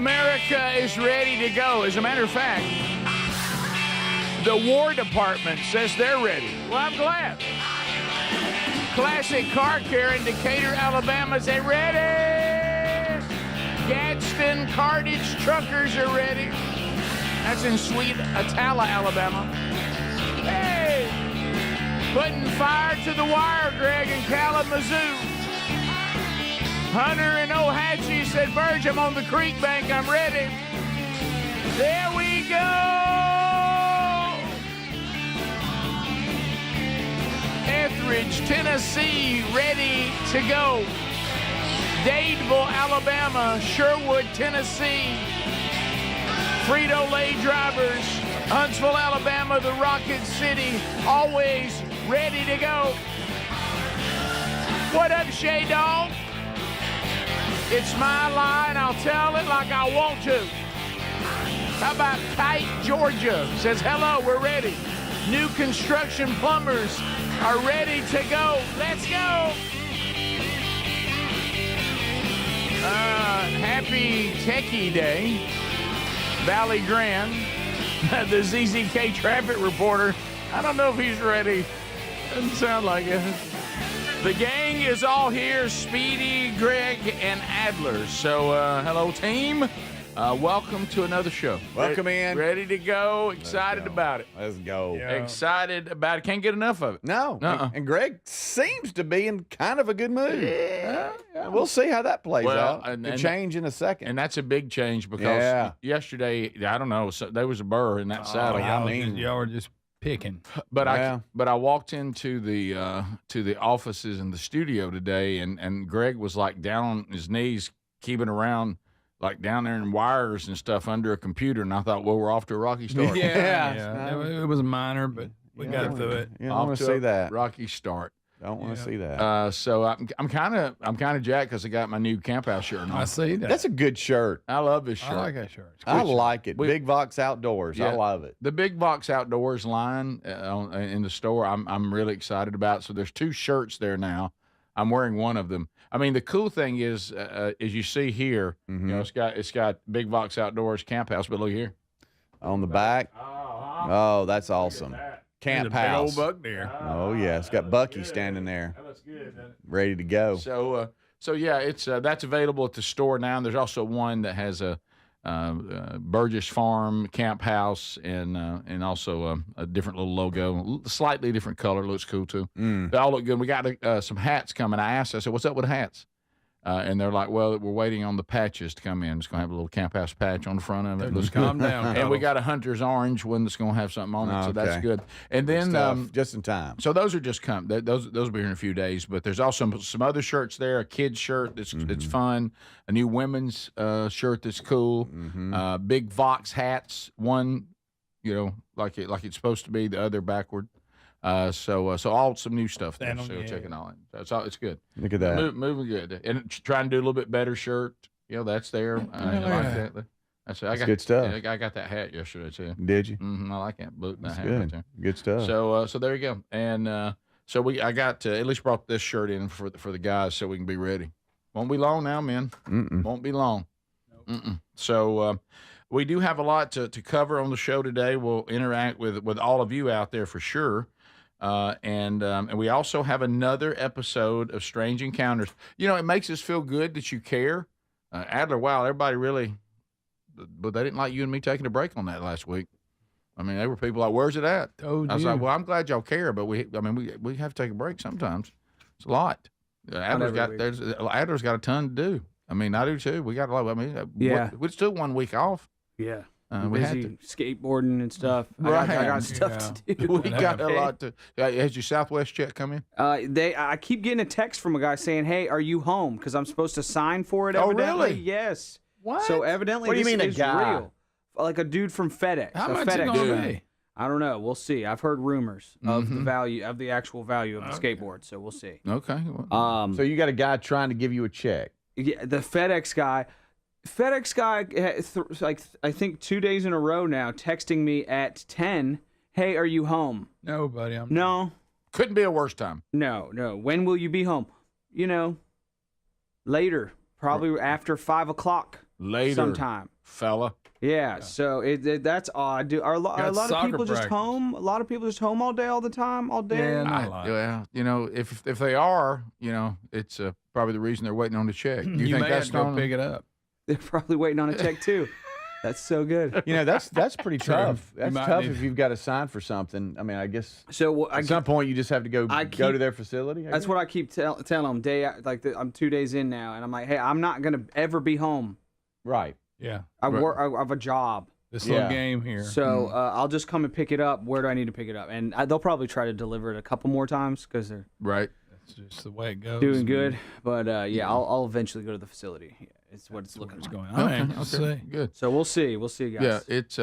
America is ready to go. As a matter of fact, the War Department says they're ready. Well, I'm glad. Classic Car Care in Decatur, Alabama, say ready. Gadsden Cartage Truckers are ready. That's in Sweet Atala, Alabama. Hey, putting fire to the wire, Greg, in Kalamazoo. Hunter and Ohatchee said, Burge, I'm on the creek bank. I'm ready. There we go. Etheridge, Tennessee, ready to go. Dadeville, Alabama, Sherwood, Tennessee. Frito-Lay drivers, Huntsville, Alabama, the Rocket City, always ready to go. What up, Shay Dog? It's my line. I'll tell it like I want to. How about Kite, Georgia? Says, hello, we're ready. New construction plumbers are ready to go. Let's go. Happy Techie Day. Valley Grand, the ZZK traffic reporter. I don't know if he's ready. Doesn't sound like it. The gang is all here, Speedy, Greg, and Adler. So, hello, team. Welcome to another show. Welcome in. Ready to go. Excited about it. Let's go. Yeah. Excited about it. Can't get enough of it. No. And Greg seems to be in kind of a good mood. Yeah. We'll see how that plays out. And change in a second. And that's a big change because yesterday, I don't know, there was a burr in that saddle. Y'all were just picking. But I walked into the offices in the studio today, and Greg was like down on his knees, keeping around like down there in wires and stuff under a computer, and I thought, well, we're off to a rocky start. It was minor, but we got through it. You don't want to see that. Rocky start. Don't want to see that. So I'm kind of jacked because I got my new camp house shirt on. I see that. That's a good shirt. I love this shirt. I like that shirt. I like it. Big Vox Outdoors. I love it. The Big Vox Outdoors line in the store, I'm really excited about. So there's 2 shirts there now. I'm wearing one of them. I mean, the cool thing is, as you see here, you know, it's got Big Vox Outdoors Camp House, but look here on the back. Oh, that's awesome. Camp house. Big old buck there. Oh yeah, it's got Bucky standing there. That looks good, doesn't it? Ready to go. So yeah, it's that's available at the store now. And there's also one that has a Burgess Farm Camp House and also a different little logo, slightly different color. Looks cool too. They all look good. We got some hats coming. I said, what's up with hats? And they're like, well, we're waiting on the patches to come in. It's going to have a little Camp House patch on the front of it. Just calm down. And we got a Hunter's Orange one that's going to have something on it, so that's good. And then just in time. So those are just those will be here in a few days. But there's also some other shirts there. A kid's shirt that's fun. A new women's shirt that's cool. Big Vox hats. One, you know, like it's supposed to be. The other backward. So all some new stuff there. So check it out. It's good. Look at that. Moving good. And trying to do a little bit better shirt. You know, that's there. I like that. That's good stuff. I got that hat yesterday too. Did you? I like that. That hat good. right there. Good stuff. So there you go. And I got at least brought this shirt in for the guys so we can be ready. Won't be long now, man. Won't be long. So we do have a lot to cover on the show today. We'll interact with all of you out there for sure. And we also have another episode of Strange Encounters. You know, it makes us feel good that you care. Adler, wow, everybody really, but they didn't like you and me taking a break on that last week. I mean, there were people like, where's it at? I was like, well, I'm glad y'all care, but we have to take a break sometimes. It's a lot. Adler's got a ton to do. I mean, I do too. We got a lot. I mean, we still 1 week off. Yeah. We busy had to. Skateboarding and stuff. Right. I got stuff to do. We got a lot to. Has your Southwest check come in? I keep getting a text from a guy saying, "Hey, are you home?" Because I'm supposed to sign for it. Evidently. Really? Yes. What? So evidently, what do you this mean a is guy? real. Like a dude from FedEx. How a much FedEx it gonna guy. be? I don't know. We'll see. I've heard rumors of the value of the actual value of the skateboard. So we'll see. Okay. So you got a guy trying to give you a check. Yeah, the FedEx guy. Like I think 2 days in a row now, texting me at 10. Hey, are you home? No, buddy. No. Couldn't be a worse time. No. When will you be home? You know, later, probably after 5 o'clock. Later, sometime. fella. Yeah, so that's odd. Are a lot of soccer people just practice. home? A lot of people just home all day, all the time, all day. Yeah, not a lot. Well, if they are, it's probably the reason they're waiting on the check. You think may that's have to go not pick it up. They're probably waiting on a check too. That's so good. That's pretty tough. That's might tough need- if you've got to sign for something. I mean, I guess So at some point you just have to go to their facility. That's what I keep telling them. I'm 2 days in now, and I'm like, hey, I'm not gonna ever be home. Right. Yeah. I work. I have a job. This little Yeah. game here. So I'll just come and pick it up. Where do I need to pick it up? And they'll probably try to deliver it a couple more times because they're right. That's just the way it goes. doing good. But I'll eventually go to the facility. Yeah, it's what it's looking What's like. going on? Okay. See. Good. So we'll see. We'll see, guys. Yeah, it's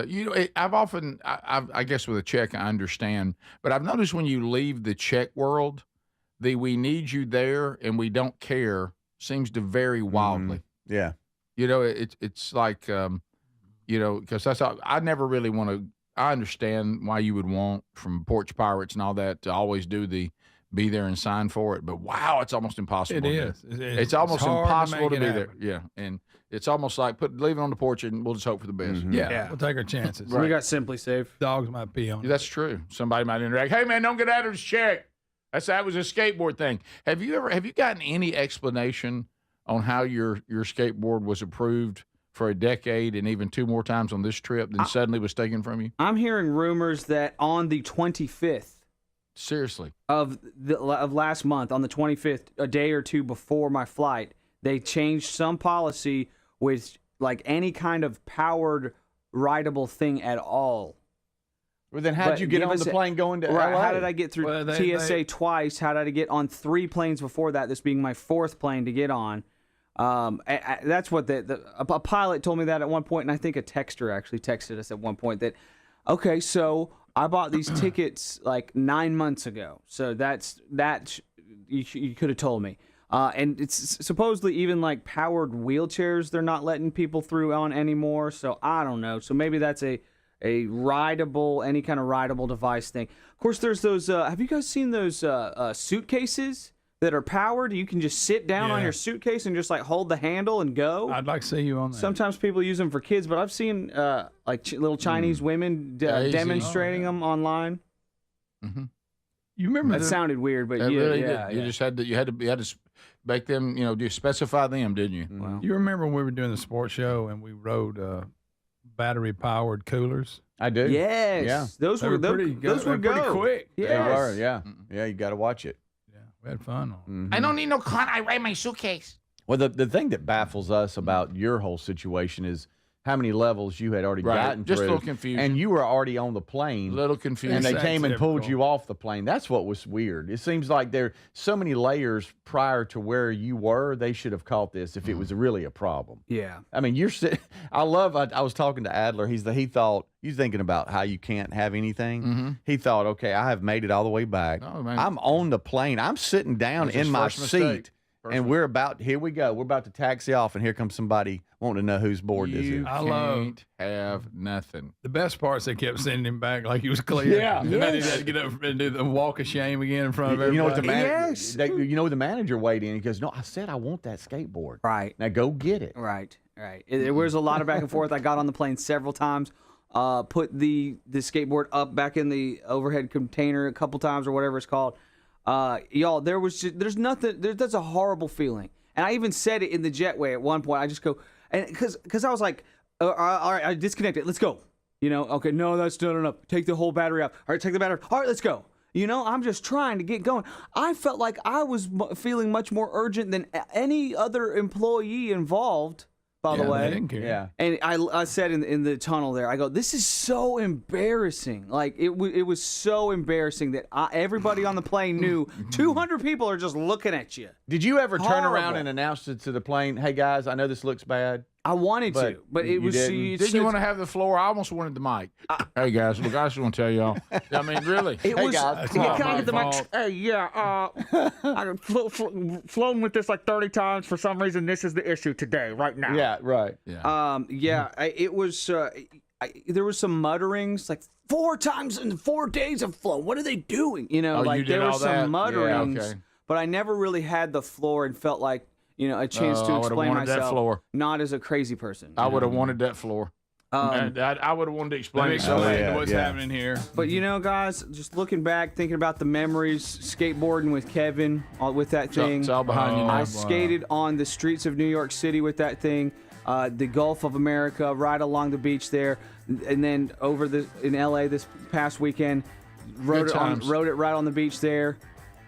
I've often I guess with a check I understand, but I've noticed when you leave the check world, the we need you there and we don't care seems to vary wildly. Yeah. It's like because that's I never really want to. I understand why you would want from Porch Pirates and all that to always be there and sign for it, but wow, it's almost impossible. It to is. do. It's almost hard impossible to make be it there. happen. Yeah, and it's almost like leave it on the porch and we'll just hope for the best. Yeah. Yeah. We'll take our chances. We got Simply Safe. Dogs might pee on it. That's true. Somebody might interact. Hey man, don't get out of this check. That was a skateboard thing. Have you gotten any explanation on how your skateboard was approved for a decade and even 2 more times on this trip, then suddenly was taken from you? I'm hearing rumors that on the 25th Seriously. of last month, on the 25th, a day or two before my flight, they changed some policy with like any kind of powered rideable thing at all. Well, then how'd But you get give on us the a- plane going to Right? LA? How did I get through Well, TSA twice? How did I get on 3 planes before that? This being my 4th plane to get on. That's what a pilot told me that at one point, and I think a texter actually texted us at one point that, okay, so I bought these tickets like 9 months ago, so you could have told me. And it's supposedly even like powered wheelchairs they're not letting people through on anymore. So I don't know. So maybe that's a rideable, any kind of rideable device thing. Of course, there's those. Have you guys seen those suitcases that are powered? You can just sit down on Yeah. your suitcase and just like hold the handle and go. I'd like to see you on that. Sometimes people use them for kids, but I've seen little Chinese women Easy. demonstrating them online. You remember That sounded weird, but It really yeah, did. You just had to make them, do specify them, didn't you? Wow. You remember when we were doing the sports show and we rode battery-powered coolers? I do. Yes. Yeah. Those They were were pretty those good. were They were pretty go. quick. They Yes. were. Yeah. Yeah. You got to watch it. Yeah, we had fun on. Mm-hmm. I don't need no con. I ride my suitcase. Well, the thing that baffles us about your whole situation is how many levels you had already Right. gotten Just a through. little confusion. And you were already on the plane. A little confused. And they That's came and pulled typical. you off the plane. That's what was weird. It seems like there are so many layers prior to where you were. They should have caught this if it was really a problem. Yeah. I mean, you're sitting. I was talking to Adler. He thought he's thinking about how you can't have anything. He thought, okay, I have made it all the way back. Oh, man. I'm on the plane. I'm sitting down That's his in my first mistake. seat. And here we go. We're about to taxi off, and here comes somebody wanting to know whose board this You is. I love- can't have nothing. The best part is they kept sending him back like he was clear. Yeah. And then he had to get up and do the walk of shame again in front of everybody. You know what the Yes. the manager weighed in. He goes, "No, I said I want that skateboard. Right. Now go get it." Right. There was a lot of back and forth. I got on the plane several times. Put the skateboard up back in the overhead container a couple times or whatever it's called. Y'all, there's nothing. That's a horrible feeling. And I even said it in the jetway at one point. I just go, and because I was like, all right, I disconnect it. Let's go. Okay, no, that's not enough. Take the whole battery out. All right, take the battery. All right, let's go. I'm just trying to get going. I felt like I was feeling much more urgent than any other employee involved. By the Yeah, way, they didn't care. Yeah. and I said in the tunnel there, I go, this is so embarrassing. Like it was so embarrassing that everybody on the plane knew 200 people are just looking at you. Did you ever turn around Horrible. and announce to the plane, "Hey guys, I know this looks bad"? I wanted But to, but you it was. didn't. Didn't you want to have the floor? I almost wanted the mic. Hey guys, look, I just want to tell y'all. I mean, really. It was. guys, Can not I my get the mic? fault. Hey, yeah. I've flown with this like 30 times. For some reason, this is the issue today, right now. Yeah, right. Yeah. It was. There was some mutterings, like 4 times in 4 days of flow. What are they doing? Oh, Like you did there were all that? some Yeah, mutterings, okay. but I never really had the floor and felt like a chance I to would've explain wanted that myself, floor. not as a crazy person. I would have wanted that floor. And I would have wanted to Let explain me it. So explain yeah, what's yeah. happening here. But guys, just looking back, thinking about the memories, skateboarding with Kevin with that thing. It's all behind you now. I skated on the streets of New York City with that thing, the Gulf of America, right along the beach there, and then in LA this past weekend, rode it right on the beach there.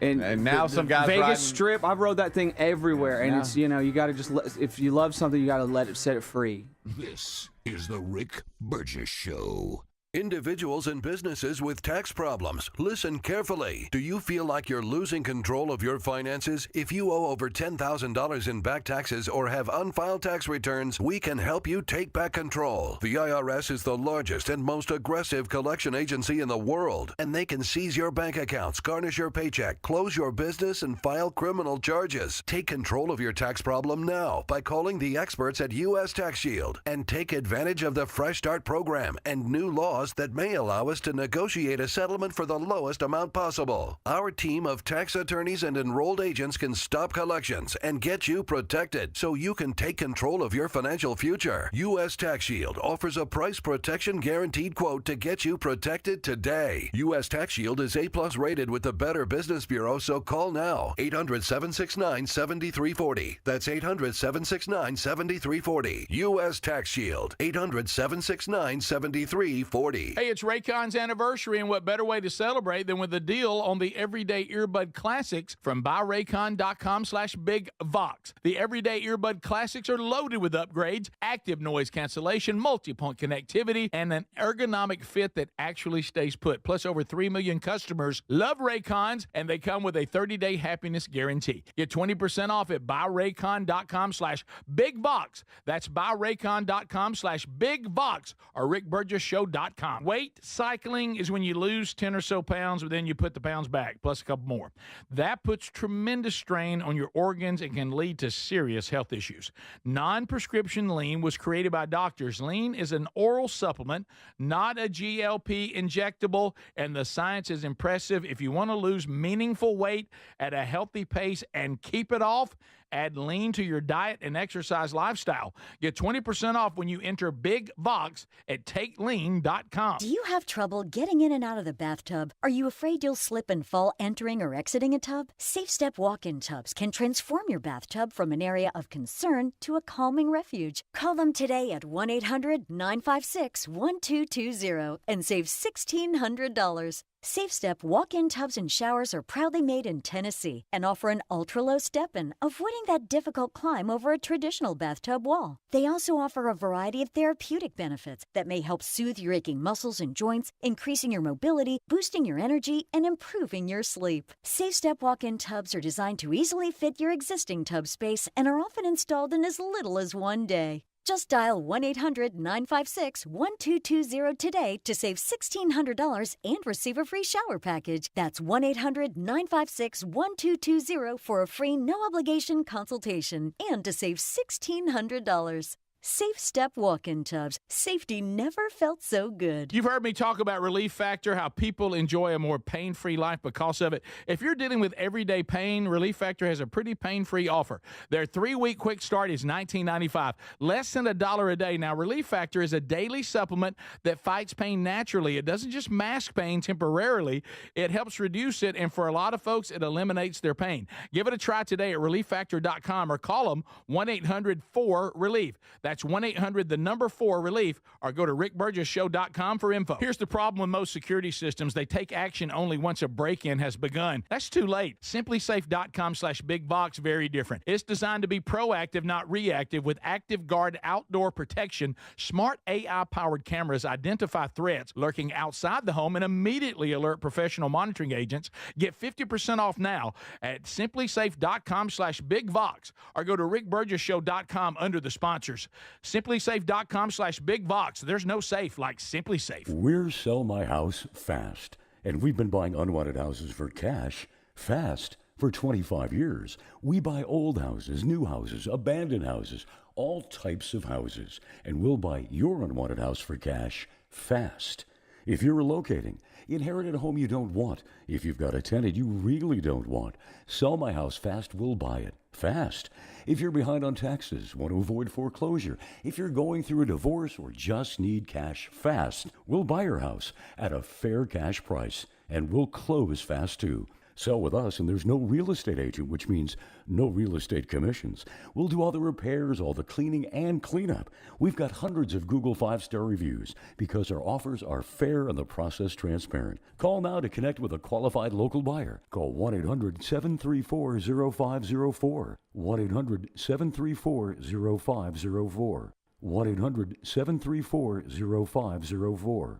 And now some guys Vegas riding- Strip, I rode that thing everywhere, and it's you got to just if you love something, you got to set it free. This is the Rick Burgess Show. Individuals and businesses with tax problems, listen carefully. Do you feel like you're losing control of your finances? If you owe over $10,000 in back taxes or have unfiled tax returns, we can help you take back control. The IRS is the largest and most aggressive collection agency in the world, and they can seize your bank accounts, garnish your paycheck, close your business, and file criminal charges. Take control of your tax problem now by calling the experts at U.S. Tax Shield and take advantage of the Fresh Start program and new laws that may allow us to negotiate a settlement for the lowest amount possible. Our team of tax attorneys and enrolled agents can stop collections and get you protected so you can take control of your financial future. U.S. Tax Shield offers a price protection guaranteed quote to get you protected today. U.S. Tax Shield is A+ rated with the Better Business Bureau, so call now. 800-769-7340. That's 800-769-7340. U.S. Tax Shield. 800-769-7340. Hey, it's Raycon's anniversary, and what better way to celebrate than with a deal on the Everyday Earbud Classics from buyraycon.com/bigvox. The Everyday Earbud Classics are loaded with upgrades, active noise cancellation, multi-point connectivity, and an ergonomic fit that actually stays put. Plus, over 3 million customers love Raycons, and they come with a 30-day happiness guarantee. Get 20% off at buyraycon.com/bigvox. That's buyraycon.com/bigvox or rickburgessshow.com. Weight cycling is when you lose 10 or so pounds, but then you put the pounds back, plus a couple more. That puts tremendous strain on your organs and can lead to serious health issues. Non-prescription lean was created by doctors. Lean is an oral supplement, not a GLP injectable, and the science is impressive. If you want to lose meaningful weight at a healthy pace and keep it off, add lean to your diet and exercise lifestyle. Get 20% off when you enter Big Vox at takelean.com. Do you have trouble getting in and out of the bathtub? Are you afraid you'll slip and fall entering or exiting a tub? Safe Step walk-in tubs can transform your bathtub from an area of concern to a calming refuge. Call them today at 1-800-956-1220 and save $1,600. Safe Step walk-in tubs and showers are proudly made in Tennessee and offer an ultra-low step-in, avoiding that difficult climb over a traditional bathtub wall. They also offer a variety of therapeutic benefits that may help soothe your aching muscles and joints, increasing your mobility, boosting your energy, and improving your sleep. Safe Step walk-in tubs are designed to easily fit your existing tub space and are often installed in as little as one day. Just dial 1-800-956-1220 today to save $1,600 and receive a free shower package. That's 1-800-956-1220 for a free no-obligation consultation and to save $1,600. Safe Step walk-in tubs. Safety never felt so good. You've heard me talk about Relief Factor, how people enjoy a more pain-free life because of it. If you're dealing with everyday pain, Relief Factor has a pretty pain-free offer. Their 3-week quick start is $19.95, less than $1 a day. Now, Relief Factor is a daily supplement that fights pain naturally. It doesn't just mask pain temporarily. It helps reduce it, and for a lot of folks, it eliminates their pain. Give it a try today at relieffactor.com or call them 1-800-4-RELIEF. That's 1-800-4-RELIEF, or go to rickburgessshow.com for info. Here's the problem with most security systems. They take action only once a break-in has begun. That's too late. SimpliSafe.com/BigVox, very different. It's designed to be proactive, not reactive, with Active Guard outdoor protection. Smart AI-powered cameras identify threats lurking outside the home and immediately alert professional monitoring agents. Get 50% off now at SimpliSafe.com/BigVox, or go to rickburgessshow.com under the sponsors. SimpliSafe.com/BigVox. There's no safe like Simply Safe. We're Sell My House Fast, and we've been buying unwanted houses for cash fast for 25 years. We buy old houses, new houses, abandoned houses, all types of houses, and we'll buy your unwanted house for cash fast. If you're relocating, Inherit a home you don't want. If you've got a tenant you really don't want. Sell my house fast, we'll buy it. Fast. If you're behind on taxes, want to avoid foreclosure, if you're going through a divorce or just need cash fast, we'll buy your house at a fair cash price, and we'll close fast too. Sell with us, and there's no real estate agent, which means no real estate commissions. We'll do all the repairs, all the cleaning, and cleanup. We've got hundreds of Google 5-star reviews because our offers are fair and the process transparent. Call now to connect with a qualified local buyer. Call 1-800-734-0504. 1-800-734-0504. 1-800-734-0504.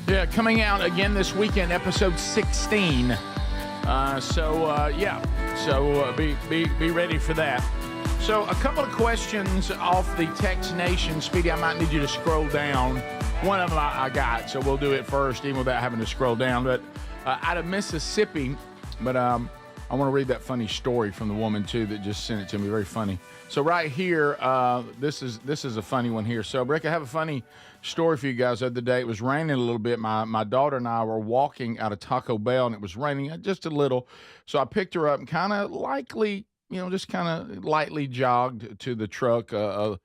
Yeah, coming out again this weekend, episode 16. Be ready for that. So a couple of questions off the Text Nation. Speedy, I might need you to scroll down. One of them I got, so we'll do it first, even without having to scroll down. But out of Mississippi, but I want to read that funny story from the woman, too, that just sent it to me. Very funny. So right here, this is a funny one here. So, Rick, I have a funny story for you guys the other day. It was raining a little bit. My daughter and I were walking out of Taco Bell, and it was raining just a little. So I picked her up and kind of lightly jogged to the truck a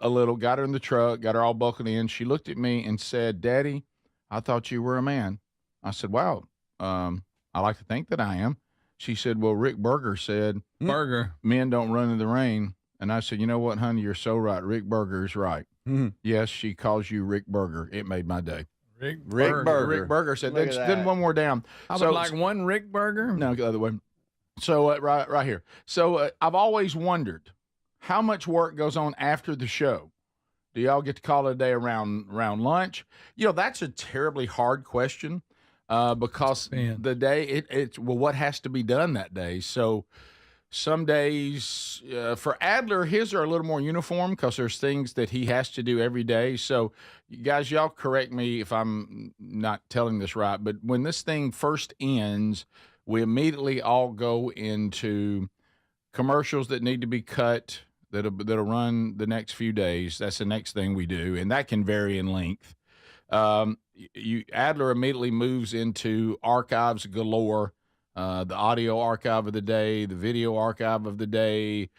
little, got her in the truck, got her all buckled in. She looked at me and said, "Daddy, I thought you were a man." I said, "Wow, I like to think that I am." She said, "Well, Rick Berger said men don't run in the rain." And I said, "You know what, honey, you're so right. Rick Berger is right." Mm-hmm. Yes, she calls you Rick Berger. It made my day. Rick Berger. Rick Berger said, then one more down. I would like one Rick Berger. No, the other way. So right here. So I've always wondered how much work goes on after the show. Do y'all get to call it a day around lunch? That's a terribly hard question because the day what has to be done that day. So some days for Adler, his are a little more uniform because there's things that he has to do every day. So guys, y'all correct me if I'm not telling this right, but when this thing first ends, we immediately all go into commercials that need to be cut that'll run the next few days. That's the next thing we do, and that can vary in length. Adler immediately moves into archives galore, the audio archive of the day, the video archive of the day,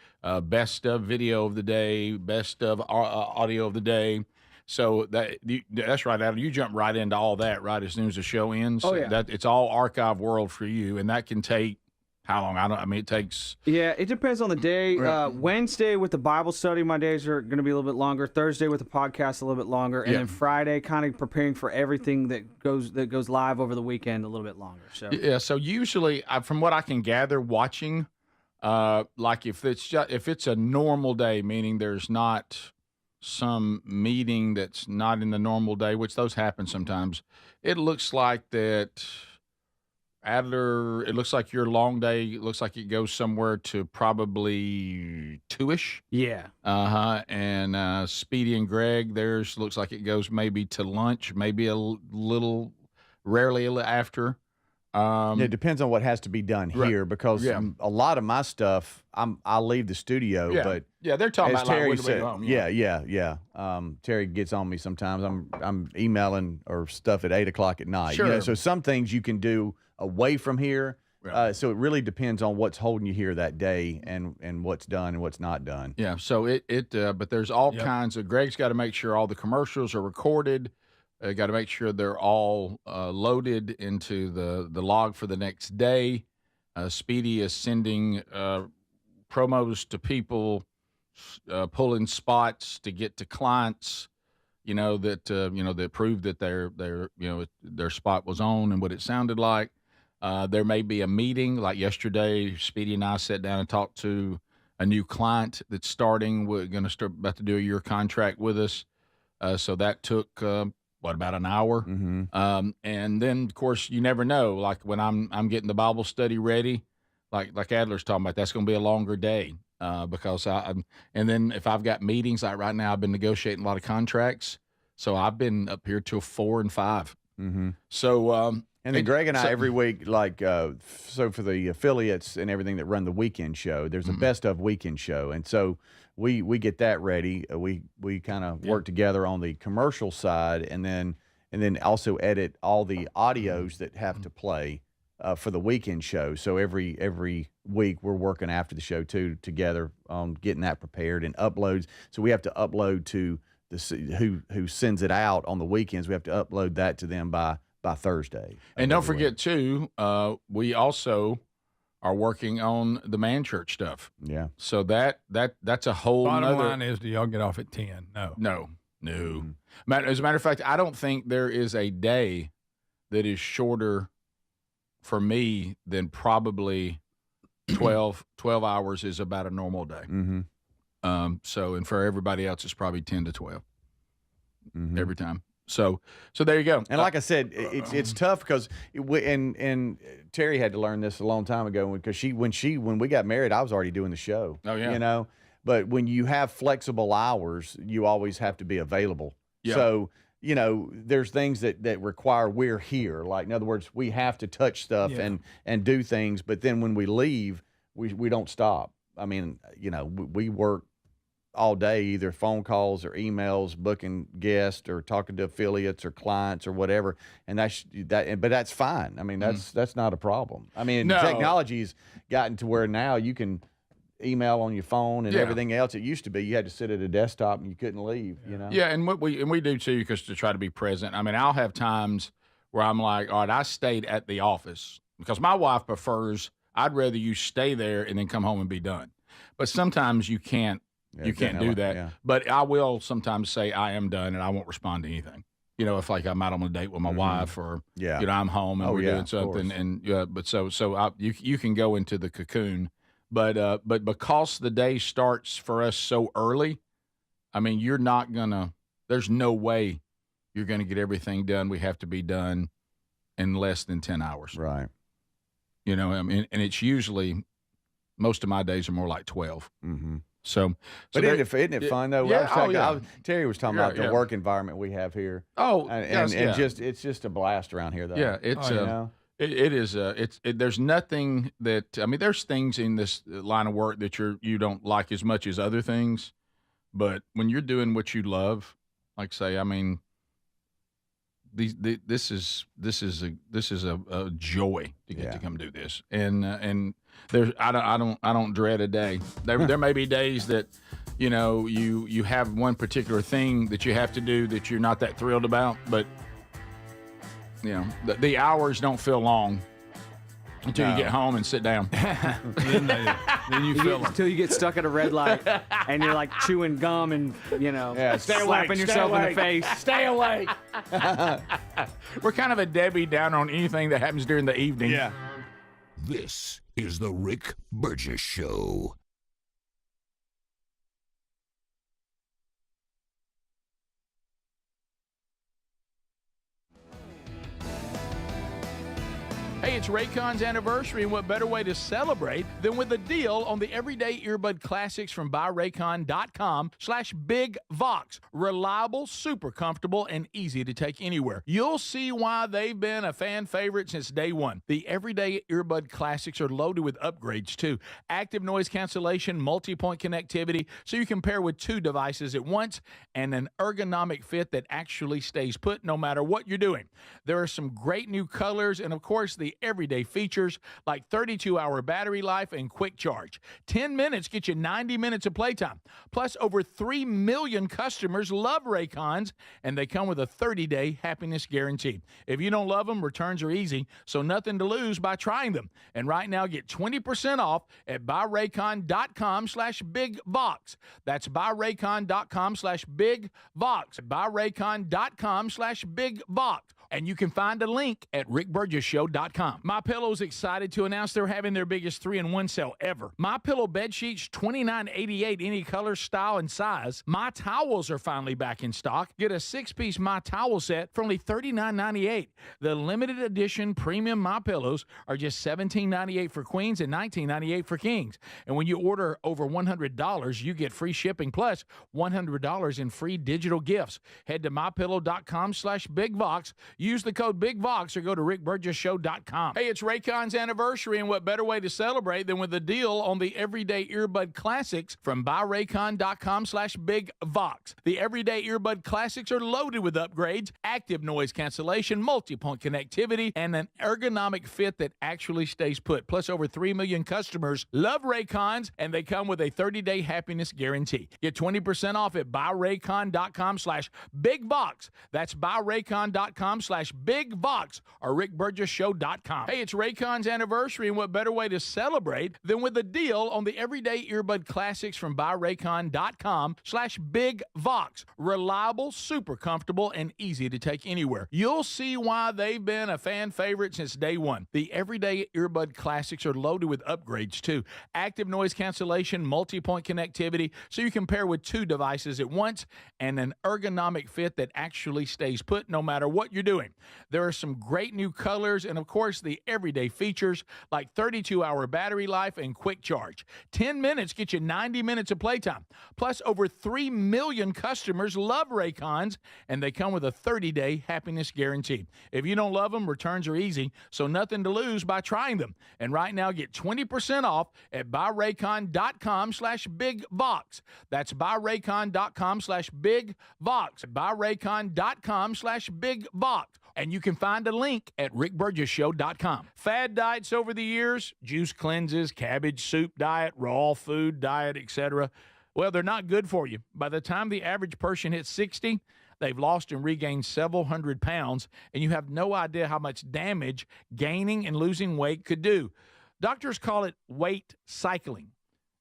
best of video of the day, best of audio of the day. So that's right, Adler. You jump right into all that right as soon as the show ends. Oh, yeah. It's all archive world for you, and that can take how long? It takes. Yeah, it depends on the day. Wednesday with the Bible study, my days are going to be a little bit longer. Thursday with the podcast, a little bit longer, and then Friday, kind of preparing for everything that goes live over the weekend, a little bit longer. So yeah, so usually, from what I can gather, watching, like if it's a normal day, meaning there's not some meeting that's not in the normal day, which those happen sometimes, it looks like that. Adler, it looks like your long day, it looks like it goes somewhere to probably 2-ish. Yeah. And Speedy and Greg, theirs looks like it goes maybe to lunch, maybe a little, rarely after. It depends on what has to be done here because a lot of my stuff, I'll leave the studio, but they're talking about Terry like, said, home, Terry gets on me sometimes. I'm emailing or stuff at 8:00 at night. Sure. So some things you can do away from here. So it really depends on what's holding you here that day and what's done and what's not done. Yeah. So but there's all kinds of. Greg's got to make sure all the commercials are recorded. Got to make sure they're all loaded into the log for the next day. Speedy is sending promos to people, pulling spots to get to clients, that prove that their spot was on and what it sounded like. There may be a meeting like yesterday. Speedy and I sat down and talked to a new client that's starting. We're going to start about to do a year contract with us. So that took about an hour? Mm-hmm. And then, of course, you never know. Like when I'm getting the Bible study ready, like Adler's talking about, that's going to be a longer day. because and then if I've got meetings, like right now, I've been negotiating a lot of contracts. So I've been up here till 4 and 5. Mm-hmm. So, and then Greg and I every week, so for the affiliates and everything that run the weekend show, there's a best of weekend show, and so we get that ready. We kind of work together on the commercial side, and then also edit all the audios that have to play for the weekend show. So every week we're working after the show too together on getting that prepared and uploads. So we have to upload to who sends it out on the weekends. We have to upload that to them by Thursday. And don't forget too, we also are working on the man church stuff. Yeah. So that's a whole Bottom nother. line is, do y'all get off at 10? No. As a matter of fact, I don't think there is a day that is shorter for me than probably 12 hours is about a normal day. Mm-hmm. So, and for everybody else, it's probably 10 to 12 every time. So there you go. And like I said, it's tough because and Terry had to learn this a long time ago because when we got married, I was already doing the show. Oh yeah. You know, but when you have flexible hours, you always have to be available. Yeah. So, you know, there's things that require we're here. Like, in other words, we have to touch stuff and do things. But then when we leave, we don't stop. I mean, you know, we work all day, either phone calls or emails, booking guests or talking to affiliates or clients or whatever. And but that's fine. I mean, that's not a problem. I mean, technology's gotten to where now you can email on your phone and everything else. It used to be you had to sit at a desktop and you couldn't leave, you know? Yeah. And we do too, because to try to be present. I mean, I'll have times where I'm like, all right, I stayed at the office because my wife prefers, I'd rather you stay there and then come home and be done. But sometimes you can't. You can't do that. Yeah. But I will sometimes say I am done and I won't respond to anything. You know, if like I'm out on a date with my wife or, you know, I'm home and we're doing something and, but you can go into the cocoon, but because the day starts for us so early, I mean, there's no way you're going to get everything done. We have to be done in less than 10 hours. Right. You know, I mean, and it's usually, most of my days are more like 12. Mm-hmm. But isn't it fun though? Yeah. Terry was talking about the work environment we have here. Oh, it's just a blast around here though. Yeah, it's you know? it is there's nothing that, I mean, there's things in this line of work that you don't like as much as other things, but when you're doing what you love, like say, I mean, this is a joy to get to come do this, and there's I don't dread a day. There may be days that, you know, you have one particular thing that you have to do that you're not that thrilled about, but you know the hours don't feel long until you get home and sit down. then you feel until you get stuck at a red light and you're like chewing gum and, you know, slapping yourself in the face. Stay awake. We're kind of a Debbie Downer on anything that happens during the evening. Yeah. This is the Rick Burgess Show. Hey, it's Raycon's anniversary, and what better way to celebrate than with a deal on the everyday earbud classics from buyraycon.com/BigVox. Reliable, super comfortable, and easy to take anywhere. You'll see why they've been a fan favorite since day one. The everyday earbud classics are loaded with upgrades, too. Active noise cancellation, multi-point connectivity, so you can pair with 2 devices at once, and an ergonomic fit that actually stays put no matter what you're doing. There are some great new colors, and of course, the everyday features like 32-hour battery life and quick charge. 10 minutes get you 90 minutes of playtime. Plus, over 3 million customers love Raycons, and they come with a 30-day happiness guarantee. If you don't love them, returns are easy, so nothing to lose by trying them. And right now, get 20% off at buyraycon.com/BigVox. That's buyraycon.com/BigVox. buyraycon.com/BigVox. And you can find a link at rickburgessshow.com. MyPillow's excited to announce they're having their biggest 3-in-1 sale ever. MyPillow bed sheets, $29.88, any color, style, and size. My towels are finally back in stock. Get a 6-piece My Towel set for only $39.98. The limited edition premium MyPillows are just $17.98 for queens and $19.98 for kings. And when you order over $100, you get free shipping plus $100 in free digital gifts. Head to mypillow.com/BigVox. Use the code BigVox or go to rickburgessshow.com. Hey, it's Raycon's anniversary, and what better way to celebrate than with a deal on the Everyday Earbud Classics from buyraycon.com/BigVox. The Everyday Earbud Classics are loaded with upgrades, active noise cancellation, multi-point connectivity, and an ergonomic fit that actually stays put. Plus, over 3 million customers love Raycons, and they come with a 30-day happiness guarantee. Get 20% off at buyraycon.com/BigVox. That's buyraycon.com/BigVox or rickburgessshow.com. Hey, it's Raycon's anniversary, and what better way to celebrate than with a deal on the Everyday Earbud Classics from buyraycon.com/BigVox. Reliable, super comfortable, and easy to take anywhere. You'll see why they've been a fan favorite since day one. The Everyday Earbud Classics are loaded with upgrades too. Active noise cancellation, multi-point connectivity, so you can pair with 2 devices at once, and an ergonomic fit that actually stays put no matter what you're doing. There are some great new colors, and of course the everyday features like 32-hour battery life and quick charge. 10 minutes get you 90 minutes of playtime. Plus, over 3 million customers love Raycons, and they come with a 30-day happiness guarantee. If you don't love them, returns are easy, so nothing to lose by trying them. And right now, get 20% off at buyraycon.com/BigVox. That's buyraycon.com/BigVox. buyraycon.com/BigVox. And you can find a link at rickburgessshow.com. Fad diets over the years, juice cleanses, cabbage soup diet, raw food diet, etc. Well, they're not good for you. By the time the average person hits 60, they've lost and regained several hundred pounds, and you have no idea how much damage gaining and losing weight could do. Doctors call it weight cycling.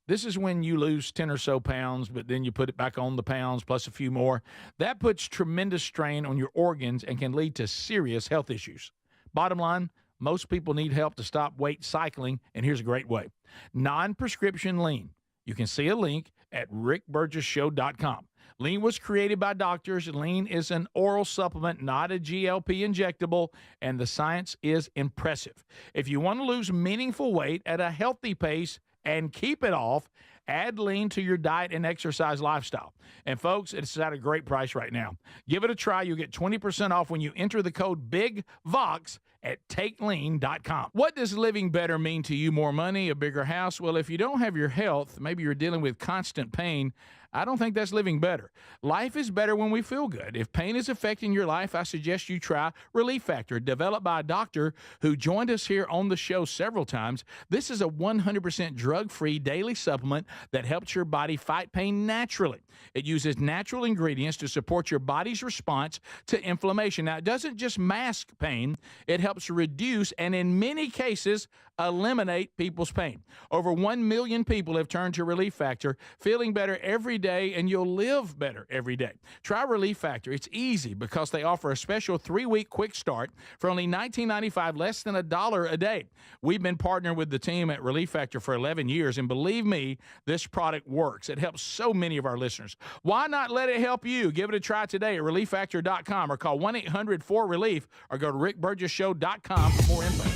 This is when you lose 10 or so pounds, but then you put it back on the pounds plus a few more. That puts tremendous strain on your organs and can lead to serious health issues. Bottom line, most people need help to stop weight cycling, and here's a great way. Non-prescription lean. You can see a link at rickburgessshow.com. Lean was created by doctors. Lean is an oral supplement, not a GLP injectable, and the science is impressive. If you want to lose meaningful weight at a healthy pace and keep it off, add Lean to your diet and exercise lifestyle. And folks, it's at a great price right now. Give it a try. You'll get 20% off when you enter the code BigVox at takelean.com. What does living better mean to you? More money, a bigger house? Well, if you don't have your health, maybe you're dealing with constant pain, I don't think that's living better. Life is better when we feel good. If pain is affecting your life, I suggest you try Relief Factor, developed by a doctor who joined us here on the show several times. This is a 100% drug-free daily supplement that helps your body fight pain naturally. It uses natural ingredients to support your body's response to inflammation. Now, it doesn't just mask pain, it helps reduce and in many cases eliminate people's pain. Over 1 million people have turned to Relief Factor, feeling better every day, and you'll live better every day. Try Relief Factor. It's easy because they offer a special 3-week quick start for only $19.95, less than $1 a day. We've been partnering with the team at Relief Factor for 11 years, and believe me, this product works. It helps so many of our listeners. Why not let it help you? Give it a try today at relieffactor.com or call 1-800-4RELIEF or go to rickburgessshow.com for more info.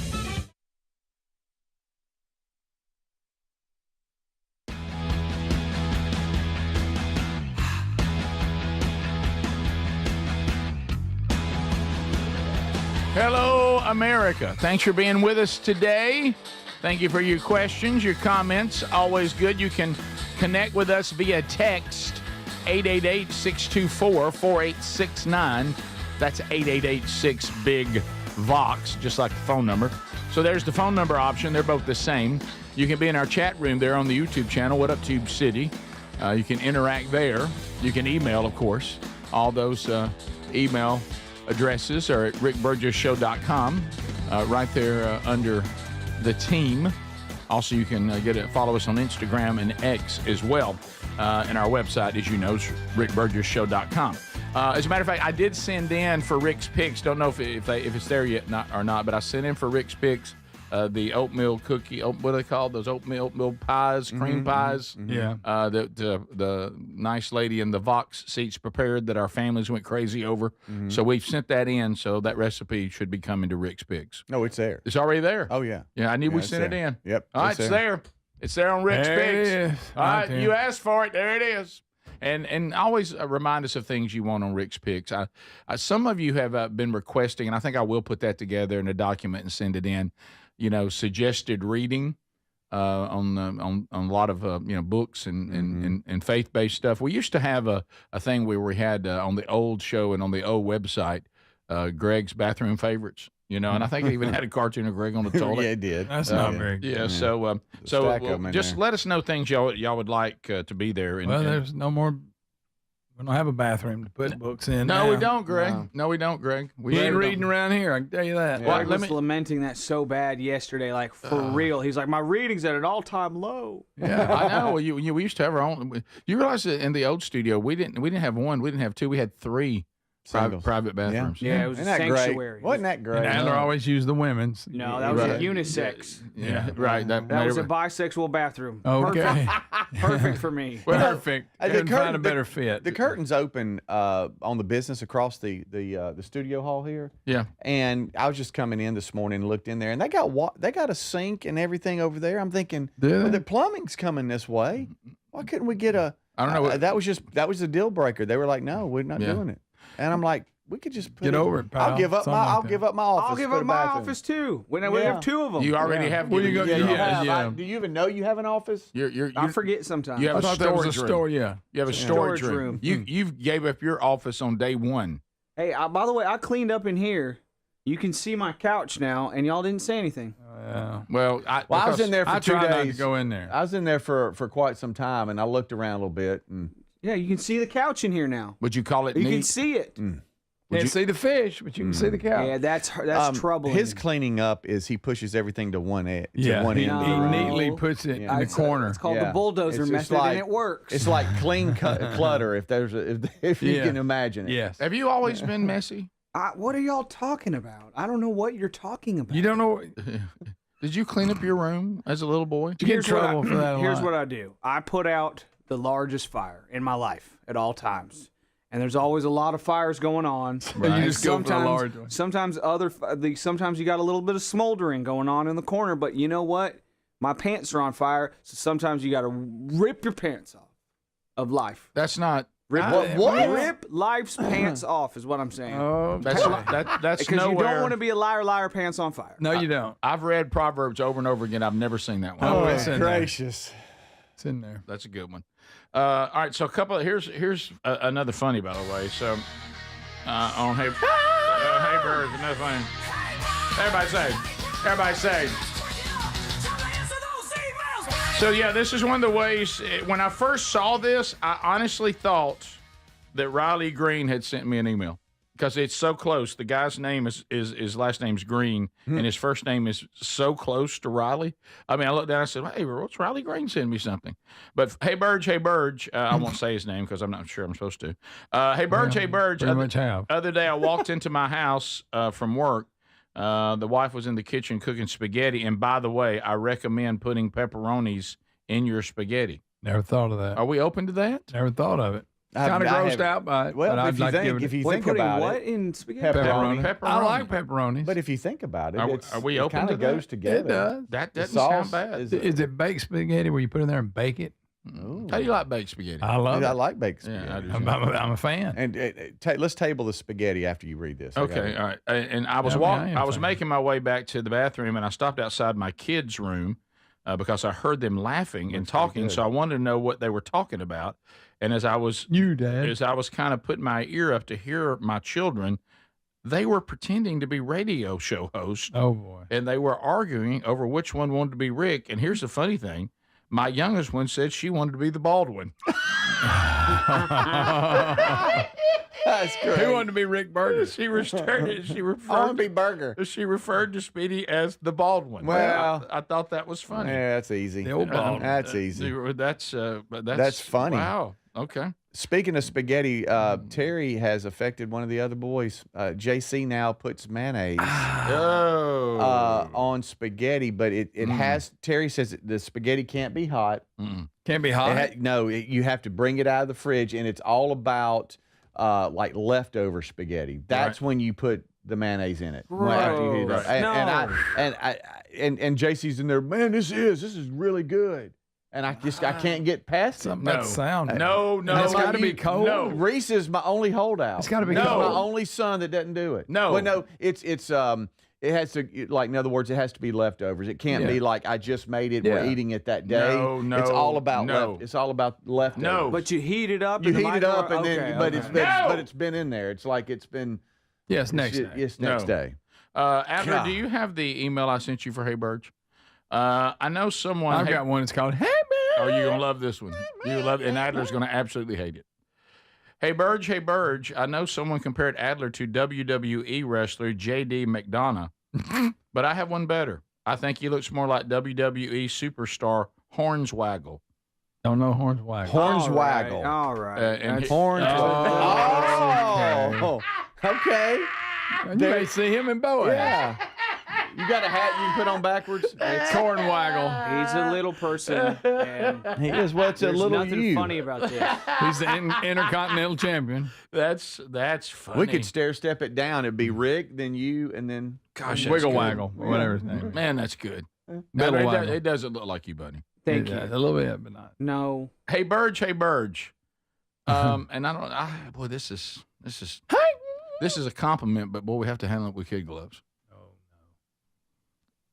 Hello, America. Thanks for being with us today. Thank you for your questions, your comments. Always good. You can connect with us via text, 888-624-4869. That's 888-6-BIG-VOX, just like the phone number. So there's the phone number option. They're both the same. You can be in our chat room there on the YouTube channel, What Up Tube City. You can interact there. You can email, of course. All those email addresses are at rickburgessshow.com, right there under the team. Also, you can follow us on Instagram and X as well. And our website, as you know, is rickburgessshow.com. As a matter of fact, I did send in for Rick's Picks. Don't know if it's there yet or not, but I sent in for Rick's Picks the oatmeal cookie. What are they called? Those oatmeal pies, cream pies. Yeah. The nice lady in the Vox seats prepared that our families went crazy over. So we've sent that in. So that recipe should be coming to Rick's Picks. No, it's there. It's already there. Oh yeah. Yeah, I knew we it's sent it there. in. Yep. All right, it's there. It's there on Rick's There it Picks. is. All right, Right you there. asked for it. There it is. And always remind us of things you want on Rick's Picks. Some of you have been requesting, and I think I will put that together in a document and send it in. Suggested reading on a lot of books and faith based stuff. We used to have a thing where we had on the old show and on the old website, Greg's bathroom favorites. And I think it even had a cartoon of Greg on the toilet. Yeah, it did. That's not very good. Yeah, so stack of 'em in just there. let us know things y'all would like to be there. Well, there's no more. We don't have a bathroom to put books in. no, now. we don't, Greg. No, we don't, Greg. We ain't reading around here. I can tell you that. Yeah. Well, Greg let was me- lamenting that so bad yesterday, like for real. He's like, my reading's at an all-time low. Yeah. I know. Well, we used to have our own. You realize that in the old studio we didn't have one, we didn't have two, we had three Singles. private bathrooms. Yeah, it was Isn't a that great? sanctuary. Wasn't that great? And Adler always used the women's. No, that was Right. a unisex. Yeah, right. That was a bisexual bathroom. Okay. Perfect for me. Perfect. The Couldn't find a curtain- better fit. The curtains open on the business across the studio hall here. Yeah. And I was just coming in this morning and looked in there, and they got a sink and everything over there. I'm thinking, Do they? well, the plumbing's coming this way. Why couldn't we get a? I don't know what- that was a deal breaker. They were like, no, we're not Yeah. doing it. And I'm like, we could just put Get over it, pal. I'll give up Something like I'll that. give up my office. I'll give for up the my bathroom. office too. We Yeah. have two of them. You already have. Where you given- go- Yeah, you Yeah, have. yeah. Do you even know you have an office? You're I forget sometimes. you have I a thought that was a storage room. store. Yeah. You have a storage room. You've gave up your office on day one. Hey, by the way, I cleaned up in here. You can see my couch now, and y'all didn't say anything. Well, I was in there for I 2 try not to days. go in there. I was in there for quite some time, and I looked around a little bit. And Yeah, you can see the couch in here now. Would you call it You can neat? see it. Can't see the fish, but you can see the cow. Yeah, that's troubling. His cleaning up is he pushes everything to one edge. Yeah, to one he, end. of the he room. neatly puts it in the It's corner. It's called Yeah. the bulldozer It's just method, like- and it works. It's like clean clutter, if you Yeah. can imagine it. Yes. Have you always been messy? What are y'all talking about? I don't know what you're talking about. You don't know. Did you clean up your room as a little boy? You get in trouble for that. Here's what I do. I put out the largest fire in my life at all times. And there's always a lot of fires going on. Right. You just go for the sometimes, large one. sometimes you got a little bit of smoldering going on in the corner, but you know what? My pants are on fire, so sometimes you got to rip your pants off of life. That's not. Rip, What? Rip life's pants off is what I'm saying. Oh, That's that's Because you nowhere. don't want to be a liar, pants on fire. no, you don't. I've read Proverbs over and over again. I've never seen that one. Oh, it's in there. gracious. It's in there. That's a good one. All right, so a couple. Here's another funny, by the way. So on Hey Birds, another funny. Everybody say. So yeah, this is one of the ways. When I first saw this, I honestly thought that Riley Green had sent me an email because it's so close. The guy's name is his last name's Green, and his first name is so close to Riley. I mean, I looked down and I said, "Hey, what's Riley Green sending me something?" But hey, Burge, I won't say his name because I'm not sure I'm supposed to. Hey, Burge, Pretty much have. Other day, I walked into my house from work. The wife was in the kitchen cooking spaghetti. And by the way, I recommend putting pepperonis in your spaghetti. Never thought of that. Are we open to that? Never thought of it. Kind of I grossed haven't- out by it. Well, but I'd if you like to give think it if you Wait, think putting about what it, in spaghetti? Pepperoni. I Pepperoni. like pepperonis. but if you think about it, Are we open kind to of that? goes together. it does. That The doesn't sauce sound bad. is- Is it baked spaghetti where you put it in there and bake it? Ooh. How do you like baked spaghetti? I love I it. like baked spaghetti. Yeah, I do. I'm a fan. And let's table the spaghetti after you read this. Okay, all right. And I was Yeah, I mean, I am I was fine. making my way back to the bathroom, and I stopped outside my kids' room because I heard them laughing and talking. good. So I wanted to know what they were talking about. And as I was Dad. kind of putting my ear up to hear my children, they were pretending to be radio show hosts, Oh, boy. and they were arguing over which one wanted to be Rick. And here's the funny thing. My youngest one said she wanted to be the bald one. That's great. Who wanted to be Rick Burgess? She referred I want to be Burger. She referred to Speedy as the bald one. Well, I thought that was funny. Yeah, that's easy. The old bald one. That's easy. That's That's funny. Wow. Okay. Speaking of spaghetti, Terry has affected one of the other boys. JC now puts mayonnaise on spaghetti, but it has. Terry says the spaghetti can't be hot. Can't be hot. You have to bring it out of the fridge, and it's all about like leftover spaghetti. That's when you put the mayonnaise in it. After you heat it up. And JC's in there. Man, this is really good. And I can't get past it. That sound. No. It's got to be cold. No. Reese is my only holdout. It's got to be He's cold. my only son that doesn't do it. No. Well, no, it has to, like, in other words, it has to be leftovers. It can't be like I just made it. We're eating it that day. No. It's all about it's all about leftovers. No. But you heat it up. You in the heat it up, and microwave? then but it's been in there. It's like it's been. Yes, next day. It's next day. Adler, God. do you have the email I sent you for Hey Burge? I know someone. I've got one. It's called Hey Burge. Oh, you're gonna love this one. You love, and Adler's gonna absolutely hate it. Hey Burge. I know someone compared Adler to WWE wrestler J.D. McDonough, but I have one better. I think he looks more like WWE superstar Hornswoggle. Don't know Hornswoggle. Hornswoggle. All right. And Hornswoggle. Okay. You may see him in Boaz. Yeah. You got a hat you can put on backwards? It's Hornswoggle. He's a little person. And He is what's a there's little nothing you. funny about this. He's the Intercontinental Champion. That's funny. We could stair step it down. It'd be Rick, then you, and then Gosh, that's Wiggle good. Waggle, or whatever his name is. Man, that's good. Middle Adler, Waggle. it doesn't look like you, buddy. Thank Yeah, you. a little bit, but not. No. Hey Burge. And boy, this is a compliment, but boy, we have to handle it with kid gloves.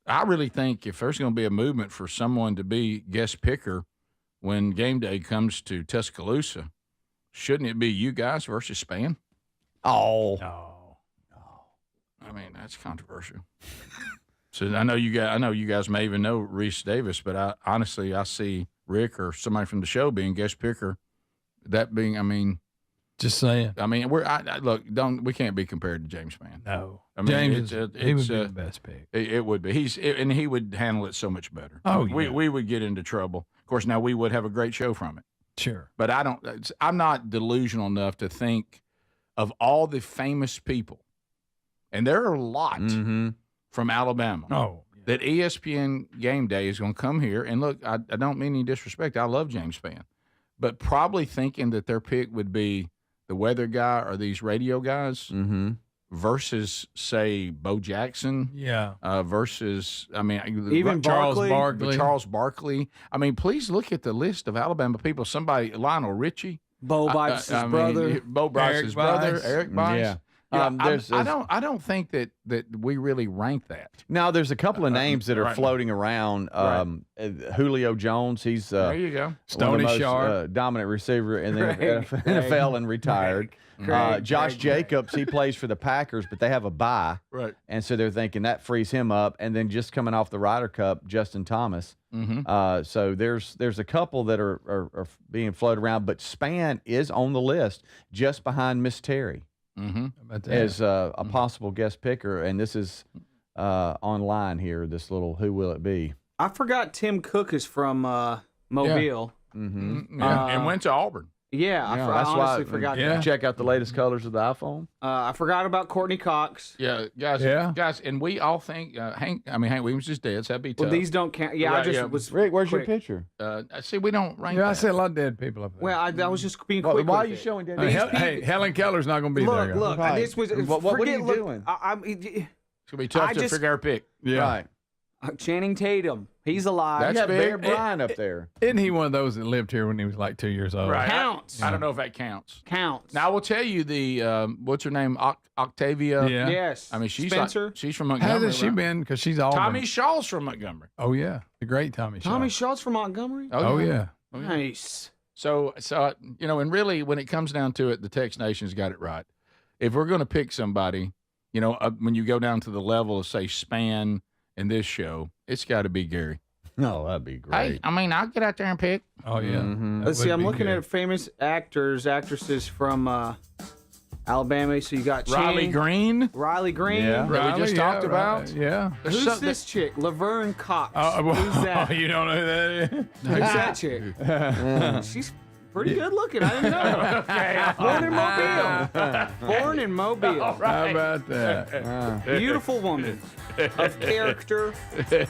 I really think if there's going to be a movement for someone to be guest picker when game day comes to Tuscaloosa, shouldn't it be you guys versus Span? oh, I mean, that's controversial. So I know you guys may even know Reese Davis, but I honestly see Rick or somebody from the show being guest picker. That being, I mean, Just saying. we can't be compared to James Spann. No. I mean, James, he would be the best pick. It would be. And he would handle it so much better. Oh, we yeah. we would get into trouble. Of course, now we would have a great show from it. Sure. But I'm not delusional enough to think of all the famous people, and there are a lot from Alabama. Oh. That ESPN Game Day is going to come here and look. I don't mean any disrespect. I love James Spann, but probably thinking that their pick would be the weather guy or these radio guys versus, say, Bo Jackson. Yeah. Versus, I mean, Even Charles Barkley? Barkley. Charles Barkley. I mean, please look at the list of Alabama people. Somebody, Lionel Richie, Bo Bites' brother. Bo Bryce's brother, Bice. Eric Bice. Yeah. I don't think that we really rank that. Now there's a couple of names that are right. floating around. Julio Jones, he's There you go. one of Stony the most, Sharp. dominant receiver in the Greg. NFL and retired. Josh Greg. Jacobs, he plays for the Packers, but they have a bye, Right. and so they're thinking that frees him up. And then just coming off the Ryder Cup, Justin Thomas. So there's a couple that are being floated around, but Spann is on the list just behind Miss Terry as a possible guest picker. And this is online here. This little who will it be? I forgot Tim Cook is from Mobile. And went to Auburn. Yeah, I That's why honestly forgot Yeah. that. Check out the latest colors of the iPhone. I forgot about Courtney Cox. Yeah, guys, and we all think Hank Williams is dead, so that'd be tough. Well, these don't count. Yeah, I Right, just yeah. was. Rick, where's quick. your picture? See, we don't rank Yeah, I that. see a lot of dead people up there. Well, I was just being Why quick. are with you it. showing that? hey, Helen Keller's not going to be Look, there. look. Right. This was. What are forget- you look, doing? It's gonna be tough I to just- figure our pick. Yeah. Right. Channing Tatum. He's alive. That's You got big. Bear Bryant up there. Isn't he one of those that lived here when he was like 2 years old? Right. Counts. I don't know if that counts. Counts. Now I will tell you the what's her name, Octavia. Yeah. Yes. I mean she's Spencer. she's from How Montgomery. has she right? been? Because she's all Tommy Shaw's from Montgomery. Oh, yeah. The great Tommy Shaw. Tommy Schultz from Montgomery. Oh, yeah. Nice. So and really when it comes down to it, the Tex Nation's got it right. If we're going to pick somebody, when you go down to the level of say Spann in this show, it's got to be Gary. No, that'd be great. Hey, I mean, I'll get out there and pick. Oh, yeah. That Let's see. would I'm be looking good. at famous actors, actresses from Alabama. So you got Riley Channing, Green. Riley Green. Yeah. That we just talked about. Right. Yeah. There's Who's some- this chick? Laverne Cox. Oh, Who's that? you don't know who that is? Who's that chick? She's Pretty good looking. I didn't know. Born in Mobile. Born in Mobile. How about that? Beautiful woman of character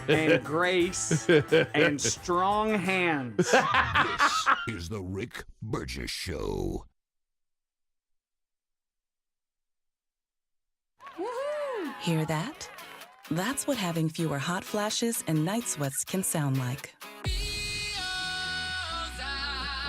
and grace and strong hands. This is the Rick Burgess Show. Hear that? That's what having fewer hot flashes and night sweats can sound like.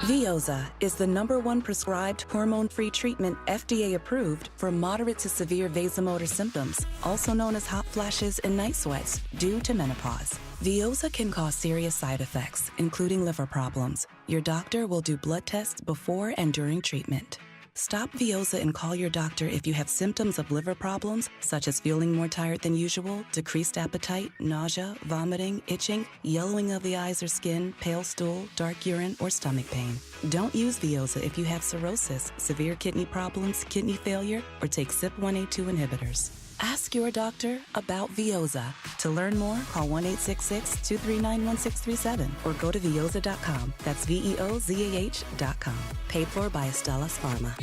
Veoza is the #1 prescribed hormone-free treatment FDA approved for moderate to severe vasomotor symptoms, also known as hot flashes and night sweats, due to menopause. Veoza can cause serious side effects, including liver problems. Your doctor will do blood tests before and during treatment. Stop Veoza and call your doctor if you have symptoms of liver problems, such as feeling more tired than usual, decreased appetite, nausea, vomiting, itching, yellowing of the eyes or skin, pale stool, dark urine, or stomach pain. Don't use Veoza if you have cirrhosis, severe kidney problems, kidney failure, or take CYP1A2 inhibitors. Ask your doctor about Veoza. To learn more, call 1-866-239-1637 or go to Veoza.com. That's VEOZAH.com. Paid for by Astellas Pharma.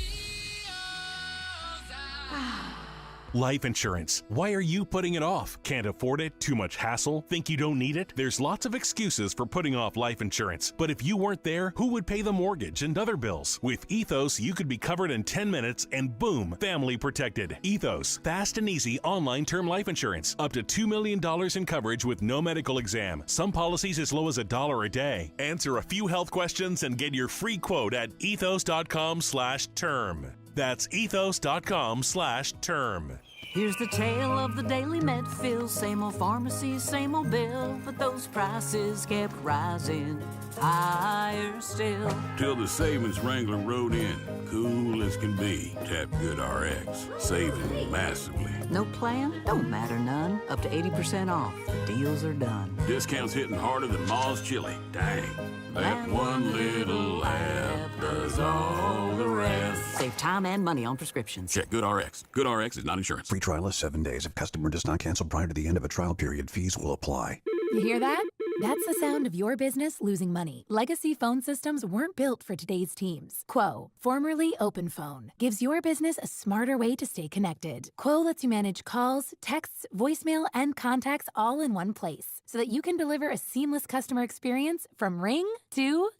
Life insurance. Why are you putting it off? Can't afford it? Too much hassle? Think you don't need it? There's lots of excuses for putting off life insurance. But if you weren't there, who would pay the mortgage and other bills? With Ethos, you could be covered in 10 minutes and boom, family protected. Ethos, fast and easy online term life insurance. Up to $2 million in coverage with no medical exam. Some policies as low as $1 a day. Answer a few health questions and get your free quote at ethos.com/term. That's ethos.com/term. Here's the tale of the daily med fill. Same old pharmacy, same old bill, but those prices kept rising higher still. Till the savings wrangler rode in, cool as can be. Tap Good RX, saving massively. No plan? Don't matter none. Up to 80% off. The deals are done. Discounts hitting harder than Ma's chili. Dang. That one little app does all the rest. Save time and money on prescriptions. Check Good RX. Good RX is not insurance. Free trial is 7 days. If customer does not cancel prior to the end of a trial period, fees will apply. You hear that? That's the sound of your business losing money. Legacy phone systems weren't built for today's teams. Quo, formerly OpenPhone, gives your business a smarter way to stay connected. Quo lets you manage calls, texts, voicemail, and contacts all in one place so that you can deliver a seamless customer experience from ring to...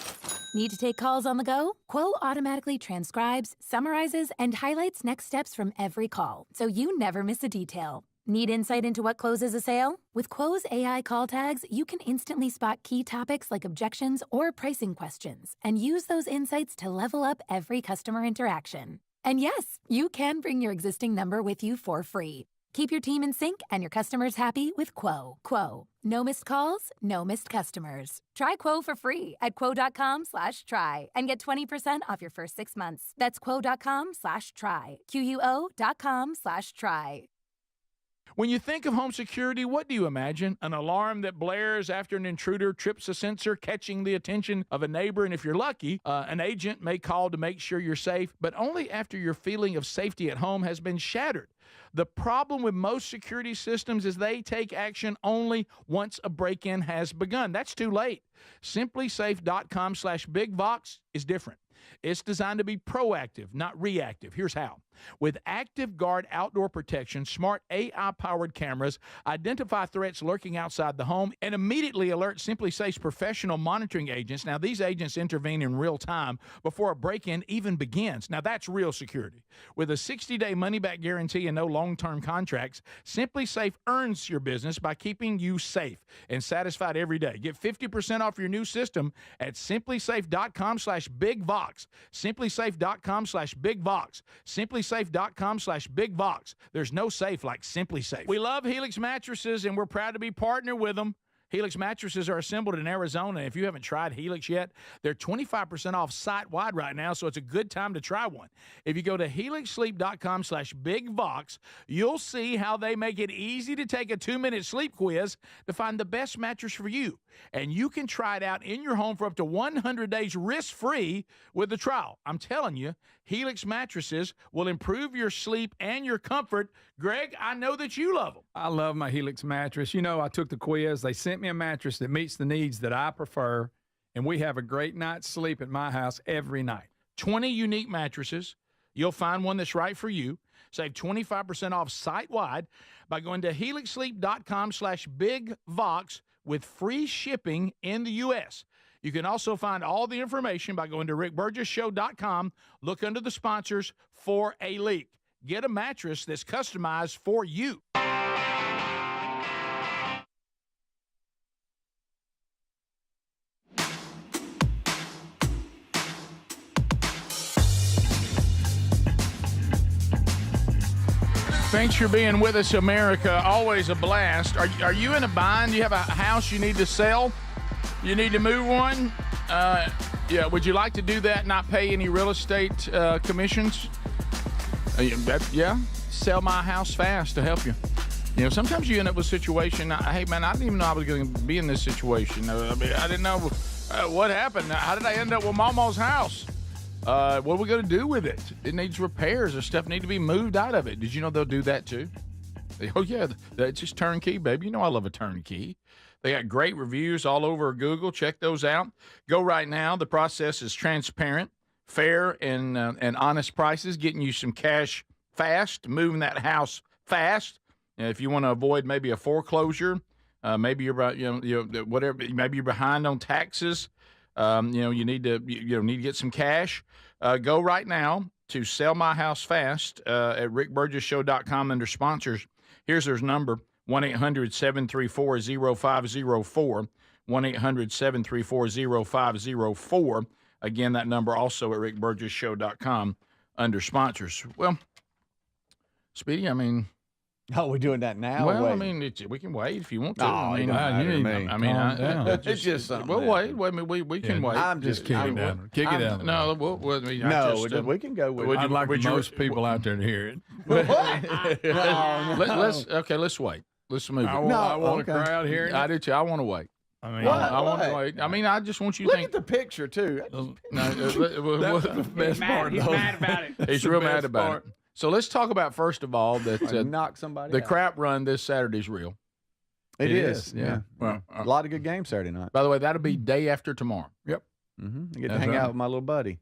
Need to take calls on the go? Quo automatically transcribes, summarizes, and highlights next steps from every call, so you never miss a detail. Need insight into what closes a sale? With Quo's AI call tags, you can instantly spot key topics like objections or pricing questions and use those insights to level up every customer interaction. And yes, you can bring your existing number with you for free. Keep your team in sync and your customers happy with Quo. Quo. No missed calls, no missed customers. Try Quo for free at quo.com/try and get 20% off your first 6 months. That's quo.com/try. QUO.com/try. When you think of home security, what do you imagine? An alarm that blares after an intruder trips a sensor, catching the attention of a neighbor. And if you're lucky, an agent may call to make sure you're safe, but only after your feeling of safety at home has been shattered. The problem with most security systems is they take action only once a break-in has begun. That's too late. SimpliSafe.com/BigVox is different. It's designed to be proactive, not reactive. Here's how. With Active Guard outdoor protection, smart AI-powered cameras identify threats lurking outside the home and immediately alert SimpliSafe's professional monitoring agents. Now, these agents intervene in real time before a break-in even begins. Now, that's real security. With a 60-day money-back guarantee and no long-term contracts, SimpliSafe earns your business by keeping you safe and satisfied every day. Get 50% off your new system at SimpliSafe.com/BigVox. SimpliSafe.com/BigVox. SimpliSafe.com/BigVox. There's no safe like SimpliSafe. We love Helix mattresses, and we're proud to be partnered with them. Helix mattresses are assembled in Arizona. If you haven't tried Helix yet, they're 25% off site-wide right now, so it's a good time to try one. If you go to helixsleep.com/BigVox, you'll see how they make it easy to take a 2-minute sleep quiz to find the best mattress for you. And you can try it out in your home for up to 100 days risk-free with the trial. I'm telling you, Helix mattresses will improve your sleep and your comfort. Greg, I know that you love them. I love my Helix mattress. You know, I took the quiz. They sent me a mattress that meets the needs that I prefer. and we have a great night's sleep at my house every night. 20 unique mattresses. You'll find one that's right for you. Save 25% off site-wide by going to helixsleep.com/bigvox with free shipping in the U.S. You can also find all the information by going to rickburgessshow.com. Look under the sponsors for a leak. Get a mattress that's customized for you. Thanks for being with us, America. Always a blast. Are you in a bind? You have a house you need to sell? You need to move one? Yeah. Would you like to do that, not pay any real estate commissions? Yeah. Sell my house fast to help you. You know, sometimes you end up with a situation. Hey, man, I didn't even know I was going to be in this situation. I mean, I didn't know what happened. How did I end up with Mama's house? What are we going to do with it? It needs repairs or stuff need to be moved out of it. Did you know they'll do that too? Oh, yeah, that's just turnkey, baby. You know I love a turnkey. They got great reviews all over Google. Check those out. Go right now. The process is transparent, fair, and honest prices, getting you some cash fast, moving that house fast. And if you want to avoid maybe a foreclosure, maybe you're whatever, maybe you're behind on taxes. You need to get some cash. Go right now to Sell My House Fast at rickburgessshow.com under sponsors. Here's their number, 1-800-734-0504, 1-800-734-0504. Again, that number also at rickburgessshow.com under sponsors. Well, Speedy, I mean... Oh, we're doing that now? Well, wait. I mean, we can wait if you want to. No, I mean, it's just something. Well, wait. We can wait. I'm just kicking it down. Kick it down. No, we can go with. I'd like most people out there to hear it. Let's wait. Let's move it. I want a crowd hearing it. I do too. I want to wait. I mean, I want to wait. I mean, I just want you to Look think. at the picture too. That's the best part. He's mad about it. He's real mad about it. So let's talk about, first of all, that knock somebody the out. crap run this Saturday is real. It is. Yeah. Well, a lot of good games Saturday night. By the way, that'll be day after tomorrow. Yep. I get to hang out with my little buddy.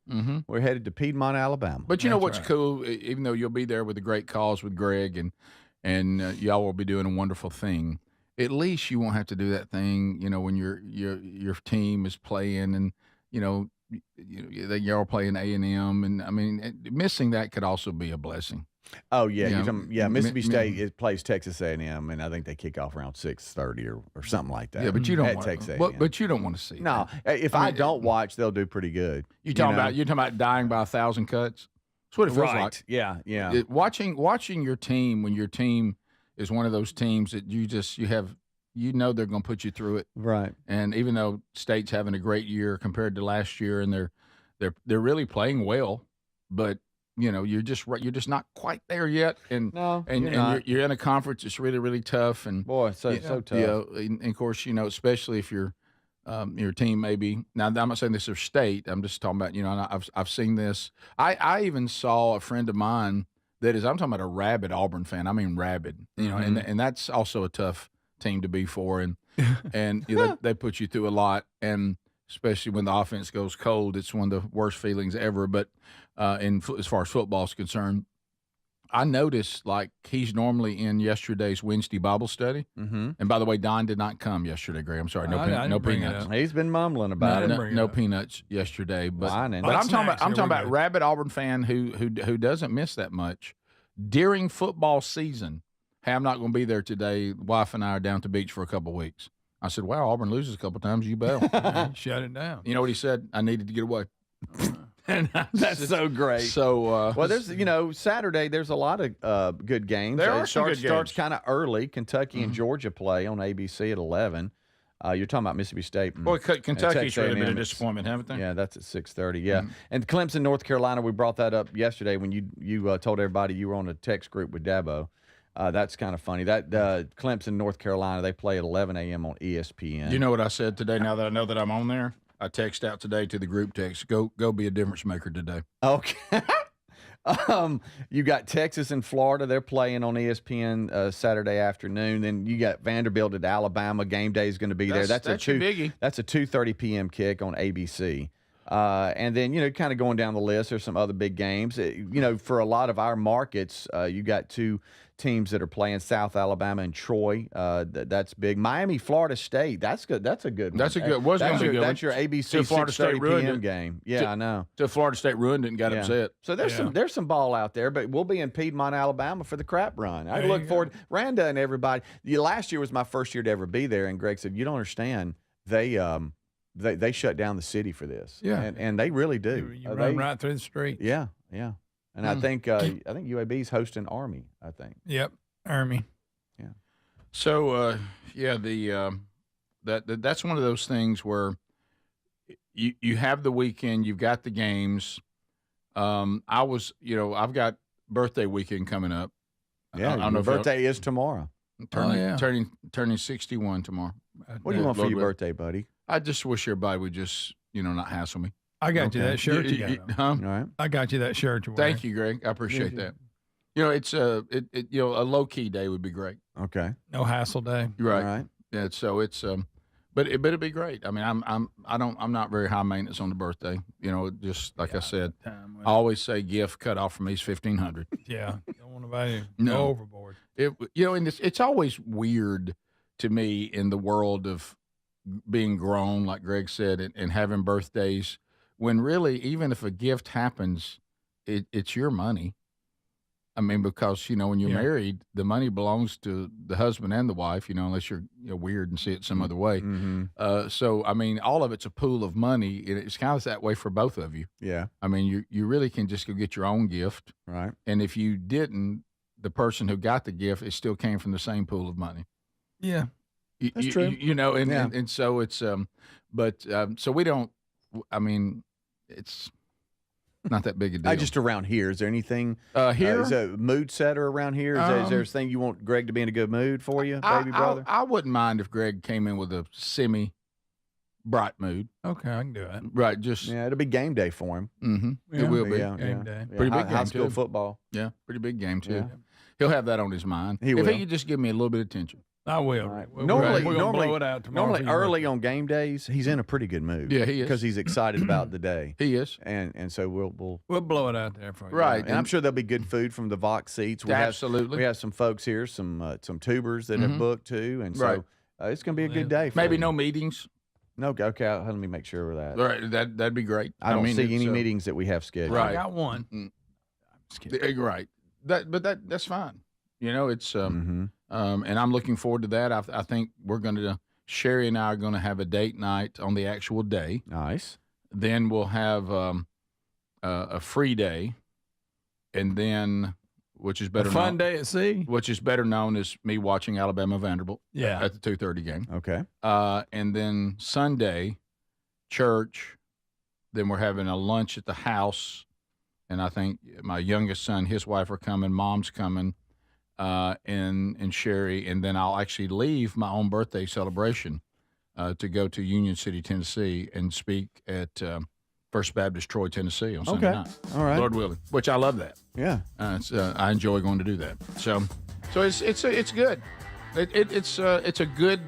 We're headed to Piedmont, Alabama. But you know what's cool? Even though you'll be there with the great calls with Greg and y'all will be doing a wonderful thing, at least you won't have to do that thing, when your team is playing and, y'all playing A&M. And, I mean, missing that could also be a blessing. Oh, yeah. Mississippi State plays Texas A&M, and I think they kick off around 6:30 or something like that. Yeah, but you don't want Texas A&M. But you don't want to see No, if I don't watch, they'll do pretty good. You're talking about dying by 1,000 cuts? That's what it feels like. Yeah. Watching your team when your team is one of those teams that they're going to put you through it. Right. And even though State's having a great year compared to last year, and they're really playing well, but you're just not quite there yet. And you're in a conference that's really, really tough. And boy, so tough. And of course, especially if your team maybe. Now, I'm not saying this is State. I'm just talking about I've seen this. I even saw a friend of mine that is, I'm talking about a rabid Auburn fan. I mean rabid. And that's also a tough team to be for, and they put you through a lot, and especially when the offense goes cold, it's one of the worst feelings ever. But as far as football is concerned, I noticed like he's normally in yesterday's Wednesday Bible study, and by the way, Don did not come yesterday. Greg, I'm sorry, no peanuts. He's been mumbling about it. No peanuts yesterday, but I'm talking about rabid Auburn fan who doesn't miss that much during football season. Hey, I'm not going to be there today. Wife and I are down at the beach for a couple of weeks. I said, wow, Auburn loses a couple of times. You bail. Shut it down. You know what he said? I needed to get away. That's so great. So, there's, Saturday, there's a lot of good games. There are some good games. Starts kind of early. Kentucky and Georgia play on ABC at 11. You're talking about Mississippi State. Boy, Kentucky's really been a disappointment, haven't they? Yeah, that's at 6:30. Yeah. And Clemson, North Carolina, we brought that up yesterday when you told everybody you were on a text group with Dabo. That's kind of funny. That Clemson, North Carolina, they play at 11 a.m. on ESPN. You know what I said today? Now that I know that I'm on there, I text out today to the group text. Go be a difference maker today. Okay. You got Texas and Florida. They're playing on ESPN Saturday afternoon. Then you got Vanderbilt at Alabama. Game day is going to be there. That's a biggie. That's a 2:30 p.m. kick on ABC. And then, kind of going down the list, there's some other big games. For a lot of our markets, you got two teams that are playing, South Alabama and Troy. That's big. Miami, Florida State. That's good. That's a good one. That's a good. Was going to be good. That's your ABC Florida State 6:30 p.m. game. Yeah, I know. So Florida State ruined it and got upset. So there's some ball out there, but we'll be in Piedmont, Alabama for the crap run. I look forward. Randa and everybody. Last year was my first year to ever be there, and Greg said, "You don't understand. They shut down the city for this. Yeah, and they really do. You run right through the street. Yeah. And I think UAB is hosting Army. I think. Yep, Army. Yeah. So that's one of those things where you have the weekend, you've got the games. I've got birthday weekend coming up. Yeah, your birthday is tomorrow. Turning 61 tomorrow. What do you want for your birthday, buddy? I just wish everybody would just, not hassle me. I got you that shirt you got. All right. I got you that shirt you wear. Thank you, Greg. I appreciate that. It's a low key day would be great. Okay. No hassle day. Right. All right. Yeah. So it's but it'd be great. I mean, I'm not very high maintenance on the birthday. Just like I said, I always say gift cut off from me is $1,500. Yeah. Don't want to go overboard. And it's always weird to me in the world of being grown, like Greg said, and having birthdays, when really, even if a gift happens, it's your money. I mean, because, when you're married, the money belongs to the husband and the wife, unless you're weird and see it some other way. Mm-hmm. So, I mean, all of it's a pool of money, and it's kind of that way for both of you. Yeah. I mean, you really can just go get your own gift. Right. And if you didn't, the person who got the gift, it still came from the same pool of money. Yeah. That's true. And so it's, so we don't, I mean, it's not that big a deal. Just around here. Is there anything here? Is a mood setter around here? Is there a thing you want Greg to be in a good mood for you, baby brother? I wouldn't mind if Greg came in with a semi-bright mood. Okay, I can do it. Right, it'll be game day for him. Mm-hmm. It will be. Game day. Pretty big game, high school too. football. Yeah, pretty big game, too. Yeah. He'll have that on his mind. He will. If he could just give me a little bit of attention. I will. Right. We're gonna blow it out tomorrow. Normally early on game days, he's in a pretty good mood. Yeah, he is. Because he's excited about the day. He is. And so we'll blow it out there for you. Right. And I'm sure there'll be good food from the Vox seats. Absolutely. We have some folks here, some tubers that have booked too, and so it's going to be a good day. Maybe no meetings. No, okay. Let me make sure of that. Right, that'd be great. I don't see any meetings that we have scheduled. Right. I got one. I'm just kidding. Right. That's fine. It's and I'm looking forward to that. I think Sherry and I are going to have a date night on the actual day. Nice. Then we'll have a free day, and then which is better a fun day at sea, which is better known as me watching Alabama Vanderbilt. Yeah. At the 2:30 game. Okay. And then Sunday, church. Then we're having a lunch at the house, and I think my youngest son, his wife are coming, mom's coming. And Sherry, and then I'll actually leave my own birthday celebration to go to Union City, Tennessee, and speak at First Baptist Troy, Tennessee on Sunday night. All right, Lord willing, which I love that. Yeah, I enjoy going to do that. So it's good. It's a good,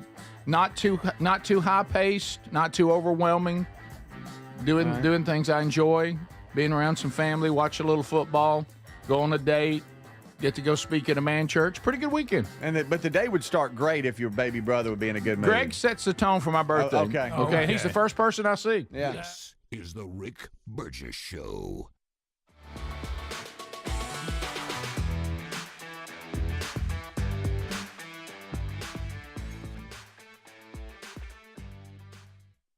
not too high paced, not too overwhelming. Doing things I enjoy, being around some family, watch a little football, go on a date. Get to go speak at a man church. Pretty good weekend. But the day would start great if your baby brother would be in a good mood. Greg sets the tone for my birthday. Okay. He's the first person I see. Yeah. This is the Rick Burgess Show.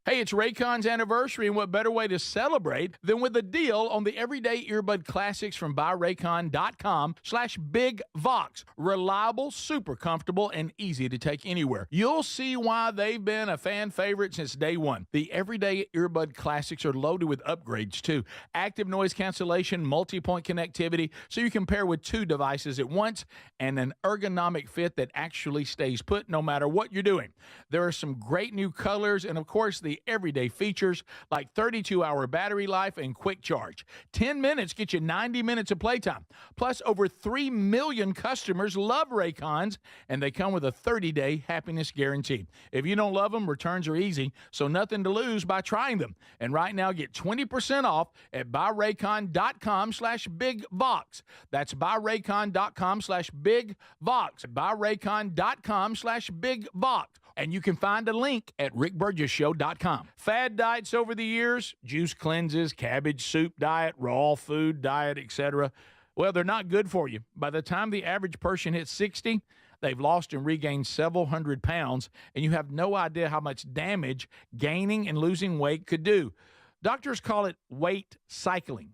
Hey, it's Raycon's anniversary, and what better way to celebrate than with a deal on the everyday earbud classics from buyraycon.com/BigVox. Reliable, super comfortable, and easy to take anywhere. You'll see why they've been a fan favorite since day one. The everyday earbud classics are loaded with upgrades, too. Active noise cancellation, multi-point connectivity, so you can pair with two devices at once, and an ergonomic fit that actually stays put no matter what you're doing. There are some great new colors, and of course, the everyday features like 32-hour battery life and quick charge. 10 minutes get you 90 minutes of playtime. Plus, over 3 million customers love Raycons, and they come with a 30-day happiness guarantee. If you don't love them, returns are easy, so nothing to lose by trying them. And right now, get 20% off at buyraycon.com/bigvox. That's buyraycon.com/bigvox. Buyraycon.com/bigvox. And you can find a link at rickburgesshow.com. Fad diets over the years, juice cleanses, cabbage soup diet, raw food diet, etc. Well, they're not good for you. By the time the average person hits 60, they've lost and regained several hundred pounds, and you have no idea how much damage gaining and losing weight could do. Doctors call it weight cycling.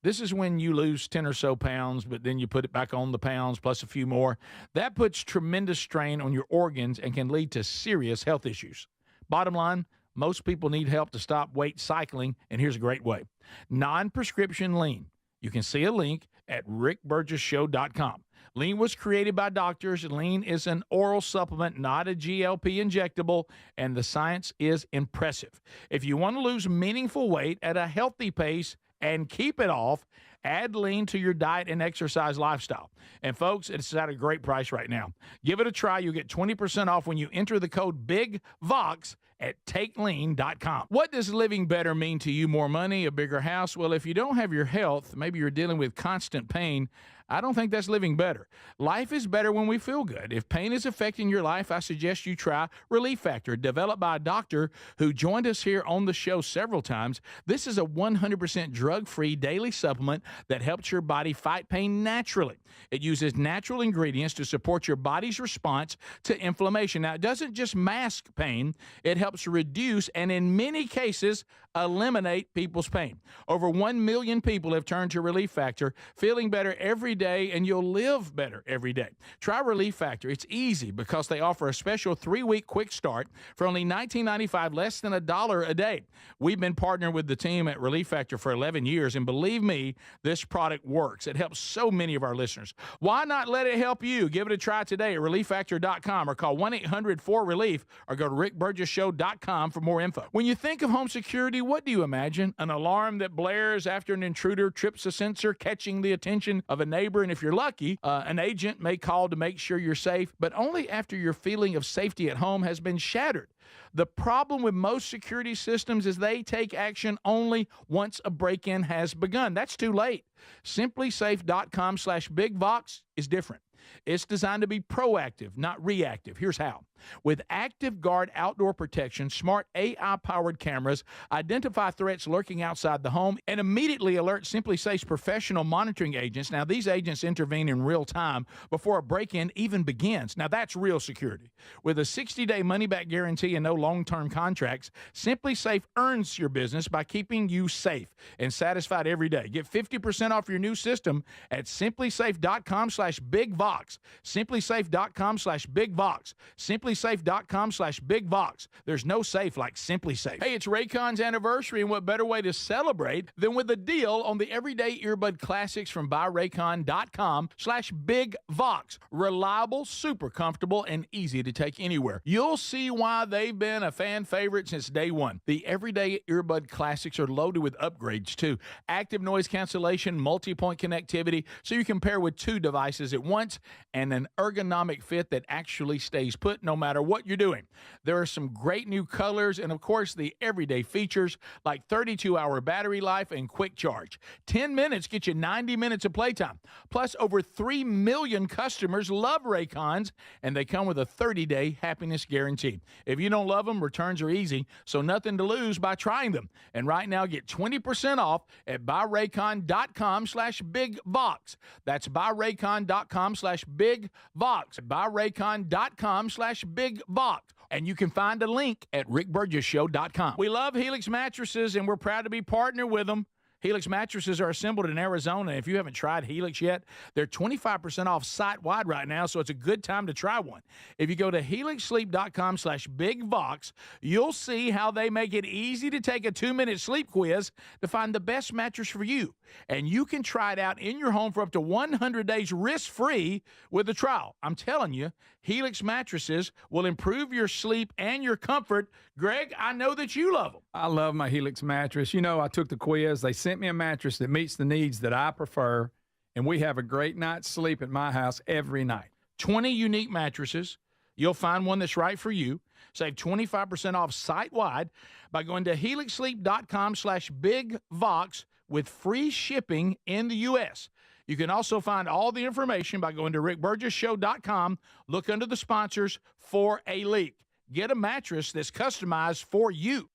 This is when you lose 10 or so pounds, but then you put it back on the pounds plus a few more. That puts tremendous strain on your organs and can lead to serious health issues. Bottom line, most people need help to stop weight cycling, and here's a great way. Non-prescription lean. You can see a link at rickburgesshow.com. Lean was created by doctors. Lean is an oral supplement, not a GLP injectable, and the science is impressive. If you want to lose meaningful weight at a healthy pace and keep it off, add Lean to your diet and exercise lifestyle. And folks, it's at a great price right now. Give it a try. You'll get 20% off when you enter the code BIGVOX at takelean.com. What does living better mean to you? More money, a bigger house? Well, if you don't have your health, maybe you're dealing with constant pain, I don't think that's living better. Life is better when we feel good. If pain is affecting your life, I suggest you try Relief Factor, developed by a doctor who joined us here on the show several times. This is a 100% drug-free daily supplement that helps your body fight pain naturally. It uses natural ingredients to support your body's response to inflammation. Now, it doesn't just mask pain, it helps reduce and in many cases eliminate people's pain. Over 1 million people have turned to Relief Factor, feeling better every day, and you'll live better every day. Try Relief Factor. It's easy because they offer a special 3-week quick start for only $19.95, less than $1 a day. We've been partnering with the team at Relief Factor for 11 years, and believe me, this product works. It helps so many of our listeners. Why not let it help you? Give it a try today at relieffactor.com or call 1-800-4RELIEF or go to rickburgesshow.com for more info. When you think of home security, what do you imagine? An alarm that blares after an intruder trips a sensor, catching the attention of a neighbor, and if you're lucky, an agent may call to make sure you're safe, but only after your feeling of safety at home has been shattered. The problem with most security systems is they take action only once a break-in has begun. That's too late. SimpliSafe.com/BigVox is different. It's designed to be proactive, not reactive. Here's how. With Active Guard outdoor protection, smart AI-powered cameras identify threats lurking outside the home and immediately alert SimpliSafe's professional monitoring agents. Now, these agents intervene in real time before a break-in even begins. Now, that's real security. With a 60-day money-back guarantee and no long-term contracts, SimpliSafe earns your business by keeping you safe and satisfied every day. Get 50% off your new system at SimpliSafe.com/BigVox. SimpliSafe.com/BigVox. SimpliSafe.com/BigVox. There's no safe like SimpliSafe. Hey, it's Raycon's anniversary, and what better way to celebrate than with a deal on the everyday earbud classics from buyraycon.com/BigVox. Reliable, super comfortable, and easy to take anywhere. You'll see why they've been a fan favorite since day one. The everyday earbud classics are loaded with upgrades too. Active noise cancellation, multi-point connectivity, so you can pair with 2 devices at once, and an ergonomic fit that actually stays put no matter what you're doing. There are some great new colors and, of course, the everyday features like 32-hour battery life and quick charge. 10 minutes get you 90 minutes of playtime. Plus, over 3 million customers love Raycons, and they come with a 30-day happiness guarantee. If you don't love them, returns are easy, so nothing to lose by trying them. And right now, get 20% off at buyraycon.com/BigVox. That's buyraycon.com/BigVox. buyraycon.com/BigVox. And you can find a link at rickburgesshow.com. We love Helix mattresses, and we're proud to be partnered with them. Helix mattresses are assembled in Arizona. If you haven't tried Helix yet, they're 25% off site-wide right now, so it's a good time to try one. If you go to helixsleep.com/bigvox, you'll see how they make it easy to take a 2-minute sleep quiz to find the best mattress for you. And you can try it out in your home for up to 100 days risk-free with a trial. I'm telling you, Helix mattresses will improve your sleep and your comfort. Greg, I know that you love them. I love my Helix mattress. You know, I took the quiz. They sent me a mattress that meets the needs that I prefer, and we have a great night's sleep at my house every night. 20 unique mattresses. You'll find one that's right for you. Save 25% off site-wide by going to helixsleep.com/bigvox with free shipping in the U.S. You can also find all the information by going to rickburgessshow.com. Look under the sponsors for a leak. Get a mattress that's customized for you.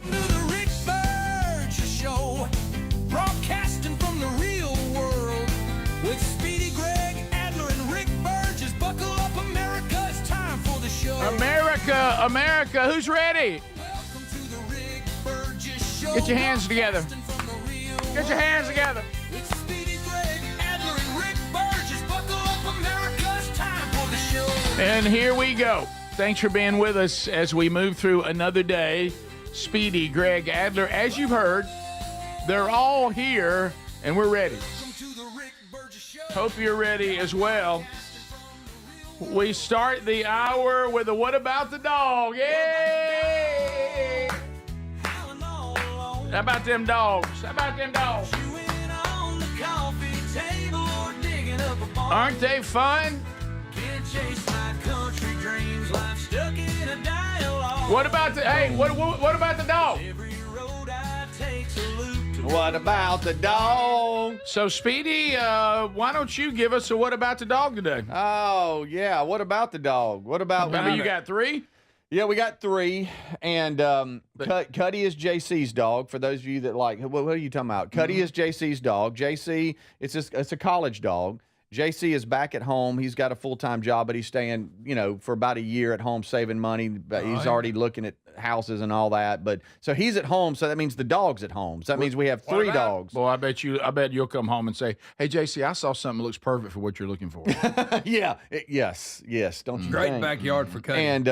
The Rick Burgess Show, broadcasting from the real world with Speedy, Greg, Adler, and Rick Burgess. Buckle up, America, it's time for the show. America, America, who's ready? Welcome to the Rick Burgess Show. Get your hands together. Get your hands together. It's Speedy, Greg, Adler, and Rick Burgess. Buckle up, America, it's time for the show. And here we go. Thanks for being with us as we move through another day. Speedy, Greg, Adler, as you've heard, they're all here, and we're ready. Hope you're ready as well. We start the hour with a What About the Dog? Yay! How about them dogs? How about them dogs? Aren't they fun? What about the what about the dog? What about the dog? So, Speedy, why don't you give us a What About the Dog today? Oh, yeah. What about the dog? What about... You got 3? Yeah, we got 3. And Cuddy is JC's dog. For those of you that like... What are you talking about? Cuddy is JC's dog. JC, it's a college dog. JC is back at home. He's got a full-time job, but he's staying, for about a year at home saving money. But he's already looking at houses and all that. But so he's at home, so that means the dog's at home. So that means we have 3 dogs. Boy, I bet you'll come home and say, "Hey, JC, I saw something that looks perfect for what you're looking for." Yeah. Yes. Don't you Great think? backyard for Cuddy. And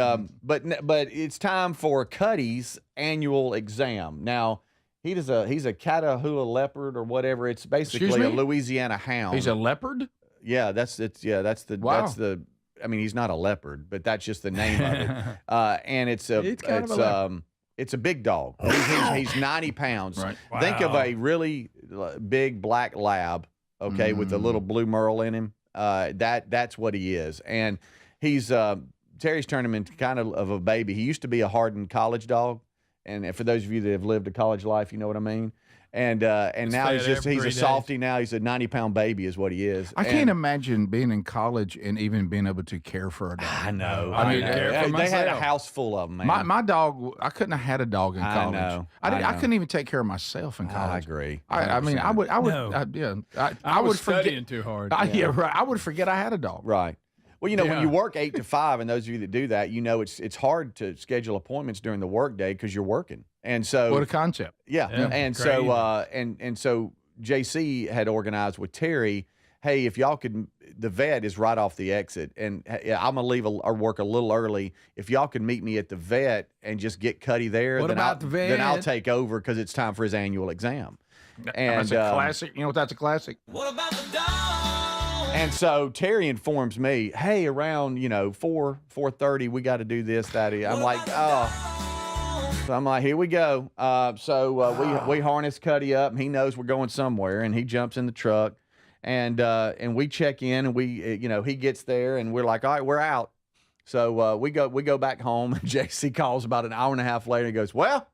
but it's time for Cuddy's annual exam. Now, he's a Catahoula leopard or whatever. It's basically a Louisiana hound. He's a leopard? Yeah, that's the I mean, he's not a leopard, but that's just the name of it. And it's a big dog. He's 90 pounds. Right. Wow. Think of a really big black lab, okay, with a little blue merle in him. That's what he is. And he's Terry's turned him into kind of a baby. He used to be a hardened college dog. And for those of you that have lived a college life, you know what I mean. And now he's a softie. Now he's a 90-pound baby is what he is. I can't imagine being in college and even being able to care for a dog. I know. I mean, they had a house full of them, man. My dog, I couldn't have had a dog in college. I know. I couldn't even take care of myself in college. I agree. I mean, I would I was forget studying too hard. Right. I would forget I had a dog. Right. Well, when you work 8 to 5, and those of you that do that, it's hard to schedule appointments during the workday because you're working. And so what a concept. Yeah. And crazy. so so JC had organized with Terry, hey, if y'all could, the vet is right off the exit, and I'm gonna leave or work a little early. If y'all could meet me at the vet and just get Cuddy there, then I'll take over because it's time for his annual exam. And that's a classic. You know what? That's a classic. What about the dog? And so Terry informs me, hey, around 4:30, we got to do this, that. I'm like, oh. So I'm like, here we go. So we harness Cuddy up, and he knows we're going somewhere, and he jumps in the truck, and we check in, and he gets there, and we're like, all right, we're out. So we go back home, and JC calls about an hour and a half later. He goes, well,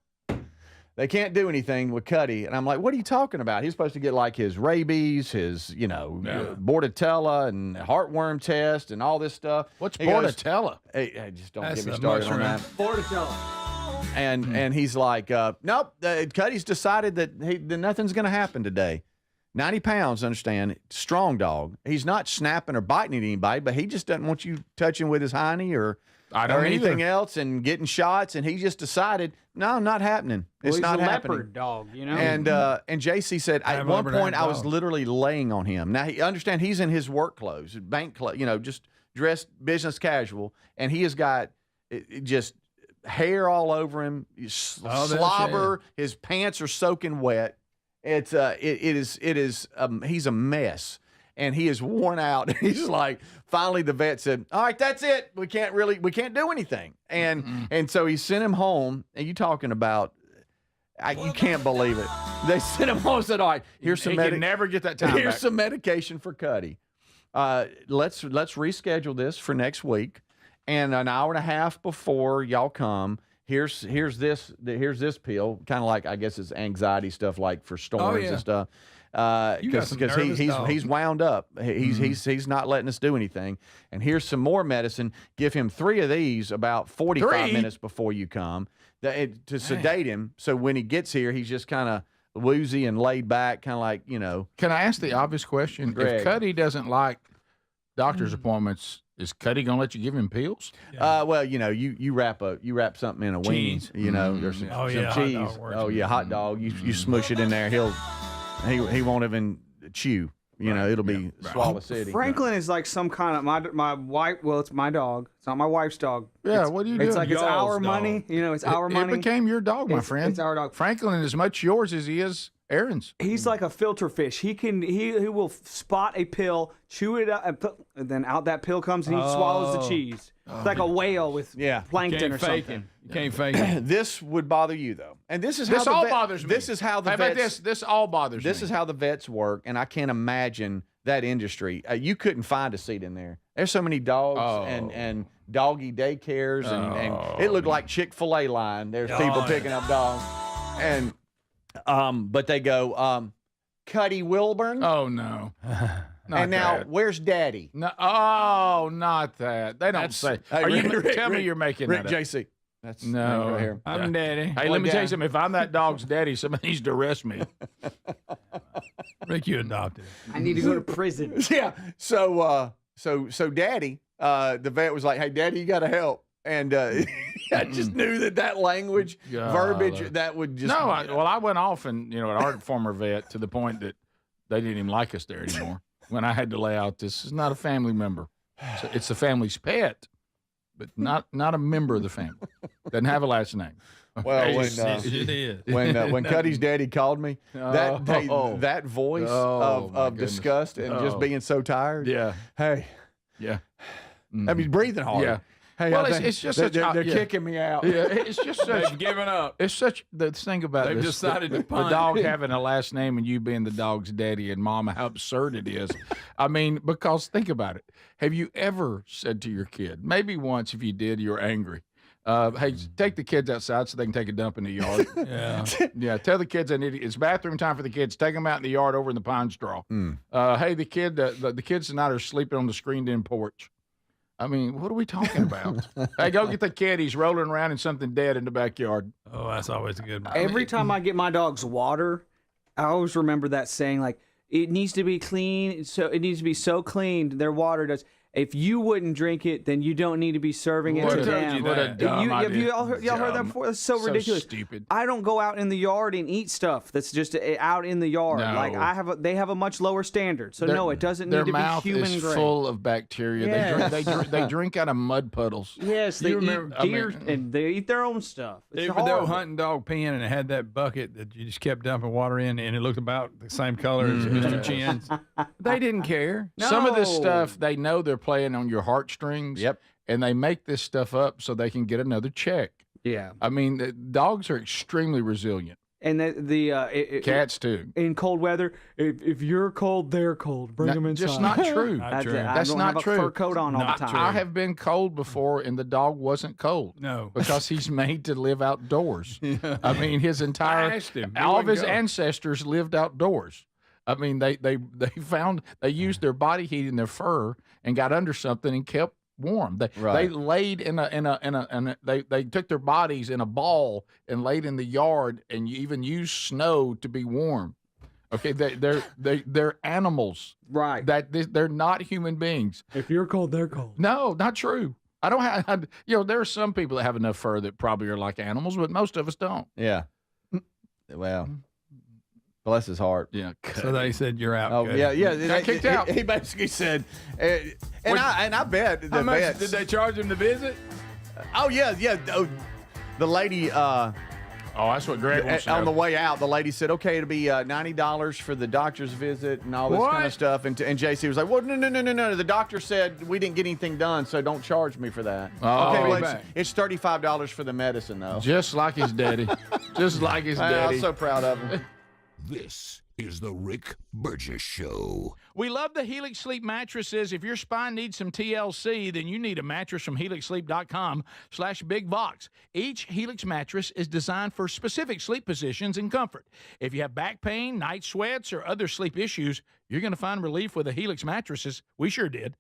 they can't do anything with Cuddy. And I'm like, what are you talking about? He's supposed to get like his rabies, his, Bordetella and heartworm test and all this stuff. What's Bordetella? Hey, just don't get me started on that. Bordetella. And he's like, nope, Cuddy's decided that nothing's going to happen today. 90 pounds, understand, strong dog. He's not snapping or biting at anybody, but he just doesn't want you touching with his hiney or I don't or anything either. else and getting shots, and he just decided, no, not happening. It's he's not a happening. leopard dog, you know. And JC said at one point I was literally laying on him. Now understand he's in his work clothes, bank clothes, just dressed business casual, and he has got just hair all over him, slobber. His pants are soaking wet. It's he's a mess. And he is worn out. He's like, finally the vet said, all right, that's it. We can't do anything. And so he sent him home. And you talking about, you can't believe it. They sent him home and said, all right, here's some can never get that time Here's back. some medication for Cuddy. Let's reschedule this for next week. And an hour and a half before y'all come, here's this pill, kind of like, I guess it's anxiety stuff, like for storms and stuff. Because he's wound up. He's not letting us do anything. And here's some more medicine. Give him 3 of these about 45 minutes before you come to sedate him. So when he gets here, he's just kind of woozy and laid back, kind of like, Can I ask the obvious question? Greg. If Cuddy doesn't like doctor's appointments, is Cuddy gonna let you give him pills? Well, you wrap something in a Cheese. weenie. There's some cheese. Hot dog. You smush it in there. He won't even chew. It'll be Swallow City. Franklin is like some kind of my wife. Well, it's my dog. It's not my wife's dog. Yeah, what do you do? It's like it's our Y'all's money. dog. It's our money. It became your dog, my friend. It's our dog. Franklin is as much yours as he is Aaron's. He's like a filter fish. He will spot a pill, chew it up, and then out that pill comes, and he swallows the cheese. It's like a whale with plankton or something. You can't fake it. This would bother you though, and this is how This all bothers me. This is how the How about vets. this? This all bothers me. This is how the vets work, and I can't imagine that industry. You couldn't find a seat in there. There's so many dogs and doggy daycares, and it looked like Chick-fil-A line. There's people picking up dogs, and but they go, Cuddy Wilburn. Oh no. And now, where's Daddy? No, not that. They don't say. Hey, Tell me you're making Rick that up. JC. That's No, right here. I'm daddy. Hey, let me tell you something. If I'm that dog's daddy, somebody needs to arrest me. Rick, you adopted. I need to go to prison. Yeah. So Daddy, the vet was like, "Hey, Daddy, you got to help." And I just knew that language, verbiage, that would just. No, I went off and at our former vet to the point that they didn't even like us there anymore. When I had to lay out, this is not a family member. So it's the family's pet, but not a member of the family. Doesn't have a last name. Well, It is. when Cuddy's daddy called me, that voice of disgust and just being so tired. Yeah. Hey. Yeah. I mean, breathing hard. Yeah. Hey, Well, it's just they're kicking me out. Yeah, it's just such. They've given up. It's such the thing about They've this, decided to the punt. dog having a last name and you being the dog's daddy and mama. How absurd it is. I mean, because think about it. Have you ever said to your kid, maybe once, if you did, you're angry. Hey, take the kids outside so they can take a dump in the yard. Yeah. Tell the kids it's bathroom time for the kids. Take them out in the yard over in the pine straw. Hey, the kids tonight are sleeping on the screened-in porch. I mean, what are we talking about? Hey, go get the kid. He's rolling around in something dead in the backyard. Oh, that's always a good one. Every time I get my dog's water, I always remember that saying, like, it needs to be clean. So it needs to be so clean. Their water does. If you wouldn't drink it, then you don't need to be serving it to them. What a dumb Have idea. y'all heard that before? That's so ridiculous. Stupid. I don't go out in the yard and eat stuff that's just out in the yard. No. Like they have a much lower standard. So no, it doesn't need to be human Their mouth is grade. full of bacteria. Yes. They drink out of mud puddles. Yes, they eat deer and they eat their own stuff. It's They were horrible. hunting dog pen and it had that bucket that you just kept dumping water in, and it looked about the same color as Mr. Chin's. They didn't care. No. Some of this stuff, they know they're playing on your heartstrings. Yep. And they make this stuff up so they can get another check. Yeah. I mean, dogs are extremely resilient. And Cats too. In cold weather, if you're cold, they're cold. Bring them inside. Just not true. Not true. That's don't not have true. A fur coat on all the time. I have been cold before, and the dog wasn't cold. No. Because he's made to live outdoors. I mean, his entire I asked him. He all of wouldn't his go. ancestors lived outdoors. I mean, they used their body heat in their fur and got under something and kept warm. They laid they took their bodies in a ball and laid in the yard and even used snow to be warm. Okay, they're animals. Right. They're not human beings. If you're cold, they're cold. No, not true. I don't have, there are some people that have enough fur that probably are like animals, but most of us don't. Yeah. Well, bless his heart. Yeah. So they said you're out. Oh, Cody. yeah. Got kicked out. He basically said, I bet How the much vets. did they charge him to visit? Oh, yeah. Oh, the lady. Oh, that's what Greg wants to On know. the way out, the lady said, "Okay, it'll be $90 for the doctor's visit and all this kind What? of stuff." And JC was like, "Well, no. The doctor said we didn't get anything done, so don't charge me for that." Oh, okay, be well, back. it's $35 for the medicine, though. Just like his daddy. Just like his daddy. I'm so proud of him. This is the Rick Burgess Show. We love the Helix Sleep mattresses. If your spine needs some TLC, then you need a mattress from HelixSleep.com/BigVox. Each Helix mattress is designed for specific sleep positions and comfort. If you have back pain, night sweats, or other sleep issues, you're going to find relief with the Helix mattresses. We sure did.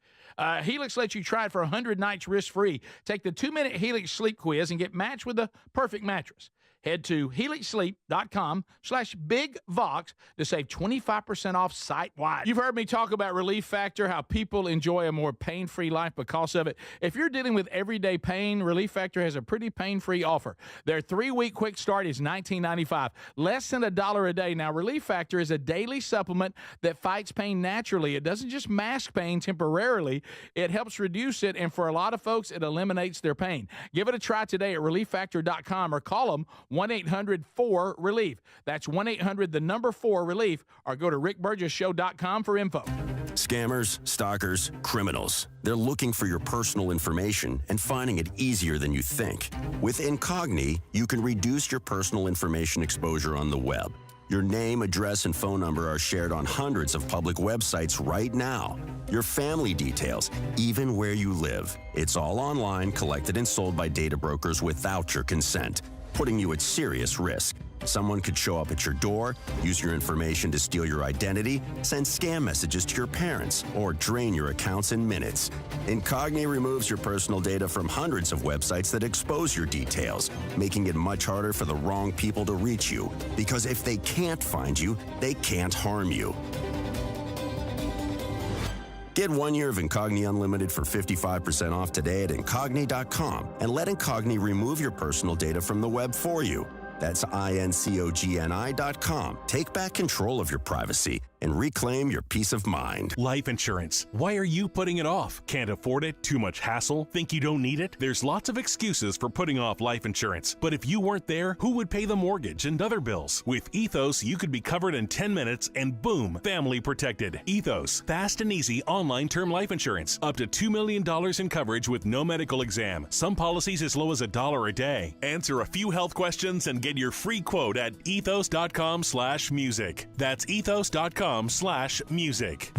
Helix lets you try it for 100 nights risk-free. Take the 2-minute Helix Sleep quiz and get matched with the perfect mattress. Head to HelixSleep.com/BigVox to save 25% off site-wide. You've heard me talk about Relief Factor, how people enjoy a more pain-free life because of it. If you're dealing with everyday pain, Relief Factor has a pretty pain-free offer. Their 3-week quick start is $19.95, less than $1 a day. Now, Relief Factor is a daily supplement that fights pain naturally. It doesn't just mask pain temporarily. It helps reduce it, and for a lot of folks, it eliminates their pain. Give it a try today at ReliefFactor.com or call them 1-800-4-RELIEF. That's 1-800-4-RELIEF, or go to rickburgessshow.com for info. Scammers, stalkers, criminals. They're looking for your personal information and finding it easier than you think. With Incogni, you can reduce your personal information exposure on the web. Your name, address, and phone number are shared on hundreds of public websites right now. Your family details, even where you live. It's all online, collected and sold by data brokers without your consent, putting you at serious risk. Someone could show up at your door, use your information to steal your identity, send scam messages to your parents, or drain your accounts in minutes. Incogni removes your personal data from hundreds of websites that expose your details, making it much harder for the wrong people to reach you. Because if they can't find you, they can't harm you. Get 1 year of Incogni Unlimited for 55% off today at Incogni.com and let Incogni remove your personal data from the web for you. That's INCOGNI.com. Take back control of your privacy and reclaim your peace of mind. Life insurance. Why are you putting it off? Can't afford it? Too much hassle? Think you don't need it? There's lots of excuses for putting off life insurance. But if you weren't there, who would pay the mortgage and other bills? With Ethos, you could be covered in 10 minutes and boom, family protected. Ethos, fast and easy online term life insurance. Up to $2 million in coverage with no medical exam. Some policies as low as $1 a day. Answer a few health questions and get your free quote at ethos.com/music. That's ethos.com/music.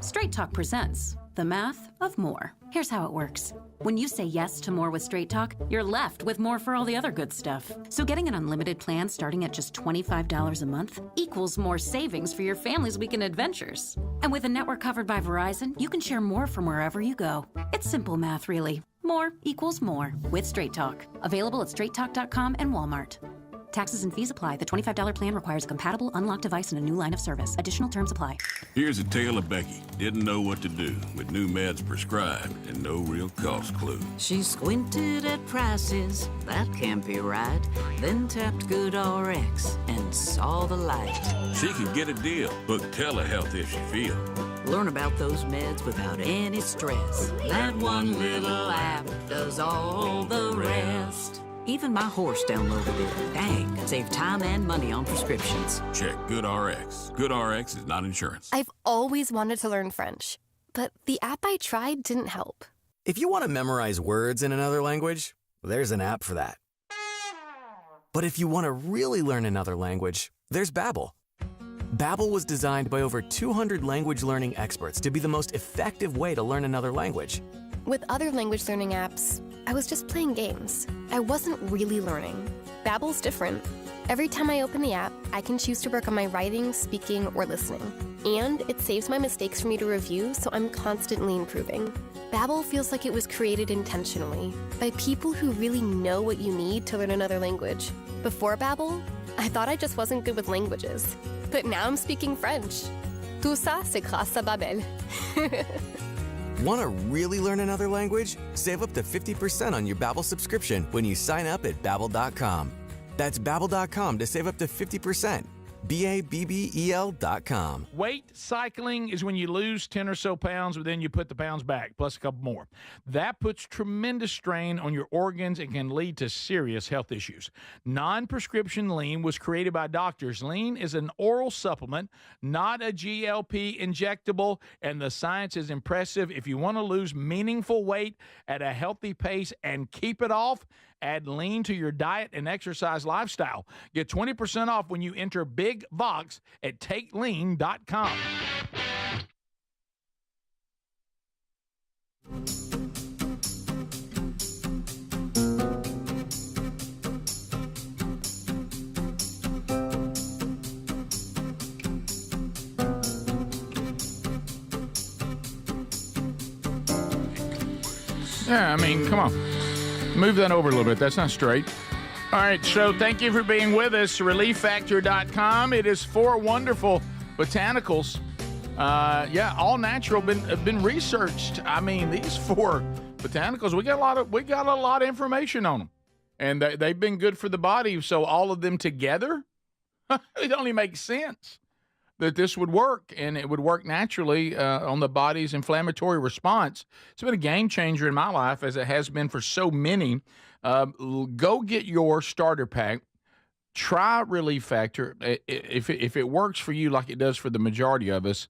Straight Talk presents The Math of More. Here's how it works. When you say yes to more with Straight Talk, you're left with more for all the other good stuff. So getting an unlimited plan starting at just $25 a month equals more savings for your family's weekend adventures. And with a network covered by Verizon, you can share more from wherever you go. It's simple math, really. More equals more with Straight Talk. Available at straighttalk.com and Walmart. Taxes and fees apply. The $25 plan requires a compatible unlocked device and a new line of service. Additional terms apply. Here's a tale of Becky. Didn't know what to do with new meds prescribed and no real cost clue. She squinted at prices, that can't be right. Then tapped GoodRx and saw the light. She could get a deal. Book telehealth if she feel. Learn about those meds without any stress. That one little app does all the rest. Even my horse downloaded it. Dang, save time and money on prescriptions. Check GoodRx. GoodRx is not insurance. I've always wanted to learn French, but the app I tried didn't help. If you want to memorize words in another language, there's an app for that. But if you want to really learn another language, there's Babbel. Babbel was designed by over 200 language learning experts to be the most effective way to learn another language. With other language learning apps, I was just playing games. I wasn't really learning. Babbel's different. Every time I open the app, I can choose to work on my writing, speaking, or listening. And it saves my mistakes for me to review, so I'm constantly improving. Babbel feels like it was created intentionally by people who really know what you need to learn another language. Before Babbel, I thought I just wasn't good with languages. But now I'm speaking French. Tout ça, c'est grâce à Babbel. Want to really learn another language? Save up to 50% on your Babbel subscription when you sign up at Babbel.com. That's Babbel.com to save up to 50%. Babbel.com. Weight cycling is when you lose 10 or so pounds, but then you put the pounds back, plus a couple more. That puts tremendous strain on your organs and can lead to serious health issues. Non-prescription lean was created by doctors. Lean is an oral supplement, not a GLP injectable, and the science is impressive. If you want to lose meaningful weight at a healthy pace and keep it off, add lean to your diet and exercise lifestyle. Get 20% off when you enter Big Vox at takelean.com. Yeah, I mean, come on. Move that over a little bit. That's not straight. All right, so thank you for being with us. ReliefFactor.com. It is 4 wonderful botanicals. All natural. Have been researched. I mean, these 4 botanicals. We got a lot of information on them, and they've been good for the body. So all of them together, it only makes sense that this would work, and it would work naturally on the body's inflammatory response. It's been a game changer in my life, as it has been for so many. Go get your starter pack. Try Relief Factor. If it works for you like it does for the majority of us,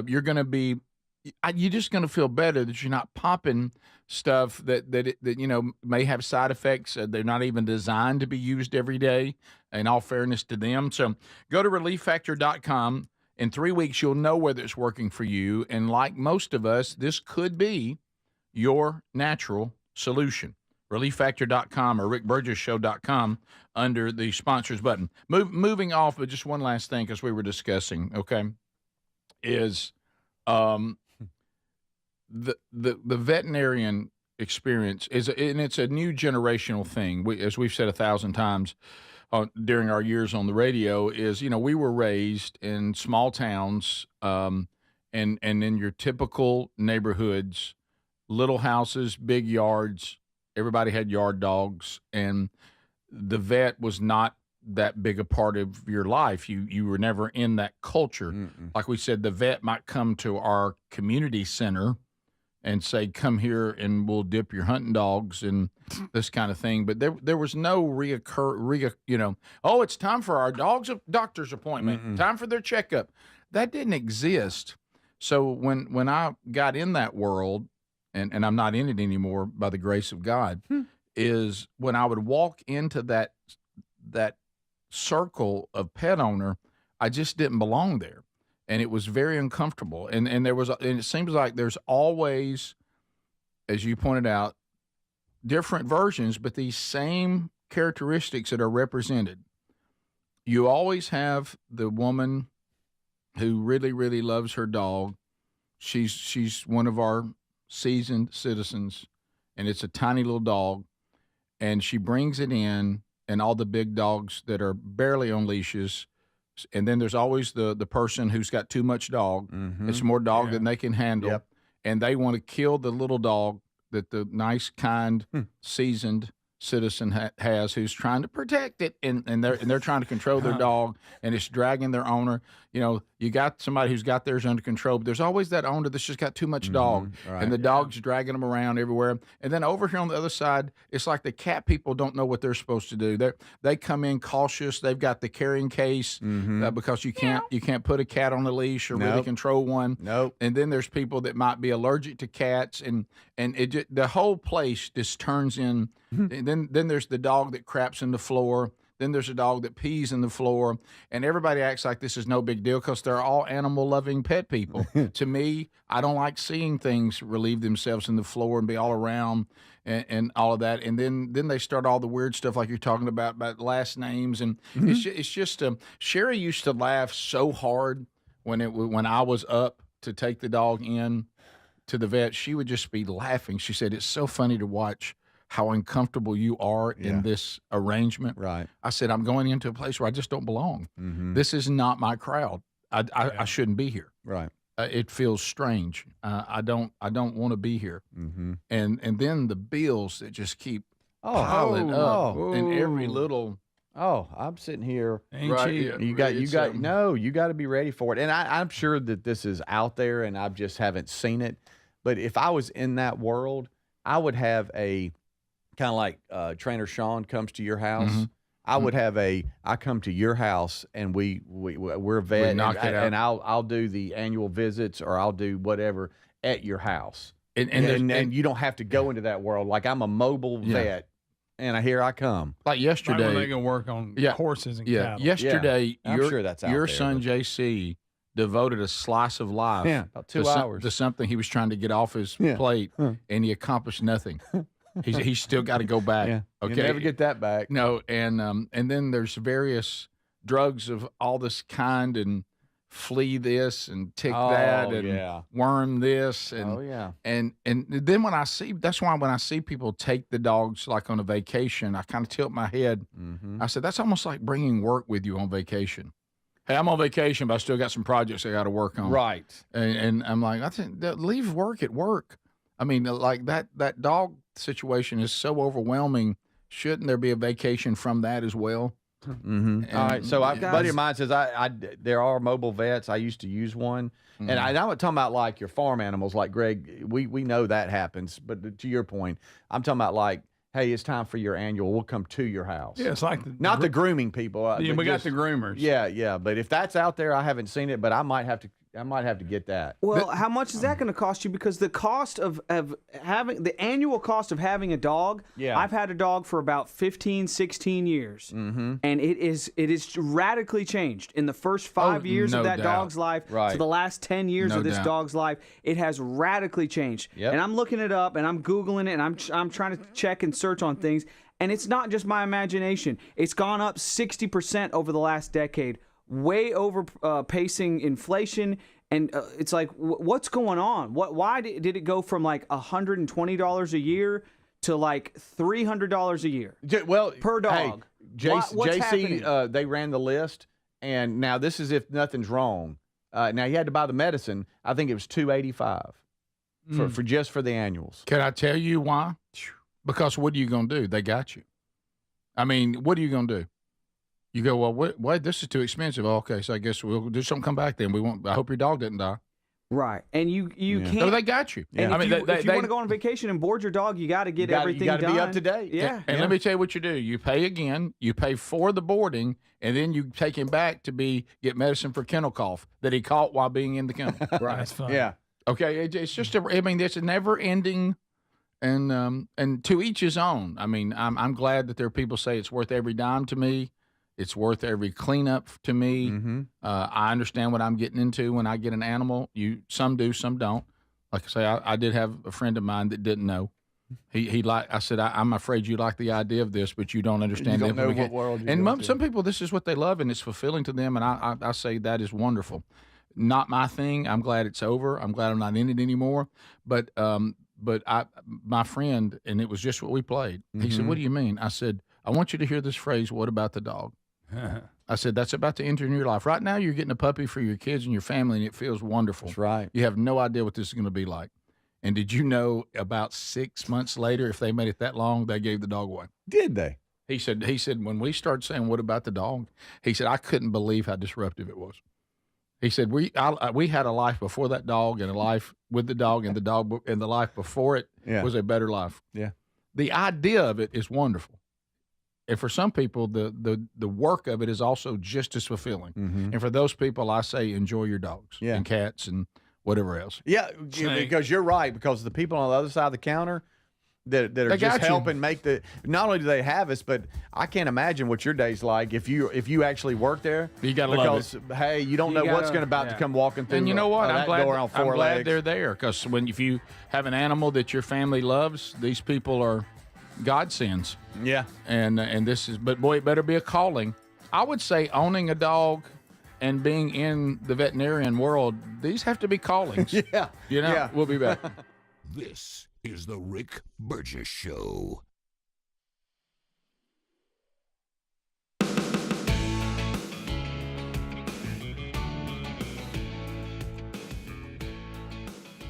you're just going to feel better that you're not popping stuff that may have side effects. They're not even designed to be used every day, in all fairness to them. So go to ReliefFactor.com. In 3 weeks, you'll know whether it's working for you. And like most of us, this could be your natural solution. ReliefFactor.com or RickBurgessShow.com under the sponsors button. Moving off, but just one last thing, because we were discussing, okay, is the veterinarian experience and it's a new generational thing. As we've said 1,000 times during our years on the radio, is we were raised in small towns and in your typical neighborhoods, little houses, big yards. Everybody had yard dogs, and the vet was not that big a part of your life. You were never in that culture. Like we said, the vet might come to our community center and say, come here and we'll dip your hunting dogs and this kind of thing. But there was no it's time for our doctor's appointment, time for their checkup. That didn't exist. So when I got in that world, and I'm not in it anymore by the grace of God, is when I would walk into that circle of pet owner, I just didn't belong there. And it was very uncomfortable. And it seems like there's always, as you pointed out, different versions, but these same characteristics that are represented. You always have the woman who really, really loves her dog. She's one of our seasoned citizens, and it's a tiny little dog, and she brings it in, and all the big dogs that are barely on leashes. And then there's always the person who's got too much dog. It's more dog than they can handle. And they want to kill the little dog that the nice, kind, seasoned citizen has, who's trying to protect it, and they're trying to control their dog, and it's dragging their owner. You got somebody who's got theirs under control, but there's always that owner that's just got too much dog, and the dog's dragging them around everywhere. And then over here on the other side, it's like the cat people don't know what they're supposed to do. They come in cautious. They've got the carrying case because you can't put a cat on a leash or really control one. And then there's people that might be allergic to cats, and the whole place just turns in. And then there's the dog that craps in the floor. Then there's a dog that pees in the floor, and everybody acts like this is no big deal because they're all animal-loving pet people. To me, I don't like seeing things relieve themselves in the floor and be all around and all of that. And then they start all the weird stuff like you're talking about last names, and it's just Sherry used to laugh so hard when I was up to take the dog in to the vet. She would just be laughing. She said, "It's so funny to watch how uncomfortable you are in this arrangement." Right. I said, I'm going into a place where I just don't belong. This is not my crowd. I shouldn't be here. Right. it feels strange. I don't want to be here. Mm-hmm. And then the bills that just keep piling up, and every little. Oh, I'm sitting here. Ain't cheap. You got to be ready for it. And I'm sure that this is out there, and I just haven't seen it. But if I was in that world, I would have a kind of like Trainer Sean comes to your house. Mm-hmm. I would have I come to your house, and we're a vet, and I'll do the annual visits, or I'll do whatever at your house. And you don't have to go into that world. Like, I'm a mobile vet. And here I come. Like yesterday, they can work on horses and cattle. Yesterday, I'm sure that's out your there, son JC devoted a slice of life. About 2 hours to something he was trying to get off his plate, and he accomplished nothing. He's still got to go back. Yeah. Okay, You'll never get that back. No, and then there's various drugs of all this kind, and flea this and tick that and worm this and and then when I see people take the dogs like on a vacation, I kind of tilt my head. Mm-hmm. I said, that's almost like bringing work with you on vacation. Hey, I'm on vacation, but I still got some projects I got to work on. Right. And I'm like, I think leave work at work. I mean, like that dog situation is so overwhelming. Shouldn't there be a vacation from that as well? Mm-hmm. All right, so a buddy of mine says there are mobile vets. I used to use one, and I'm not talking about like your farm animals, like Greg. We know that happens, but to your point, I'm talking about like, hey, it's time for your annual. We'll come to your house. Yeah, it's like not the grooming people. We got the groomers. Yeah. But if that's out there, I haven't seen it, but I might have to get that. Well, how much is that going to cost you? Because the cost of having the annual cost of having a dog. Yeah. I've had a dog for about 15, 16 years, and it is radically changed in the first 5 years of that dog's life to the last 10 years of this dog's life. It has radically changed. Yep. And I'm looking it up, and I'm Googling it, and I'm trying to check and search on things, and it's not just my imagination. It's gone up 60% over the last decade. Way over pacing inflation, and it's like, what's going on? Why did it go from like $120 a year to like $300 a year? Well, per dog. Hey, What's happening? JC, they ran the list, and now this is if nothing's wrong. Now you had to buy the medicine. I think it was $285 for just for the annuals. Can I tell you why? Because what are you going to do? They got you. I mean, what are you going to do? You go, well, what? This is too expensive. Okay, so I guess we'll just don't come back then. We won't. I hope your dog didn't die. Right, and you can't. No, they got you. And if you want to go on vacation and board your dog, you got to get everything done. You got to be up to date. Yeah. And let me tell you what you do. You pay again. You pay for the boarding, and then you take him back to get medicine for kennel cough that he caught while being in the kennel. Right, that's fun. Yeah. Okay, it's just it's a never ending. And to each his own. I mean, I'm glad that there are people say it's worth every dime to me. It's worth every cleanup to me. Mm-hmm. I understand what I'm getting into when I get an animal. Some do, some don't. Like I say, I did have a friend of mine that didn't know. I said, I'm afraid you like the idea of this, but you don't understand. You don't know what world you're going to. Some people, this is what they love, and it's fulfilling to them. And I say that is wonderful. Not my thing. I'm glad it's over. I'm glad I'm not in it anymore. But my friend, and it was just what we played. He said, "What do you mean?" I said, "I want you to hear this phrase. What about the dog?" I said, that's about to enter in your life. Right now, you're getting a puppy for your kids and your family, and it feels wonderful. That's right. You have no idea what this is going to be like. And did you know about 6 months later, if they made it that long, they gave the dog away? Did they? He said, when we started saying, what about the dog? He said, I couldn't believe how disruptive it was. He said, we had a life before that dog and a life with the dog, and the life before it was a better life. Yeah. The idea of it is wonderful. And for some people, the work of it is also just as fulfilling. Mm-hmm. And for those people, I say enjoy your dogs and cats and whatever else. Yeah, because you're right. Because the people on the other side of the counter that are just helping make the. Not only do they have us, but I can't imagine what your day's like if you actually work there. You got to love it. Because hey, you don't know what's about to come walking through. And you know what? I'm glad they're there, because if you have an animal that your family loves, these people are godsends. Yeah. And this is, but boy, it better be a calling. I would say owning a dog and being in the veterinarian world, these have to be callings. Yeah. You know, yeah. We'll be back. This is the Rick Burgess Show.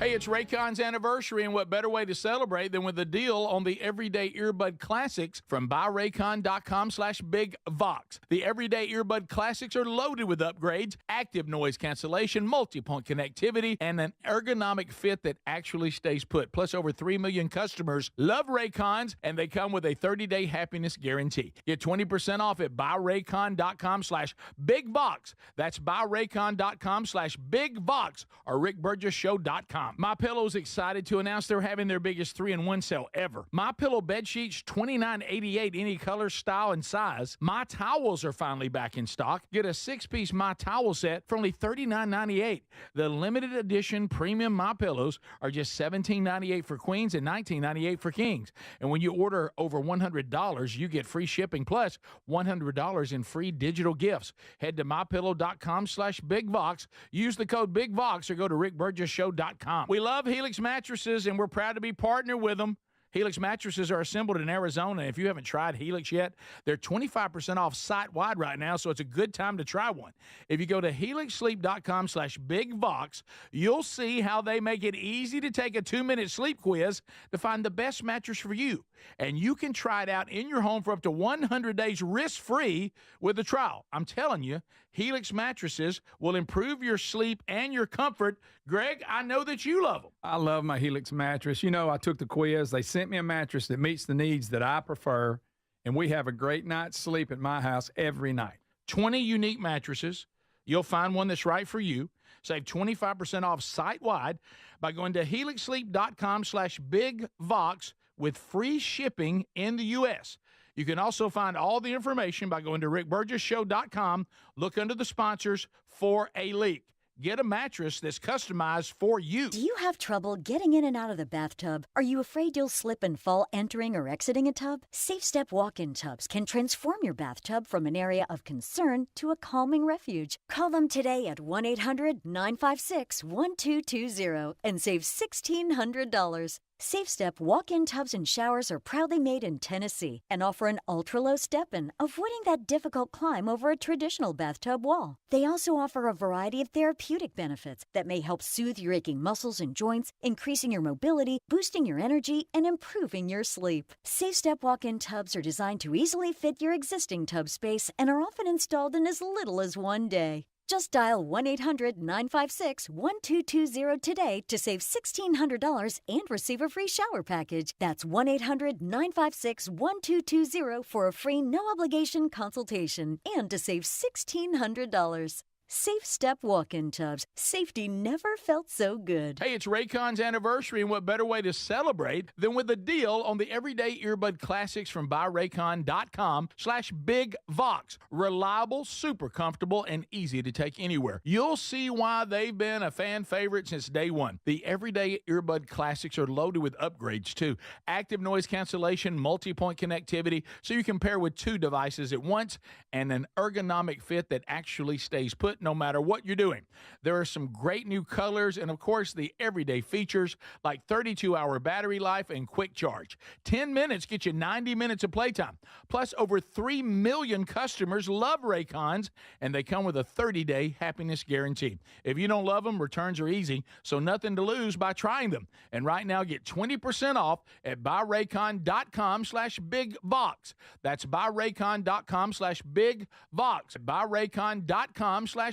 Hey, it's Raycon's anniversary, and what better way to celebrate than with a deal on the Everyday Earbud Classics from buyraycon.com/bigvox. The Everyday Earbud Classics are loaded with upgrades, active noise cancellation, multi-point connectivity, and an ergonomic fit that actually stays put. Plus, over 3 million customers love Raycons, and they come with a 30-day happiness guarantee. Get 20% off at buyraycon.com/bigvox. That's buyraycon.com/bigvox or rickburgessshow.com. MyPillow's excited to announce they're having their biggest 3-in-1 sale ever. MyPillow bed sheets, $29.88, any color, style, and size. My towels are finally back in stock. Get a 6-piece My Towel set for only $39.98. The limited edition premium MyPillows are just $17.98 for queens and $19.98 for kings. And when you order over $100, you get free shipping plus $100 in free digital gifts. Head to mypillow.com/bigvox. Use the code BIGVOX or go to rickburgessshow.com. We love Helix mattresses, and we're proud to be partnered with them. Helix mattresses are assembled in Arizona. If you haven't tried Helix yet, they're 25% off site-wide right now, so it's a good time to try one. If you go to helixsleep.com/bigvox, you'll see how they make it easy to take a 2-minute sleep quiz to find the best mattress for you. And you can try it out in your home for up to 100 days risk-free with a trial. I'm telling you, Helix mattresses will improve your sleep and your comfort. Greg, I know that you love them. I love my Helix mattress. You know, I took the quiz. They sent me a mattress that meets the needs that I prefer, and we have a great night's sleep at my house every night. 20 unique mattresses. You'll find one that's right for you. Save 25% off site-wide by going to helixsleep.com/bigvox with free shipping in the U.S. You can also find all the information by going to rickburgessshow.com. Look under the sponsors for a leak. Get a mattress that's customized for you. Do you have trouble getting in and out of the bathtub? Are you afraid you'll slip and fall entering or exiting a tub? SafeStep walk-in tubs can transform your bathtub from an area of concern to a calming refuge. Call them today at 1-800-956-1220 and save $1,600. SafeStep walk-in tubs and showers are proudly made in Tennessee and offer an ultra-low step-in, avoiding that difficult climb over a traditional bathtub wall. They also offer a variety of therapeutic benefits that may help soothe your aching muscles and joints, increasing your mobility, boosting your energy, and improving your sleep. SafeStep walk-in tubs are designed to easily fit your existing tub space and are often installed in as little as 1 day. Just dial 1-800-956-1220 today to save $1,600 and receive a free shower package. That's 1-800-956-1220 for a free no-obligation consultation and to save $1,600. SafeStep walk-in tubs. Safety never felt so good. Hey, it's Raycon's anniversary, and what better way to celebrate than with a deal on the Everyday Earbud Classics from buyraycon.com/bigvox. Reliable, super comfortable, and easy to take anywhere. You'll see why they've been a fan favorite since day one. The Everyday Earbud Classics are loaded with upgrades, too. Active noise cancellation, multi-point connectivity, so you can pair with 2 devices at once, and an ergonomic fit that actually stays put no matter what you're doing. There are some great new colors and, of course, the everyday features like 32-hour battery life and quick charge. 10 minutes get you 90 minutes of playtime. Plus, over 3 million customers love Raycons, and they come with a 30-day happiness guarantee. If you don't love them, returns are easy, so nothing to lose by trying them. And right now, get 20% off at buyraycon.com/bigvox. That's buyraycon.com/bigvox. buyraycon.com/bigvox.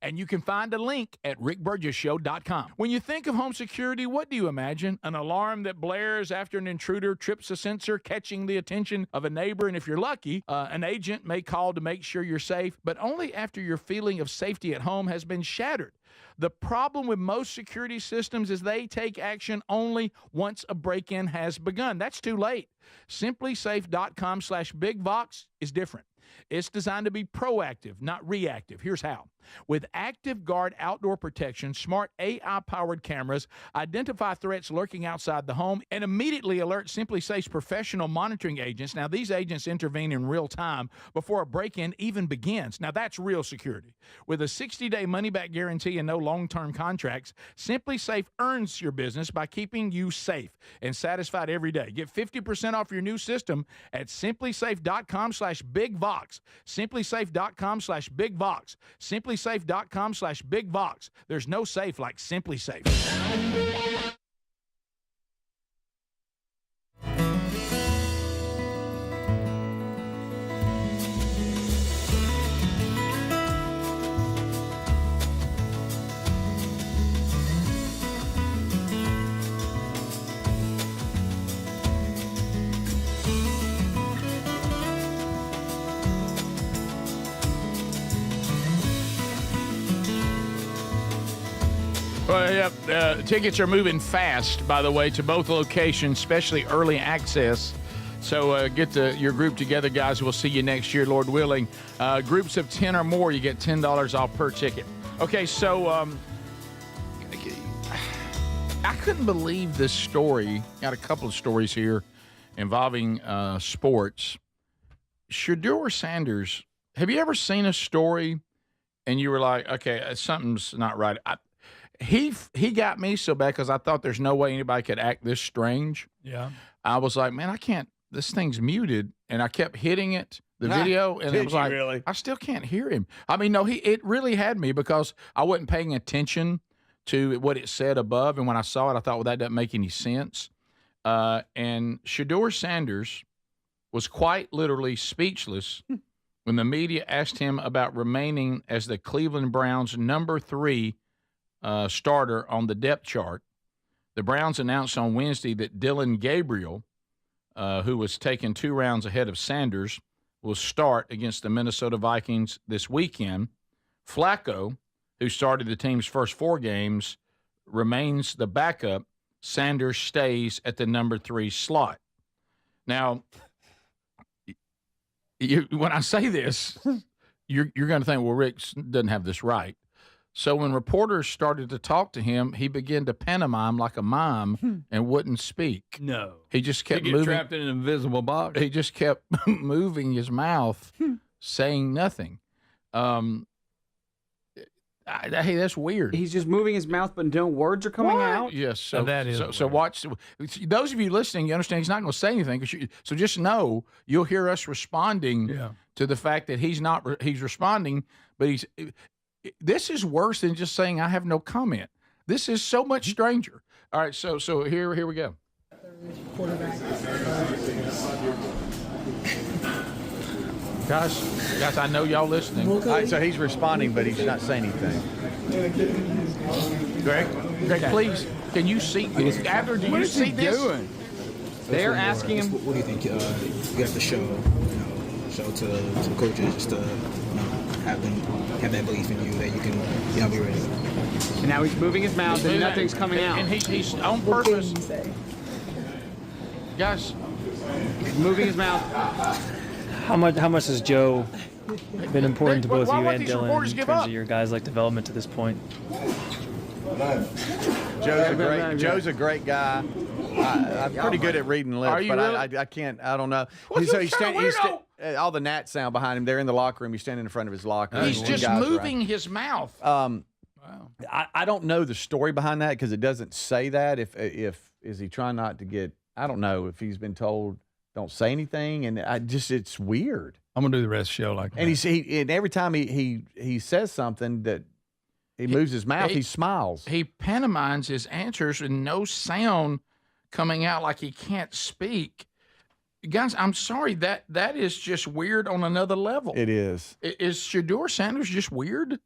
And you can find a link at rickburgessshow.com. When you think of home security, what do you imagine? An alarm that blares after an intruder trips a sensor, catching the attention of a neighbor. And if you're lucky, an agent may call to make sure you're safe, but only after your feeling of safety at home has been shattered. The problem with most security systems is they take action only once a break-in has begun. That's too late. SimpliSafe.com/bigvox is different. It's designed to be proactive, not reactive. Here's how. With Active Guard outdoor protection, smart AI-powered cameras identify threats lurking outside the home and immediately alert SimpliSafe's professional monitoring agents. Now, these agents intervene in real time before a break-in even begins. Now, that's real security. With a 60-day money-back guarantee and no long-term contracts, SimpliSafe earns your business by keeping you safe and satisfied every day. Get 50% off your new system at SimpliSafe.com/bigvox. SimpliSafe.com/bigvox. SimpliSafe.com/BigVox. There's no safe like Simply Safe. Well, yeah, tickets are moving fast, by the way, to both locations, especially early access. So get your group together, guys. We'll see you next year, Lord willing. Groups of 10 or more, you get $10 off per ticket. Okay, so I couldn't believe this story. Got a couple of stories here involving sports. Shedeur Sanders, have you ever seen a story and you were like, okay, something's not right? He got me so bad because I thought there's no way anybody could act this strange. Yeah. I was like, man, I can't. This thing's muted, and I kept hitting it, the video, and it was like, really? I still can't hear him. I mean, no, it really had me because I wasn't paying attention to what it said above, and when I saw it, I thought, well, that doesn't make any sense. And Shedeur Sanders was quite literally speechless when the media asked him about remaining as the Cleveland Browns' number 3 starter on the depth chart. The Browns announced on Wednesday that Dylan Gabriel, who was taken 2 rounds ahead of Sanders, will start against the Minnesota Vikings this weekend. Flacco, who started the team's first 4 games, remains the backup. Sanders stays at the number 3 slot. Now, when I say this, you're going to think, well, Rick doesn't have this right. So when reporters started to talk to him, he began to pantomime like a mime and wouldn't speak. No. He just kept moving. Trapped in an invisible box. He just kept moving his mouth, saying nothing. Hey, that's weird. He's just moving his mouth, but no words are coming out? Yes. So, that is so watch. Those of you listening, you understand he's not going to say anything. So just know you'll hear us responding to the fact that he's responding, but this is worse than just saying I have no comment. This is so much stranger. All right, so here we go. Guys, I know y'all listening. All right, so he's responding, but he's not saying anything. Greg, please, can you see? Adler, do you see this? They're asking him. What do you think? You have to show to the coaches just to have that belief in you that you can be ready. And now he's moving his mouth and nothing's coming out. And he's on purpose. Guys, he's moving his mouth. How much has Joe been important to both you and Dylan in terms of your guys' development to this point? Joe's a great guy. I'm pretty good at reading lips, but really? I can't. I don't know. All the gnats sound behind him. They're in the locker room. He's standing in front of his locker room. He's just moving his mouth. Wow. I don't know the story behind that because it doesn't say that. If is he trying not to get? I don't know if he's been told don't say anything, and it's weird. I'm gonna do the rest of the show like that. And and every time he says something that he moves his mouth, he smiles. He pantomimes his answers and no sound coming out, like he can't speak. Guys, I'm sorry, that is just weird on another level. It is. Is Shedeur Sanders just weird?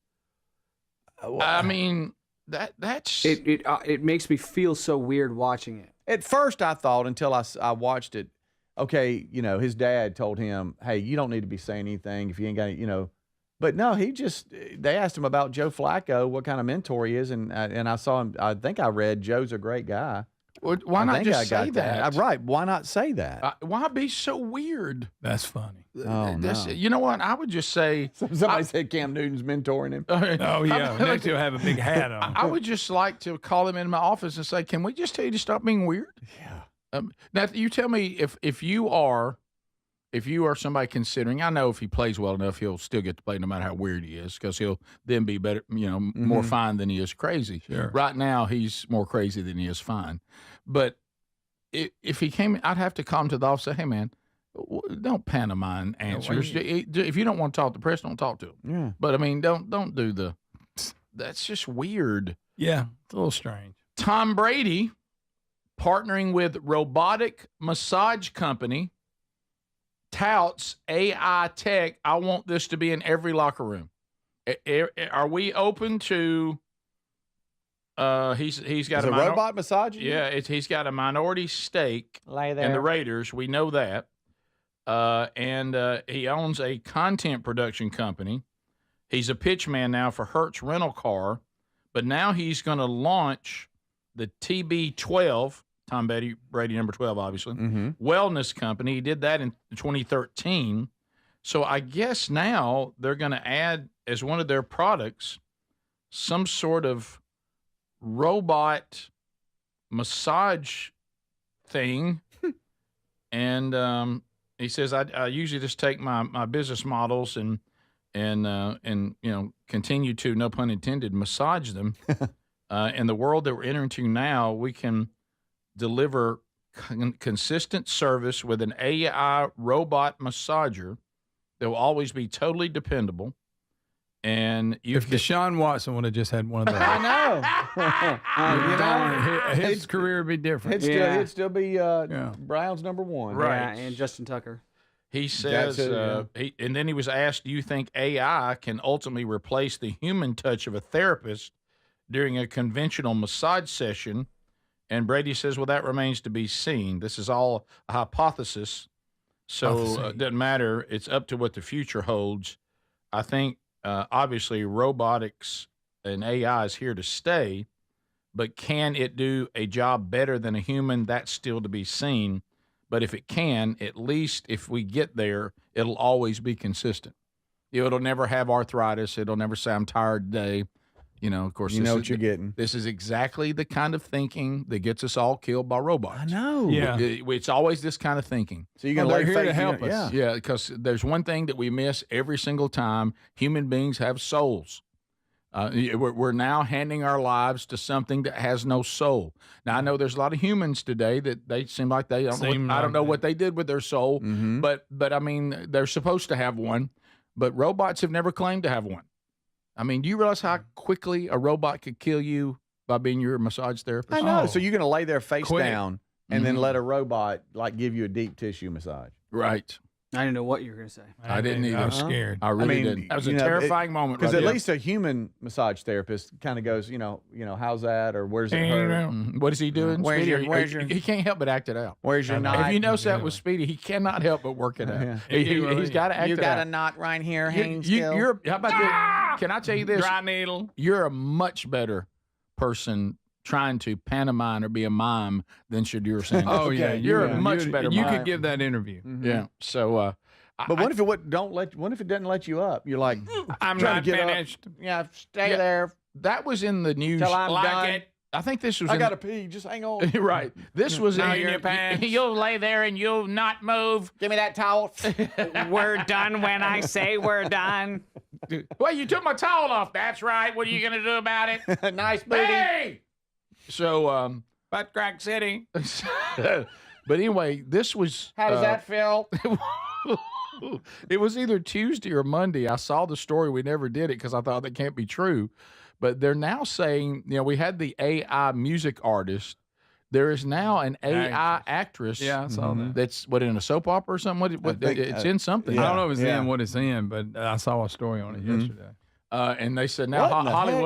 I mean, that's it makes me feel so weird watching it. At first, I thought until I watched it. Okay, his dad told him, "Hey, you don't need to be saying anything if you ain't got it, But no, they asked him about Joe Flacco, what kind of mentor he is, and I saw him. I think I read Joe's a great guy. Well, why not just say that? Right? Why not say that? Why be so weird? That's funny. Oh, no. You know what? I would just say somebody said Cam Newton's mentoring him. Oh yeah, next he'll have a big hat on. I would just like to call him in my office and say, "Can we just tell you to stop being weird?" Yeah. Now you tell me if you are somebody considering. I know if he plays well enough, he'll still get to play no matter how weird he is because he'll then be better, more fine than he is crazy. Sure. Right now, he's more crazy than he is fine. But if he came, I'd have to call him to the office and say, "Hey, man, don't pantomime answers. If you don't want to talk to the press, don't talk to them. Yeah. But I mean, don't do the. That's just weird. Yeah, it's a little strange. Tom Brady partnering with robotic massage company touts AI tech. I want this to be in every locker room. Are we open to? He's got a robot massage. Yeah, he's got a minority stake Lay there. in the Raiders. We know that. And he owns a content production company. He's a pitch man now for Hertz Rental Car, but now he's going to launch the TB12, Tom Brady number 12, obviously, wellness company. He did that in 2013. So I guess now they're going to add as one of their products some sort of robot massage thing. And he says, I usually just take my business models and continue to, no pun intended, massage them. In the world that we're entering into now, we can deliver consistent service with an AI robot massager that will always be totally dependable. And if Deshaun Watson would have just had one of those, I know. his career would be different. It'd still be Browns number 1. Right. Yeah, and Justin Tucker. He says, and then he was asked, do you think AI can ultimately replace the human touch of a therapist during a conventional massage session? And Brady says, well, that remains to be seen. This is all a hypothesis. So it doesn't matter. It's up to what the future holds. I think, obviously, robotics and AI is here to stay, but can it do a job better than a human? That's still to be seen. But if it can, at least if we get there, it'll always be consistent. It'll never have arthritis. It'll never say, I'm tired today. Of course, you know what you're getting. This is exactly the kind of thinking that gets us all killed by robots. I know. Yeah. It's always this kind of thinking. So you're going here to help us. Yeah, because there's one thing that we miss every single time. Human beings have souls. We're now handing our lives to something that has no soul. Now, I know there's a lot of humans today that they seem like they don't. I don't know what they did with their soul, but I mean, they're supposed to have one. But robots have never claimed to have one. I mean, do you realize how quickly a robot could kill you by being your massage therapist? I know. So you're going to lay there face down and then let a robot give you a deep tissue massage. Right. I didn't know what you were going to say. I didn't either. I was scared. I really didn't. That was a terrifying moment. Because at least a human massage therapist kind of goes, how's that, or where's it hurt? What is he doing? Where's Speedy? He can't help but act it out. Where's your knot? If you notice that with Speedy, he cannot help but work it out. Yeah. He's got to act it out. You got a knot right here, hanging still. How about this? Can I tell you this? Dry needle. You're a much better person trying to pantomime or be a mime than Shadur Sanders. Oh yeah, you're a much better. You mime. could give that interview. Yeah. So. But what if it what if it doesn't let you up? You're like, I'm trying not to get finished. Up. Yeah, stay there. That was in the news. Till I'm done. It. I think this was. I gotta pee. Just hang on. Right. This was in your pants. You'll lay there and you'll not move. Give me that towel. We're done when I say we're done. Well, you took my towel off. That's right. What are you gonna do about it? Nice booty. Hey! So, Butt Crack City. but anyway, this was. How does that feel? It was either Tuesday or Monday. I saw the story. We never did it because I thought that can't be true. But they're now saying, we had the AI music artist. There is now an AI actress. Yeah, I saw that. That's in a soap opera or something. It's in something. I don't know if it's in what it's in, but I saw a story on it yesterday. And they said now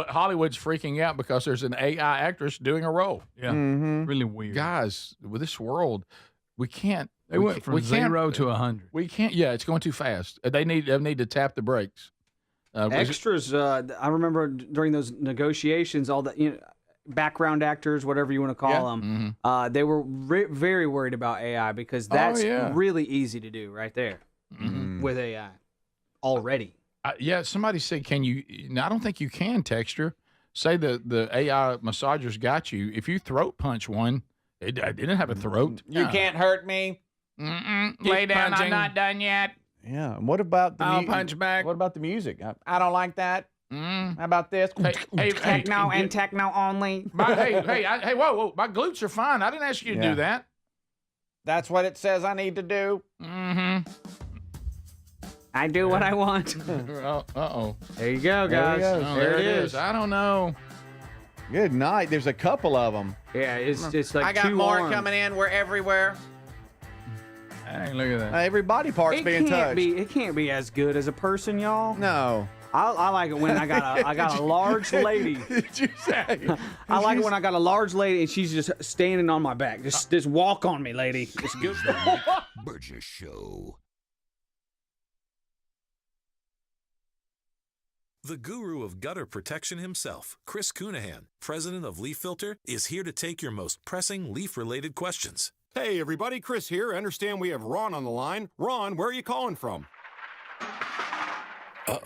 Hollywood's freaking out because there's an AI actress doing a role. Yeah, really weird. Guys, with this world, we can't. They went from 0 to 100. We can't. Yeah, it's going too fast. They need to tap the brakes. Extras. I remember during those negotiations, all the background actors, whatever you want to call them, they were very worried about AI because that's really easy to do right there with AI already. Somebody said, "Can you?" No, I don't think you can. Texture. Say the AI massagers got you. If you throat punch one, it didn't have a throat. You can't hurt me. Lay down. I'm not done yet. Yeah. And what about the punch back. What about the music? I don't like that. How about this? Hey, techno and techno only. Hey, whoa! My glutes are fine. I didn't ask you to do that. That's what it says I need to do. Mm-hmm. I do what I want. Uh-oh. There you go, guys. There it is. I don't know. Good night. There's a couple of them. Yeah, it's just like I got two more arms. coming in. We're everywhere. Hey, look at that. Every body part's being touched. It can't be as good as a person, y'all. No. I like it when I got a large lady. Did you say? I like it when I got a large lady and she's just standing on my back. Just walk on me, lady. It's good. Burgess Show. The guru of gutter protection himself, Chris Cunahan, president of Leaf Filter, is here to take your most pressing leaf-related questions. Hey, everybody, Chris here. I understand we have Ron on the line. Ron, where are you calling from? Uh-oh.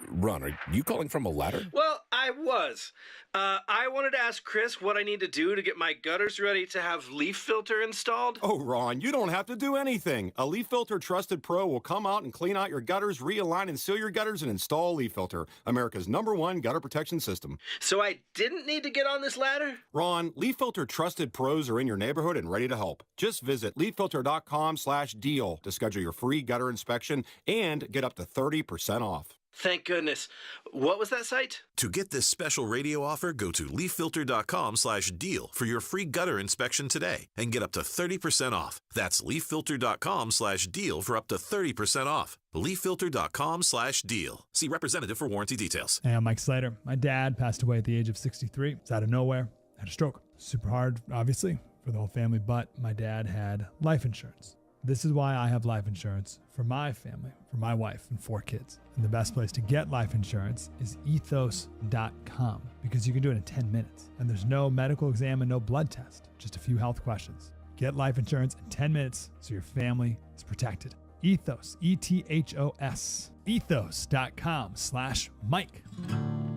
Ron, are you calling from a ladder? Well, I was. I wanted to ask Chris what I need to do to get my gutters ready to have Leaf Filter installed. Oh, Ron, you don't have to do anything. A Leaf Filter Trusted Pro will come out and clean out your gutters, realign and seal your gutters, and install Leaf Filter, America's #1 gutter protection system. So I didn't need to get on this ladder? Ron, Leaf Filter Trusted Pros are in your neighborhood and ready to help. Just visit leaffilter.com/deal to schedule your free gutter inspection and get up to 30% off. Thank goodness. What was that site? To get this special radio offer, go to leaffilter.com/deal for your free gutter inspection today and get up to 30% off. That's leaffilter.com/deal for up to 30% off. leaffilter.com/deal. See representative for warranty details. Hey, I'm Mike Slater. My dad passed away at the age of 63. It's out of nowhere. Had a stroke. Super hard, obviously, for the whole family, but my dad had life insurance. This is why I have life insurance for my family, for my wife and 4 kids. And the best place to get life insurance is ethos.com because you can do it in 10 minutes. And there's no medical exam and no blood test, just a few health questions. Get life insurance in 10 minutes so your family is protected. Ethos, E-T-H-O-S, ethos.com/Mike.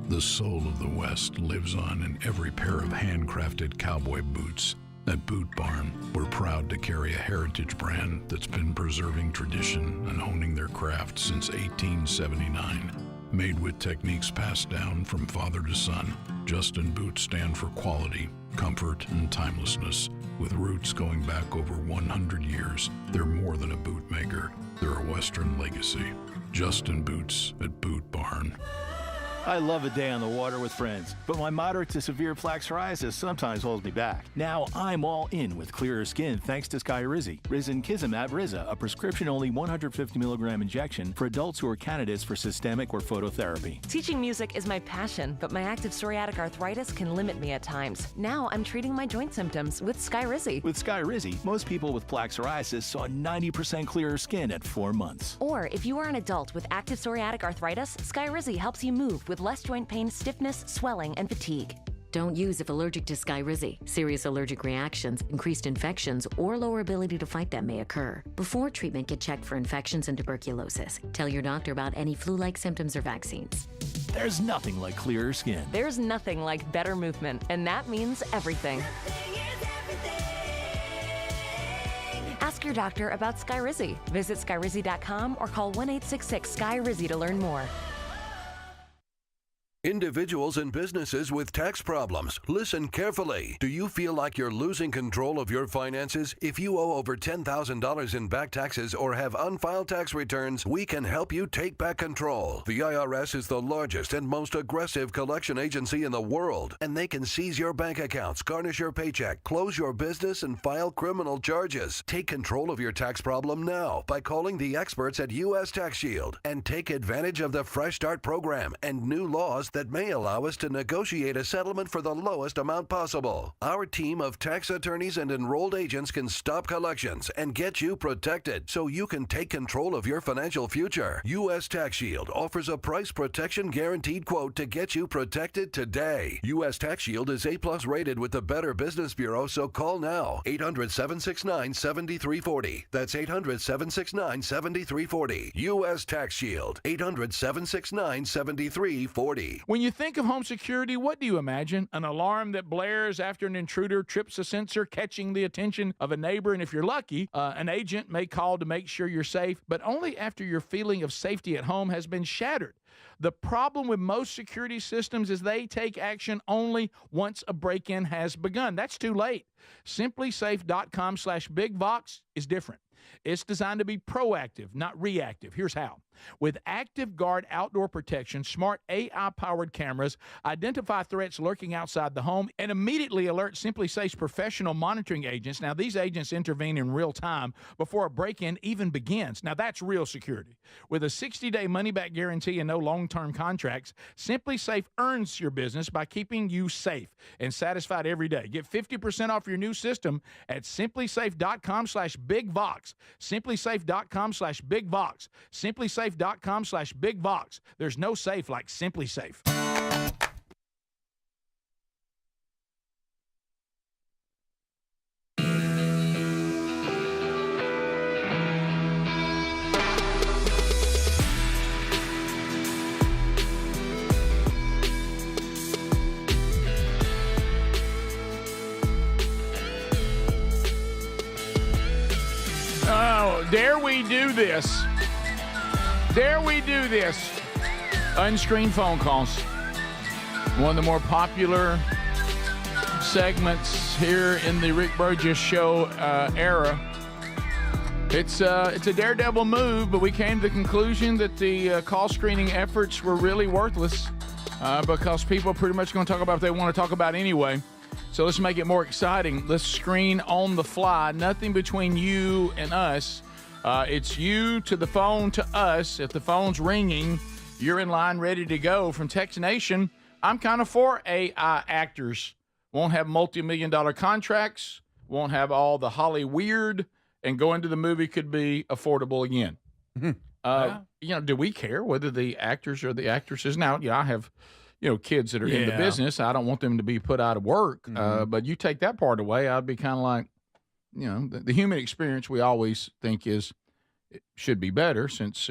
The soul of the West lives on in every pair of handcrafted cowboy boots. At Boot Barn, we're proud to carry a heritage brand that's been preserving tradition and honing their craft since 1879. Made with techniques passed down from father to son, Justin boots stand for quality, comfort, and timelessness. With roots going back over 100 years, they're more than a boot maker. They're a Western legacy. Justin Boots at Boot Barn. I love a day on the water with friends, but my moderate to severe plaque psoriasis sometimes holds me back. Now I'm all in with clearer skin thanks to Skyrizi. Risankizumab Riza, a prescription-only 150 milligram injection for adults who are candidates for systemic or phototherapy. Teaching music is my passion, but my active psoriatic arthritis can limit me at times. Now I'm treating my joint symptoms with Skyrizi. With Skyrizi, most people with plaque psoriasis saw 90% clearer skin at 4 months. Or if you are an adult with active psoriatic arthritis, Skyrizi helps you move with less joint pain, stiffness, swelling, and fatigue. Don't use if allergic to Skyrizi. Serious allergic reactions, increased infections, or lower ability to fight them may occur. Before treatment, get checked for infections and tuberculosis. Tell your doctor about any flu-like symptoms or vaccines. There's nothing like clearer skin. There's nothing like better movement, and that means everything. Ask your doctor about Skyrizi. Visit Skyrizi.com or call 1-866-SKY-RIZZI to learn more. Individuals and businesses with tax problems, listen carefully. Do you feel like you're losing control of your finances? If you owe over $10,000 in back taxes or have unfiled tax returns, we can help you take back control. The IRS is the largest and most aggressive collection agency in the world, and they can seize your bank accounts, garnish your paycheck, close your business, and file criminal charges. Take control of your tax problem now by calling the experts at U.S. Tax Shield and take advantage of the Fresh Start program and new laws that may allow us to negotiate a settlement for the lowest amount possible. Our team of tax attorneys and enrolled agents can stop collections and get you protected so you can take control of your financial future. U.S. Tax Shield offers a price protection guaranteed quote to get you protected today. U.S. Tax Shield is A+ rated with the Better Business Bureau, so call now. 800-769-7340. That's 800-769-7340. U.S. Tax Shield. 800-769-7340. When you think of home security, what do you imagine? An alarm that blares after an intruder trips a sensor, catching the attention of a neighbor. And if you're lucky, an agent may call to make sure you're safe, but only after your feeling of safety at home has been shattered. The problem with most security systems is they take action only once a break-in has begun. That's too late. SimpliSafe.com/BigVox is different. It's designed to be proactive, not reactive. Here's how. With Active Guard outdoor protection, smart AI-powered cameras identify threats lurking outside the home and immediately alert SimpliSafe's professional monitoring agents. Now, these agents intervene in real time before a break-in even begins. Now, that's real security. With a 60-day money-back guarantee and no long-term contracts, SimpliSafe earns your business by keeping you safe and satisfied every day. Get 50% off your new system at SimpliSafe.com/BigVox. SimpliSafe.com/BigVox. SimpliSafe.com/BigVox. There's no safe like SimpliSafe. Oh, dare we do this? Dare we do this? Unscreened phone calls. One of the more popular segments here in the Rick Burgess Show era. It's a daredevil move, but we came to the conclusion that the call screening efforts were really worthless because people are pretty much going to talk about what they want to talk about anyway. So let's make it more exciting. Let's screen on the fly. Nothing between you and us. It's you to the phone to us. If the phone's ringing, you're in line ready to go. From Tex Nation, I'm kind of for AI actors. Won't have multi-million-dollar contracts. Won't have all the Holly weird. And going to the movie could be affordable again. Do we care whether the actors or the actresses? Now, I have kids that are in the business. I don't want them to be put out of work. But you take that part away, I'd be kind of like, the human experience we always think it should be better since,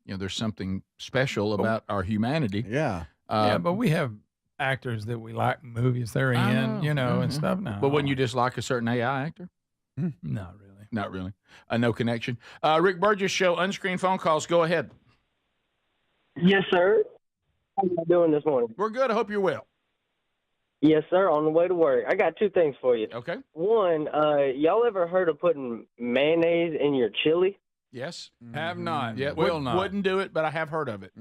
there's something special about our humanity. Yeah. But we have actors that we like movies they're in, and stuff now. But wouldn't you just like a certain AI actor? Not really. Not really. No connection. Rick Burgess Show, unscreened phone calls. Go ahead. Yes, sir. How you doing this morning? We're good. I hope you're well. Yes, sir. On the way to work. I got two things for you. Okay. One, y'all ever heard of putting mayonnaise in your chili? Yes. Have not. Yeah, will not. Wouldn't do it, but I have heard of it.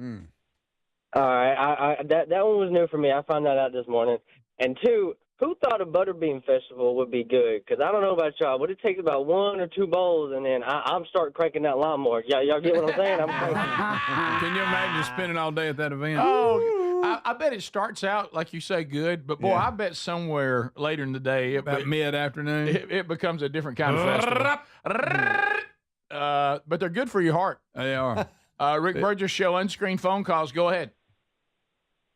All right. That one was new for me. I found that out this morning. And two, who thought a Butterbean Festival would be good? Because I don't know about y'all, but it takes about 1 or 2 bowls, and then I'm starting cranking that lawnmower. Y'all get what I'm saying? Can you imagine spending all day at that event? Oh, I bet it starts out, like you say, good. But, boy, I bet somewhere later in the day, about mid-afternoon, it becomes a different kind of festival. But they're good for your heart. They are. Rick Burgess Show, unscreened phone calls. Go ahead.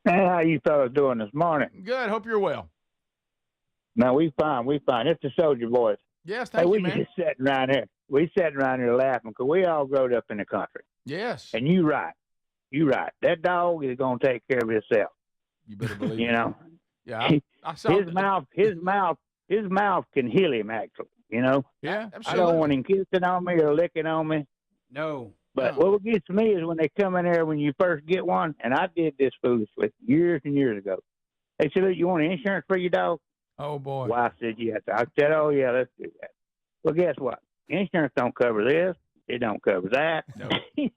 Hey, how you fellas doing this morning? Good. Hope you're well. No, we fine. It's the Soldier Boys. Yes, thank you, man. We just sitting around here. We sitting around here laughing because we all growed up in the country. Yes. And you right. That dog is going to take care of himself. You better believe it. Yeah. I saw his mouth can heal him, actually. Yeah, absolutely. I don't want him kissing on me or licking on me. No. But what gets me is when they come in there when you first get one, and I did this foolishly years and years ago. They said, "Look, you want insurance for your dog?" Oh, boy. Well, I said, yes. I said, oh, yeah, let's do that. Well, guess what? Insurance don't cover this. It don't cover that. No. A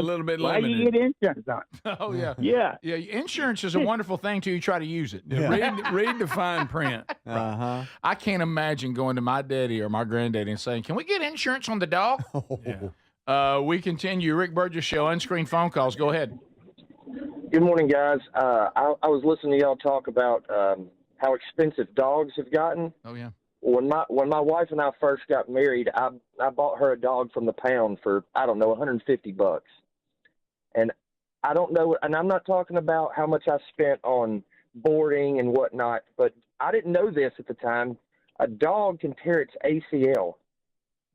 little bit Why limited. you get insurance on it? Oh, yeah. Yeah. Yeah, insurance is a wonderful thing till you try to use it. Read the fine print. Uh-huh. I can't imagine going to my daddy or my granddaddy and saying, can we get insurance on the dog? We continue. Rick Burgess Show, unscreened phone calls. Go ahead. Good morning, guys. I was listening to y'all talk about how expensive dogs have gotten. Oh, yeah. When my wife and I first got married, I bought her a dog from the pound for, I don't know, $150. And I don't know, and I'm not talking about how much I spent on boarding and whatnot, but I didn't know this at the time. A dog can tear its ACL.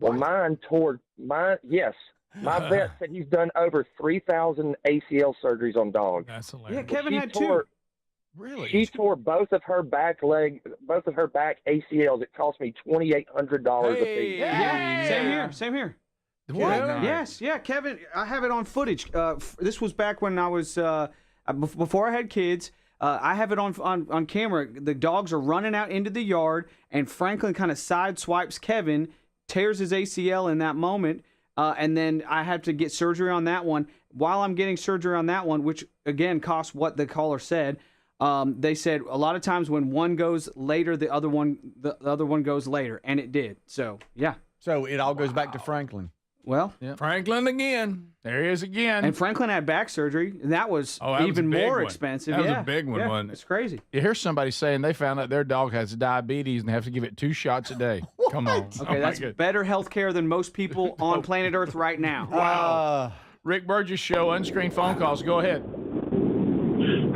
Well, mine tore, yes, My vet said he's done over 3,000 ACL surgeries on dogs. That's hilarious. Yeah, Kevin had two. Really? She tore both of her back ACLs. It cost me $2,800 a piece. Yeah, same here. What? Yes, yeah, Kevin. I have it on footage. This was back when I was before I had kids. I have it on camera. The dogs are running out into the yard, and Franklin kind of sideswipes Kevin, tears his ACL in that moment, and then I have to get surgery on that one. While I'm getting surgery on that one, which again costs what the caller said, they said a lot of times when one goes later, the other one goes later, and it did. So yeah. So it all goes back to Franklin. Well, Franklin again. There he is again. And Franklin had back surgery, and that was even more expensive. That was a big one, yeah, wasn't it? It's crazy. You hear somebody saying they found out their dog has diabetes and they have to give it 2 shots a day. Come on. Okay, that's better health care than most people on planet Earth right now. Wow. Rick Burgess Show, unscreened phone calls. Go ahead.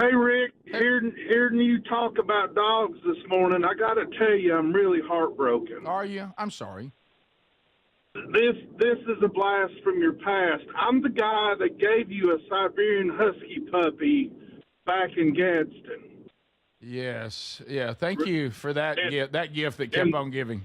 Hey, Rick, hearing you talk about dogs this morning, I got to tell you, I'm really heartbroken. Are you? I'm sorry. This is a blast from your past. I'm the guy that gave you a Siberian Husky puppy back in Gadsden. Yes. Yeah. Thank you for that gift. That gift that kept on giving.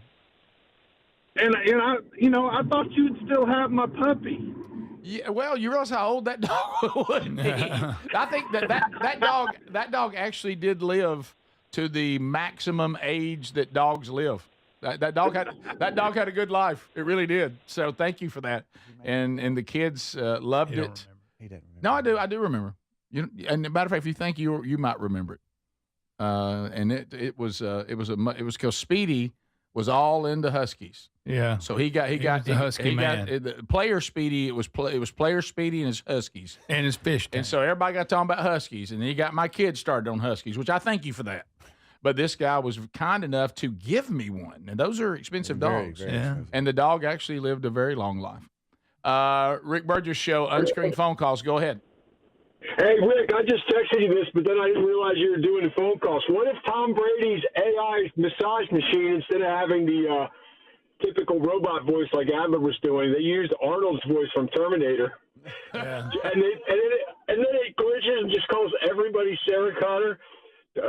And I thought you'd still have my puppy. Yeah. Well, you realize how old that dog would be. I think that dog actually did live to the maximum age that dogs live. That dog had a good life. It really did. So thank you for that. And the kids loved it. He didn't remember. No, I do remember. And as a matter of fact, if you think you might remember it. And it was because Speedy was all into Huskies. Yeah. So he got the Husky man. The player Speedy. It was player Speedy and his Huskies and his fish tank. And so everybody got talking about Huskies, and he got my kids started on Huskies, which I thank you for that. But this guy was kind enough to give me one, and those are expensive dogs. Very expensive. And the dog actually lived a very long life. Rick Burgess Show, unscreened phone calls. Go ahead. Hey, Rick, I just texted you this, but then I didn't realize you were doing the phone calls. What if Tom Brady's AI massage machine, instead of having the typical robot voice like Adler was doing, they used Arnold's voice from Terminator? Yeah. And then it glitches and just calls everybody Sarah Connor.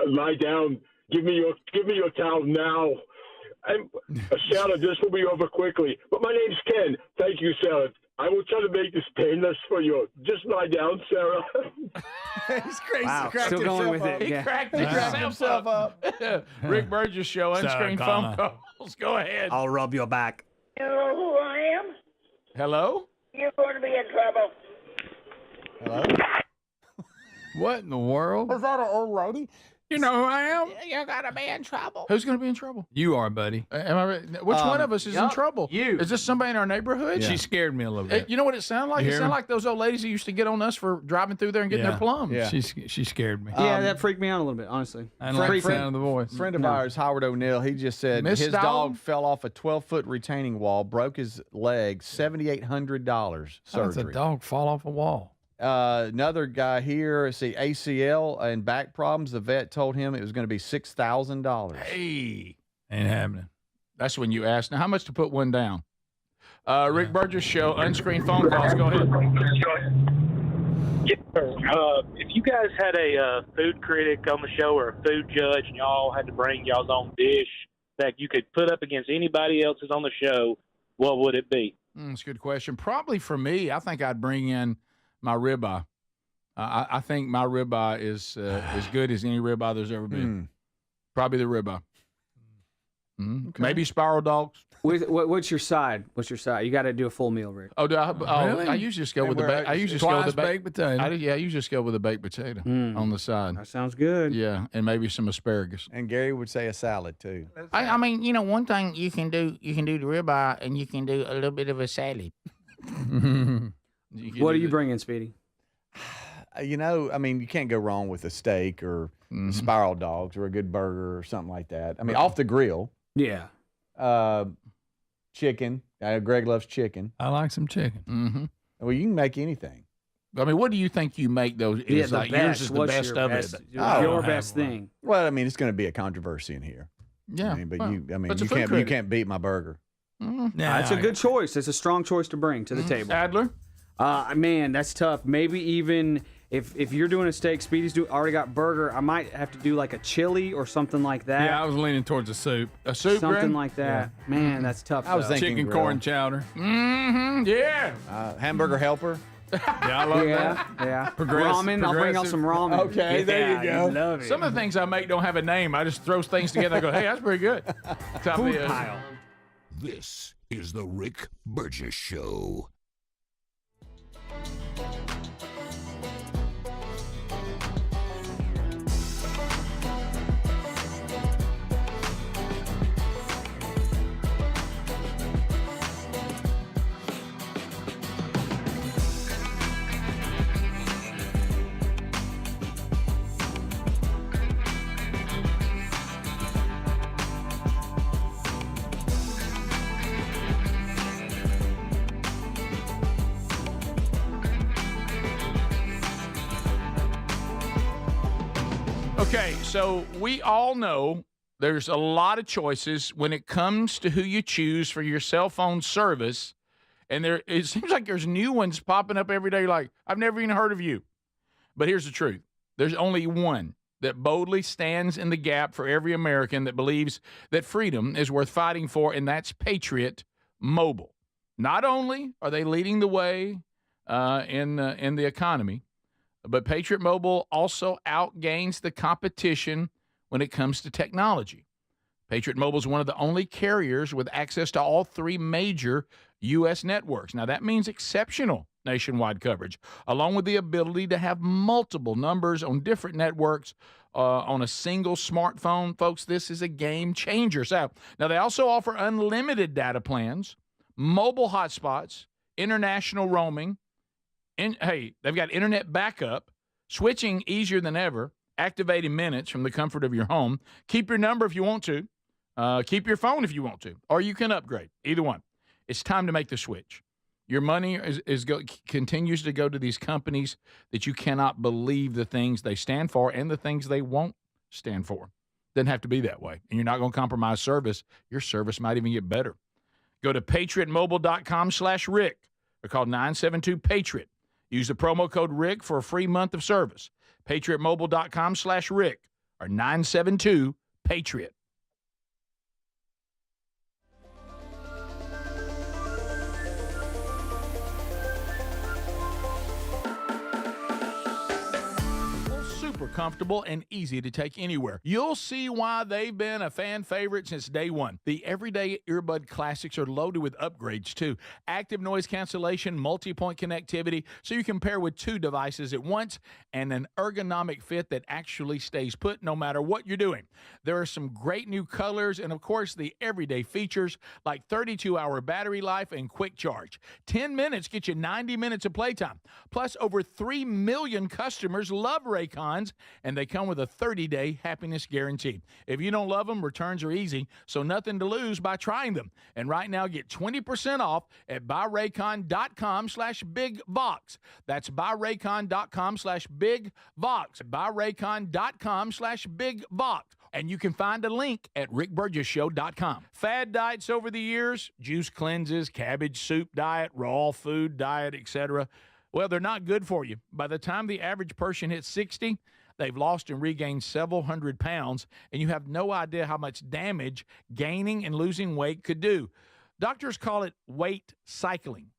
Lie down. Give me your towel now. And Sarah, this will be over quickly. But my name's Ken. Thank you, Sarah. I will try to make this painless for you. Just lie down, Sarah. He's crazy. Wow, He still going with it. He Yeah. cracked himself up. Rick Burgess Show, unscreened phone calls. Go ahead. I'll rub your back. You know who I am? Hello? You're going to be in trouble. Hello? What in the world? Is that an old lady? You know who I am? You're going to be in trouble. Who's going to be in trouble? You are, buddy. Am I right? Which one of us is in trouble? You. Is this somebody in our neighborhood? She scared me a little bit. You know what it sounded like? You It hear sounded me? like those old ladies who used to get on us for driving through there and getting their plums. Yeah. She scared me. Yeah, that freaked me out a little bit, honestly. I didn't like the friend- sound of the voice. Friend of ours, Howard O'Neill, he just said Miss his Dowd? dog fell off a 12-foot retaining wall, broke his leg, $7,800 How does a surgery. dog fall off a wall? Another guy here, see, ACL and back problems. The vet told him it was going to be $6,000. Hey. Ain't happening. That's when you ask. Now, how much to put one down? Rick Burgess Show, unscreened phone calls. Go ahead. If you guys had a food critic on the show or a food judge and y'all had to bring y'all's own dish that you could put up against anybody else's on the show, what would it be? That's a good question. Probably for me, I think I'd bring in my ribeye. I think my ribeye is as good as any ribeye there's ever been. Probably the ribeye. Okay. Maybe spiral dogs. What's your side? You got to do a full meal, Rick. Oh, do I? Really? I usually just go with the baked. I usually just go with the baked potato. I usually just go with the baked potato on the side. That sounds good. Yeah, and maybe some asparagus. And Gary would say a salad too. I mean, one thing you can do the ribeye and you can do a little bit of a salad. What are you bringing, Speedy? You can't go wrong with a steak or spiral dogs or a good burger or something like that. I mean, off the grill. Yeah. Chicken. Greg loves chicken. I like some chicken. Mm-hmm. Well, you can make anything. I mean, what do you think you make those? Yeah, Is the like best. yours is the What's best your of best, it. your best thing. Well, I mean, it's going to be a controversy in here. Yeah, I mean, well, you it's a food can't critic. beat my burger. That's a good choice. It's a strong choice to bring to the table. Adler? Man, that's tough. Maybe even if you're doing a steak, Speedy's already got burger, I might have to do like a chili or something like that. Yeah, I was leaning towards a soup. A soup, Something Greg? like that. Yeah. Man, that's tough. I was thinking Chicken grill. corn chowder. Mm-hmm. Yeah. Hamburger helper. Yeah, I love that. Yeah. Progressive- Ramen. I'll bring out some ramen. Okay, there you go. Love it. Some of the things I make don't have a name. I just throw things together and go, hey, that's pretty good. Top Food is. pile. This is the Rick Burgess Show. Okay, so we all know there's a lot of choices when it comes to who you choose for your cell phone service. And it seems like there's new ones popping up every day. You're like, I've never even heard of you. But here's the truth. There's only one that boldly stands in the gap for every American that believes that freedom is worth fighting for, and that's Patriot Mobile. Not only are they leading the way in the economy, but Patriot Mobile also outgains the competition when it comes to technology. Patriot Mobile is one of the only carriers with access to all three major U.S. networks. Now, that means exceptional nationwide coverage, along with the ability to have multiple numbers on different networks on a single smartphone. Folks, this is a game changer. So, now they also offer unlimited data plans, mobile hotspots, international roaming. Hey, they've got internet backup, switching easier than ever, activating minutes from the comfort of your home. Keep your number if you want to. Keep your phone if you want to, or you can upgrade. Either one. It's time to make the switch. Your money continues to go to these companies that you cannot believe the things they stand for and the things they won't stand for. Doesn't have to be that way. And you're not going to compromise service. Your service might even get better. Go to patriotmobile.com/Rick or call 972-PATRIOT. Use the promo code Rick for a free month of service. patriotmobile.com/Rick or 972-PATRIOT. Super comfortable and easy to take anywhere. You'll see why they've been a fan favorite since day one. The everyday earbud classics are loaded with upgrades too. Active noise cancellation, multi-point connectivity, so you can pair with two devices at once, and an ergonomic fit that actually stays put no matter what you're doing. There are some great new colors and, of course, the everyday features like 32-hour battery life and quick charge. 10 minutes get you 90 minutes of playtime. Plus, over 3 million customers love Raycons, and they come with a 30-day happiness guarantee. If you don't love them, returns are easy, so nothing to lose by trying them. And right now, get 20% off at buyraycon.com/bigvox. That's buyraycon.com/bigvox. buyraycon.com/bigvox. And you can find a link at rickburgesshow.com. Fad diets over the years, juice cleanses, cabbage soup diet, raw food diet, etc. Well, they're not good for you. By the time the average person hits 60, they've lost and regained several hundred pounds, and you have no idea how much damage gaining and losing weight could do. Doctors call it weight cycling.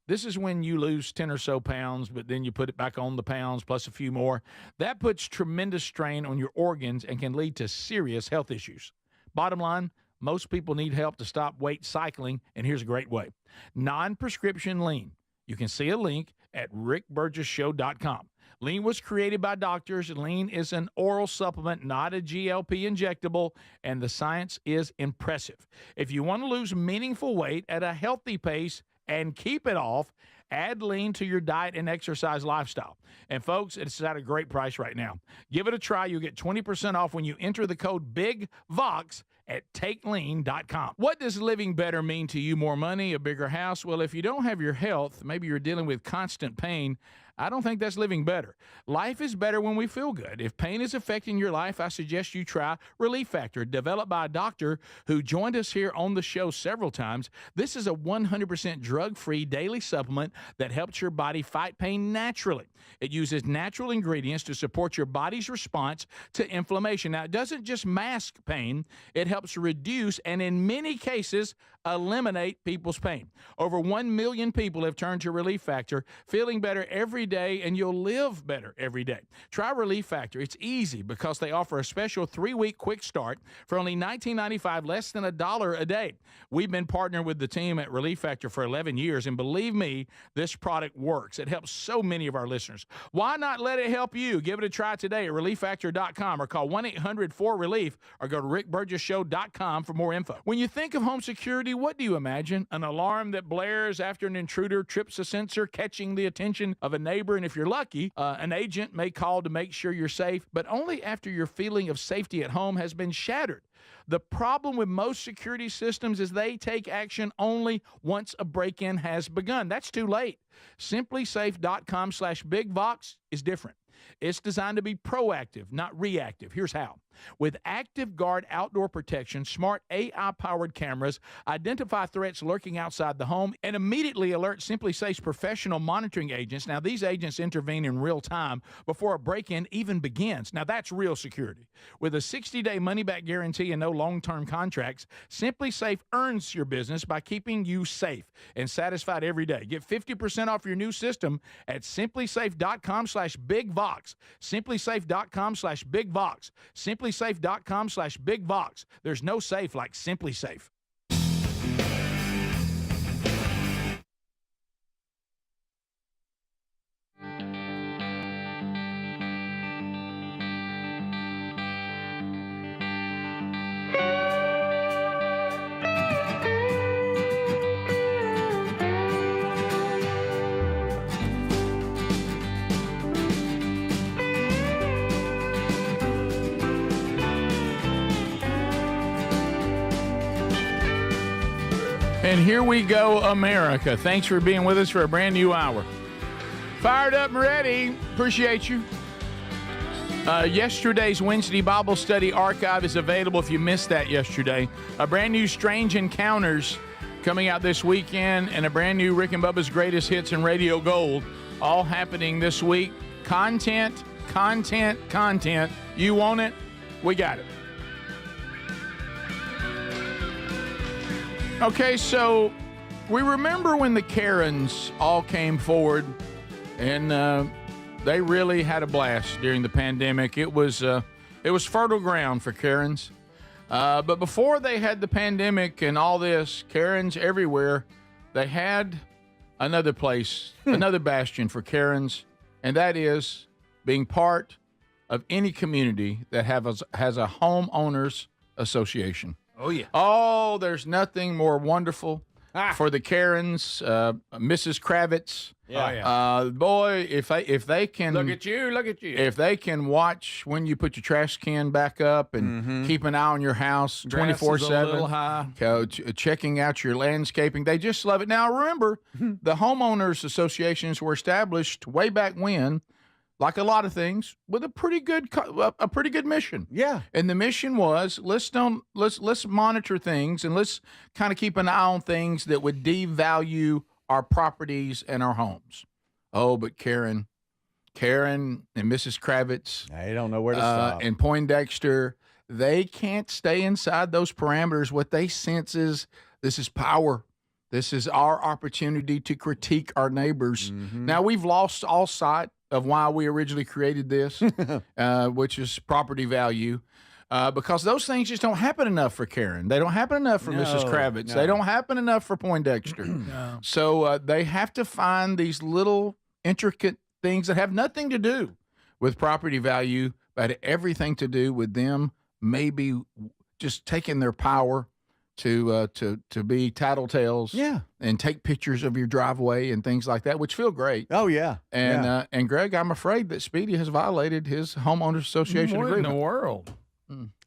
This is when you lose 10 or so pounds, but then you put it back on the pounds plus a few more. That puts tremendous strain on your organs and can lead to serious health issues. Bottom line, most people need help to stop weight cycling, and here's a great way. Non-prescription lean. You can see a link at rickburgesshow.com. Lean was created by doctors. Lean is an oral supplement, not a GLP injectable, and the science is impressive. If you want to lose meaningful weight at a healthy pace and keep it off, add Lean to your diet and exercise lifestyle. And folks, it's at a great price right now. Give it a try. You'll get 20% off when you enter the code BIGVOX at takelean.com. What does living better mean to you? More money, a bigger house? Well, if you don't have your health, maybe you're dealing with constant pain, I don't think that's living better. Life is better when we feel good. If pain is affecting your life, I suggest you try Relief Factor, developed by a doctor who joined us here on the show several times. This is a 100% drug-free daily supplement that helps your body fight pain naturally. It uses natural ingredients to support your body's response to inflammation. Now, it doesn't just mask pain, it helps reduce and in many cases eliminate people's pain. Over 1 million people have turned to Relief Factor, feeling better every day, and you'll live better every day. Try Relief Factor. It's easy because they offer a special 3-week quick start for only $19.95, less than $1 a day. We've been partnering with the team at Relief Factor for 11 years, and believe me, this product works. It helps so many of our listeners. Why not let it help you? Give it a try today at ReliefFactor.com or call 1-800-4RELIEF or go to RickBurgessShow.com for more info. When you think of home security, what do you imagine? An alarm that blares after an intruder trips a sensor, catching the attention of a neighbor, and if you're lucky, an agent may call to make sure you're safe, but only after your feeling of safety at home has been shattered. The problem with most security systems is they take action only once a break-in has begun. That's too late. SimpliSafe.com/BigVox is different. It's designed to be proactive, not reactive. Here's how. With Active Guard outdoor protection, smart AI-powered cameras identify threats lurking outside the home and immediately alert SimpliSafe's professional monitoring agents. Now, these agents intervene in real time before a break-in even begins. Now, that's real security. With a 60-day money-back guarantee and no long-term contracts, SimpliSafe earns your business by keeping you safe and satisfied every day. Get 50% off your new system at SimpliSafe.com/BigVox. SimpliSafe.com/BigVox. SimpliSafe.com/BigVox. There's no safe like SimpliSafe. And here we go, America. Thanks for being with us for a brand new hour. Fired up and ready. Appreciate you. Yesterday's Wednesday Bible Study archive is available if you missed that yesterday. A brand new Strange Encounters coming out this weekend, and a brand new Rick and Bubba's Greatest Hits and Radio Gold, all happening this week. Content. You want it? We got it. Okay, so we remember when the Karens all came forward, and they really had a blast during the pandemic. It was fertile ground for Karens. But before they had the pandemic and all this, Karens everywhere, they had another place, another bastion for Karens, and that is being part of any community that has a homeowners association. Oh, yeah. Oh, there's nothing more wonderful for the Karens, Mrs. Kravitz. Yeah. Boy, if they can Look at you. If they can watch when you put your trash can back up and keep an eye on your house 24/7, checking out your landscaping, they just love it. Now, remember, the homeowners associations were established way back when, like a lot of things, with a pretty good mission. Yeah. And the mission was let's monitor things and let's kind of keep an eye on things that would devalue our properties and our homes. Oh, but Karen and Mrs. Kravitz, they don't know where to stop. And Poindexter, they can't stay inside those parameters. What they sense is this is power. This is our opportunity to critique our neighbors. Now, we've lost all sight of why we originally created this, which is property value, because those things just don't happen enough for Karen. They don't happen enough for Mrs. Kravitz. They don't happen enough for Poindexter. So they have to find these little intricate things that have nothing to do with property value, but everything to do with them maybe just taking their power to be tattletales, and take pictures of your driveway and things like that, which feel great. Oh yeah, and Greg, I'm afraid that Speedy has violated his homeowners association agreement. What in the world?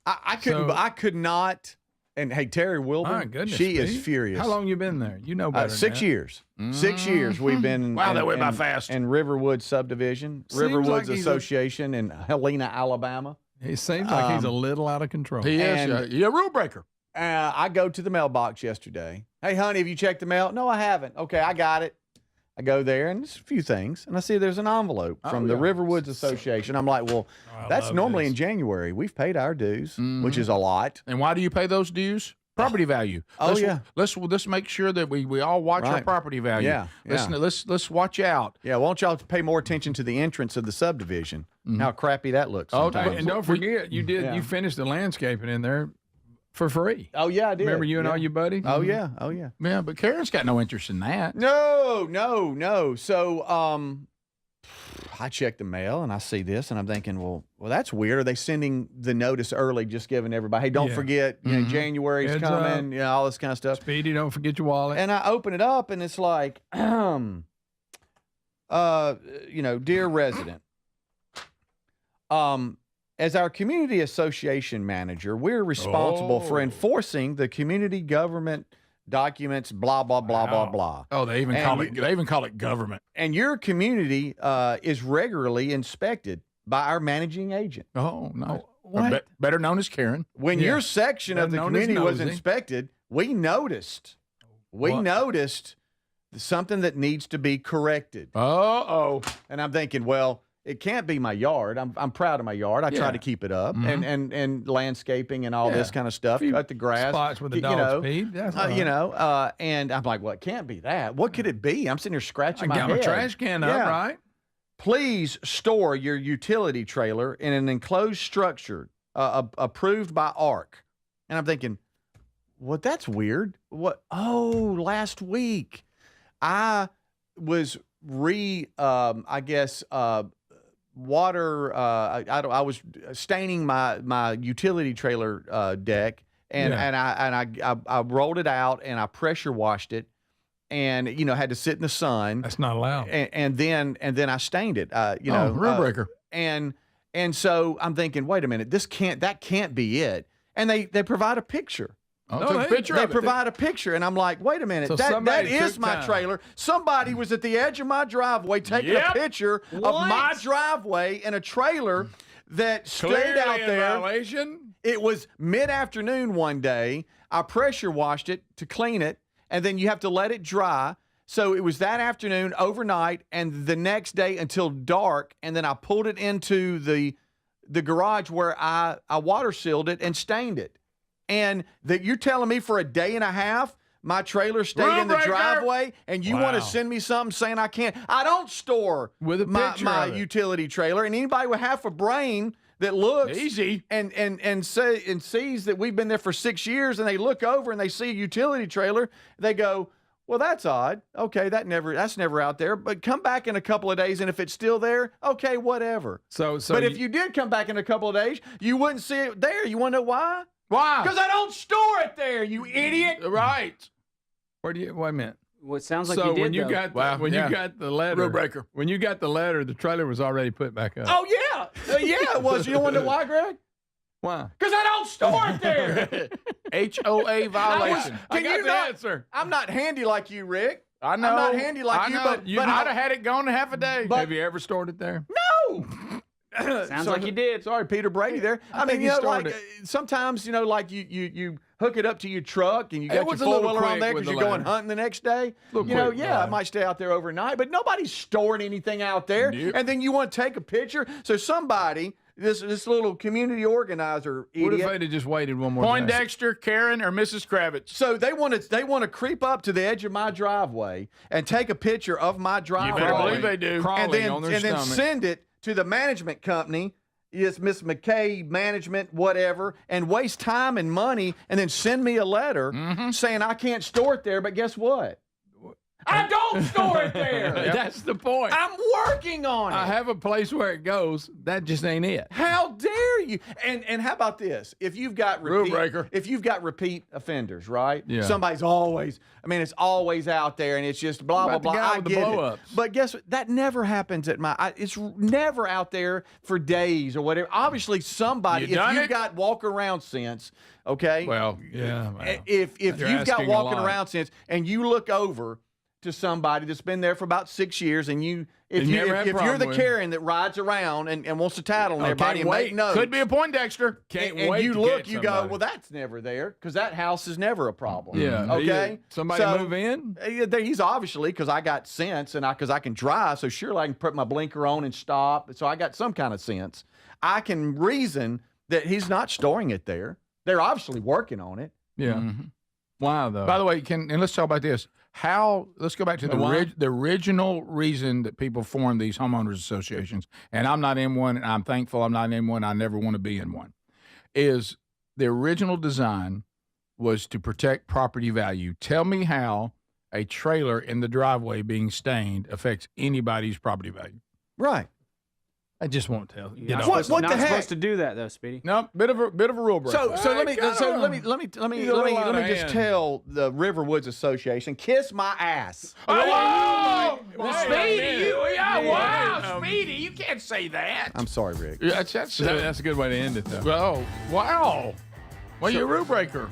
I could not And hey, Terry Wilburn, My goodness, she is Pete. furious. How long you been there? You know better. 6 than that. years. 6 years we've been. Wow, that went by fast. And Riverwood subdivision, Seems Riverwoods like he's Association in Helena, Alabama. He seems like he's a little out of control. He is. You're a rule breaker. I go to the mailbox yesterday. Hey, honey, have you checked the mail? No, I haven't. Okay, I got it. I go there, and there's a few things, and I see there's an envelope from the Riverwoods Association. I'm like, well, that's normally in January. We've paid our dues, which is a lot. And why do you pay those dues? Property value. Let's make sure that we all watch our property value. Yeah. Let's watch out. Yeah, why don't y'all pay more attention to the entrance of the subdivision? How crappy that looks. Sometimes. And don't forget, you finished the landscaping in there for free. Oh yeah, I did. Remember you and all your buddies? Oh yeah, oh yeah. Yeah, but Karen's got no interest in that. No. So I check the mail and I see this and I'm thinking, well, that's weird. Are they sending the notice early, just giving everybody, hey, don't forget, January's Heads coming, all this kind of stuff. Speedy, don't forget your wallet. And I open it up and it's like, dear resident, as our community association manager, we're responsible for enforcing the community government documents, blah, blah, blah, blah, blah. Oh, they even call it government. And your community is regularly inspected by our managing agent. Oh, no. Better known as Karen. When your section of the community was inspected, we noticed something that needs to be corrected. Uh-oh. And I'm thinking, well, it can't be my yard. I'm proud of my yard. I try to keep it up and landscaping and all this kind of stuff. Cut the grass. Spots with the dogs peed. And I'm like, well, it can't be that. What could it be? I'm sitting here scratching my head. I got my trash can up, right? Please store your utility trailer in an enclosed structure approved by ARC. And I'm thinking, well, that's weird. What? Oh, last week I was water. I was staining my utility trailer deck, and I rolled it out and I pressure washed it, and had to sit in the sun. That's not allowed. And then I stained it. Rule breaker. And so I'm thinking, wait a minute, that can't be it. And they provide a picture. They provide a picture, and I'm like, wait a minute, that is my trailer. Somebody was at the edge of my driveway taking a picture of my driveway in a trailer that stayed out there. Violation. It was mid-afternoon one day. I pressure washed it to clean it, and then you have to let it dry. So it was that afternoon, overnight, and the next day until dark, and then I pulled it into the garage where I water sealed it and stained it. And that you're telling me for a day and a half, my trailer stayed in the driveway, and you want to send me something saying I can't? I don't store with my utility trailer. And anybody with half a brain that looks easy and sees that we've been there for 6 years, and they look over and they see a utility trailer, they go, well, that's odd. Okay, that's never out there. But come back in a couple of days, and if it's still there, okay, whatever. But if you did come back in a couple of days, you wouldn't see it there. You want to know why? Why? Because I don't store it there, you idiot. Right. Wait a minute. Well, it sounds like you did. You got the letter, rule breaker. When you got the letter, the trailer was already put back up. Oh yeah, it was. You want to know why, Greg? Why? Because I don't store it there. HOA violation. Answer. I'm not handy like you, Rick. I know. I'm not handy like you, but I'd have had it gone in half a day. Have you ever stored it there? No. Sounds like you did. Sorry, Peter Brady there. I mean, sometimes, like you hook it up to your truck and you got your four-wheeler on there because you're going hunting the next day. It might stay out there overnight, but nobody's storing anything out there. Yep. And then you want to take a picture. So somebody, this little community organizer idiot. What if they'd have just waited one more day? Poindexter, Karen, or Mrs. Kravitz. So they want to creep up to the edge of my driveway and take a picture of my driveway. You better believe they do. Crawling on their then send it to the management company, yes, Miss McKay Management, whatever, and waste time and money, and then send me a letter saying I can't store it there. But guess what? I don't store it there. That's the point. I'm working on it. I have a place where it goes. That just ain't it. How dare you? And how about this? If you've got Rule breaker. if you've got repeat offenders, right? Yeah. Somebody's always. I mean, it's always out there, and it's just blah blah About the blah. guy I with the get it. blow-ups. But guess what? That never happens at my. It's never out there for days or whatever. Obviously, somebody. You done if you've it? got walk around sense, okay. Well, Yeah. Well, If You're you've got asking a walking lot. around sense, and you look over to somebody that's been there for about 6 years, and if You never had a you're problem the with. Karen that rides around and wants to tattle on Oh, everybody can't and wait. make notes, Could be a Poindexter. Can't and wait you to look, catch you go, somebody. well, that's never there because that house is never a problem. Yeah. Okay. Somebody So, move in? He's obviously, because I got sense and because I can drive, so surely I can put my blinker on and stop. So I got some kind of sense. I can reason that he's not storing it there. They're obviously working on it. Yeah. Mm-hmm. Why though? By the way, let's talk about this. Let's go back to the original reason that people form these homeowners associations, and I'm not in one, and I'm thankful I'm not in one. I never want to be in one. Is the original design was to protect property value. Tell me how a trailer in the driveway being stained affects anybody's property value. Right. I just won't tell. You're not What supposed, the not heck? supposed to do that though, Speedy. No, bit of a rule breaker. So let me He's a little out of just hand. tell the Riverwoods Association, kiss my ass. Oh, Wait, Speedy, wow, Speedy, you can't say that. I'm sorry, Rick. Yeah, that's That's a good way to end it though. oh, wow. Well, you're a rule breaker.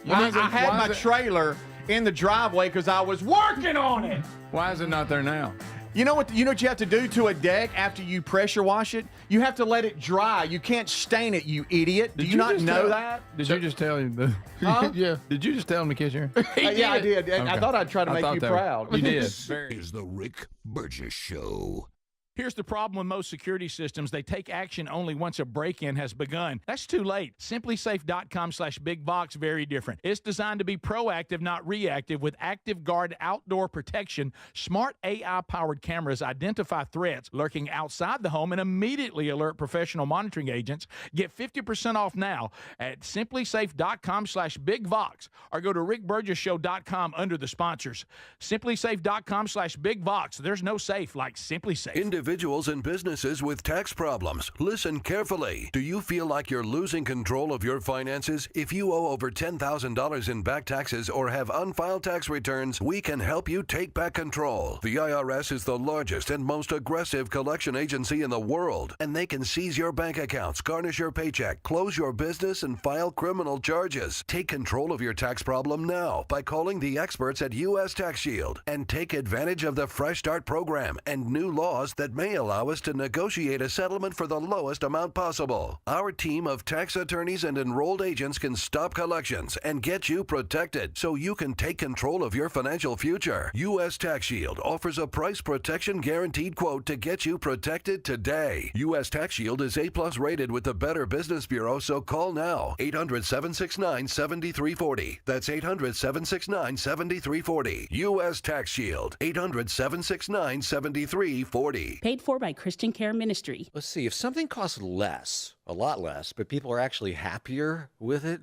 I had my trailer in the driveway because I was working on it. Why is it not there now? You know what you have to do to a deck after you pressure wash it? You have to let it dry. You can't stain it, you idiot. Do you not just know tell- that? Did you just tell him? Huh? Yeah. Did you just tell him to kiss your? Yeah, I did. I Okay. thought I'd try to I make thought you that- proud. You did. This is the Rick Burgess Show. Here's the problem with most security systems. They take action only once a break-in has begun. That's too late. SimpliSafe.com/BigBox, very different. It's designed to be proactive, not reactive, with Active Guard outdoor protection. Smart AI-powered cameras identify threats lurking outside the home and immediately alert professional monitoring agents. Get 50% off now at SimpliSafe.com/BigVox or go to RickBurgessShow.com under the sponsors. SimpliSafe.com/BigVox. There's no safe like SimpliSafe. Individuals and businesses with tax problems, listen carefully. Do you feel like you're losing control of your finances? If you owe over $10,000 in back taxes or have unfiled tax returns, we can help you take back control. The IRS is the largest and most aggressive collection agency in the world, and they can seize your bank accounts, garnish your paycheck, close your business, and file criminal charges. Take control of your tax problem now by calling the experts at U.S. Tax Shield and take advantage of the Fresh Start program and new laws that may allow us to negotiate a settlement for the lowest amount possible. Our team of tax attorneys and enrolled agents can stop collections and get you protected so you can take control of your financial future. U.S. Tax Shield offers a price protection guaranteed quote to get you protected today. U.S. Tax Shield is A+ rated with the Better Business Bureau, so call now. 800-769-7340. That's 800-769-7340. U.S. Tax Shield. 800-769-7340. Paid for by Christian Care Ministry. Let's see, if something costs less, a lot less, but people are actually happier with it,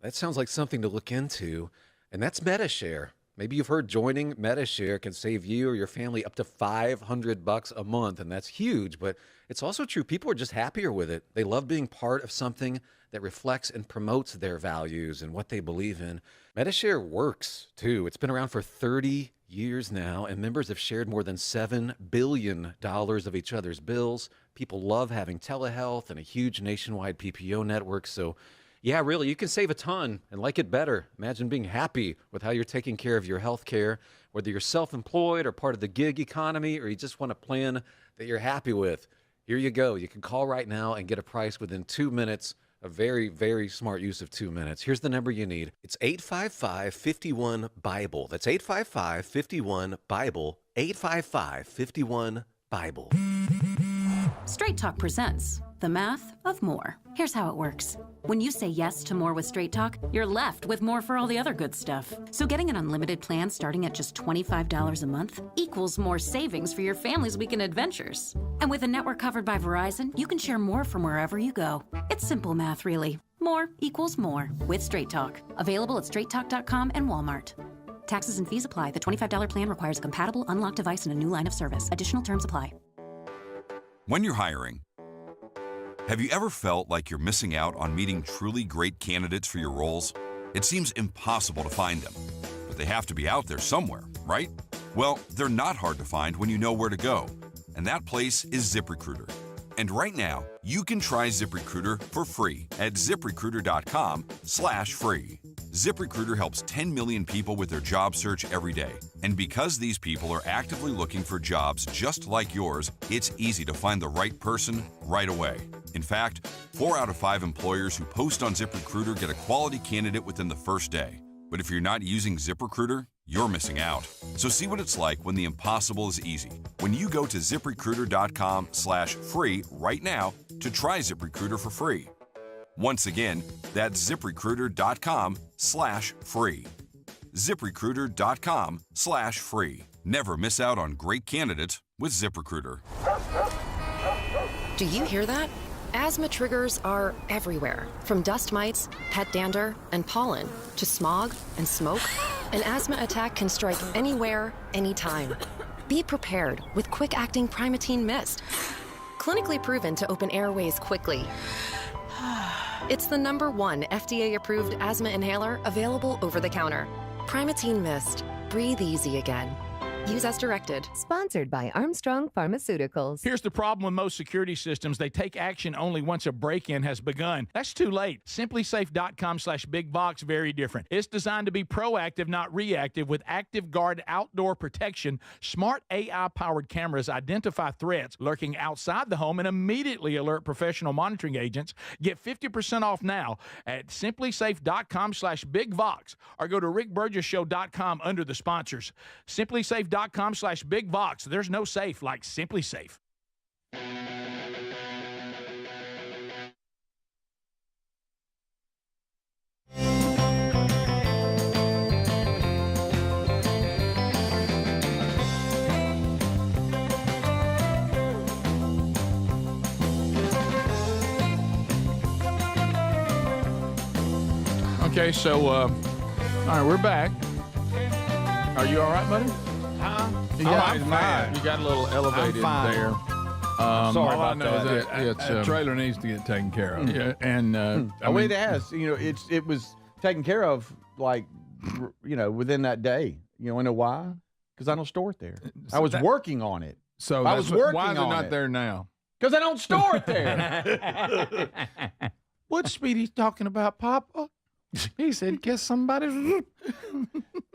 that sounds like something to look into. And that's MetaShare. Maybe you've heard joining MetaShare can save you or your family up to $500 a month, and that's huge. But it's also true, people are just happier with it. They love being part of something that reflects and promotes their values and what they believe in. MetaShare works, too. It's been around for 30 years now, and members have shared more than $7 billion of each other's bills. People love having telehealth and a huge nationwide PPO network. So, yeah, really, you can save a ton and like it better. Imagine being happy with how you're taking care of your health care, whether you're self-employed or part of the gig economy, or you just want a plan that you're happy with. Here you go. You can call right now and get a price within 2 minutes. A very, very smart use of 2 minutes. Here's the number you need. It's 855-51-BIBLE. That's 855-51-BIBLE. 855-51-BIBLE. Straight Talk presents the math of more. Here's how it works. When you say yes to more with Straight Talk, you're left with more for all the other good stuff. So getting an unlimited plan starting at just $25 a month equals more savings for your family's weekend adventures. And with a network covered by Verizon, you can share more from wherever you go. It's simple math, really. More equals more with Straight Talk. Available at straighttalk.com and Walmart. Taxes and fees apply. The $25 plan requires a compatible unlocked device and a new line of service. Additional terms apply. When you're hiring, Have you ever felt like you're missing out on meeting truly great candidates for your roles? It seems impossible to find them, but they have to be out there somewhere, right? Well, they're not hard to find when you know where to go, and that place is ZipRecruiter. And right now, you can try ZipRecruiter for free at ZipRecruiter.com/free. ZipRecruiter helps 10 million people with their job search every day. And because these people are actively looking for jobs just like yours, it's easy to find the right person right away. In fact, 4 out of 5 employers who post on ZipRecruiter get a quality candidate within the first day. But if you're not using ZipRecruiter, you're missing out. So see what it's like when the impossible is easy. When you go to ZipRecruiter.com/free right now to try ZipRecruiter for free. Once again, that's ZipRecruiter.com/free. ZipRecruiter.com/free. Never miss out on great candidates with ZipRecruiter. Do you hear that? Asthma triggers are everywhere, from dust mites, pet dander, and pollen, to smog and smoke. An asthma attack can strike anywhere, anytime. Be prepared with quick-acting Primatene Mist. Clinically proven to open airways quickly. It's the #1 FDA-approved asthma inhaler available over the counter. Primatene Mist. Breathe easy again. Use as directed. Sponsored by Armstrong Pharmaceuticals. Here's the problem with most security systems. They take action only once a break-in has begun. That's too late. SimpliSafe.com/BigBox, very different. It's designed to be proactive, not reactive, with Active Guard outdoor protection. Smart AI-powered cameras identify threats lurking outside the home and immediately alert professional monitoring agents. Get 50% off now at SimpliSafe.com/BigVox or go to RickBurgessShow.com under the sponsors. SimpliSafe.com/BigVox. There's no safe like Simply Safe. Okay, so, all right, we're back. Are you all right, buddy? You got a little elevated there. Sorry about that. That trailer needs to get taken care of. Yeah, and it has. It was taken care of within that day. You know why? Because I don't store it there. I was working on it. So I was working why is it on not it. there now? Because I don't store it there. What's Speedy talking about, Papa? He said, "Kiss somebody's."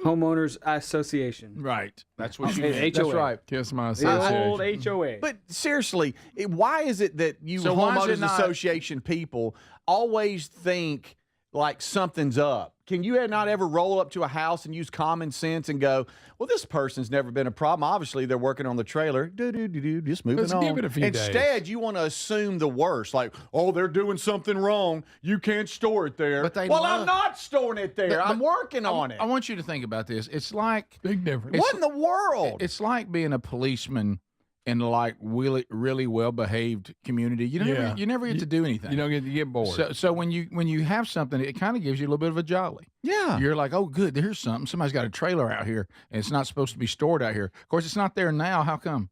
Homeowners Association. Right. That's what you HOA. mean. That's right. Kiss my The association. old HOA. But seriously, why is it that you So why is it homeowners not- association people always think like something's up? Can you not ever roll up to a house and use common sense and go, well, this person's never been a problem. Obviously, they're working on the trailer. Just moving Let's on. give it a few Instead, days. you want to assume the worst. Like, oh, they're doing something wrong. You can't store it there. But I'm not storing it there. I'm working on it. I want you to think about this. It's like Big difference. What in the world? It's like being a policeman in like really well-behaved community. You never get to do anything. You don't get to get bored. So when you have something, it kind of gives you a little bit of a jolly. Yeah. You're like, oh, good, there's something. Somebody's got a trailer out here, and it's not supposed to be stored out here. Of course, it's not there now. How come?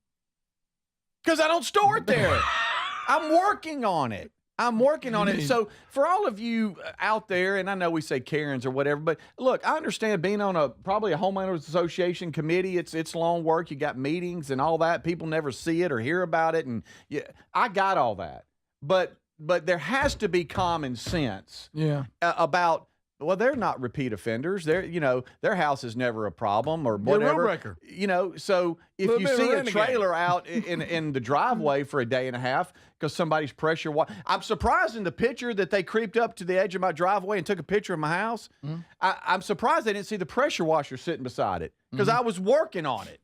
Because I don't store it there. I'm working on it. So for all of you out there, and I know we say Karens or whatever, but look, I understand being on probably a homeowners association committee. It's long work. You got meetings and all that. People never see it or hear about it, and I got all that. But there has to be common sense. About. Well, they're not repeat offenders. Their house is never a problem or whatever. Rule breaker. So if you see a trailer out in the driveway for a day and a half because somebody's pressure I'm surprised in the picture that they creeped up to the edge of my driveway and took a picture of my house. Mm-hmm. I'm surprised they didn't see the pressure washer sitting beside it because I was working on it.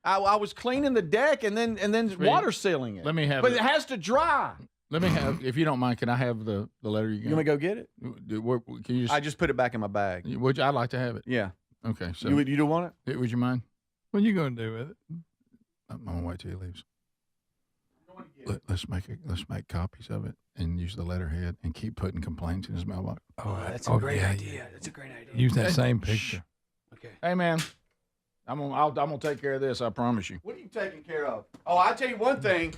I was cleaning the deck and then water sealing it. Let me have But it. it has to dry. Let me have, if you don't mind, can I have the letter you got? You want me to go get it? Can you I just put it back in my bag. I'd like to have it. Yeah. Okay. So You don't want it? Would you mind? What are you going to do with it? I'm gonna wait till he leaves. Let's make copies of it and use the letterhead and keep putting complaints in his mailbox. Oh, that's a great idea. That's a great idea. Use that same picture. Okay. Hey man, I'm gonna take care of this. I promise you. What are you taking care of? Oh, I'll tell you one thing.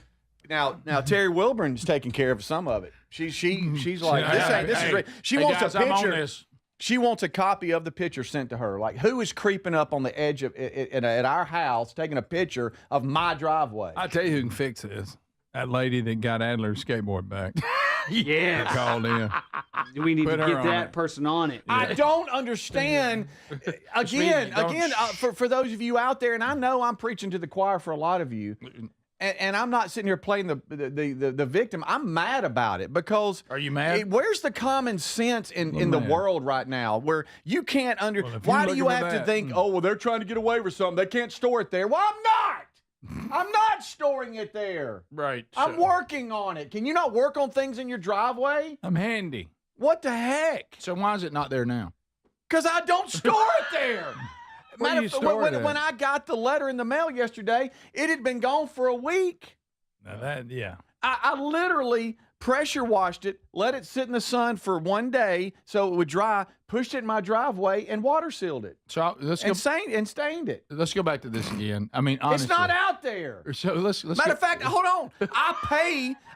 Now Terry Wilburn's taking care of some of it. She's like, this is great. She wants guys, a I'm on picture. this. She wants a copy of the picture sent to her. Like, who is creeping up on the edge of at our house, taking a picture of my driveway? I tell you who can fix this. That lady that got Adler's skateboard back. Yes. Called in. We need Put to her get on that it. person on it. I don't understand. Again, for those of you out there, and I know I'm preaching to the choir for a lot of you, and I'm not sitting here playing the victim. I'm mad about it because. Are you mad? Where's the common sense in the world right now where you can't why do you have to think, oh, well, they're trying to get away with something. They can't store it there. Well, I'm not. I'm not storing it there. Right. I'm working on it. Can you not work on things in your driveway? I'm handy. What the heck? So why is it not there now? Because I don't store it there. Where do you store it at? When I got the letter in the mail yesterday, it had been gone for a week. Now that, yeah. I literally pressure washed it, let it sit in the sun for one day so it would dry, pushed it in my driveway, and water sealed it. So let's go. And stained it. Let's go back to this again. I mean, honestly, It's not out there. So let's Matter of fact, hold on.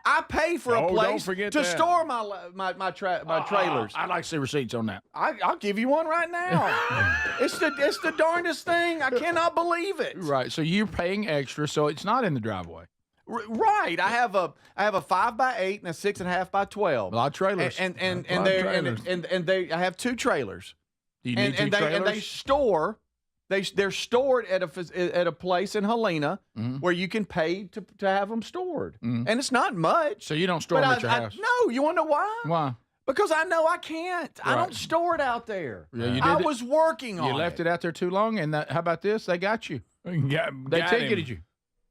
I pay for a place to store my trailers. I'd like to see receipts on that. I'll give you one right now. It's the darndest thing. I cannot believe it. Right. So you're paying extra, so it's not in the driveway. Right. I have a 5x8 and a 6.5 by 12. A lot of trailers. And they I have two trailers. Do you need two trailers? And they store. They're stored at a place in Helena where you can pay to have them stored, and it's not much. So you don't store them at your house? No, you want to know why? Why? Because I know I can't. I don't store it out there. Yeah, you did I was working on it. You left it out there too long, and how about this? They got you. They ticketed you.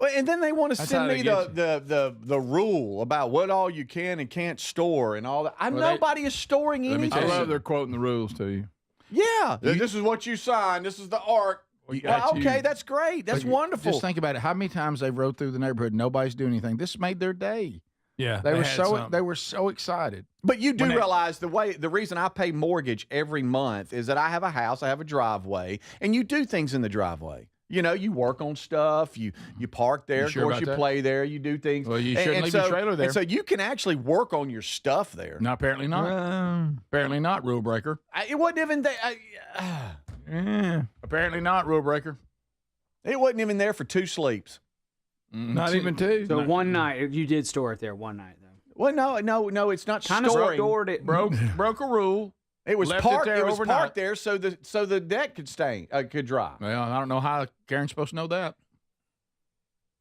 Well, and then they want to send me the rule about what all you can and can't store and all that. Nobody is storing anything. I love they're quoting the rules to you. Yeah, this is what you signed. This is the arc. Well, okay, that's great. That's wonderful. Just think about it. How many times they rode through the neighborhood, nobody's doing anything. This made their day. Yeah, they were so excited. But you do realize the reason I pay mortgage every month is that I have a house, I have a driveway, and you do things in the driveway. You know, you work on stuff, you park there, of course you play there, you do things. Well, you shouldn't leave your trailer there. And so you can actually work on your stuff there. No, apparently not. Apparently not, rule breaker. It wasn't even there. Apparently not, rule breaker. It wasn't even there for 2 sleeps. Not even 2. So one night, you did store it there one night, though. Well, no, it's not kind of storing. stored it. Broke a rule. It was Left parked. it was overnight. parked there so the deck could dry. Well, I don't know how Karen's supposed to know that.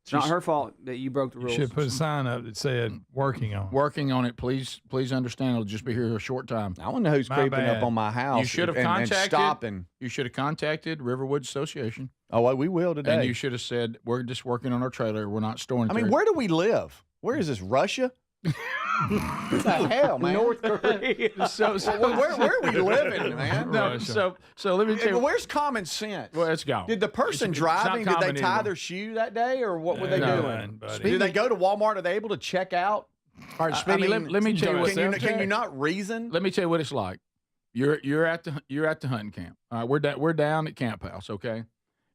It's not her fault that you broke the rules. You should put a sign up that said "working on." Working on it, please understand. It'll just be here a short time. I want to know who's creeping up on my house. You should have contacted. You should have contacted Riverwood Association. Oh, well, we will today. And you should have said, "We're just working on our trailer. We're not storing it." I mean, where do we live? Where is this? Russia? What the hell, man? North Korea. Where are we living, man? No, so let me tell you. Where's common sense? Well, it's gone. Did the person driving, did they tie their shoe that day, or what were they doing? Did they go to Walmart? Are they able to check out? All right, Speedy, let me tell you what. Can you not reason? Let me tell you what it's like. You're at the hunting camp. All right, we're down at Camp House, okay?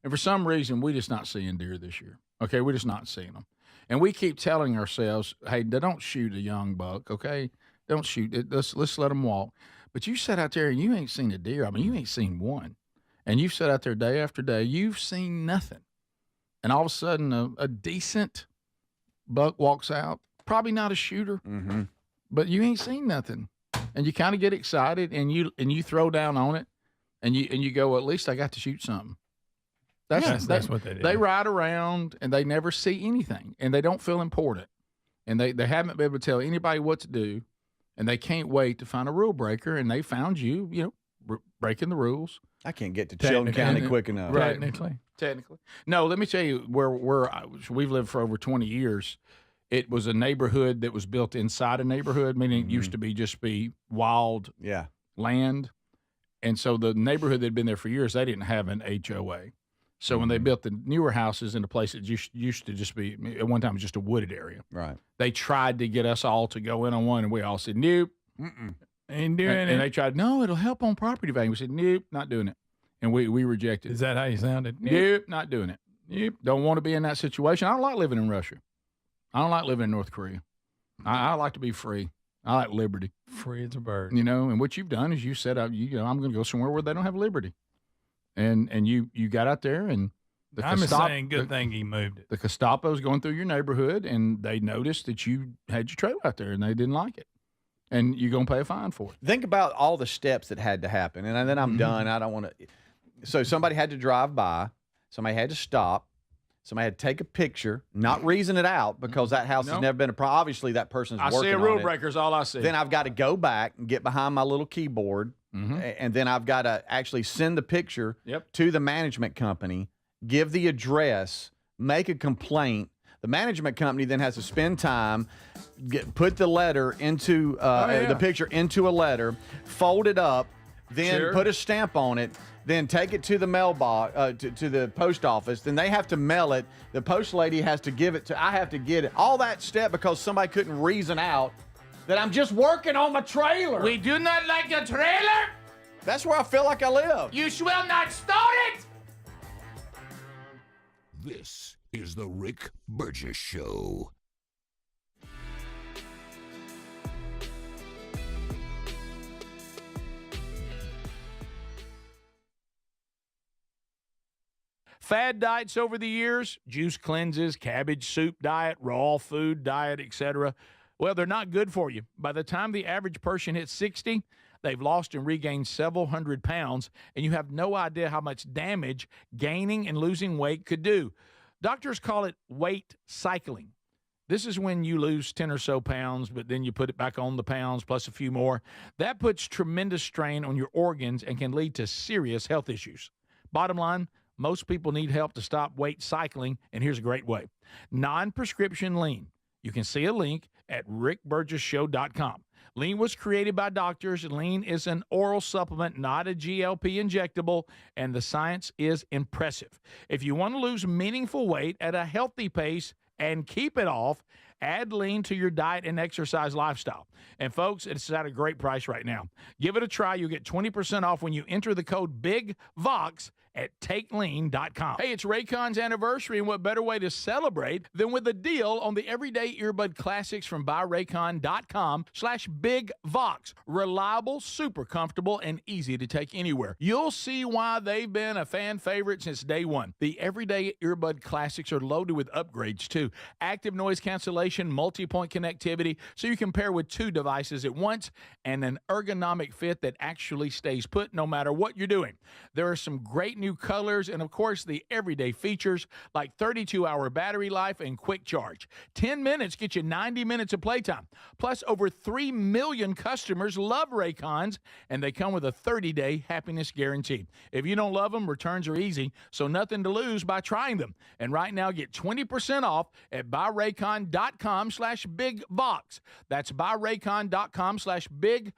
And for some reason, we're just not seeing deer this year. Okay, we're just not seeing them. And we keep telling ourselves, hey, don't shoot a young buck, okay? Don't shoot it. Let's let them walk. But you sat out there and you ain't seen a deer. I mean, you ain't seen one. And you've sat out there day after day. You've seen nothing. And all of a sudden, a decent buck walks out. Probably not a shooter, but you ain't seen nothing. And you kind of get excited and you throw down on it and you go, well, at least I got to shoot something. That's what they do. They ride around and they never see anything, and they don't feel important, and they haven't been able to tell anybody what to do, and they can't wait to find a rule breaker, and they found you, breaking the rules. I can't get to Chilton County quick enough. Right. Technically. No, let me tell you where we've lived for over 20 years. It was a neighborhood that was built inside a neighborhood, meaning it used to be wild land, and so the neighborhood that had been there for years, they didn't have an HOA. So when they built the newer houses in a place that used to just be, at one time, it was just a wooded area. Right. They tried to get us all to go in on one, and we all said, nope. Ain't doing it. And they tried, no, it'll help on property value. We said, nope, not doing it. And we rejected it. Is that how you sounded? Nope, not doing it. Nope, don't want to be in that situation. I don't like living in Russia. I don't like living in North Korea. I like to be free. I like liberty. Free as a bird. You know, and what you've done is you said, I'm going to go somewhere where they don't have liberty. And you got out there and I'm just saying, good thing he moved it. The Gestapo's going through your neighborhood, and they noticed that you had your trailer out there, and they didn't like it. And you're going to pay a fine for it. Think about all the steps that had to happen. And then I'm done. I don't want to. So somebody had to drive by. Somebody had to stop. Somebody had to take a picture, not reason it out, because that house has never been a problem. Obviously, that person's working on it. I see a rule breaker is all I see. Then I've got to go back and get behind my little keyboard, and then I've got to actually send the picture to the management company, give the address, make a complaint. The management company then has to spend time, put the letter into the picture into a letter, fold it up, then put a stamp on it, then take it to the mailbox, to the post office. Then they have to mail it. The post lady has to give it to. I have to get it. All that step because somebody couldn't reason out that I'm just working on my trailer. We do not like a trailer. That's where I feel like I live. You will not start it. This is the Rick Burgess Show. Fad diets over the years, juice cleanses, cabbage soup diet, raw food diet, etc. Well, they're not good for you. By the time the average person hits 60, they've lost and regained several hundred pounds, and you have no idea how much damage gaining and losing weight could do. Doctors call it weight cycling. This is when you lose 10 or so pounds, but then you put it back on the pounds plus a few more. That puts tremendous strain on your organs and can lead to serious health issues. Bottom line, most people need help to stop weight cycling, and here's a great way. Non-prescription lean. You can see a link at rickburgessshow.com. Lean was created by doctors. Lean is an oral supplement, not a GLP injectable, and the science is impressive. If you want to lose meaningful weight at a healthy pace and keep it off, add Lean to your diet and exercise lifestyle. And folks, it's at a great price right now. Give it a try. You'll get 20% off when you enter the code BIGVOX at takelean.com. Hey, it's Raycon's anniversary, and what better way to celebrate than with a deal on the everyday earbud classics from buyraycon.com/BigVox. Reliable, super comfortable, and easy to take anywhere. You'll see why they've been a fan favorite since day one. The everyday earbud classics are loaded with upgrades too. Active noise cancellation, multi-point connectivity, so you can pair with two devices at once, and an ergonomic fit that actually stays put no matter what you're doing. There are some great new colors, and of course the everyday features like 32-hour battery life and quick charge. 10 minutes get you 90 minutes of playtime. Plus, over 3 million customers love Raycons, and they come with a 30-day happiness guarantee. If you don't love them, returns are easy, so nothing to lose by trying them. And right now, get 20% off at buyraycon.com/BigVox. That's buyraycon.com/BigVox.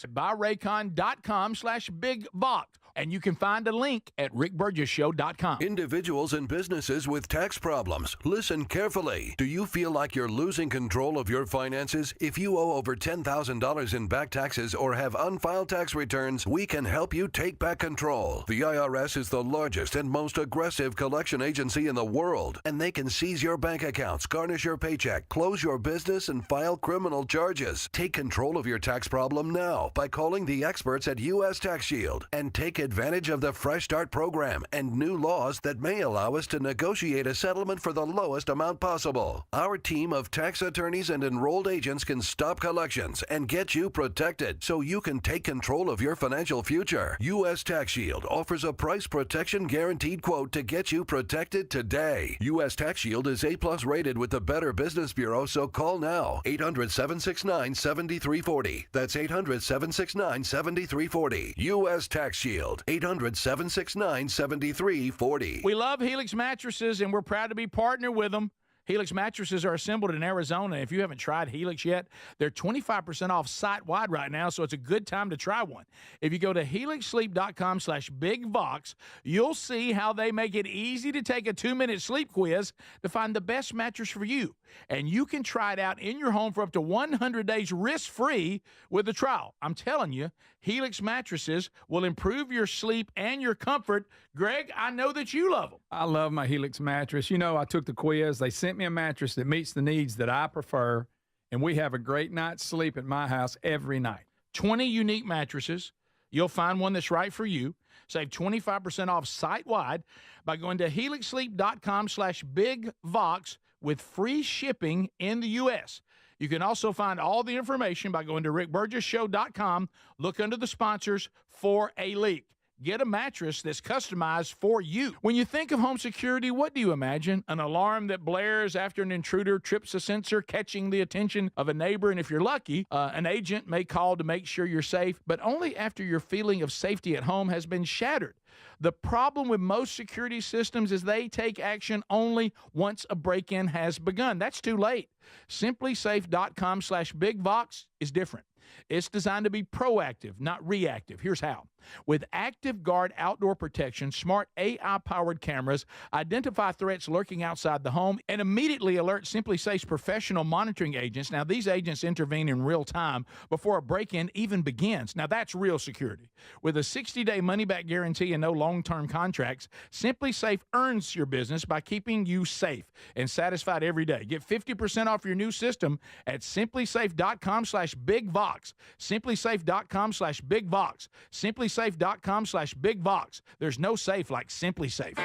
buyraycon.com/BigVox. And you can find a link at rickburgessshow.com. Individuals and businesses with tax problems, listen carefully. Do you feel like you're losing control of your finances? If you owe over $10,000 in back taxes or have unfiled tax returns, we can help you take back control. The IRS is the largest and most aggressive collection agency in the world, and they can seize your bank accounts, garnish your paycheck, close your business, and file criminal charges. Take control of your tax problem now by calling the experts at U.S. Tax Shield and take advantage of the Fresh Start program and new laws that may allow us to negotiate a settlement for the lowest amount possible. Our team of tax attorneys and enrolled agents can stop collections and get you protected so you can take control of your financial future. U.S. Tax Shield offers a price protection guaranteed quote to get you protected today. U.S. Tax Shield is A+ rated with the Better Business Bureau, so call now. 800-769-7340. That's 800-769-7340. U.S. Tax Shield. 800-769-7340. We love Helix mattresses, and we're proud to be partnered with them. Helix mattresses are assembled in Arizona. If you haven't tried Helix yet, they're 25% off site-wide right now, so it's a good time to try one. If you go to helixsleep.com/BigVox, you'll see how they make it easy to take a 2-minute sleep quiz to find the best mattress for you. And you can try it out in your home for up to 100 days risk-free with a trial. I'm telling you, Helix mattresses will improve your sleep and your comfort. Greg, I know that you love them. I love my Helix mattress. You know, I took the quiz. They sent me me a mattress that meets the needs that I prefer, and we have a great night's sleep at my house every night. 20 unique mattresses. You'll find one that's right for you. Save 25% off site-wide by going to helixsleep.com/bigvox with free shipping in the U.S. You can also find all the information by going to rickburgessshow.com. Look under the sponsors for a leak. Get a mattress that's customized for you. When you think of home security, what do you imagine? An alarm that blares after an intruder trips a sensor, catching the attention of a neighbor. And if you're lucky, an agent may call to make sure you're safe, but only after your feeling of safety at home has been shattered. The problem with most security systems is they take action only once a break-in has begun. That's too late. SimpliSafe.com/BigVox is different. It's designed to be proactive, not reactive. Here's how. With Active Guard outdoor protection, smart AI-powered cameras identify threats lurking outside the home and immediately alert SimpliSafe's professional monitoring agents. Now, these agents intervene in real time before a break-in even begins. Now, that's real security. With a 60-day money-back guarantee and no long-term contracts, SimpliSafe earns your business by keeping you safe and satisfied every day. Get 50% off your new system at SimpliSafe.com/BigVox. SimpliSafe.com/BigVox. SimpliSafe.com/BigVox. There's no safe like SimpliSafe.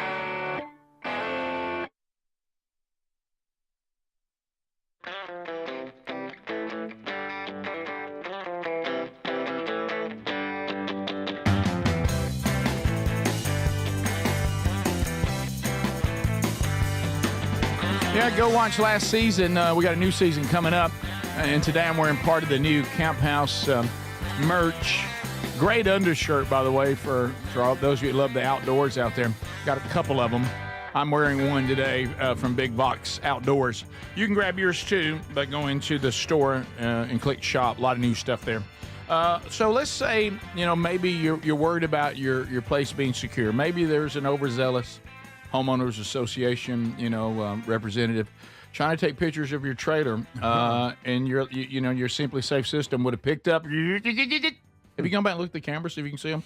Yeah, go watch last season. We got a new season coming up. And today I'm wearing part of the new Camp House merch. Great undershirt, by the way, for all those of you who love the outdoors out there. Got a couple of them. I'm wearing one today from Big Vox Outdoors. You can grab yours too by going to the store and click shop. A lot of new stuff there. So let's say, maybe you're worried about your place being secure. Maybe there's an overzealous homeowners association, representative trying to take pictures of your trailer, and your SimpliSafe system would have picked up. Have you gone back and looked at the camera, see if you can see them?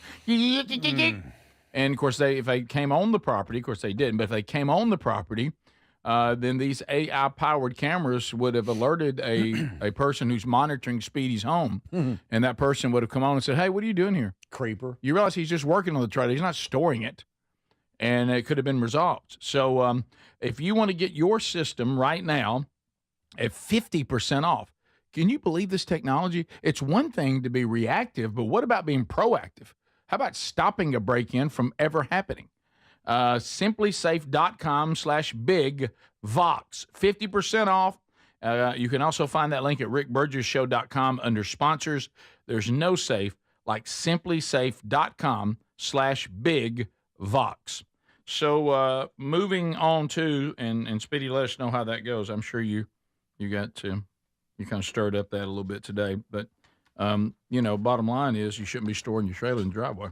And of course, if they came on the property, of course they didn't, but if they came on the property, then these AI-powered cameras would have alerted a person who's monitoring Speedy's home, and that person would have come on and said, "Hey, what are you doing here, creeper?" You realize he's just working on the trailer; he's not storing it. And it could have been resolved. So if you want to get your system right now at 50% off, can you believe this technology? It's one thing to be reactive, but what about being proactive? How about stopping a break-in from ever happening? SimpliSafe.com/BigVox, 50% off. You can also find that link at rickburgessshow.com under sponsors. There's no safe like SimpliSafe.com/BigVox. So moving on to, and Speedy, let us know how that goes. I'm sure you kind of stirred up that a little bit today. But, bottom line is you shouldn't be storing your trailer in the driveway.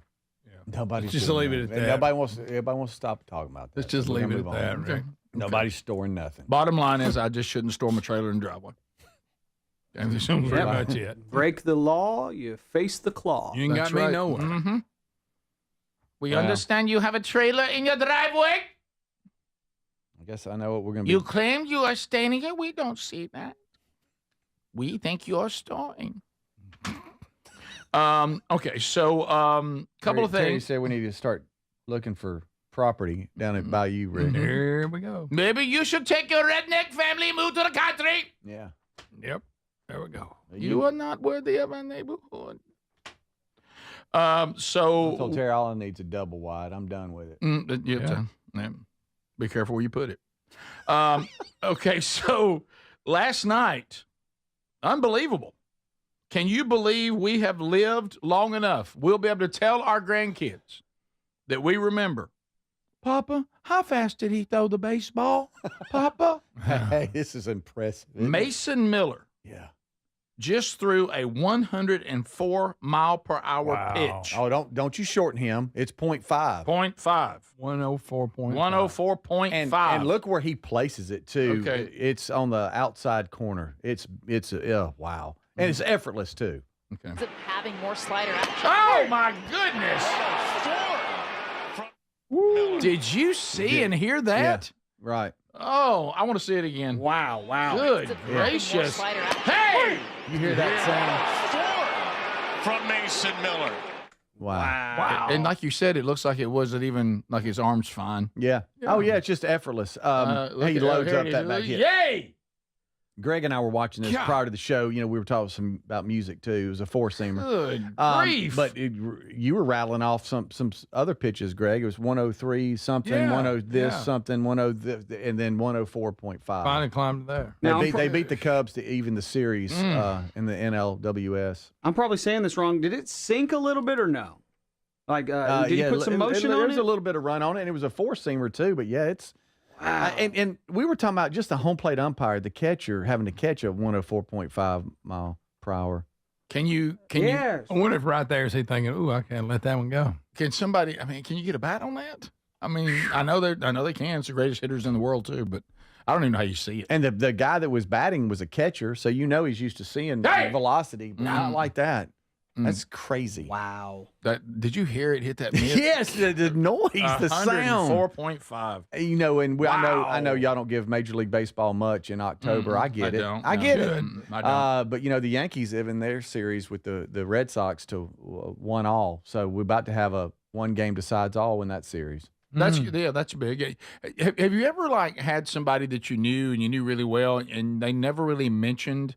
Yeah. Nobody's just leave it at that. Everybody wants to stop talking about that. Let's just leave it at that. Okay. Nobody's storing nothing. Bottom line is I just shouldn't store my trailer in the driveway. And that's pretty much it. Break the law, you face the claw. You ain't got me nowhere. Mm-hmm. We understand you have a trailer in your driveway. I guess I know what we're going to be. You claim you are staying here. We don't see that. We think you are storing. Okay, so couple of Terry things. said we need to start looking for property down at Bayou Rick. There we go. Maybe you should take your redneck family and move to the country. Yeah. Yep. There we go. You are not worthy of our neighborhood. So I told Terry all I need's a double wide. I'm done with it. Yeah. Be careful where you put it. Okay, so last night, unbelievable. Can you believe we have lived long enough? We'll be able to tell our grandkids that we remember. Papa, how fast did he throw the baseball? Papa? Hey, this is impressive. Mason Miller. Yeah. Just threw a 104-mile-per-hour pitch. Oh, don't you shorten him. It's 0.5. 0.5. 104.5. 104.5. And look where he places it, too. Okay. It's on the outside corner. It's wow. And it's effortless, too. Okay. Having more slider action. Oh, my goodness. Did you see and hear that? Yeah, right. Oh, I want to see it again. Wow. Good gracious. Hey! You hear that From Mason Miller. sound? Wow. And like you said, it looks like it wasn't even like his arm's fine. Yeah. Oh, yeah, it's just effortless. He loads up that back hit. Yay! Greg and I were watching this prior to the show. You know, we were talking about music, too. It was a four-seamer. Good grief. But you were rattling off some other pitches, Greg. It was 103 something, 10 this something, 10 and then 104.5. Finally climbed there. They beat the Cubs to even the series in the NLWS. I'm probably saying this wrong. Did it sink a little bit or no? Like, did you put some motion on it? There's a little bit of run on it, and it was a four-seamer, too. But, yeah, it's and we were talking about just the home plate umpire, the catcher, having to catch a 104.5 mile per hour. Can you? I wonder if right there is he thinking, "Ooh, I can't let that one go." Can somebody? I mean, can you get a bat on that? I mean, I know they can. It's the greatest hitters in the world too, but I don't even know how you see it. And the guy that was batting was a catcher, so you know he's used to seeing velocity, but not like that. That's crazy. Wow. Did you hear it hit that mitt? Yes, the noise, the sound. 4.5. You know, and I know y'all don't give Major League Baseball much in October. I get it. I get it. I don't. But you know, the Yankees have in their series with the Red Sox to 1-all. So we're about to have a one game decides all in that series. That's big. Have you ever like had somebody that you knew and you knew really well, and they never really mentioned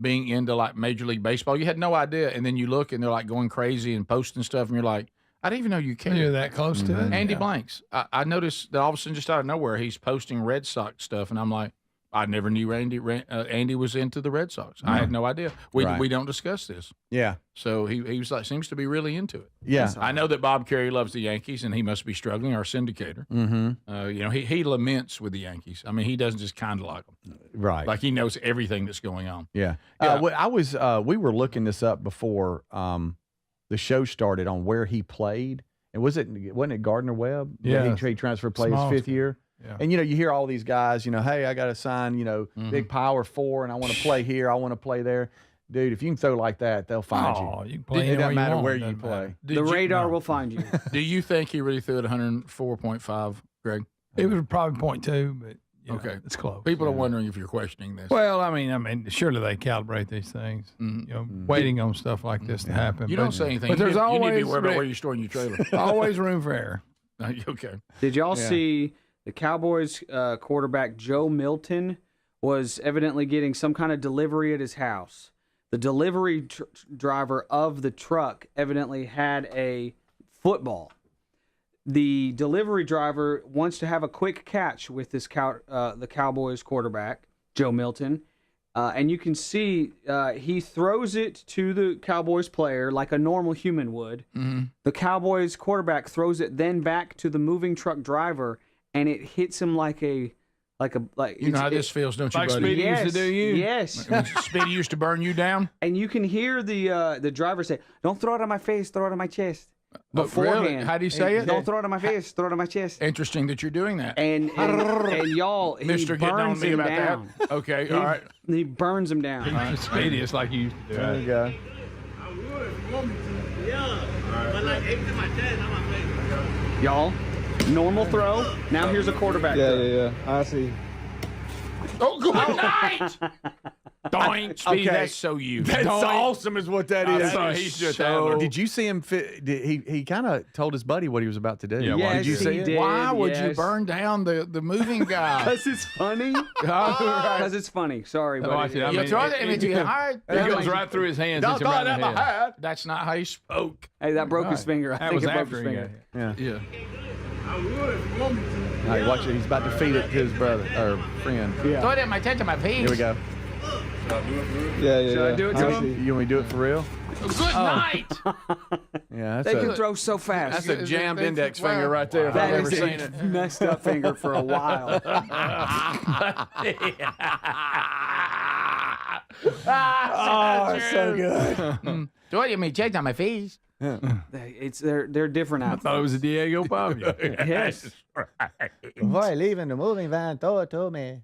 being into like Major League Baseball? You had no idea, and then you look and they're like going crazy and posting stuff, and you're like, I didn't even know you cared. You're that close to it. Andy Blanks. I noticed that all of a sudden, just out of nowhere, he's posting Red Sox stuff, and I'm like, I never knew Andy was into the Red Sox. I had no idea. We don't discuss this. Yeah. So he was like, seems to be really into it. Yeah. I know that Bob Carey loves the Yankees, and he must be struggling, our syndicator. Mm-hmm. You know, he laments with the Yankees. I mean, he doesn't just kind of like them. Right. Like he knows everything that's going on. Yeah. We were looking this up before the show started on where he played. And wasn't it Gardner Webb? Yeah. He transfer play his fifth year. Yeah. And, you know, you hear all these guys, you know, hey, I got to sign, you know, big power 4, and I want to play here. I want to play there. Dude, if you can throw like that, they'll find you. You can play it doesn't matter where you doesn't play. matter. The radar will find you. Do you think he really threw it 104.5, Greg? It was probably 0.2, but you know, okay, it's close. People are wondering if you're questioning this. Well, I mean, surely they calibrate these things. You know, waiting on stuff like this to happen. You don't say anything. But there's you always need to be worried about where you're storing your trailer. always room for error. Okay. Did y'all see the Cowboys quarterback Joe Milton was evidently getting some kind of delivery at his house? The delivery driver of the truck evidently had a football. The delivery driver wants to have a quick catch with this the Cowboys quarterback, Joe Milton. And you can see he throws it to the Cowboys player like a normal human would. Mm-hmm. The Cowboys quarterback throws it then back to the moving truck driver, and it hits him like you know how this feels, don't you, like buddy? Speedy used to do you. Yes. Speedy used to burn you down. And you can hear the driver say, "Don't throw it on my face, throw it on my chest." Beforehand. Really? How do you say it? Don't throw it on my face, throw it on my chest. Interesting that you're doing that. And y'all, he Mr. Getting on burns me him about down. that. Okay, all right. He burns him down. Speedy, it's like you used to do. There you go. Y'all, normal throw. Now here's a quarterback throw. Yeah. I see. Oh, good night! Doink, Speedy, that's so you. That's Doink. awesome is what that is. He's just so... Did you see him he kind of told his buddy what he was about to do. Yeah, yes, did you see it? did. Why would you yes. burn down the moving guy? Because it's funny. Because it's funny. Sorry, buddy. You throw it and it's hard. It goes right through his hands. Don't throw it at my head. That's not how he spoke. Hey, that broke his finger. I That think was it broke after his he finger. got hit. Yeah. I would if you want me to. All right, watch it. He's about to feed it to his brother or friend. Yeah. Throw it at my tent to my face. Here we go. Yeah. Should I do it to him? You want me to do it for real? Good night. Yeah, They can throw so fast. that's a jammed index finger right there. If I've That ever is seen a it. messed up finger for a while. So good. Throw it at me, checked on my face. They're different I outfits. thought it was a Diego Pablo. Yes. Before I leave in the moving van, throw it to me.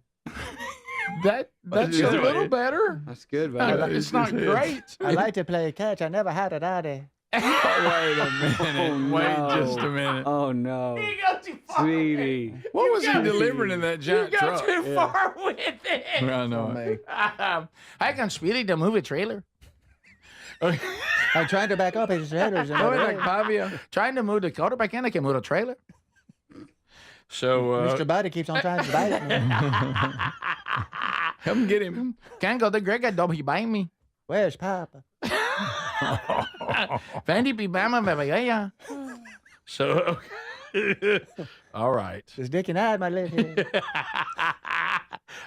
That's a little better. That's good, buddy. It's not great. I like to play catch. I never had a daddy. Wait a minute. Wait just a minute. Oh no. You go too far. Sweetie. What was he delivering in that giant You go truck? too far with it. I know. I can speed the movie trailer. I'm trying to back up. His headers. Trying to move the quarterback and I can move the trailer. So Mr. Buddy keeps on trying to bite me. Come get him. Can't go to Greg. I don't he bite me. Where's Papa? Fendi be bama baby. Yeah. So, all right. His dick and I, my left hand.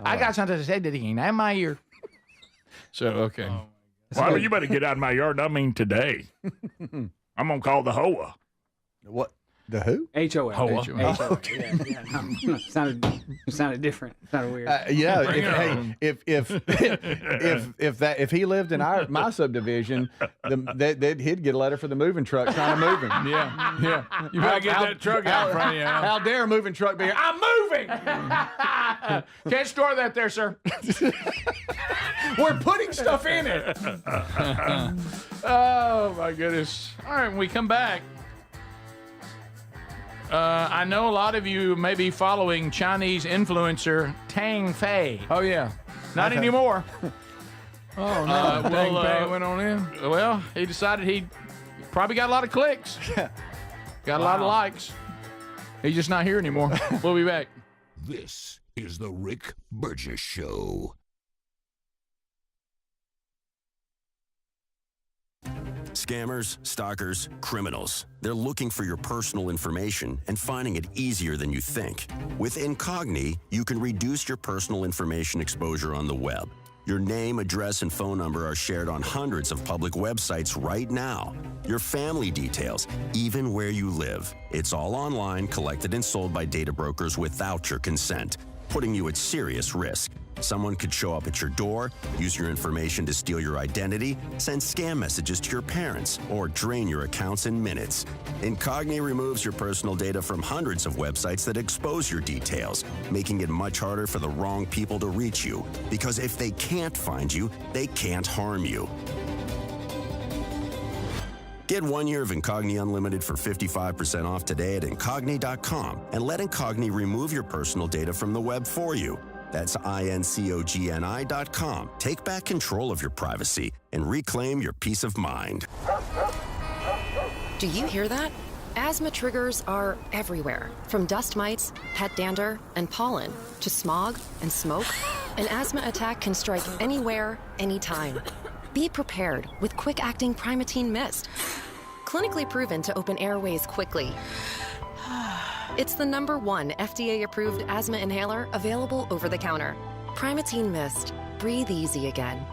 I got something to say that he ain't in my ear. So, okay. Well, you better get out of my yard. I mean, today. I'm going to call the HOA. What? The who? HOA. HOA. Yeah, no. Sounded different. Sounded weird. If he lived in my subdivision, he'd get a letter for the moving truck trying to move him. Yeah. You better get that truck out in front of you. How dare a moving truck be here? I'm moving! Can't store that there, sir. We're putting stuff in it. Oh, my goodness. All right, when we come back, I know a lot of you may be following Chinese influencer Tang Fei. Oh, yeah. Not anymore. Oh, no. Tang Fei went on in? Well, he decided he probably got a lot of clicks. Got a lot of likes. He's just not here anymore. We'll be back. This is the Rick Burgess Show. Scammers, stalkers, criminals. They're looking for your personal information and finding it easier than you think. With Incogni, you can reduce your personal information exposure on the web. Your name, address, and phone number are shared on hundreds of public websites right now. Your family details, even where you live. It's all online, collected and sold by data brokers without your consent, putting you at serious risk. Someone could show up at your door, use your information to steal your identity, send scam messages to your parents, or drain your accounts in minutes. Incogni removes your personal data from hundreds of websites that expose your details, making it much harder for the wrong people to reach you. Because if they can't find you, they can't harm you. Get 1 year of Incogni Unlimited for 55% off today at Incogni.com and let Incogni remove your personal data from the web for you. That's INCOGNI.com. Take back control of your privacy and reclaim your peace of mind. Do you hear that? Asthma triggers are everywhere, from dust mites, pet dander, and pollen, to smog and smoke. An asthma attack can strike anywhere, anytime. Be prepared with quick-acting Primatene Mist. Clinically proven to open airways quickly. It's the #1 FDA-approved asthma inhaler available over the counter. Primatene Mist. Breathe easy again.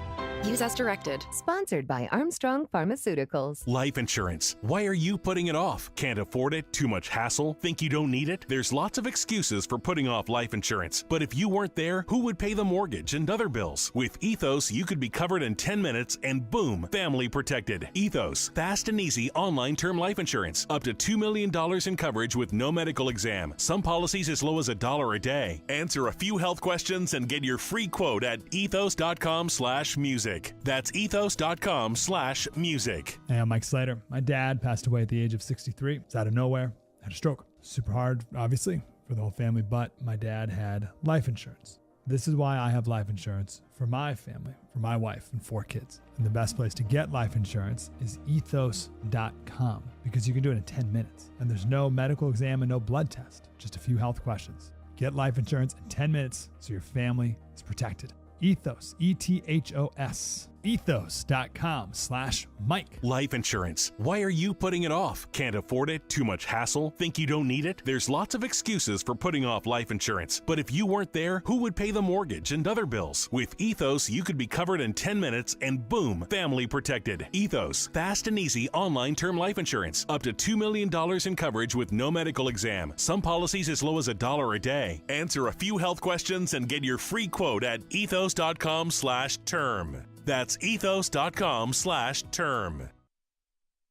Use as directed. Sponsored by Armstrong Pharmaceuticals. Life insurance. Why are you putting it off? Can't afford it? Too much hassle? Think you don't need it? There's lots of excuses for putting off life insurance. But if you weren't there, who would pay the mortgage and other bills? With Ethos, you could be covered in 10 minutes and boom, family protected. Ethos. Fast and easy online term life insurance. Up to $2 million in coverage with no medical exam. Some policies as low as $1 a day. Answer a few health questions and get your free quote at ethos.com/music. That's ethos.com/music. Hey, I'm Mike Slater. My dad passed away at the age of 63. It's out of nowhere. Had a stroke. Super hard, obviously, for the whole family, but my dad had life insurance. This is why I have life insurance for my family, for my wife and 4 kids. And the best place to get life insurance is ethos.com because you can do it in 10 minutes. And there's no medical exam and no blood test, just a few health questions. Get life insurance in 10 minutes so your family is protected. Ethos, ETHOS, ethos.com/Mike. Life insurance. Why are you putting it off? Can't afford it? Too much hassle? Think you don't need it? There's lots of excuses for putting off life insurance. But if you weren't there, who would pay the mortgage and other bills? With Ethos, you could be covered in 10 minutes and boom, family protected. Ethos. Fast and easy online term life insurance. Up to $2 million in coverage with no medical exam. Some policies as low as $1 a day. Answer a few health questions and get your free quote at ethos.com/term. That's ethos.com/term.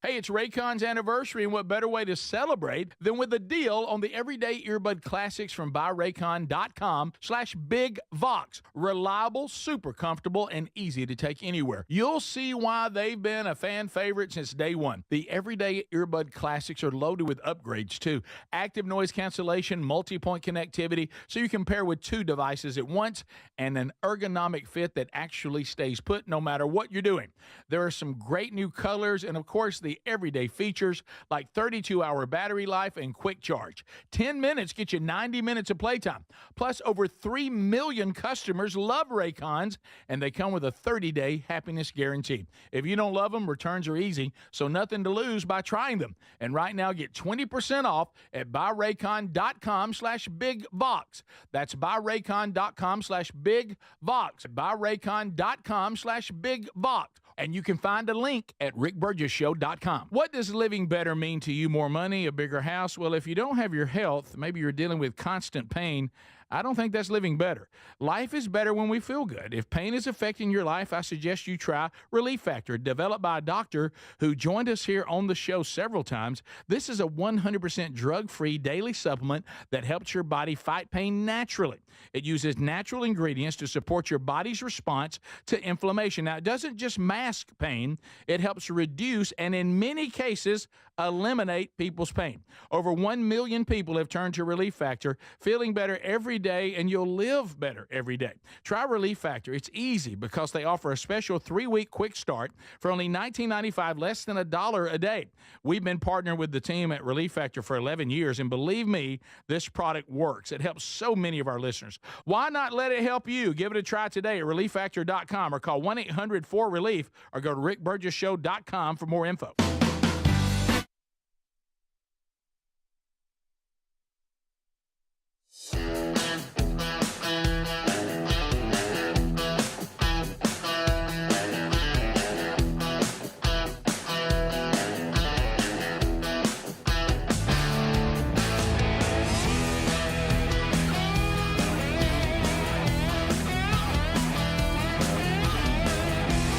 Hey, it's Raycon's anniversary, and what better way to celebrate than with a deal on the everyday earbud classics from buyraycon.com/BigVox. Reliable, super comfortable, and easy to take anywhere. You'll see why they've been a fan favorite since day one. The everyday earbud classics are loaded with upgrades, too. Active noise cancellation, multi-point connectivity, so you can pair with 2 devices at once, and an ergonomic fit that actually stays put no matter what you're doing. There are some great new colors, and of course, the everyday features like 32-hour battery life and quick charge. 10 minutes get you 90 minutes of playtime. Plus, over 3 million customers love Raycons, and they come with a 30-day happiness guarantee. If you don't love them, returns are easy, so nothing to lose by trying them. And right now, get 20% off at buyraycon.com/BigVox. That's buyraycon.com/BigVox. buyraycon.com/BigVox. And you can find a link at rickburgesshow.com. What does living better mean to you? More money, a bigger house? Well, if you don't have your health, maybe you're dealing with constant pain, I don't think that's living better. Life is better when we feel good. If pain is affecting your life, I suggest you try Relief Factor, developed by a doctor who joined us here on the show several times. This is a 100% drug-free daily supplement that helps your body fight pain naturally. It uses natural ingredients to support your body's response to inflammation. Now, it doesn't just mask pain, it helps reduce and in many cases eliminate people's pain. Over 1 million people have turned to Relief Factor, feeling better every day, and you'll live better every day. Try Relief Factor. It's easy because they offer a special 3-week quick start for only $19.95, less than $1 a day. We've been partnering with the team at Relief Factor for 11 years, and believe me, this product works. It helps so many of our listeners. Why not let it help you? Give it a try today at ReliefFactor.com or call 1-800-4RELIEF or go to rickburgesshow.com for more info.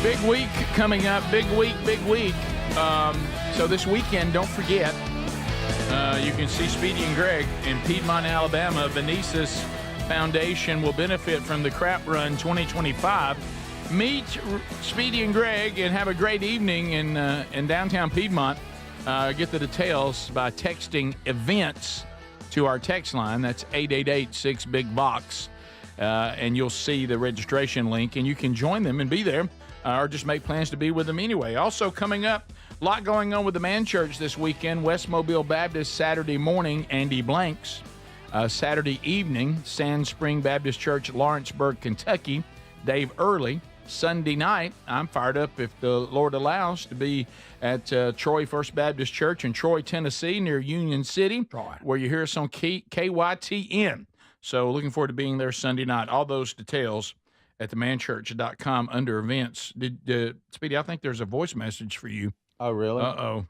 Big week coming up. Big week. So this weekend, don't forget, you can see Speedy and Greg in Piedmont, Alabama. Venice's Foundation will benefit from the Crap Run 2025. Meet Speedy and Greg and have a great evening in downtown Piedmont. Get the details by texting events to our text line. That's 888-6-BIG-VOX. And you'll see the registration link, and you can join them and be there. Or just make plans to be with them anyway. Also coming up, a lot going on with the Man Church this weekend. West Mobile Baptist Saturday morning, Andy Blanks. Saturday evening, Sand Spring Baptist Church, Lawrenceburg, Kentucky, Dave Early. Sunday night, I'm fired up, if the Lord allows, to be at Troy First Baptist Church in Troy, Tennessee, near Union City, where you hear us on KYTN. So looking forward to being there Sunday night. All those details at themanchurch.com under events. Speedy, I think there's a voice message for you. Oh, really? Uh-oh.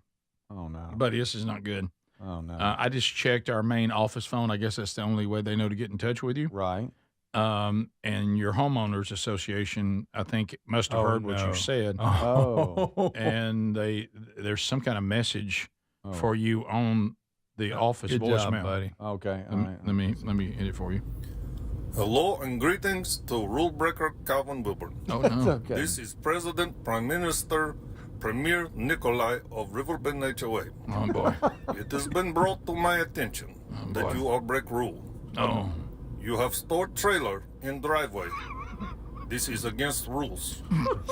Oh, no. Buddy, this is not good. Oh, no. I just checked our main office phone. I guess that's the only way they know to get in touch with you. Right. And your homeowners association, I think, must have heard what you said. Oh. And there's some kind of message for you on the office Good voicemail. job, buddy. Okay. All right. Let me hit it for you. Hello and greetings to rule breaker Calvin Wilbur. Oh, no. Okay. This is President, Prime Minister, Premier Nikolai of Riverbend HOA. Oh, boy. It has been brought to my attention that you all break rule. Oh. You have stored trailer in driveway. This is against rules.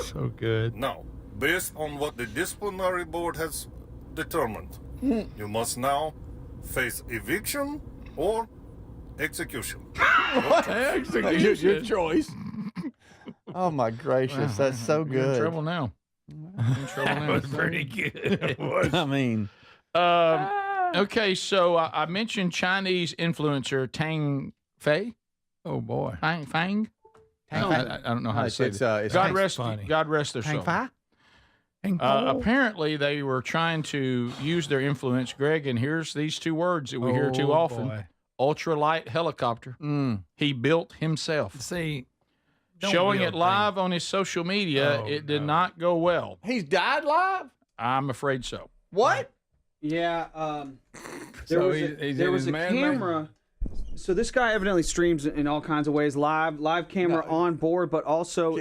So good. Now, based on what the disciplinary board has determined, you must now face eviction or execution. Your choice. Oh, my gracious. That's so You're good. in trouble now. That was pretty good. I mean, okay, so I mentioned Chinese influencer Tang Fei. Oh, boy. Fang? I don't know how to say it. God rest their soul. Apparently, they were trying to use their influence, Greg, and here's these 2 words that we hear too often. Boy. Ultralight helicopter. He built himself. See, showing it live on his social media, it did not go well. He's died live? I'm afraid so. What? Yeah. There So was he's a, in there was his a man-made- camera. So this guy evidently streams in all kinds of ways, live camera on board, but also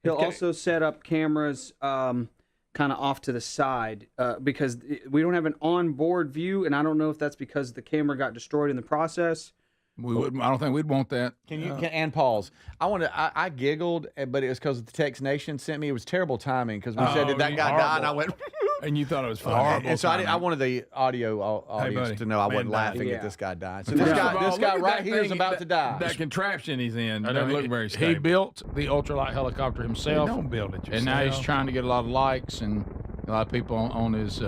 he'll also set up cameras kind of off to the side because we don't have an on-board view, and I don't know if that's because the camera got destroyed in the process. I don't think we'd want that. And pause. I giggled, but it was because the Text Nation sent me. It was terrible timing because we said, "Did that guy die?" And I went, and you thought it was funny. And so I wanted the audio audience buddy, to know I wasn't man laughing died. at this guy dying. So First this of all, guy look at right that here is thing, about to die. That contraption he's in I doesn't know, look very he stable. built the ultralight helicopter himself. Don't build it And now he's yourself. trying to get a lot of likes and a lot of people on his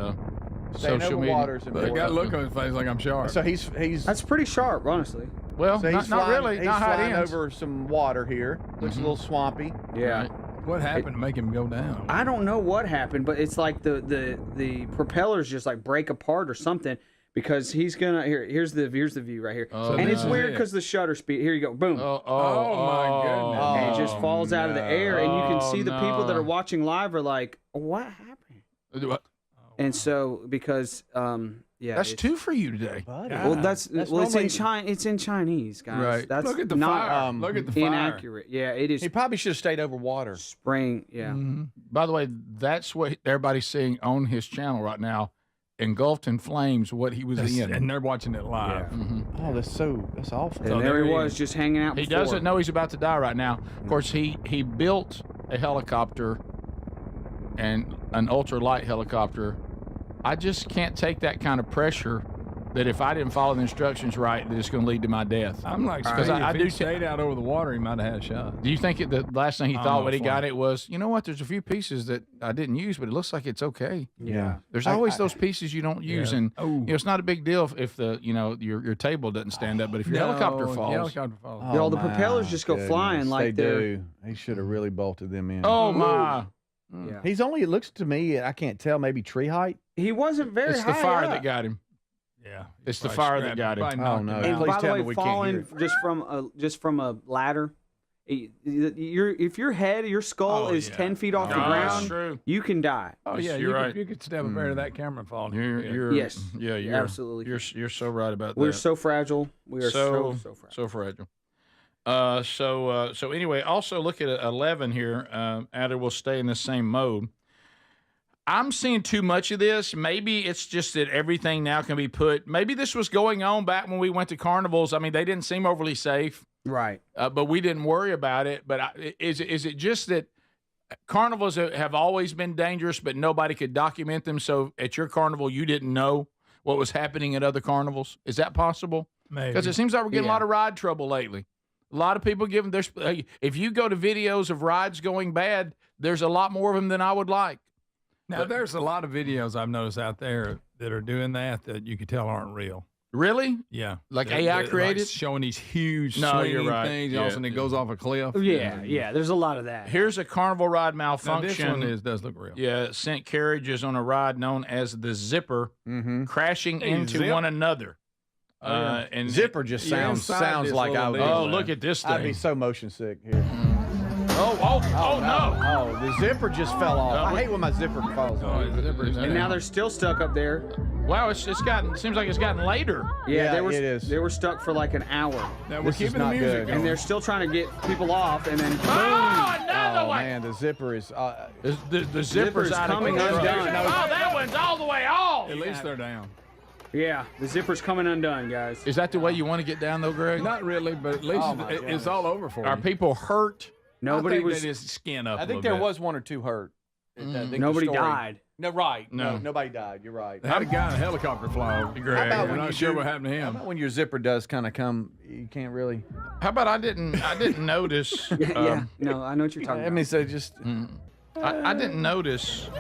social media. But I got a look on his face like I'm sharp. So he's That's pretty sharp, honestly. Well, so he's not flying, really. He's Not how it flying ends. over some water here. Looks a little swampy. Yeah. What happened to make him go down? I don't know what happened, but it's like the propellers just like break apart or something because he's gonna here's the view right here, and it's weird because the shutter speed. Here you go, boom. Oh my goodness! And it just falls out of the air, and you can see the people that are watching live are like, "What happened?" And so because that's two for you today. Well, it's in China. It's in Chinese, guys. Right. That's Look at the not fire. Look at the fire. inaccurate. Yeah, it is. He probably should have stayed over water. Spraying. Yeah. By the way, that's what everybody's seeing on his channel right now, engulfed in flames. What he was in, and they're watching it live. Oh, that's awful. And there he was, just hanging out. He before. doesn't know he's about to die right now. Of course, he built a helicopter and an ultralight helicopter. I just can't take that kind of pressure that if I didn't follow the instructions right, that it's going to lead to my death. I'm like, because if he stayed out over the water, he might have had a shot. Do you think the last thing he I'm thought not when he got flying. it was, you know what? There's a few pieces that I didn't use, but it looks like it's okay. Yeah. There's always those pieces you don't use, and it's not a big deal if the your table doesn't stand up, but if your helicopter falls, the propellers just go flying like they they're. do. He should have really bolted them in. oh my! Yeah. He's only. It looks to me. I can't tell. Maybe tree height. He wasn't very It's high the fire up. that got him. Yeah, It's the fire that got him. Oh no! And Please by the tell way, me we can't hear falling just from a ladder, if your head, your skull is 10 feet off the No, that's ground, true. you can die. Oh yeah, You're right. you could step up there to that camera and fall. You're Yes. Yeah, you're Absolutely. You're so right about that. We're so fragile. We are so fragile. so fragile. So anyway, also look at 11 here. Adder will stay in the same mode. I'm seeing too much of this. Maybe it's just that everything now can be put. Maybe this was going on back when we went to carnivals. I mean, they didn't seem overly safe, Right. but we didn't worry about it. But is it just that carnivals have always been dangerous, but nobody could document them? So at your carnival, you didn't know what was happening at other carnivals. Is that possible? Maybe. Because it seems like we're getting a lot of ride trouble lately. A lot of people giving their. If you go to videos of rides going bad, there's a lot more of them than I would like. Now, there's a lot of videos I've noticed out there that are doing that you could tell aren't real. Really? Yeah. Like They're- AI they're, created? like, showing these huge No, you're swinging right. things. Yeah. All of a sudden it goes off a cliff. Yeah. There's a lot of that. Here's a carnival ride Now, malfunction. this one does look real. Yeah, sent carriages on a ride known as the Zipper crashing Hey, into Zip. one another. And Zipper just You're sounds inside this like I would. little Oh, deal, look man. at this I'd be thing. so motion sick here. Oh no. Oh, the zipper just fell off. I hate when my zipper falls off. And now they're still stuck up there. Wow, it's gotten. Seems like it's gotten later. Yeah, they it is. They were stuck for like an hour. Now, we're This is keeping the not music good. going. And they're still trying to get people off, and then boom. Oh, another Oh one. man, the zipper is. The zipper's out coming of control. undone. Oh, that one's all the way off. At least they're down. Yeah, the zipper's coming undone, guys. Is that the way you want to get down, though, Greg? Not really, but at least Oh, my it's goodness. all over for Are you. people hurt? Nobody I think was. they just skin up. I think there was one or two hurt. I think the Nobody story- died. No, right. No. Nobody died. You're right. They had a guy in a helicopter fly over. Greg. How about I'm when not you sure do- what happened to How him. about when your zipper does kind of come? You can't really. How about I didn't notice? Yeah, no, I know what you're talking I about. mean, so just. I didn't notice.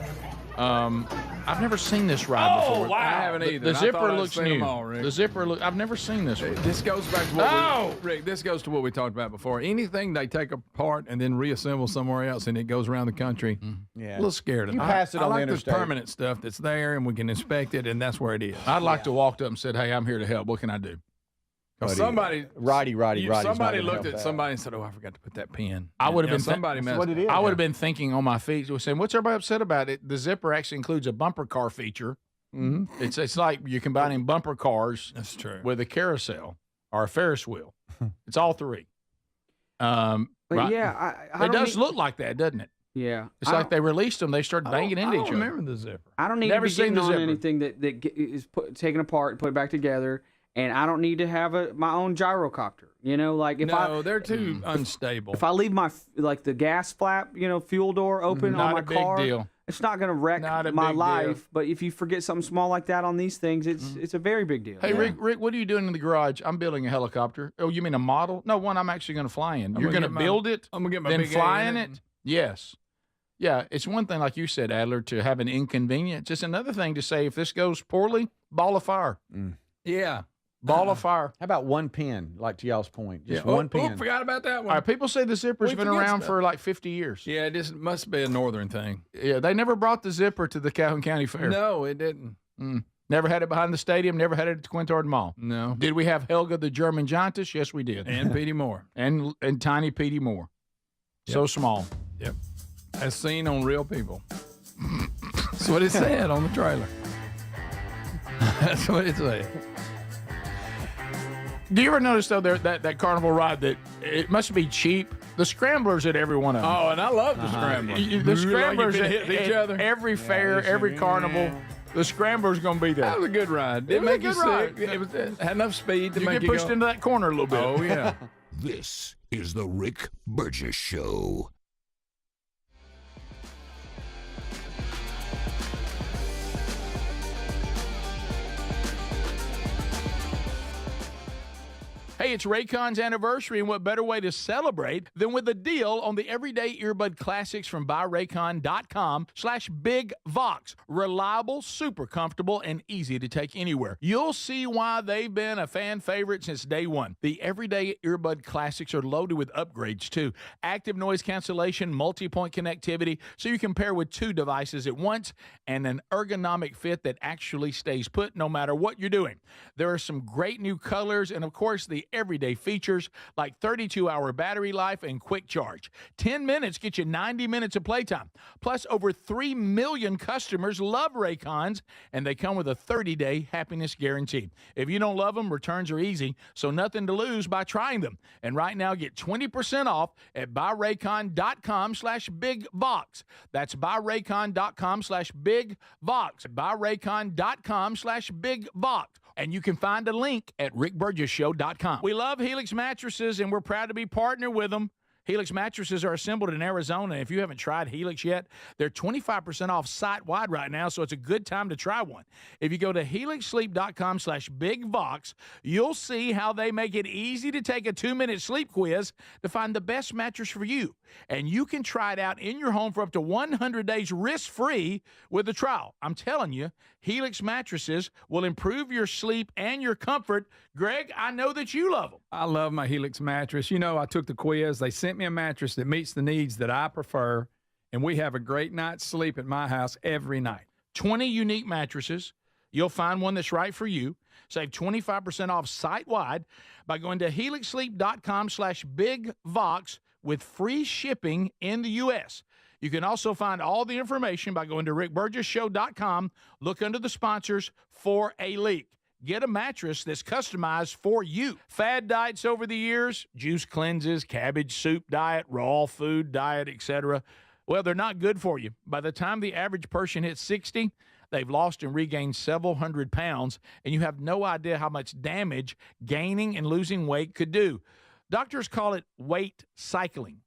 I've never seen this ride before. I haven't either. The and I zipper thought I'd looks seen new. them all, Rick. The zipper look. I've never seen this one. This goes back to what Oh! Rick, this goes to what we talked about before. Anything they take apart and then reassemble somewhere else and it goes around the country, Yeah. a little scared of You that. pass it I on the like interstate. the permanent stuff that's there and we can inspect it and that's where it is. I'd like to walk up and said, "Hey, I'm here to help. What can I do?" Somebody Roddy. somebody looked at somebody and said, "Oh, I forgot to put that pin." I would have been somebody messed. what it is. I would have been thinking on my feet, was saying, "What's everybody upset about it?" The zipper actually includes a bumper car feature, Mm-hmm. It's like you're combining bumper cars. That's true. With a carousel or a Ferris wheel. It's all three. But Right? yeah, It does look like that, doesn't it? Yeah. It's like they released them. They started banging into each other. Remember the zipper? I don't need Never to be seen getting the on zipper. anything that is taken apart and put back together, and I don't need to have my own gyrocopter. Like if they're too unstable. If I leave my the gas flap, fuel door open Not on my a big car, deal. it's not going to wreck Not a my big deal. life. But if you forget something small like that on these things, it's a very big deal. Hey, Rick, what are you doing in the garage? I'm building a helicopter. Oh, you mean a model? No, one I'm actually going to fly in. You're going to build it, I'm gonna get my then big fly A in it? Yes. Yeah, it's one thing, like you said, Adler, to have an inconvenience. It's another thing to say, if this goes poorly, ball of fire. Yeah. Ball of fire. How about one pin, like to y'all's point? Just Yeah. one pin. Forgot about that All one. right, people say the zipper's We been forget around stuff. for like 50 years. Yeah, it just must be a northern thing. Yeah, they never brought the zipper to the Calhoun County Fair. No, it didn't. Never had it behind the stadium, never had it at the Quintard Mall. No. Did we have Helga the German Giantess? Yes, we did. And Petey Moore. And tiny Petey Moore. So small. Yep. As seen on Real People. That's what it said on the trailer. That's what it said. Do you ever notice, though, that carnival ride, that it must be cheap? The scramblers at every one of them. Oh, and I love the scramblers. The scramblers like at hitting each other. Every fair, every carnival, the scrambler's going to be there. That was a good ride. Didn't make you sick. It had enough speed to You make get you pushed go. into that corner a little bit. Oh, yeah. This is the Rick Burgess Show. Hey, it's Raycon's anniversary, and what better way to celebrate than with a deal on the everyday earbud classics from buyraycon.com/BigVox. Reliable, super comfortable, and easy to take anywhere. You'll see why they've been a fan favorite since day one. The everyday earbud classics are loaded with upgrades, too. Active noise cancellation, multi-point connectivity, so you can pair with two devices at once, and an ergonomic fit that actually stays put no matter what you're doing. There are some great new colors, and of course, the everyday features like 32-hour battery life and quick charge. 10 minutes get you 90 minutes of playtime. Plus, over 3 million customers love Raycons, and they come with a 30-day happiness guarantee. If you don't love them, returns are easy, so nothing to lose by trying them. And right now, get 20% off at buyraycon.com/BigVox. That's buyraycon.com/BigVox. buyraycon.com/BigVox. And you can find a link at rickburgessshow.com. We love Helix mattresses, and we're proud to be partnered with them. Helix mattresses are assembled in Arizona. If you haven't tried Helix yet, they're 25% off site-wide right now, so it's a good time to try one. If you go to helixsleep.com/BigVox, you'll see how they make it easy to take a 2-minute sleep quiz to find the best mattress for you. And you can try it out in your home for up to 100 days risk-free with a trial. I'm telling you, Helix mattresses will improve your sleep and your comfort. Greg, I know that you love them. I love my Helix mattress. I took the quiz. They sent me a mattress that meets the needs that I prefer, and we have a great night's sleep at my house every night. 20 unique mattresses. You'll find one that's right for you. Save 25% off site-wide by going to helixsleep.com/BigVox with free shipping in the U.S. You can also find all the information by going to rickburgessshow.com. Look under the sponsors for a leak. Get a mattress that's customized for you. Fad diets over the years, juice cleanses, cabbage soup diet, raw food diet, etc. Well, they're not good for you. By the time the average person hits 60, they've lost and regained several hundred pounds, and you have no idea how much damage gaining and losing weight could do. Doctors call it weight cycling.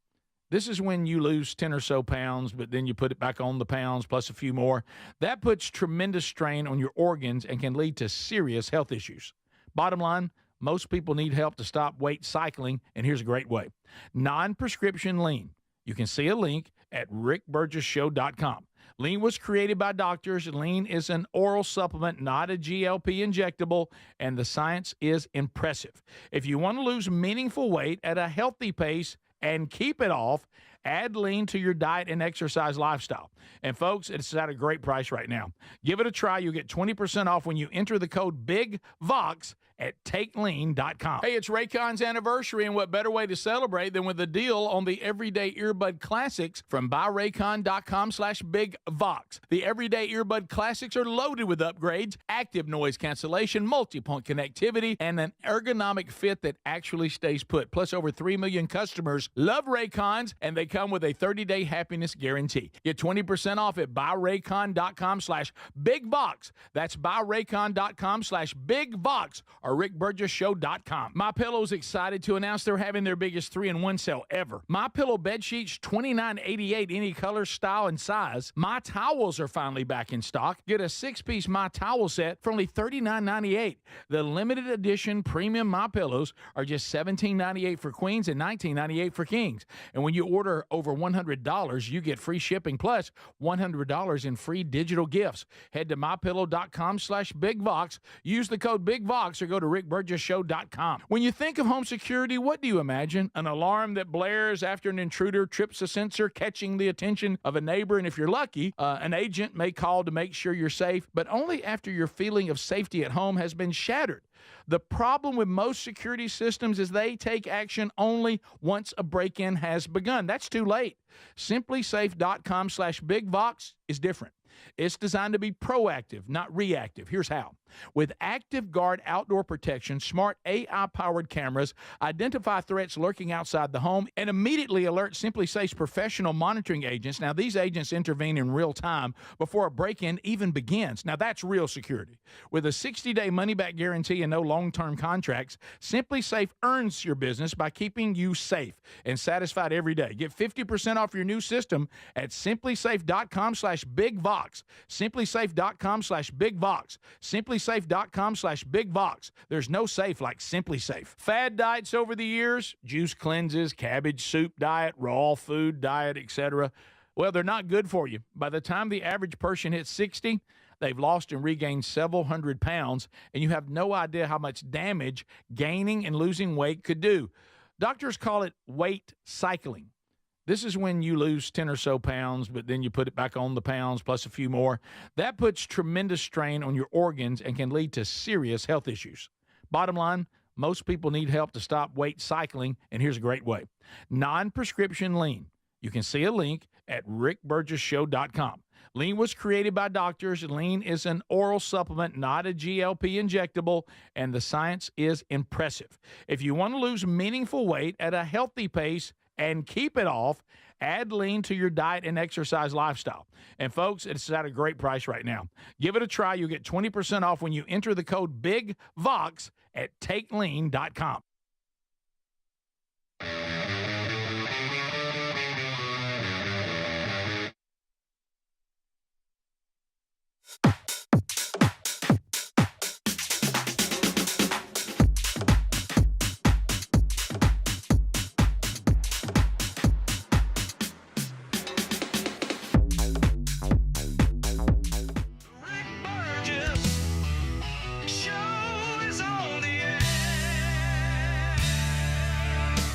This is when you lose 10 or so pounds, but then you put it back on the pounds plus a few more. That puts tremendous strain on your organs and can lead to serious health issues. Bottom line, most people need help to stop weight cycling, and here's a great way. Non-prescription lean. You can see a link at rickburgessshow.com. Lean was created by doctors. Lean is an oral supplement, not a GLP injectable, and the science is impressive. If you want to lose meaningful weight at a healthy pace and keep it off, add lean to your diet and exercise lifestyle. And folks, it's at a great price right now. Give it a try. You'll get 20% off when you enter the code BIGVOX at takelean.com. Hey, it's Raycon's anniversary, and what better way to celebrate than with a deal on the Everyday Earbud Classics from buyraycon.com/bigvox. The Everyday Earbud Classics are loaded with upgrades, active noise cancellation, multi-point connectivity, and an ergonomic fit that actually stays put. Plus, over 3 million customers love Raycons, and they come with a 30-day happiness guarantee. Get 20% off at buyraycon.com/bigvox. That's buyraycon.com/bigvox or rickburgessshow.com. MyPillow's excited to announce they're having their biggest 3-in-1 sale ever. MyPillow bed sheets, $29.88, any color, style, and size. My towels are finally back in stock. Get a 6-piece My Towel set for only $39.98. The limited edition premium My Pillows are just $17.98 for queens and $19.98 for kings. And when you order over $100, you get free shipping plus $100 in free digital gifts. Head to mypillow.com/bigvox. Use the code BIGVOX or go to rickburgessshow.com. When you think of home security, what do you imagine? An alarm that blares after an intruder trips a sensor, catching the attention of a neighbor, and if you're lucky, an agent may call to make sure you're safe, but only after your feeling of safety at home has been shattered. The problem with most security systems is they take action only once a break-in has begun. That's too late. SimpliSafe.com/bigvox is different. It's designed to be proactive, not reactive. Here's how. With Active Guard outdoor protection, smart AI-powered cameras identify threats lurking outside the home and immediately alert SimpliSafe's professional monitoring agents. Now, these agents intervene in real time before a break-in even begins. Now, that's real security. With a 60-day money-back guarantee and no long-term contracts, SimpliSafe earns your business by keeping you safe and satisfied every day. Get 50% off your new system at SimpliSafe.com/bigvox. SimpliSafe.com/bigvox. SimpliSafe.com/bigvox. There's no safe like SimpliSafe. Fad diets over the years, juice cleanses, cabbage soup diet, raw food diet, etc. Well, they're not good for you. By the time the average person hits 60, they've lost and regained several hundred pounds, and you have no idea how much damage gaining and losing weight could do. Doctors call it weight cycling. This is when you lose 10 or so pounds, but then you put it back on the pounds plus a few more. That puts tremendous strain on your organs and can lead to serious health issues. Bottom line, most people need help to stop weight cycling, and here's a great way. Non-prescription lean. You can see a link at rickburgessshow.com. Lean was created by doctors. Lean is an oral supplement, not a GLP injectable, and the science is impressive. If you want to lose meaningful weight at a healthy pace and keep it off, add lean to your diet and exercise lifestyle. And folks, it's at a great price right now. Give it a try. You'll get 20% off when you enter the code BIGVOX at takelean.com.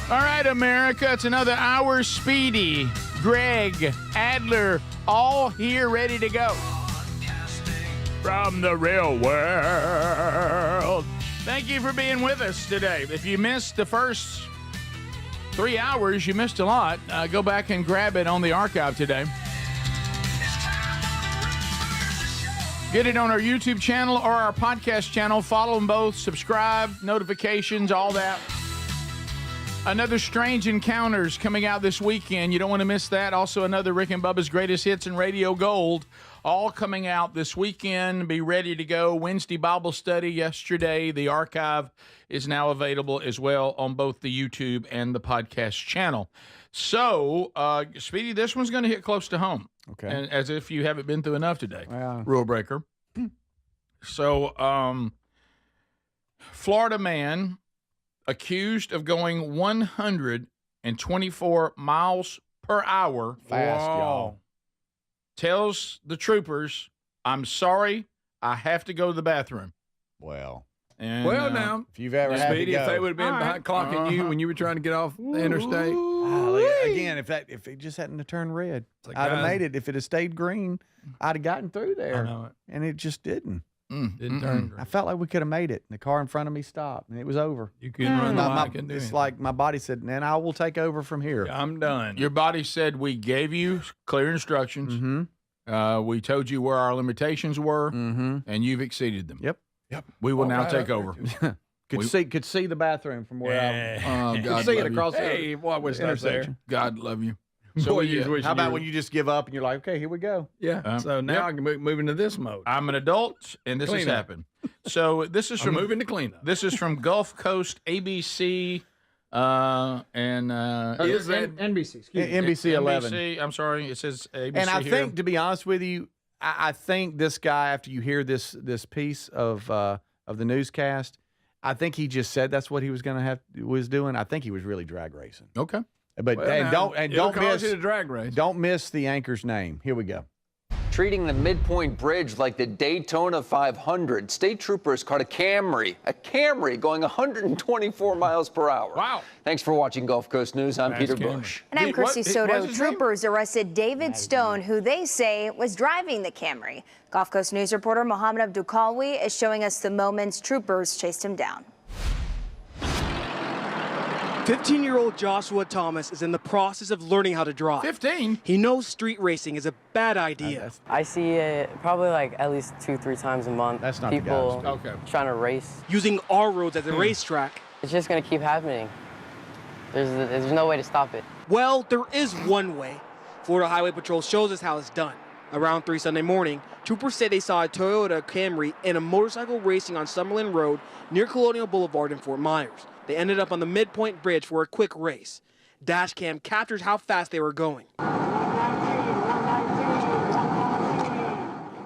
All right, America, it's another hour. Speedy, Greg, Adler, all here ready to go. From the real world. Thank you for being with us today. If you missed the first 3 hours, you missed a lot. Go back and grab it on the archive today. Get it on our YouTube channel or our podcast channel. Follow them both. Subscribe, notifications, all that. Another Strange Encounters coming out this weekend. You don't want to miss that. Also, another Rick and Bubba's Greatest Hits and Radio Gold, all coming out this weekend. Be ready to go. Wednesday Bible study yesterday. The archive is now available as well on both the YouTube and the podcast channel. So, Speedy, this one's going to hit close to home. Okay. And as if you haven't been through enough today. Rule breaker. So, Florida man accused of going 124 miles per hour. Fast, y'all. Tells the troopers, "I'm sorry, I have to go to the bathroom." Well. And, well, now, if you've ever had Speedy, to go. if they would have been behind clocking you when you were trying to get off the interstate. Again, if it just hadn't have turned red, like, I'd have made it. If it had stayed green, I'd have gotten through there. I know it. And it just didn't. Didn't turn green. I felt like we could have made it. And the car in front of me stopped, and it was over. You couldn't run the My- light. couldn't do It's anything. like my body said, "Man, I will take over from here." I'm done. Your body said we gave you clear instructions. We told you where our limitations were, and you've exceeded them. Yep. We will All now right, take up over. Could see the bathroom from where I was. Oh, God see it love you. across Hey, what was that there? intersection. God love you. Boy, you yeah, wish How you about were- when you just give up and you're like, okay, here we go. Yeah. So now I can move into this mode. I'm an adult, and this has Cleanup. happened. So this is I'm from moving to cleanup. This is from Gulf Coast ABC, and Is that NBC? Excuse me. NBC 11. NBC, I'm sorry, it says ABC And I here. think, to be honest with you, I think this guy, after you hear this piece of the newscast, I think he just said that's what he was doing. I think he was really drag racing. Okay. But Well, and now, don't it'll cause miss you to drag race. Don't miss the anchor's name. Here we go. Treating the Midpoint Bridge like the Daytona 500, state troopers caught a Camry going 124 miles per hour. Wow. Thanks for watching Gulf Coast News. I'm Peter Camry. Bush. And I'm Christy Soto. what's his name? Troopers arrested David Stone, who they say was driving the Camry. Gulf Coast News reporter Mohammed Abdulkalwi is showing us the moments troopers chased him down. 15-year-old Joshua Thomas is in the process of learning how to drive. 15? He knows street racing is a bad idea. I see it probably like at least 2-3 times a month. That's not the people guy. Okay. trying to race. Using our roads as a racetrack. It's just gonna keep happening. There's no way to stop it. Well, there is one way. Florida Highway Patrol shows us how it's done. Around 3 Sunday morning, troopers say they saw a Toyota Camry and a motorcycle racing on Summerlin Road near Colonial Boulevard in Fort Myers. They ended up on the Midpoint Bridge for a quick race. Dashcam captures how fast they were going.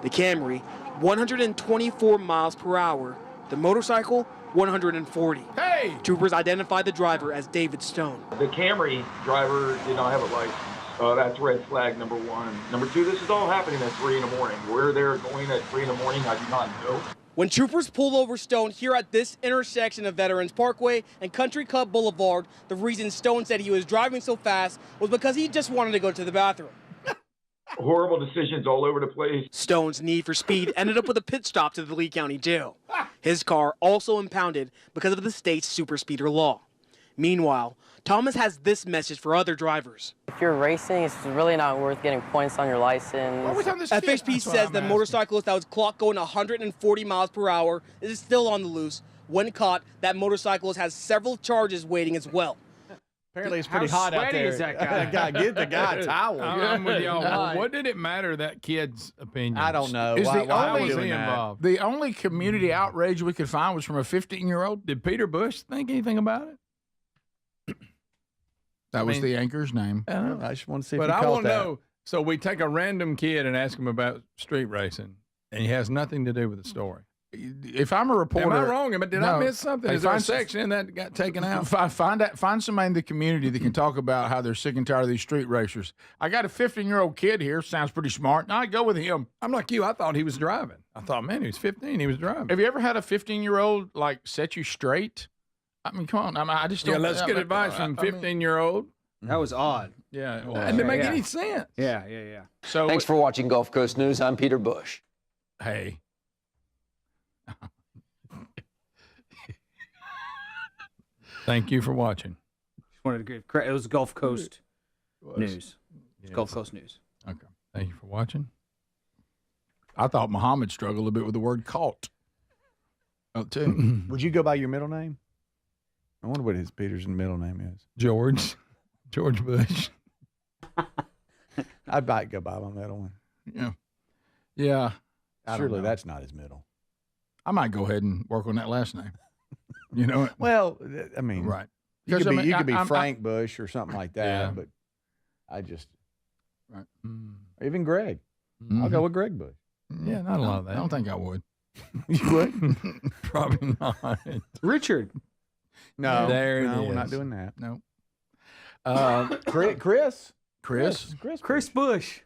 The Camry, 124 miles per hour. The motorcycle, 140. Hey! Troopers identified the driver as David Stone. The Camry driver did not have a license. That's red flag number one. Number two, this is all happening at 3 in the morning. Where they're going at 3 in the morning, I do not know. When troopers pulled over Stone here at this intersection of Veterans Parkway and Country Club Boulevard, the reason Stone said he was driving so fast was because he just wanted to go to the bathroom. Horrible decisions all over the place. Stone's need for speed ended up with a pit stop to the Lee County Jail. His car also impounded because of the state's super speeder law. Meanwhile, Thomas has this message for other drivers. If you're racing, it's really not worth getting points on your license. FHP says the motorcyclist that was clocked going 140 miles per hour is still on the loose. When caught, that motorcyclist has several charges waiting as well. Apparently, it's pretty hot out there. Is that guy? Get the guy a towel. I'm with y'all. What did it matter, that kid's opinion? I don't know. Is Why the was only he involved? The only community outrage we could find was from a 15-year-old. Did Peter Bush think anything about it? That was mean- the anchor's name. I just want to see if But he I caught want to that. know. So we take a random kid and ask him about street racing, and he has nothing to do with the story. If I'm a reporter, Am I wrong? Did I No. miss something? Hey, Is there a find- section that got taken out? Find somebody in the community that can talk about how they're sick and tired of these street racers. I got a 15-year-old kid here. Sounds pretty smart. I go with him. I'm like you. I thought he was driving. I thought, man, he was 15. He was driving. Have you ever had a 15-year-old like set you straight? I mean, come on. I just Yeah, don't. let's get advice from 15-year-old. That was odd. Yeah, it was. didn't make Yeah. any sense. Yeah. So Thanks for watching Gulf Coast News. I'm Peter Bush. Hey. Thank you for watching. Just wanted to give credit. It was Gulf Coast News. It's Gulf Coast News. Okay. Thank you for watching. I thought Muhammad struggled a bit with the word caught. Oh, too. Would you go by your middle name? I wonder what his Peter's middle name is. George Bush. I'd go by my middle one. Yeah. Yeah. I don't Surely know. that's not his middle. I might go ahead and work on that last name. You know what? Well, I mean, Right. You could Because, I be, mean, I'm- Frank Bush or something like that, Yeah. but I just Right. even Greg. I'll go with Greg Bush. Yeah, not a lot of that. I don't think I would. You would? Probably not. Richard. No, There it no, we're is. not doing that. No. Chris. Chris Bush.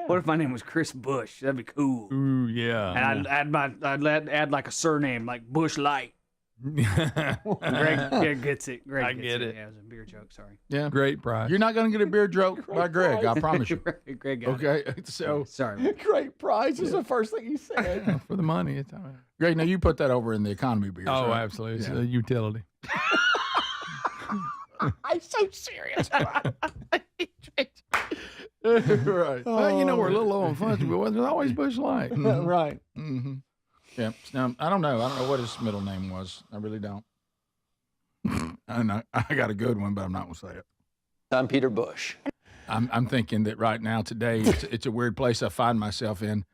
What if my name was Chris Bush? That'd be cool. Ooh, yeah. And I'd add like a surname like Bush Light. Greg gets it. Greg I gets get it. Yeah, it was a beer joke. Sorry. Yeah. Great prize. You're not going to get a beer joke by Greg, I promise you. Greg got Okay, it. so Sorry. Great prize is the first thing he said. For the money. It's all right. Greg, now you put that over in the economy beers. Oh, right? absolutely. It's Yeah. a utility. I'm so serious. Right. Well, you know, we're a little low on funds, but it wasn't always Bush Light. Right. Mm-hmm. Yeah. Now, I don't know what his middle name was. I really don't. I don't know. I got a good one, but I'm not going to say it. I'm Peter Bush. I'm thinking that right now, today, it's a weird place I find myself in.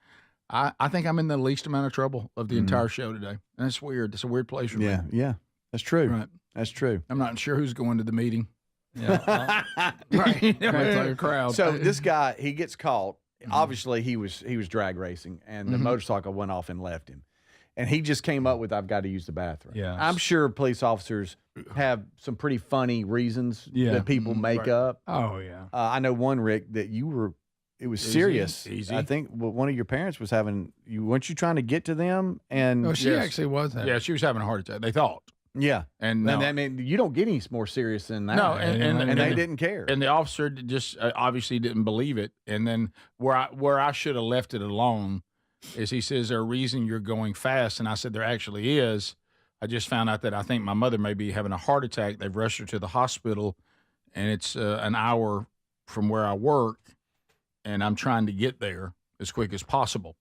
I think I'm in the least amount of trouble of the entire show today. And it's weird. It's a weird place for me. Yeah. That's true. Right. That's true. I'm not sure who's going to the meeting. Yeah. Right. It's like a crowd. So this guy, he gets caught. Obviously, he was drag racing, and the motorcycle went off and left him. And he just came up with, "I've got to use the bathroom." Yeah. I'm sure police officers have some pretty funny reasons that people make up. Oh, yeah. I know one, Rick, that you were. It was serious. Easy. I think one of your parents was having. Weren't you trying to get to them? And No, she actually was having. Yeah, she was having a heart attack. They thought. yeah. And no. And I mean, you don't get any more serious than that. No, and they didn't care. And the officer just obviously didn't believe it. And then where I should have left it alone is he says, "There's a reason you're going fast." And I said, "There actually is. I just found out that I think my mother may be having a heart attack. They've rushed her to the hospital, and it's an hour from where I work, and I'm trying to get there as quick as possible."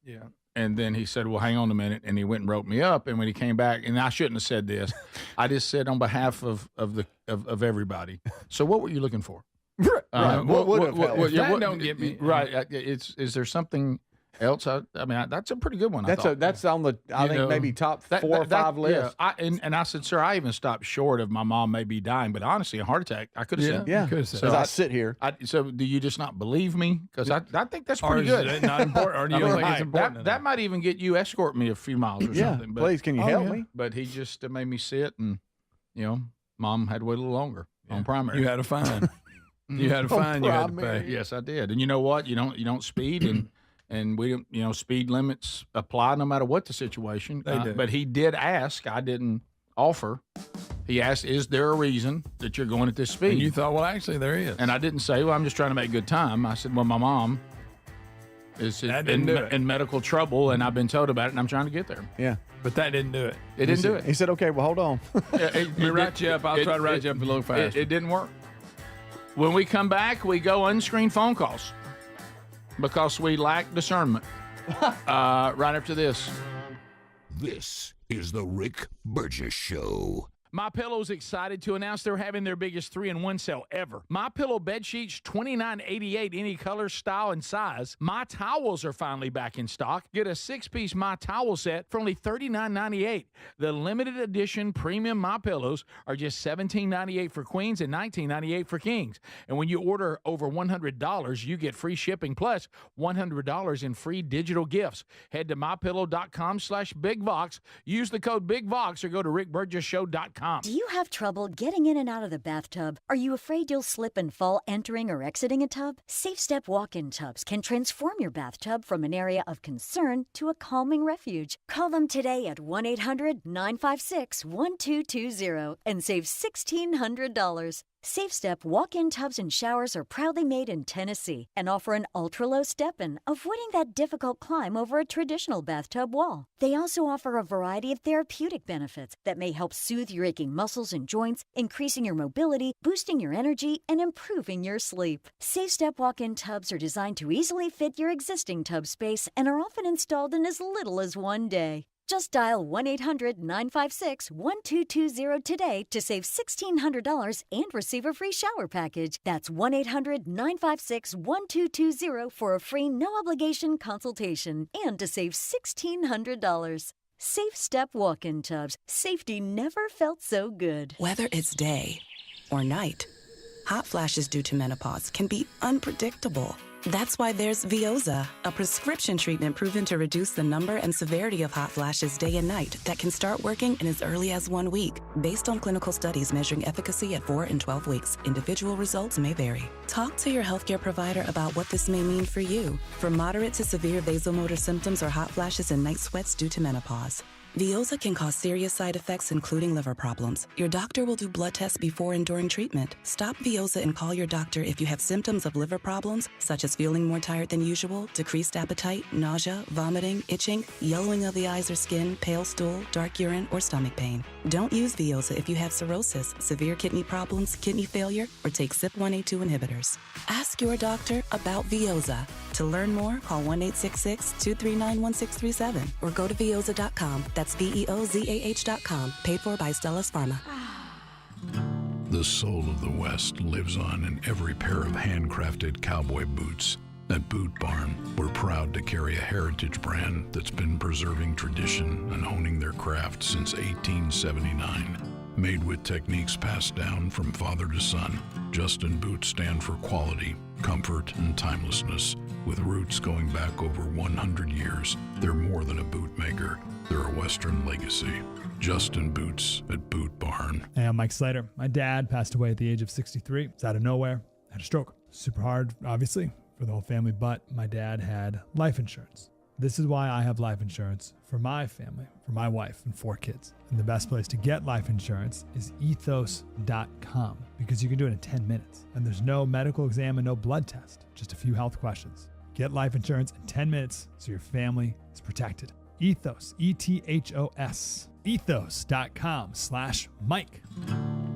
Yeah. And then he said, "Well, hang on a minute." And he went and wrote me up. And when he came back, and I shouldn't have said this, I just said on behalf of everybody. So what were you looking for? Right. What would have helped? That don't get me. Right. Is there something else? I mean, that's a pretty good one. That's on the I think maybe top 4 or 5 list. Yeah, and I said, "Sir, I even stopped short of my mom may be dying, but honestly, a heart attack, I could have said." Yeah. Could have said. So I sit here. So do you just not believe me? Because I think that's pretty Or good. is it not important? Or do you think it's important? That might even get you escort me a few miles or Yeah. something. But, Please, can you help me? But he just made me sit, and Mom had to wait a little longer on primary. You had a fine. You had a fine. You had to pay. Yes, I did. And you know what? You don't speed, and we don't. Speed limits apply no matter what the situation. They do. But he did ask. I didn't offer. He asked, "Is there a reason that you're going at this speed?" And you thought, well, actually, there is. And I didn't say, "Well, I'm just trying to make good time." I said, "Well, my mom is in medical trouble, and I've been told about it, and I'm trying to get there." Yeah. But that didn't do it. It didn't do it. He said, "Okay, well, hold on." Let me write you up. I'll try to write you up a little faster. It didn't work. When we come back, we go unscreened phone calls because we lack discernment. Right after this. This is the Rick Burgess Show. MyPillow's excited to announce they're having their biggest 3-in-1 sale ever. MyPillow bed sheets, $29.88, any color, style, and size. My towels are finally back in stock. Get a 6-piece My Towel set for only $39.98. The limited edition premium MyPillows are just $17.98 for queens and $19.98 for kings. And when you order over $100, you get free shipping plus $100 in free digital gifts. Head to MyPillow.com/BigVox. Use the code BigVox or go to RickBurgessShow.com. Do you have trouble getting in and out of the bathtub? Are you afraid you'll slip and fall entering or exiting a tub? Safe Step walk-in tubs can transform your bathtub from an area of concern to a calming refuge. Call them today at 1-800-956-1220 and save $1,600. Safe Step walk-in tubs and showers are proudly made in Tennessee and offer an ultra-low step-in, avoiding that difficult climb over a traditional bathtub wall. They also offer a variety of therapeutic benefits that may help soothe your aching muscles and joints, increasing your mobility, boosting your energy, and improving your sleep. Safe Step walk-in tubs are designed to easily fit your existing tub space and are often installed in as little as 1 day. Just dial 1-800-956-1220 today to save $1,600 and receive a free shower package. That's 1-800-956-1220 for a free no-obligation consultation and to save $1,600. Safe Step walk-in tubs. Safety never felt so good. Whether it's day or night, hot flashes due to menopause can be unpredictable. That's why there's Veoza, a prescription treatment proven to reduce the number and severity of hot flashes day and night that can start working in as early as 1 week. Based on clinical studies measuring efficacy at 4 and 12 weeks, individual results may vary. Talk to your healthcare provider about what this may mean for you. For moderate to severe vasomotor symptoms or hot flashes and night sweats due to menopause, Veoza can cause serious side effects, including liver problems. Your doctor will do blood tests before and during treatment. Stop Veoza and call your doctor if you have symptoms of liver problems, such as feeling more tired than usual, decreased appetite, nausea, vomiting, itching, yellowing of the eyes or skin, pale stool, dark urine, or stomach pain. Don't use Veoza if you have cirrhosis, severe kidney problems, kidney failure, or take CYP1A2 inhibitors. Ask your doctor about Veoza. To learn more, call 1-866-239-1637 or go to Veoza.com. That's VEOZAH.com. Paid for by Stellus Pharma. The soul of the West lives on in every pair of handcrafted cowboy boots. At Boot Barn, we're proud to carry a heritage brand that's been preserving tradition and honing their craft since 1879. Made with techniques passed down from father to son, Justin boots stand for quality, comfort, and timelessness. With roots going back over 100 years, they're more than a boot maker. They're a Western legacy. Justin Boots at Boot Barn. Hey, I'm Mike Slater. My dad passed away at the age of 63. It's out of nowhere. Had a stroke. Super hard, obviously, for the whole family, but my dad had life insurance. This is why I have life insurance for my family, for my wife and 4 kids. And the best place to get life insurance is ethos.com, because you can do it in 10 minutes. And there's no medical exam and no blood test, just a few health questions. Get life insurance in 10 minutes so your family is protected. Ethos, E-T-H-O-S, ethos.com/Mike.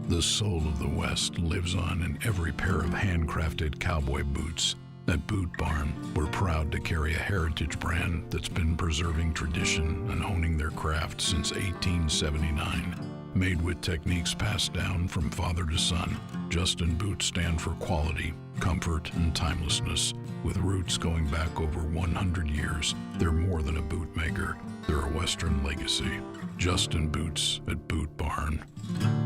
The soul of the West lives on in every pair of handcrafted cowboy boots. At Boot Barn, we're proud to carry a heritage brand that's been preserving tradition and honing their craft since 1879. Made with techniques passed down from father to son, Justin boots stand for quality, comfort, and timelessness. With roots going back over 100 years, they're more than a boot maker. They're a Western legacy. Justin Boots at Boot Barn.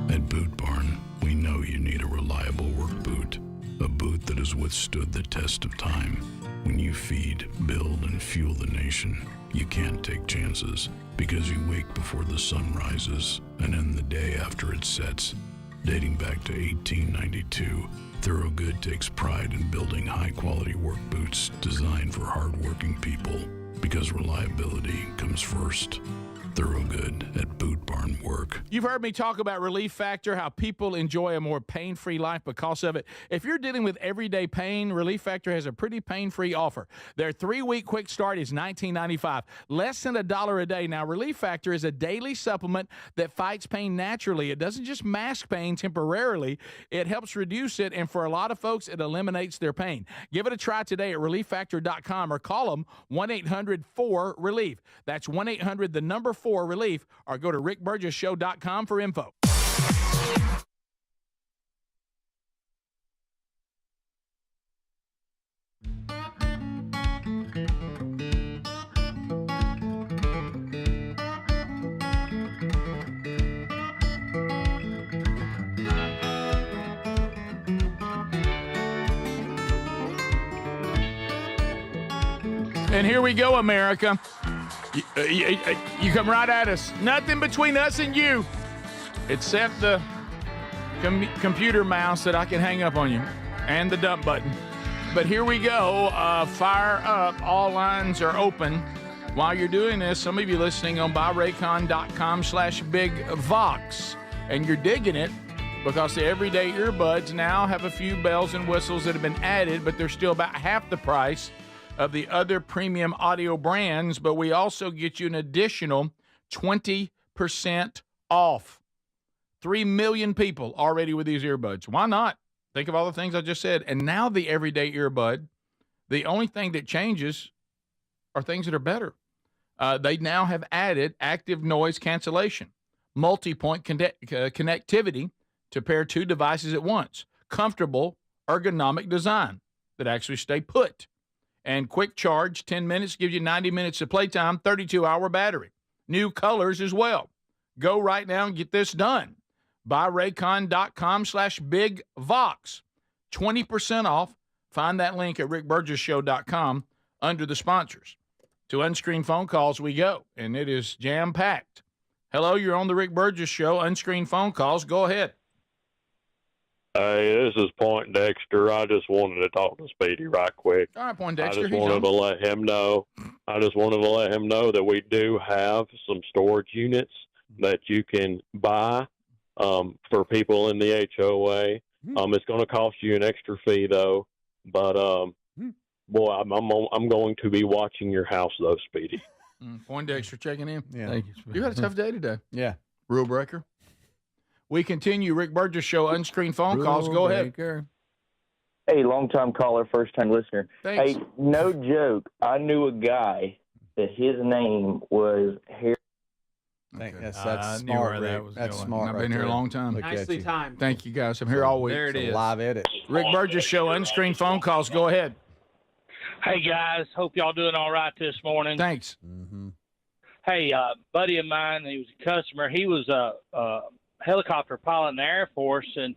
At Boot Barn, we know you need a reliable work boot. A boot that has withstood the test of time. When you feed, build, and fuel the nation, you can't take chances because you wake before the sun rises and end the day after it sets. Dating back to 1892, Thorogood takes pride in building high-quality work boots designed for hard-working people because reliability comes first. Thorogood at Boot Barn Work. You've heard me talk about Relief Factor, how people enjoy a more pain-free life because of it. If you're dealing with everyday pain, Relief Factor has a pretty pain-free offer. Their 3-week quick start is $19.95, less than $1 a day. Now, Relief Factor is a daily supplement that fights pain naturally. It doesn't just mask pain temporarily. It helps reduce it, and for a lot of folks, it eliminates their pain. Give it a try today at ReliefFactor.com or call them 1-800-4-RELIEF. That's 1-800-4-RELIEF, or go to rickburgessshow.com for info. And here we go, America. You come right at us. Nothing between us and you, except the computer mouse that I can hang up on you and the dump button. But here we go. Fire up. All lines are open. While you're doing this, some of you listening on buyraycon.com/bigvox, and you're digging it because the everyday earbuds now have a few bells and whistles that have been added, but they're still about half the price of the other premium audio brands, but we also get you an additional 20% off. 3 million people already with these earbuds. Why not? Think of all the things I just said. And now the everyday earbud, the only thing that changes are things that are better. They now have added active noise cancellation, multi-point connectivity to pair 2 devices at once, comfortable ergonomic design that actually stay put, and quick charge, 10 minutes, gives you 90 minutes of playtime, 32-hour battery. New colors as well. Go right now and get this done. BuyRaycon.com/bigvox. 20% off. Find that link at rickburgessshow.com under the sponsors. To unscreened phone calls we go, and it is jam-packed. Hello, you're on the Rick Burgess Show. Unscreened phone calls. Go ahead. Hey, this is Point Dexter. I just wanted to talk to Speedy right quick. All right, Poindexter. I just wanted to let him know. That we do have some storage units that you can buy for people in the HOA. It's going to cost you an extra fee though, but boy, I'm going to be watching your house though, Speedy. Poindexter checking in. Yeah. Thank you. You had a tough day today. Yeah. Rule breaker. We continue. Rick Burgess Show, unscreened phone calls. Go ahead. Hey, long-time caller, first-time listener. Thanks. Hey, no joke. I knew a guy that his name was Harry. That's I knew smart, where Rick. that was That's going. smart. I've right been here a there. long time. Look at Nicely you. timed. Thank you, guys. I'm here all week. There it It's is. a live edit. Rick Burgess Show, unscreened phone calls. Go ahead. Hey guys, hope y'all doing all right this morning. Thanks. Hey, buddy of mine, he was a customer. He was a helicopter pilot in the Air Force, and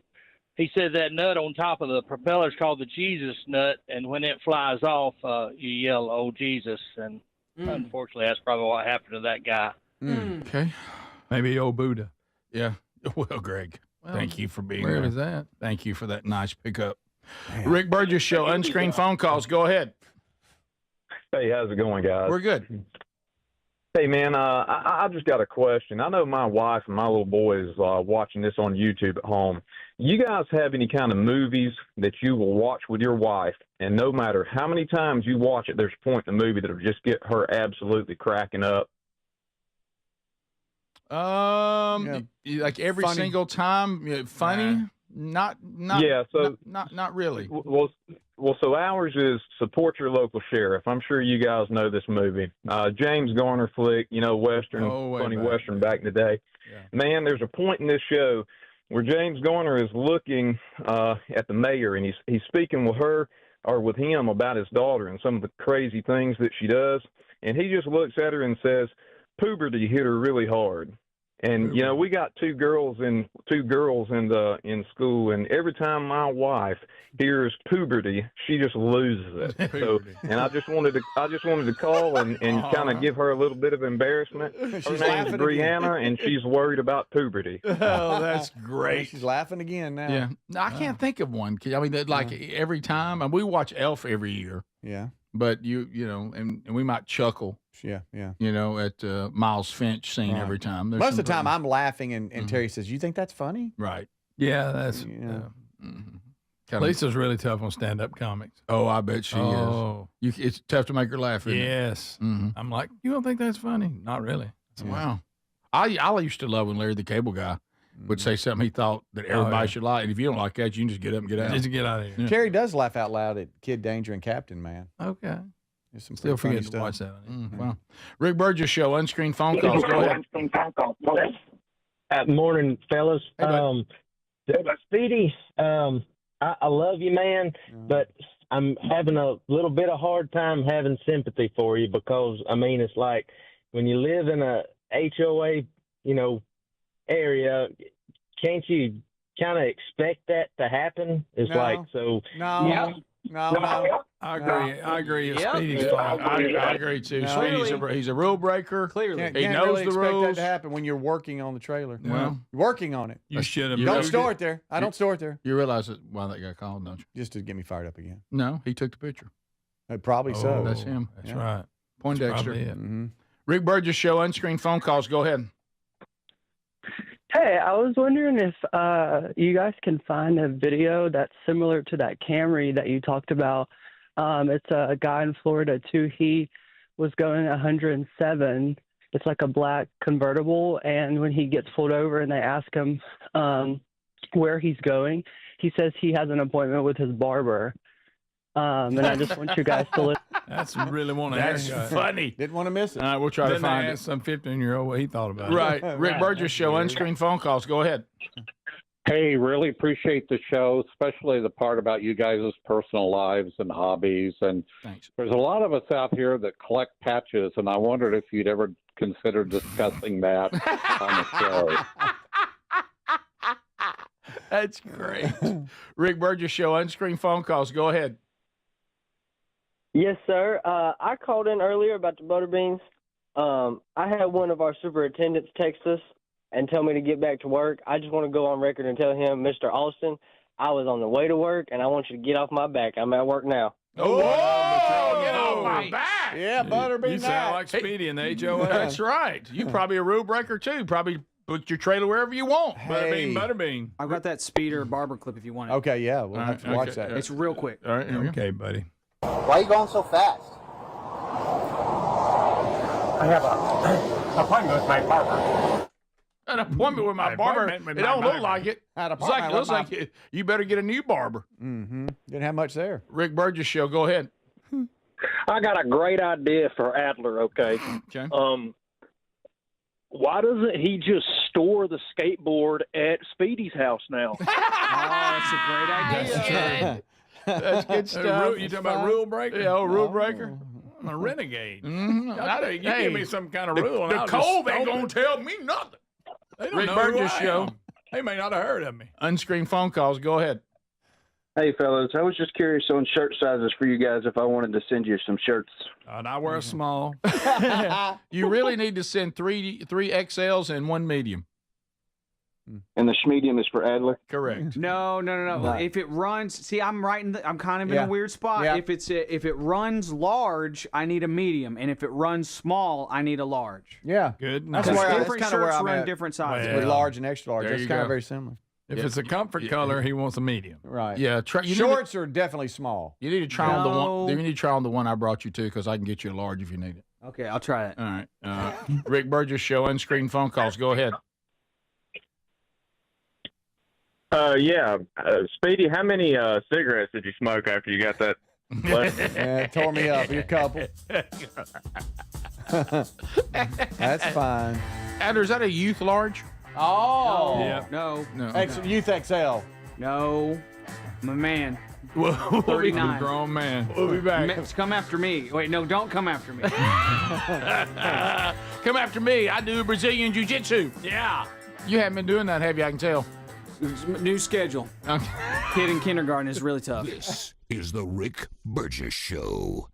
he said that nut on top of the propeller is called the Jesus nut, and when it flies off, you yell, "Oh Jesus!" And unfortunately, that's probably what happened to that guy. Okay. Maybe old Buddha. Yeah. Well, Greg, thank you for being where here. was that? Thank you for that nice pickup. Rick Burgess Show, unscreened phone calls. Go ahead. Hey, how's it going, guys? We're good. Hey, man, I just got a question. I know my wife and my little boy is watching this on YouTube at home. You guys have any kind of movies that you will watch with your wife, and no matter how many times you watch it, there's a point in the movie that will just get her absolutely cracking up? Like every Funny. single time, funny? Not Yeah, so- not really. Well, so ours is Support Your Local Sheriff. I'm sure you guys know this movie. James Garner flick, Western, way funny back. Western back in the day. Man, there's a point in this show where James Garner is looking at the mayor, and he's speaking with her or with him about his daughter and some of the crazy things that she does. And he just looks at her and says, puberty hit her really hard. And we got two girls in school, and every time my wife hears puberty, she just loses it. So, and I just wanted to call and kind of give her a little bit of embarrassment. Her name's laughing Brianna, and she's worried about puberty. Oh, that's great. She's laughing again now. Yeah. No, I can't think of one. I mean, every time, and we watch Elf every year. Yeah. But and we might chuckle. Yeah. At Miles Finch scene every time. There's Most of the some time, I'm laughing, and Terry says, "You think that's funny?" Right. Yeah, that's. Lisa's really tough on stand-up comics. Oh, I bet she is. It's tough to make her laugh. Isn't Yes. it? I'm like, you don't think that's funny? Not really. Wow. I used to love when Larry the Cable Guy would say something he thought that everybody should like. And if you don't like that, you can just get up and get out. Just get out of here. Yeah. Terry does laugh out loud at Kid Danger and Captain Man. Okay. There's some Still pretty funny forget to stuff. watch that. Wow. Rick Burgess Show, unscreened phone calls. Go ahead. Morning, fellas. Hey, bud. Speedy, I love you, man, but I'm having a little bit of hard time having sympathy for you because, it's like when you live in a HOA, area, can't you kind of expect that to happen? It's No. like, so. No. Yeah. No. I agree. Yep. Speedy's fine. I agree too. No. Speedy's he's a rule breaker. Clearly. Can't He knows really the expect rules. that to happen when you're working on the trailer. Well, You're working on it. You should have. Don't store it there. I don't store it there. You realize why that got called, don't you? Just to get me fired up again. No, he took the picture. Probably so. That's him. That's Yeah. right. Poindexter. Probably it. Mm-hmm. Rick Burgess Show, unscreened phone calls. Go ahead. Hey, I was wondering if you guys can find a video that's similar to that Camry that you talked about. It's a guy in Florida, too. He was going 107. It's like a black convertible, and when he gets pulled over and they ask him where he's going, he says he has an appointment with his barber. And I just want you guys to listen. That's really one of That's funny. Didn't want to miss it. All right, we'll try to Then find they it. asked some 15-year-old what he thought about Right. it. Rick Burgess Show, unscreened phone calls. Go ahead. Hey, really appreciate the show, especially the part about you guys' personal lives and hobbies. And Thanks. There's a lot of us out here that collect patches, and I wondered if you'd ever consider discussing that on the show. That's great. Rick Burgess Show, unscreened phone calls. Go ahead. Yes, sir. I called in earlier about the butter beans. I had one of our superintendents text us and tell me to get back to work. I just want to go on record and tell him, Mr. Austin, I was on the way to work, and I want you to get off my back. I'm at work now. Oh, get off my back. Yeah, Butterbean. You sound like Speedy in the HOA. That's right. You probably a rule breaker, too. Probably put your trailer wherever you want. Butterbean. I've got that speeder barber clip if you want it. Okay, yeah, we'll have to watch that. It's real quick. All right, Okay, buddy. Why are you going so fast? I have an appointment with my barber. An appointment with my barber. It don't look like it. It looks like you better get a new barber. Mm-hmm. Didn't have much there. Rick Burgess Show. Go ahead. I got a great idea for Adler, okay? Okay. Why doesn't he just store the skateboard at Speedy's house now? Oh, that's a great idea. That's good stuff. You talking about rule breaker? Yeah, rule breaker. I'm a renegade. Mm-hmm. You give me some kind of rule. The Cove ain't going to tell me nothing. They don't Rick know Burgess who I Show. am. They may not have heard of me. Unscreened phone calls. Go ahead. Hey, fellas. I was just curious on shirt sizes for you guys if I wanted to send you some shirts. And I wear a small. You really need to send three XLs and one medium. And the medium is for Adler? Correct. No. If it runs, see, I'm kind of in a weird spot. Yeah. If it runs large, I need a medium, and if it runs small, I need a large. Yeah. Good. That's Because kind different of shirts where I'm run at. different sizes. With large and extra large. There That's you kind go. of very similar. If it's a comfort color, he wants a medium. Right. Yeah. Shorts are definitely small. You need to try on the one. You need to try on the one I brought you to, because I can get you a large if you need it. Okay, I'll try it. All right. Rick Burgess Show. Unscreened phone calls. Go ahead. Speedy, how many cigarettes did you smoke after you got that? Yeah, it tore me up. Your couple. That's fine. Adler, is that a youth large? Oh. Yeah. No. Youth XL. No. I'm a man. We'll 39. Grown man. We'll be back. Come after me. Wait, no, don't come after me. Come after me. I do Brazilian Jiu-Jitsu. Yeah. You haven't been doing that, have you? I can tell. New schedule. Kid in kindergarten is really tough. This is the Rick Burgess Show.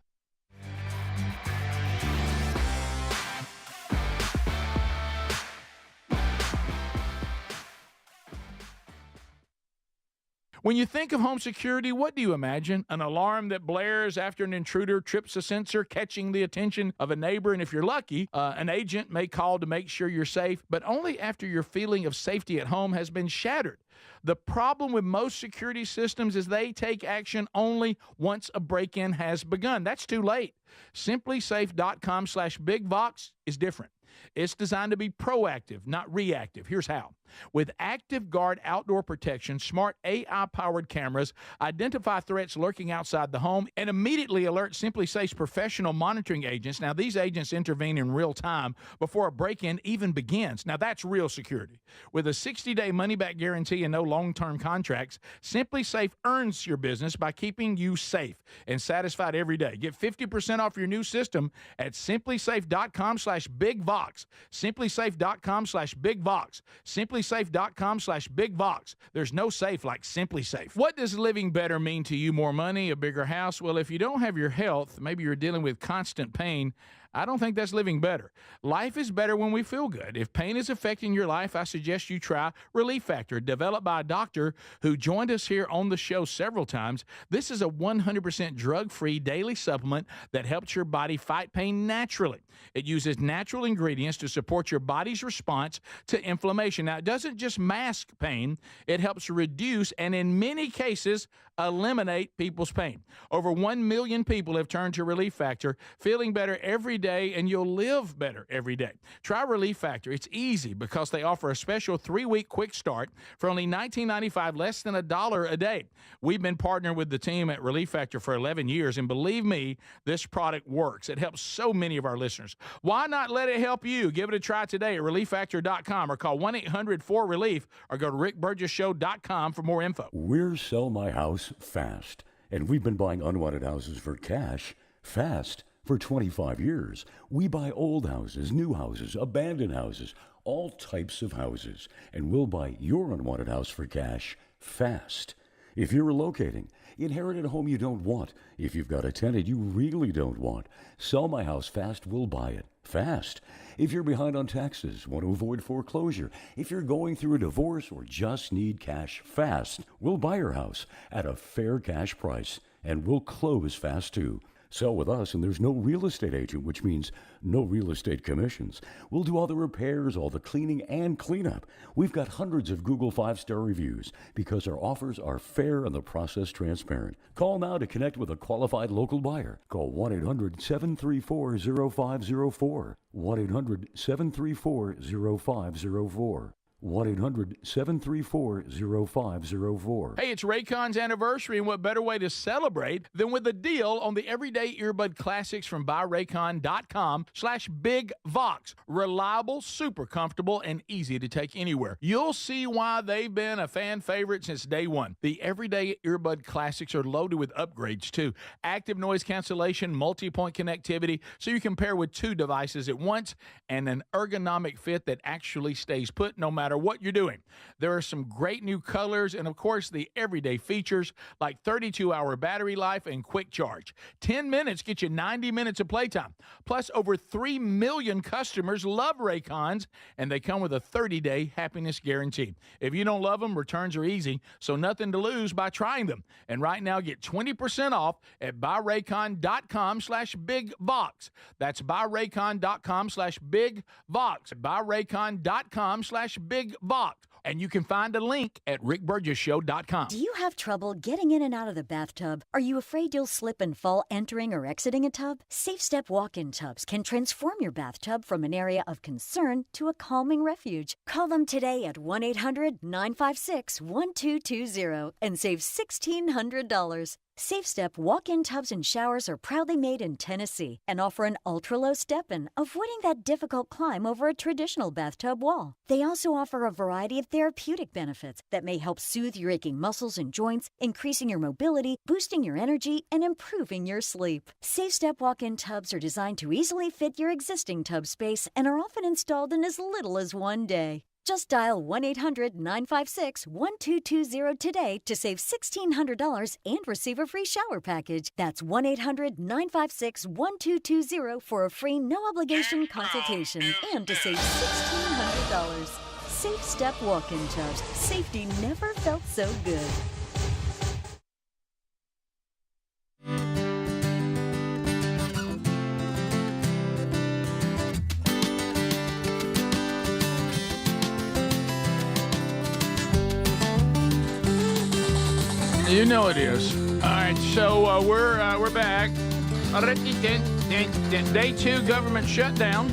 When you think of home security, what do you imagine? An alarm that blares after an intruder trips a sensor, catching the attention of a neighbor. And if you're lucky, an agent may call to make sure you're safe, but only after your feeling of safety at home has been shattered. The problem with most security systems is they take action only once a break-in has begun. That's too late. SimpliSafe.com/BigVox is different. It's designed to be proactive, not reactive. Here's how. With Active Guard outdoor protection, smart AI-powered cameras identify threats lurking outside the home and immediately alert SimpliSafe's professional monitoring agents. Now, these agents intervene in real time before a break-in even begins. Now, that's real security. With a 60-day money-back guarantee and no long-term contracts, SimpliSafe earns your business by keeping you safe and satisfied every day. Get 50% off your new system at SimpliSafe.com/BigVox. SimpliSafe.com/BigVox. SimpliSafe.com/BigVox. There's no safe like SimpliSafe. What does living better mean to you? More money, a bigger house? Well, if you don't have your health, maybe you're dealing with constant pain, I don't think that's living better. Life is better when we feel good. If pain is affecting your life, I suggest you try Relief Factor, developed by a doctor who joined us here on the show several times. This is a 100% drug-free daily supplement that helps your body fight pain naturally. It uses natural ingredients to support your body's response to inflammation. Now, it doesn't just mask pain, it helps reduce and in many cases eliminate people's pain. Over 1 million people have turned to Relief Factor, feeling better every day, and you'll live better every day. Try Relief Factor. It's easy because they offer a special 3-week quick start for only $19.95, less than $1 a day. We've been partnering with the team at Relief Factor for 11 years, and believe me, this product works. It helps so many of our listeners. Why not let it help you? Give it a try today at ReliefFactor.com or call 1-800-4RELIEF or go to RickBurgessShow.com for more info. We're Sell My House Fast, and we've been buying unwanted houses for cash fast for 25 years. We buy old houses, new houses, abandoned houses, all types of houses, and we'll buy your unwanted house for cash fast. If you're relocating, inherit a home you don't want. If you've got a tenant you really don't want, Sell My House Fast will buy it. Fast. If you're behind on taxes, want to avoid foreclosure, if you're going through a divorce or just need cash fast, we'll buy your house at a fair cash price, and we'll close fast too. Sell with us, and there's no real estate agent, which means no real estate commissions. We'll do all the repairs, all the cleaning, and cleanup. We've got hundreds of Google 5-star reviews because our offers are fair and the process transparent. Call now to connect with a qualified local buyer. Call 1-800-734-0504. 1-800-734-0504. 1-800-734-0504. Hey, it's Raycon's anniversary, and what better way to celebrate than with a deal on the everyday earbud classics from buyraycon.com/BigVox. Reliable, super comfortable, and easy to take anywhere. You'll see why they've been a fan favorite since day one. The everyday earbud classics are loaded with upgrades, too. Active noise cancellation, multi-point connectivity, so you can pair with 2 devices at once, and an ergonomic fit that actually stays put no matter what you're doing. There are some great new colors and, of course, the everyday features like 32-hour battery life and quick charge. 10 minutes get you 90 minutes of playtime. Plus, over 3 million customers love Raycons, and they come with a 30-day happiness guarantee. If you don't love them, returns are easy, so nothing to lose by trying them. And right now, get 20% off at buyraycon.com/BigVox. That's buyraycon.com/BigVox. buyraycon.com/BigVox. And you can find a link at rickburgesshow.com. Do you have trouble getting in and out of the bathtub? Are you afraid you'll slip and fall entering or exiting a tub? SafeStep walk-in tubs can transform your bathtub from an area of concern to a calming refuge. Call them today at 1-800-956-1220 and save $1,600. SafeStep walk-in tubs and showers are proudly made in Tennessee and offer an ultra-low step-in, avoiding that difficult climb over a traditional bathtub wall. They also offer a variety of therapeutic benefits that may help soothe your aching muscles and joints, increasing your mobility, boosting your energy, and improving your sleep. SafeStep walk-in tubs are designed to easily fit your existing tub space and are often installed in as little as 1 day. Just dial 1-800-956-1220 today to save $1,600 and receive a free shower package. That's 1-800-956-1220 for a free no-obligation consultation and to save $1,600. Safe Step walk-in tubs. Safety never felt so good. You know it is. All right, so we're back. Day 2 government shutdown.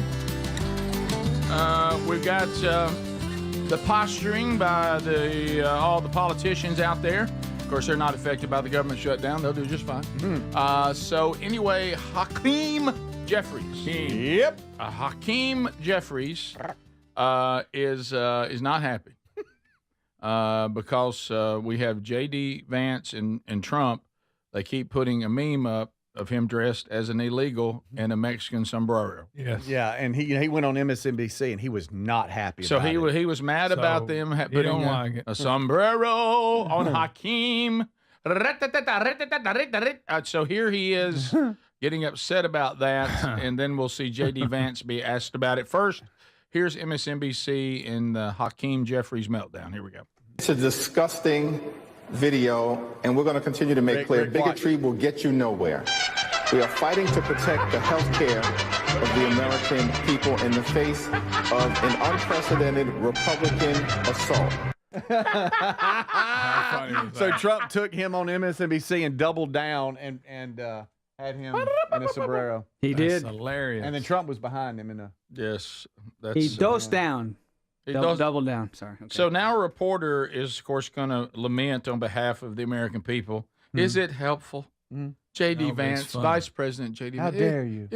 We've got the posturing by all the politicians out there. Of course, they're not affected by the government shutdown. They'll do just fine. So anyway, Hakeem Jeffries. Yep. Hakeem Jeffries is not happy. Because we have J.D. Vance and Trump. They keep putting a meme up of him dressed as an illegal in a Mexican sombrero. Yes. Yeah, and he went on MSNBC and he was not happy. So about it. he was mad about them putting a sombrero on Hakeem. So here he is getting upset about that, and then we'll see J.D. Vance be asked about it. First, here's MSNBC in the Hakeem Jeffries meltdown. Here we go. It's a disgusting video, and we're going to continue to make clear bigotry will get you nowhere. We are fighting to protect the health care of the American people in the face of an unprecedented Republican assault. So Trump took him on MSNBC and doubled down and had him in a sombrero. He did. Hilarious. And then Trump was behind him in a. Yes, that's. He dosed down. Doubled down. Sorry. Okay. So now a reporter is, of course, going to lament on behalf of the American people. Is it helpful? J.D. Vance, Vice President J.D. Vance. How dare you?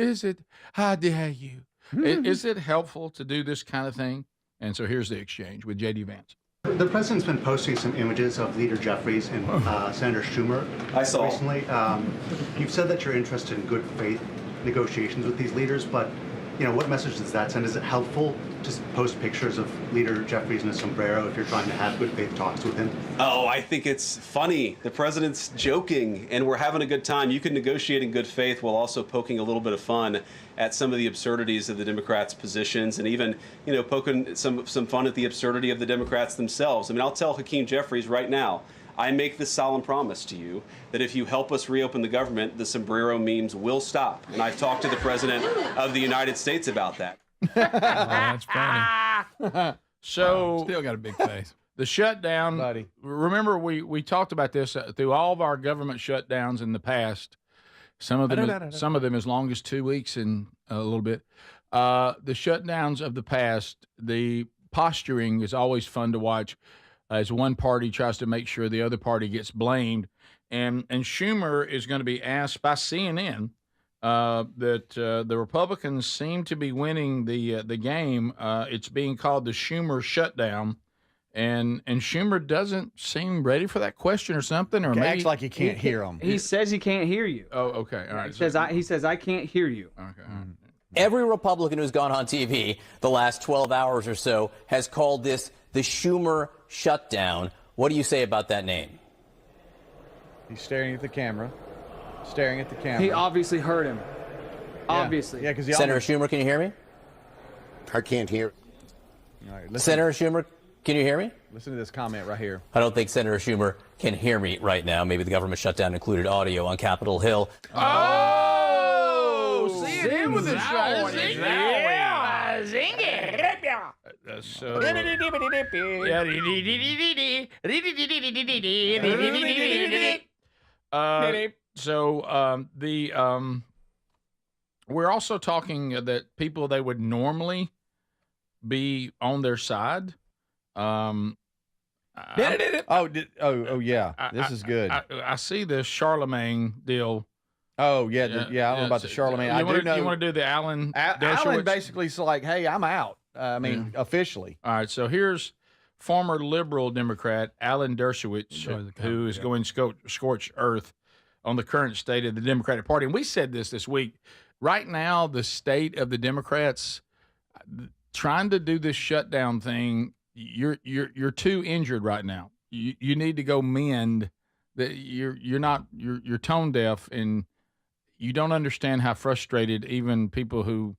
How dare you? Is it helpful to do this kind of thing? And so here's the exchange with J.D. Vance. The president's been posting some images of Leader Jeffries and Senator Schumer. I saw recently. You've said that you're interested in good faith negotiations with these leaders, but what message does that send? Is it helpful to post pictures of Leader Jeffries in a sombrero if you're trying to have good faith talks with him? Oh, I think it's funny. The president's joking, and we're having a good time. You can negotiate in good faith while also poking a little bit of fun at some of the absurdities of the Democrats' positions, and even, poking some fun at the absurdity of the Democrats themselves. I mean, I'll tell Hakeem Jeffries right now, I make this solemn promise to you that if you help us reopen the government, the sombrero memes will stop. And I've talked to the President of the United States about that. That's funny. So still got a big face. The shutdown, buddy. Remember, we talked about this through all of our government shutdowns in the past. Some of them as long as 2 weeks and a little bit. The shutdowns of the past, the posturing is always fun to watch as one party tries to make sure the other party gets blamed. And Schumer is going to be asked by CNN that the Republicans seem to be winning the game. It's being called the Schumer shutdown. And Schumer doesn't seem ready for that question or something, or maybe acts like he can't hear him. He says he can't hear you. Oh, okay, all right. He says I can't hear you. Okay. Every Republican who's gone on TV the last 12 hours or so has called this the Schumer shutdown. What do you say about that name? He's staring at the camera. He obviously heard him. Obviously. Yeah, because Senator Schumer, can you hear me? I can't hear. All right, Senator Schumer, can you hear me? Listen to this comment right here. I don't think Senator Schumer can hear me right now. Maybe the government shutdown included audio on Capitol Hill. Oh, see it with the show. Zing it. We're also talking that people they would normally be on their side. Yeah. This is good. I see this Charlemagne deal. Oh yeah, I don't know about the Charlemagne. You want to do the Alan? Alan basically is like, hey, I'm out. Officially. All right. So here's former liberal Democrat Alan Dershowitz, who is going scorched earth on the current state of the Democratic Party. And we said this week. Right now, the state of the Democrats trying to do this shutdown thing. You're too injured right now. You need to go mend. That you're tone deaf, and you don't understand how frustrated even people who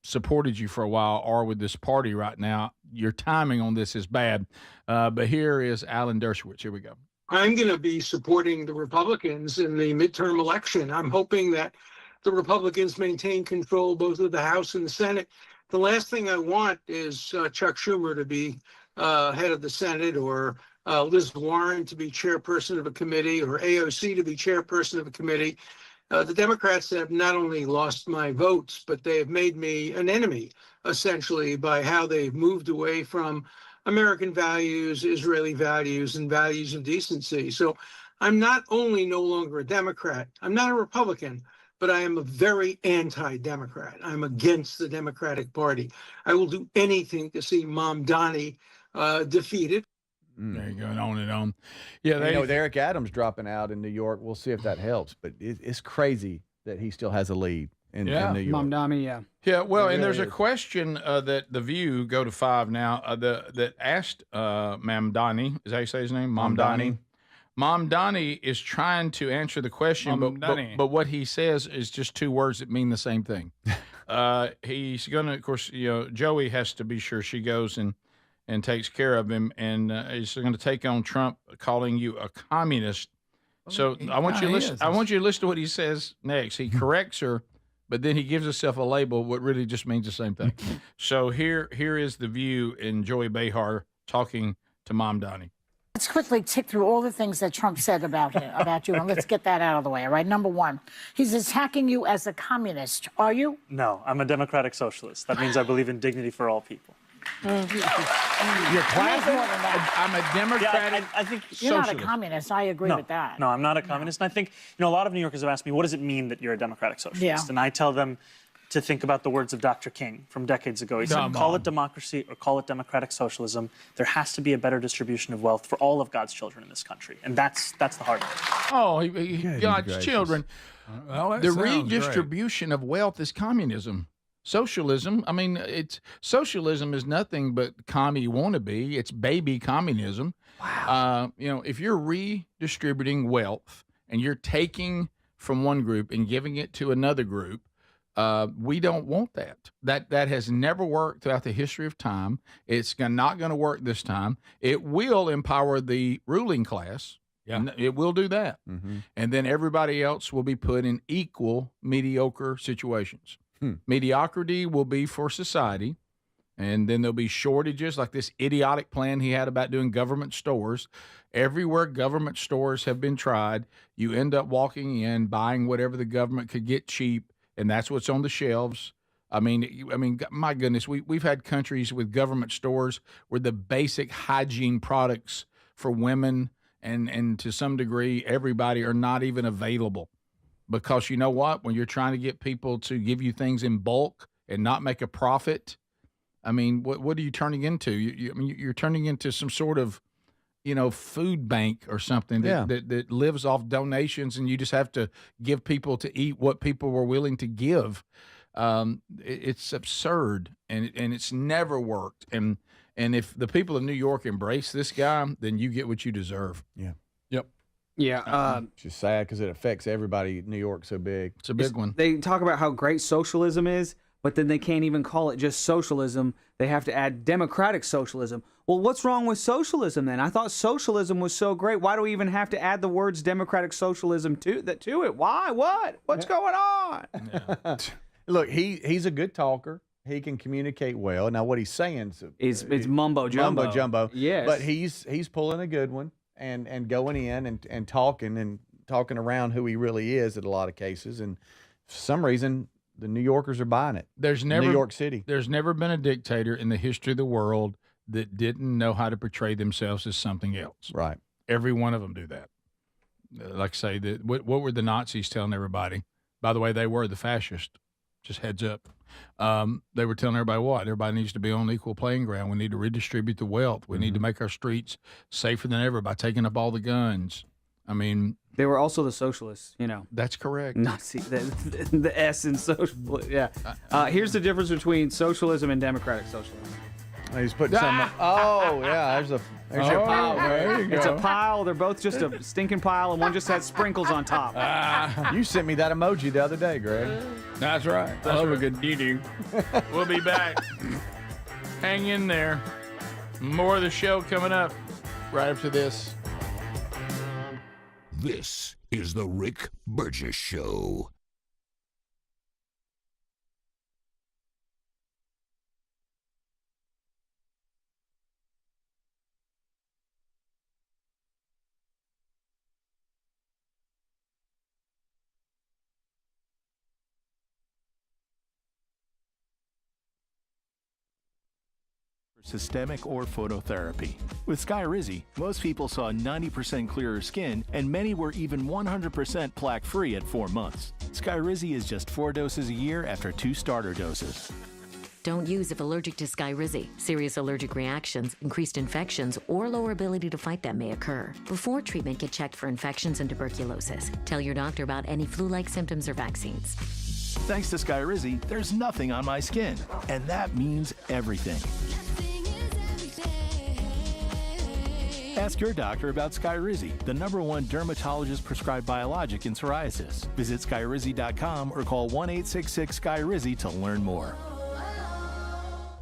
supported you for a while are with this party right now. Your timing on this is bad. But here is Alan Dershowitz. Here we go. I'm going to be supporting the Republicans in the midterm election. I'm hoping that the Republicans maintain control both of the House and the Senate. The last thing I want is Chuck Schumer to be head of the Senate, or Liz Warren to be chairperson of a committee, or AOC to be chairperson of a committee. The Democrats have not only lost my votes, but they have made me an enemy, essentially, by how they've moved away from American values, Israeli values, and values of decency. So I'm not only no longer a Democrat, I'm not a Republican, but I am a very anti-Democrat. I'm against the Democratic Party. I will do anything to see Mom Donnie defeated. There you go, and on and on. Yeah, with Eric Adams dropping out in New York, we'll see if that helps. But it's crazy that he still has a lead in New York. Mom Donnie, yeah. Yeah, well, and there's really a question that The View, go to 5 now, that asked Mamdani, is that how you say his name? Mamdani. Mamdani is trying to answer the question, but what he says is just two words that mean the same thing. He's going to, of course, Joey has to be sure she goes and takes care of him, and he's going to take on Trump calling you a communist. So I want you to listen. I want you to listen to what he says next. He corrects her, but then he gives himself a label, what really just means the same thing. So here is The View and Joey Behar talking to Mom Donnie. Let's quickly tick through all the things that Trump said about you, and let's get that out of the way. All right, number one, he's attacking you as a communist. Are you? No, I'm a democratic socialist. That means I believe in dignity for all people. You're clapping? I'm a democratic I think you're not a communist. I agree with that. No, I'm not a communist. And I think, a lot of New Yorkers have asked me, what does it mean that you're a democratic socialist? Yeah. And I tell them to think about the words of Dr. King from decades ago. He said, call it democracy or call it democratic socialism. There has to be a better distribution of wealth for all of God's children in this country. And that's the hard part. Oh, God's children. The redistribution of wealth is communism. Socialism, socialism is nothing but commie wannabe. It's baby communism. Wow. If you're redistributing wealth and you're taking from one group and giving it to another group, we don't want that. That has never worked throughout the history of time. It's not going to work this time. It will empower the ruling class. Yeah. It will do that. Mm-hmm. And then everybody else will be put in equal mediocre situations. Mediocrity will be for society, and then there'll be shortages like this idiotic plan he had about doing government stores. Everywhere government stores have been tried, you end up walking in, buying whatever the government could get cheap, and that's what's on the shelves. I mean, my goodness, we've had countries with government stores where the basic hygiene products for women and to some degree everybody are not even available. Because you know what? When you're trying to get people to give you things in bulk and not make a profit, what are you turning into? You're turning into some sort of, food bank or something that lives off donations, and you just have to give people to eat what people were willing to give. It's absurd, and it's never worked. And if the people of New York embrace this guy, then you get what you deserve. Yeah. Yep. Yeah, it's just sad because it affects everybody. New York's so big. It's a big one. They talk about how great socialism is, but then they can't even call it just socialism. They have to add democratic socialism. Well, what's wrong with socialism then? I thought socialism was so great. Why do we even have to add the words democratic socialism to it? Why? What's going on? Yeah. Look, he's a good talker. He can communicate well. Now, what he's saying is mumbo jumbo. Mumbo jumbo. Yes. But he's pulling a good one. And going in and talking around who he really is at a lot of cases, and for some reason the New Yorkers are buying it. New York City. There's never been a dictator in the history of the world that didn't know how to portray themselves as something else. Right. Every one of them do that. Like I say, what were the Nazis telling everybody? By the way, they were the fascists. Just heads up. They were telling everybody what? Everybody needs to be on equal playing ground. We need to redistribute the wealth. We need to make our streets safer than ever by taking up all the guns. They were also the socialists, That's correct. Nazi, the S in social. Yeah. Here's the difference between socialism and democratic socialism. He's putting some. Oh yeah, there's your pile. There you go. It's a pile. They're both just a stinking pile, and one just has sprinkles on top. You sent me that emoji the other day, Greg. That's right. I love a good doo-doo. We'll be back. Hang in there. More of the show coming up right after this. This is the Rick Burgess Show. Systemic or phototherapy. With Skyrizi, most people saw 90% clearer skin, and many were even 100% plaque-free at 4 months. Skyrizi is just 4 doses a year after 2 starter doses. Don't use if allergic to Skyrizi. Serious allergic reactions, increased infections, or lower ability to fight them may occur. Before treatment, get checked for infections and tuberculosis. Tell your doctor about any flu-like symptoms or vaccines. Thanks to Skyrizi, there's nothing on my skin, and that means everything. Ask your doctor about Skyrizi, the #1 dermatologist-prescribed biologic in psoriasis. Visit Skyrizi.com or call 1-866-SKYRIZI to learn more.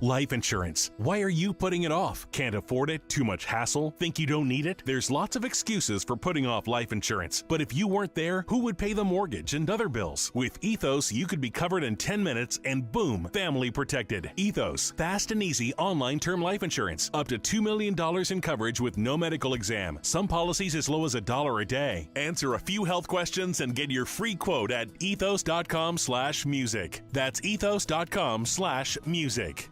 Life insurance. Why are you putting it off? Can't afford it? Too much hassle? Think you don't need it? There's lots of excuses for putting off life insurance. But if you weren't there, who would pay the mortgage and other bills? With Ethos, you could be covered in 10 minutes and boom, family protected. Ethos, fast and easy online term life insurance. Up to $2 million in coverage with no medical exam. Some policies as low as $1 a day. Answer a few health questions and get your free quote at ethos.com/music. That's ethos.com/music.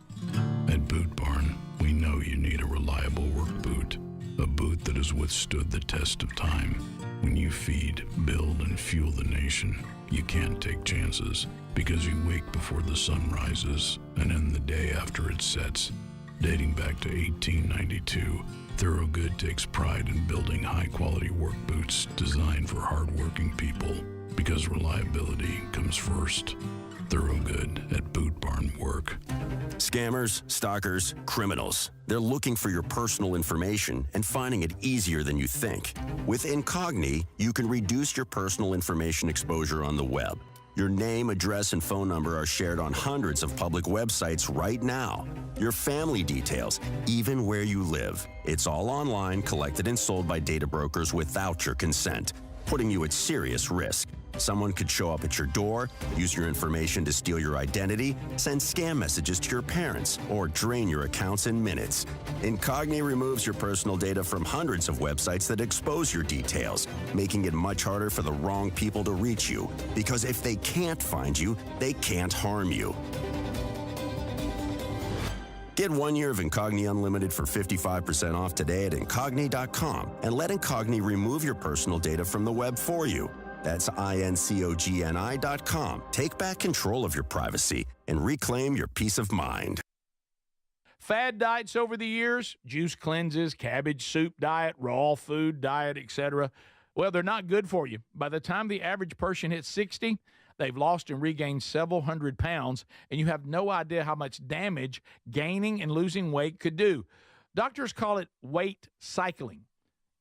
At Boot Barn, we know you need a reliable work boot. A boot that has withstood the test of time. When you feed, build, and fuel the nation, you can't take chances because you wake before the sun rises and end the day after it sets. Dating back to 1892, Thorogood takes pride in building high-quality work boots designed for hard-working people because reliability comes first. Thoroughgood at Boot Barn work. Scammers, stalkers, criminals. They're looking for your personal information and finding it easier than you think. With Incogni, you can reduce your personal information exposure on the web. Your name, address, and phone number are shared on hundreds of public websites right now. Your family details, even where you live. It's all online, collected and sold by data brokers without your consent, putting you at serious risk. Someone could show up at your door, use your information to steal your identity, send scam messages to your parents, or drain your accounts in minutes. Incogni removes your personal data from hundreds of websites that expose your details, making it much harder for the wrong people to reach you. Because if they can't find you, they can't harm you. Get 1 year of Incogni Unlimited for 55% off today at Incogni.com and let Incogni remove your personal data from the web for you. That's INCOGNI.com. Take back control of your privacy and reclaim your peace of mind. Fad diets over the years, juice cleanses, cabbage soup diet, raw food diet, etc. Well, they're not good for you. By the time the average person hits 60, they've lost and regained several hundred pounds, and you have no idea how much damage gaining and losing weight could do. Doctors call it weight cycling.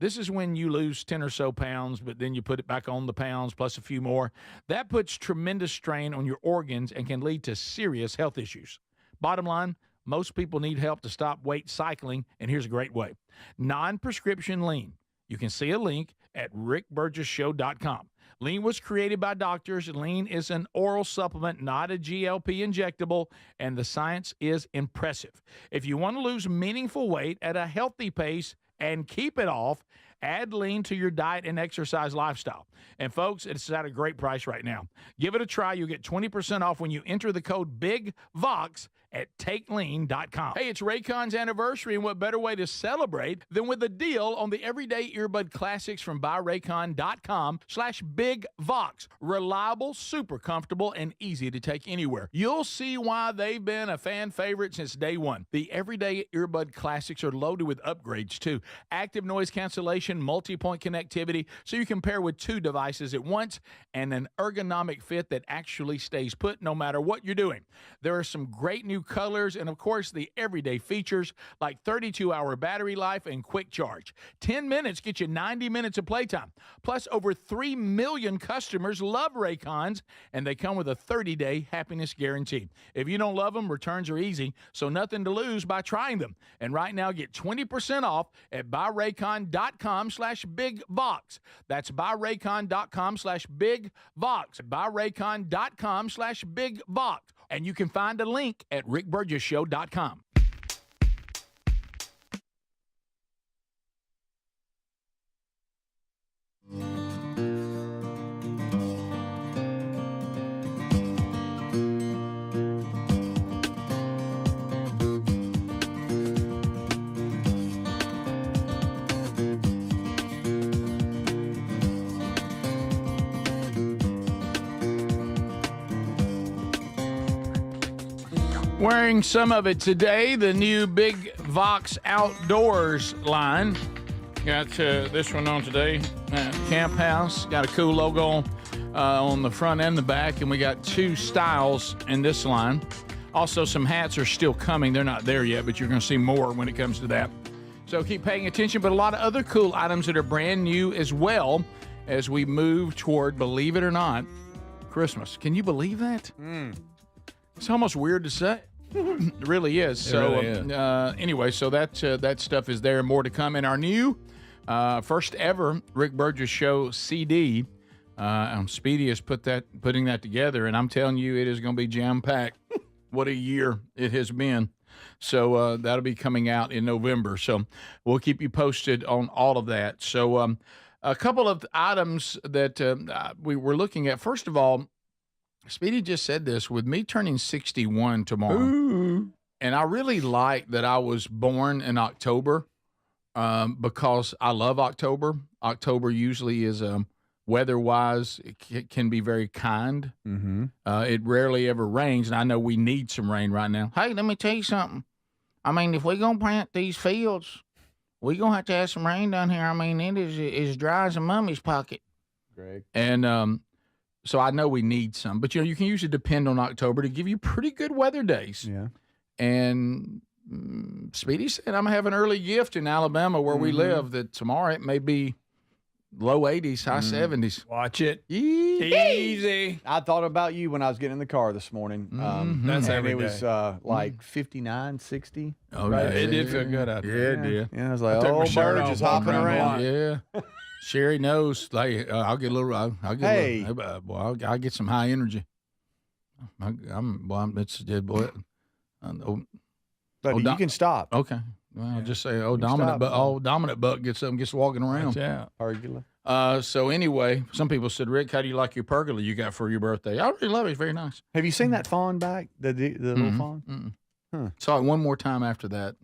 This is when you lose 10 or so pounds, but then you put it back on the pounds plus a few more. That puts tremendous strain on your organs and can lead to serious health issues. Bottom line, most people need help to stop weight cycling, and here's a great way. Non-prescription lean. You can see a link at rickburgessshow.com. Lean was created by doctors. Lean is an oral supplement, not a GLP injectable, and the science is impressive. If you want to lose meaningful weight at a healthy pace and keep it off, add Lean to your diet and exercise lifestyle. And folks, it's at a great price right now. Give it a try. You'll get 20% off when you enter the code BIGVOX at TakeLean.com. Hey, it's Raycon's anniversary, and what better way to celebrate than with a deal on the everyday earbud classics from BuyRaycon.com/BigVox. Reliable, super comfortable, and easy to take anywhere. You'll see why they've been a fan favorite since day one. The everyday earbud classics are loaded with upgrades, too. Active noise cancellation, multi-point connectivity, so you can pair with two devices at once, and an ergonomic fit that actually stays put no matter what you're doing. There are some great new colors, and of course the everyday features like 32-hour battery life and quick charge. 10 minutes get you 90 minutes of playtime. Plus, over 3 million customers love Raycons, and they come with a 30-day happiness guarantee. If you don't love them, returns are easy, so nothing to lose by trying them. And right now, get 20% off at BuyRaycon.com/BigVox. That's BuyRaycon.com/BigVox. BuyRaycon.com/BigVox. And you can find a link at rickburgessshow.com. Wearing some of it today, the new Big Vox Outdoors line. Got this one on today, Camp House. Got a cool logo on the front and the back, and we got two styles in this line. Also, some hats are still coming. They're not there yet, but you're going to see more when it comes to that. So keep paying attention, but a lot of other cool items that are brand new as well as we move toward, believe it or not, Christmas. Can you believe that? It's almost weird to say. It really is. Anyway, so that stuff is there. More to come in our new first ever Rick Burgess Show CD. Speedy is putting that together, and I'm telling you, it is going to be jam-packed. What a year it has been. So that'll be coming out in November. So we'll keep you posted on all of that. So a couple of items that we were looking at. First of all, Speedy just said this, with me turning 61 tomorrow. Ooh. And I really like that I was born in October because I love October. October usually is, weather-wise, it can be very kind. Mm-hmm. It rarely ever rains, and I know we need some rain right now. Hey, let me tell you something. I mean, if we're going to plant these fields, we're going to have some rain down here. I mean, it is as dry as a mummy's pocket. Greg. And So I know we need some, but you can usually depend on October to give you pretty good weather days. Yeah. And Speedy said I'm gonna have an early gift in Alabama where we live. That tomorrow it may be low 80s, high 70s. Watch it. Easy. I thought about you when I was getting in the car this morning. That's and every it was day. like 59, 60. Oh, Right, yeah. it did feel good out there. Yeah, it did. Yeah, I was like, took my oh, shirt bird off just walking hopping around the around. Yeah. Sherry knows. Like, I'll get a little. I'll get Hey. a little, boy, I'll get some high energy. It's dead boy. But you can stop. Okay. Well, I'll just say, stop, dominant buck gets up and gets walking around. Yeah. Arguably. So anyway, some people said, Rick, how do you like your pergola you got for your birthday? I really love it. It's very nice. Have you seen that fawn back? The little fawn? Huh. Saw it one more time after that.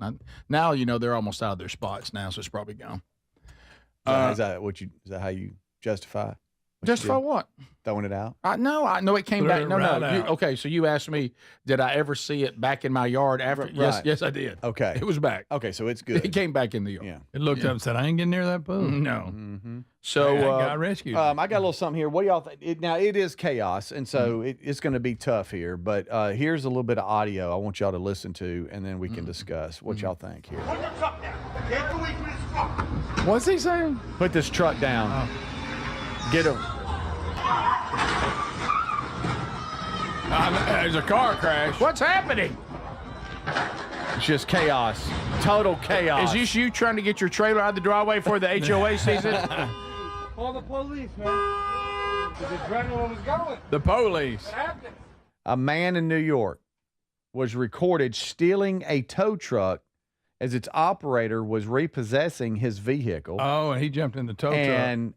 Now they're almost out of their spots now, so it's probably gone. Is that how you justify? Justify what? Throwing it out? No, it came Threw back. it No. right out. Okay, so you asked me, did I ever see it back in my yard after? Right. Yes, I did. Okay. It was back. Okay, so it's good. It came back in the yard. Yeah. It looked up and said, I ain't getting near that pool. No. Mm-hmm. So I got rescued. I got a little something here. What do y'all think? Now, it is chaos, and so it's going to be tough here. But here's a little bit of audio I want y'all to listen to, and then we can discuss what y'all think here. Put your truck down. Get away from this truck. What's he saying? Put this truck down. Get him. There's a car crash. what's happening? It's just chaos. Total chaos. Is this you trying to get your trailer out of the driveway before the HOA sees it? Call the police, man. The adrenaline was going. The police. What happened? A man in New York was recorded stealing a tow truck as its operator was repossessing his vehicle. Oh, and he jumped in the tow truck. And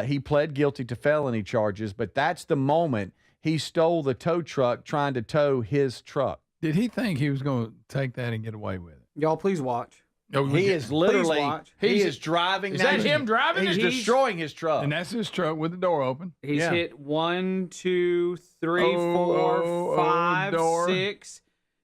he pled guilty to felony charges, but that's the moment he stole the tow truck trying to tow his truck. Did he think he was going to take that and get away with it? Y'all, please watch. He is literally, watch. he is driving. Is that him driving? He's destroying his truck. And that's his truck with the door open. He's Yeah. hit 1, 2, 3, Oh, 4, 5, door. 6,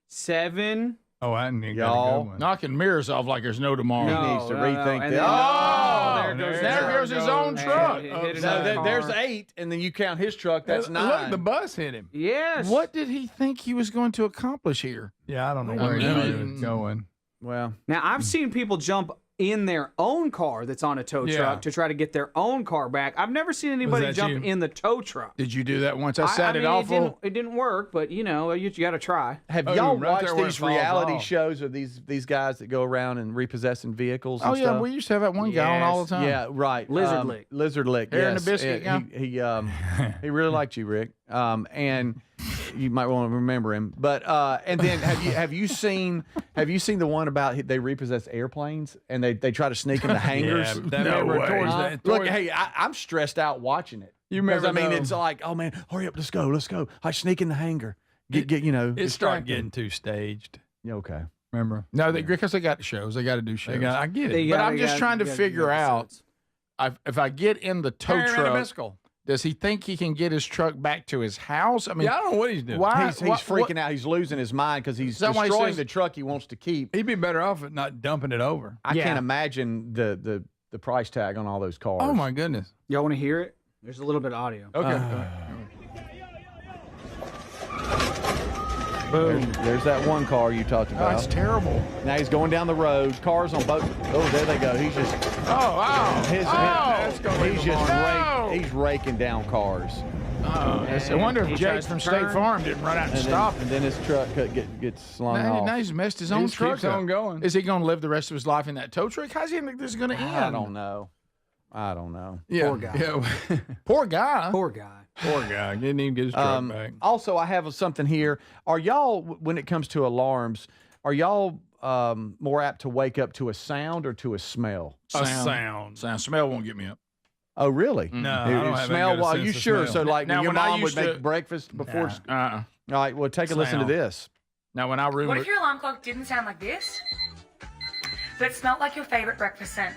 7. Oh, I didn't get a Y'all, good one. Knocking mirrors off like there's no tomorrow. He needs to rethink and that. then- Oh, there goes his own truck. Hit No, another there's car. 8, and then you count his truck. That's 9. Look, the bus hit him. Yes. What did he think he was going to accomplish here? Yeah, I don't know I where he mean- was going. Well, Now, I've seen people jump in their own car that's on a tow Yeah. truck to try to get their own car back. I've never seen anybody that jump you? in the tow truck. Did you do that once? I sat it mean, awful. It didn't work, but you got to try. have Oh, y'all right there watched where it these falls reality off. shows of these guys that go around and repossessing vehicles? Oh and yeah, stuff? we used to have that one guy on all the time. Yeah, right. Lizard Lick. Lizard Lick. Hair and yes. the biscuit guy? He really liked you, Rick. And you might want to remember him. But and then have you seen the one about they repossess airplanes and they try to sneak in the hangars? Yeah, that remember towards that. Look, hey, I'm stressed out watching it. You 'Cause, remember? I mean, though, it's like, oh man, hurry up, let's go. I sneak in the hangar. Get it started distracted. getting too staged. Yeah, okay. Remember? No, because they got shows. They got to do shows. I get it. But I'm just trying to figure out if I get in the tow Hair and a truck, biscuit. does he think he can get his truck back to his house? I mean, Yeah, I don't know what he's doing. why? He's freaking out. He's losing his mind because he's Is that why he destroying says- the truck he wants to keep. He'd be better off at not dumping it over. I Yeah. can't imagine the price tag on all those cars. Oh my goodness. Y'all want to hear it? There's a little bit of audio. Okay. There's that one car you talked Oh, about. it's terrible. Now he's going down the road. Cars on both. Oh, there they go. He's just Oh, wow. he's raking down cars. I wonder if He Jake tries to from State turn. Farm didn't run out and, And stop then, and then his truck gets slung Now, off. now he's messed his own just truck keeps up. on going. Is he going to live the rest of his life in that tow truck? How's he think this is going to end? I don't know. Yeah. Poor guy. Yeah. Poor guy. Poor guy. Poor guy. Didn't even get his truck back. Also, I have something here. Are y'all, when it comes to alarms, are y'all more apt to wake up to a sound or to a smell? A sound. Smell won't get me up. Oh, really? No, I don't have that smell. good a Well, are sense you of sure? smell. So, like, Now, when your when I mom would used to- make breakfast before. Nah. All right. Well, take a listen to Sound. this. Now, when I What rumor, if your alarm clock didn't sound like this, but smelled like your favorite breakfast scent?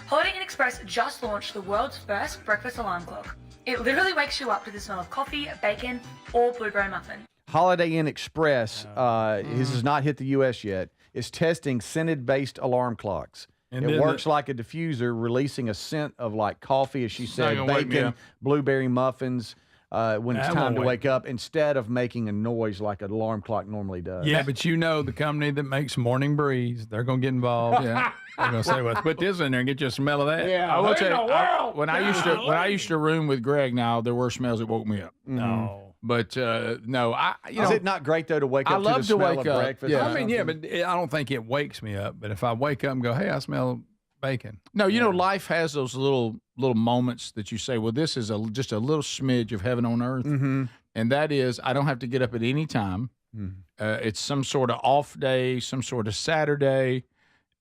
Holiday Inn Express just launched the world's first breakfast alarm clock. It literally wakes you up to the smell of coffee, bacon, or blueberry muffin. Holiday Inn Express, this has not hit the U.S. yet, is testing scented-based alarm clocks. And it then works like a diffuser, releasing a scent of like coffee, as she not said, gonna wake me bacon, up. blueberry muffins, when it's That time won't to wake wake up instead of making a noise like an alarm clock normally does. Yeah, but you know the company that makes Morning Breeze, they're going to get involved. Yeah. They're going to say, well, let's put this in there and get you a smell of that. I will tell you, when I used to room with Greg, now there were smells that woke me up. No. But no, Is it not great though to wake I up love to the to smell wake of up. breakfast? Yeah. or I mean, yeah, something? but I don't think it wakes me up. But if I wake up and go, hey, I smell bacon. No, you know, life has those little moments that you say, well, this is just a little smidge of heaven on earth. Mm-hmm. And that is, I don't have to get up at any time. It's some sort of off day, some sort of Saturday,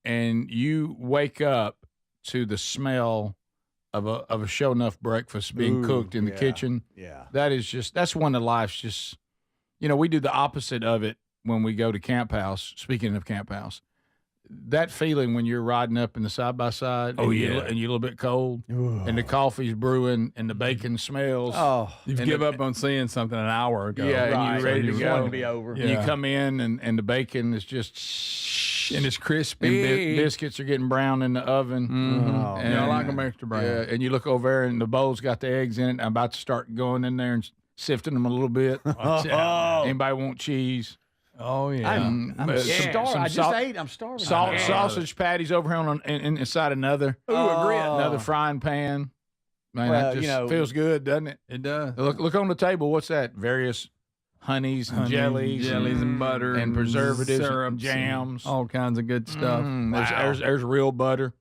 and you wake up to the smell of a show enough breakfast being cooked in the kitchen. Yeah. That's one of life's just, you know, we do the opposite of it when we go to Camp House. Speaking of Camp House, that feeling when you're riding up in the side by side, and you're a little bit cold, and the coffee's brewing, and the bacon smells. Oh, You've given up on seeing something an hour ago. Yeah, and Right. you're ready to You go. want it to be over. And you come in, and the bacon is just and it's crispy. and biscuits are getting brown in the oven. Oh, And, I like them extra brown. Yeah, and you look over there, and the bowl's got the eggs in it. I'm about to start going in there and sifting them a little bit. Anybody want cheese? Oh, yeah. I'm starving. I just ate. I'm starving. Sausage patties over here inside another. Another frying pan. Man, Well, that just feels good, doesn't it? It does. Look on the table. What's that? Various honeys and jellies and butter and preservatives syrups and jams. all kinds of good stuff. There's real butter.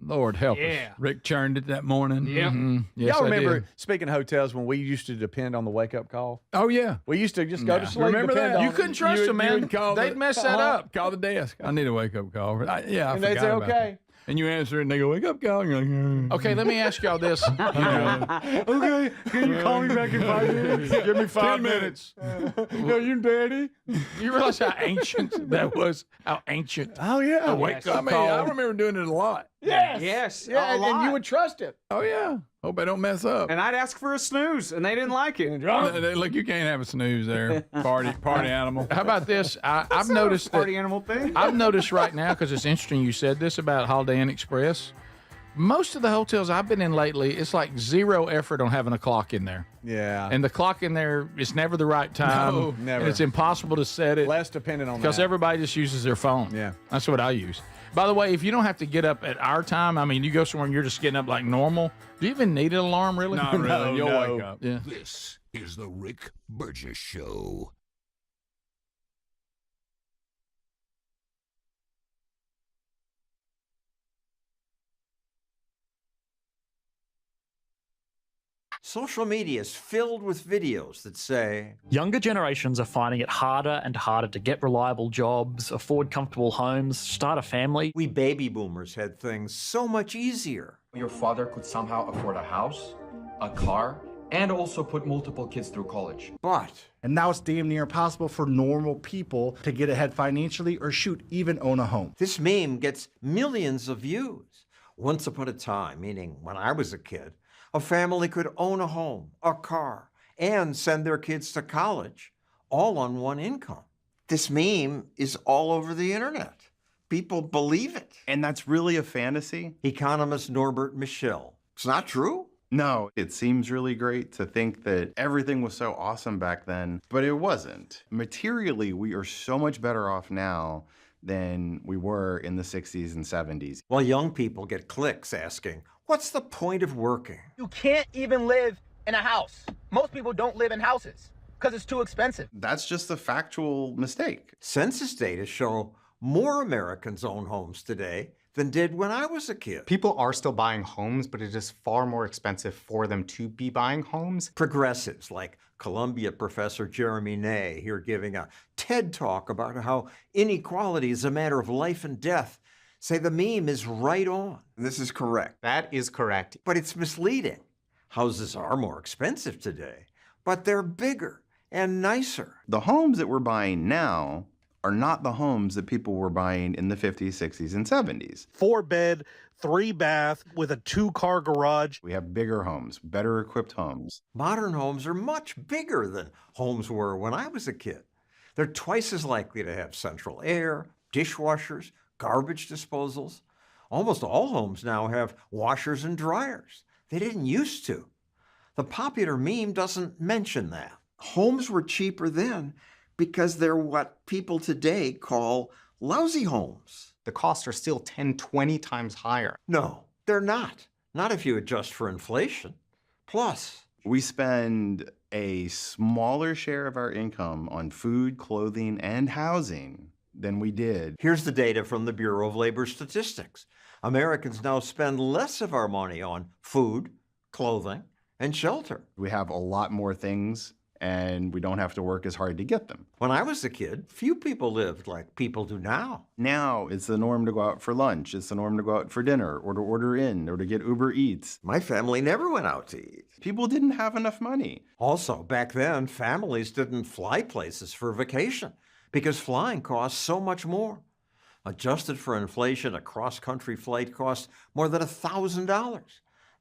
Lord help us. Rick churned it that morning. Yes, Y'all I remember, did. speaking of hotels, when we used to depend on the wake-up call? Oh, yeah. We used to just go to sleep. Remember depend that? on You it. couldn't trust them, man. They'd mess that up. Call the desk. I need a wake-up call. I And they'd forgot say, about okay. that. And you answer it, and they go, wake-up call. And you're like, Okay, let me ask y'all this. Okay, can you call me back in 5 minutes? Give me 5 minutes. No, you daddy. You realize how ancient that was? How ancient. Oh, yeah. A wake-up I mean, call. I remember doing it a lot. Yes. Yeah, a and lot. you would trust it. Oh, yeah. Hope I don't mess up. And I'd ask for a snooze, and they didn't like it. Look, you can't have a snooze there. Party animal. How about this? I've noticed Party that. animal thing. I've noticed right now, because it's interesting you said this about Holiday Inn Express. Most of the hotels I've been in lately, it's like zero effort on having a clock in there. Yeah. And the clock in there, it's never the right time. No, never. And it's impossible to set it. Less dependent on Because that. everybody just uses their phone. Yeah. That's what I use. By the way, if you don't have to get up at our time, I mean, you go somewhere and you're just getting up like normal, do you even need an alarm, really? Not really. No, You'll no. wake up. Yeah. This is the Rick Burgess Show. Social media is filled with videos that say, Younger generations are finding it harder and harder to get reliable jobs, afford comfortable homes, start a family. we baby boomers had things so much easier. Your father could somehow afford a house, a car, and also put multiple kids through college. But And now it's damn near impossible for normal people to get ahead financially or shoot, even own a home. this meme gets millions of views. Once upon a time, meaning when I was a kid, a family could own a home, a car, and send their kids to college, all on one income. This meme is all over the internet. People believe it. And that's really a fantasy? Economist Norbert Michel. It's not true. No, it seems really great to think that everything was so awesome back then, but it wasn't. Materially, we are so much better off now than we were in the 60s and 70s. Well, young people get clicks asking, what's the point of working? You can't even live in a house. Most people don't live in houses because it's too expensive. That's just a factual mistake. Census data show more Americans own homes today than did when I was a kid. People are still buying homes, but it is far more expensive for them to be buying homes. Progressives like Columbia professor Jeremy Ney here giving a TED talk about how inequality is a matter of life and death say the meme is right on. This is correct. That is correct. But it's misleading. Houses are more expensive today, but they're bigger and nicer. The homes that we're buying now are not the homes that people were buying in the 50s, 60s, and 70s. 4-bed, 3-bath with a 2-car garage. We have bigger homes, better equipped homes. Modern homes are much bigger than homes were when I was a kid. They're twice as likely to have central air, dishwashers, garbage disposals. Almost all homes now have washers and dryers. They didn't used to. The popular meme doesn't mention that. Homes were cheaper then because they're what people today call lousy homes. The costs are still 10, 20 times higher. No, they're not. Not if you adjust for inflation. Plus, we spend a smaller share of our income on food, clothing, and housing than we did. Here's the data from the Bureau of Labor Statistics. Americans now spend less of our money on food, clothing, and shelter. We have a lot more things, and we don't have to work as hard to get them. When I was a kid, few people lived like people do now. Now it's the norm to go out for lunch. It's the norm to go out for dinner or to order in or to get Uber Eats. My family never went out to eat. People didn't have enough money. Also, back then, families didn't fly places for vacation because flying cost so much more. Adjusted for inflation, a cross-country flight cost more than $1,000.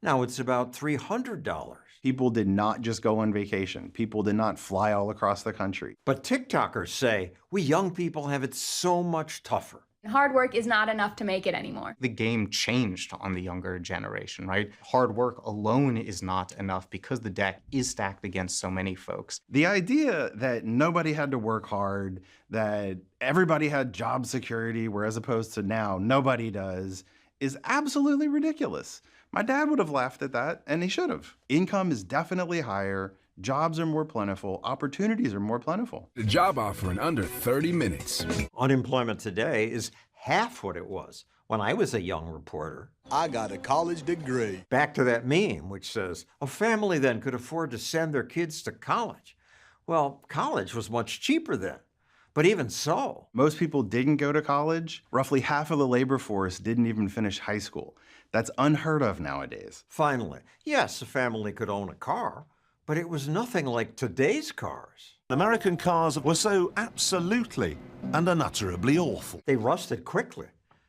Now it's about $300. People did not just go on vacation. People did not fly all across the country. But TikTokers say we young people have it so much tougher. Hard work is not enough to make it anymore. The game changed on the younger generation, right? Hard work alone is not enough because the deck is stacked against so many folks. The idea that nobody had to work hard, that everybody had job security, whereas opposed to now nobody does, is absolutely ridiculous. My dad would have laughed at that, and he should have. Income is definitely higher. Jobs are more plentiful. Opportunities are more plentiful. The job offer in under 30 minutes. Unemployment today is half what it was when I was a young reporter. I got a college degree. Back to that meme, which says, a family then could afford to send their kids to college. Well, college was much cheaper then. But even so, most people didn't go to college. Roughly half of the labor force didn't even finish high school. That's unheard of nowadays. Finally, yes, a family could own a car, but it was nothing like today's cars. American cars were so absolutely and unutterably awful. They rusted quickly,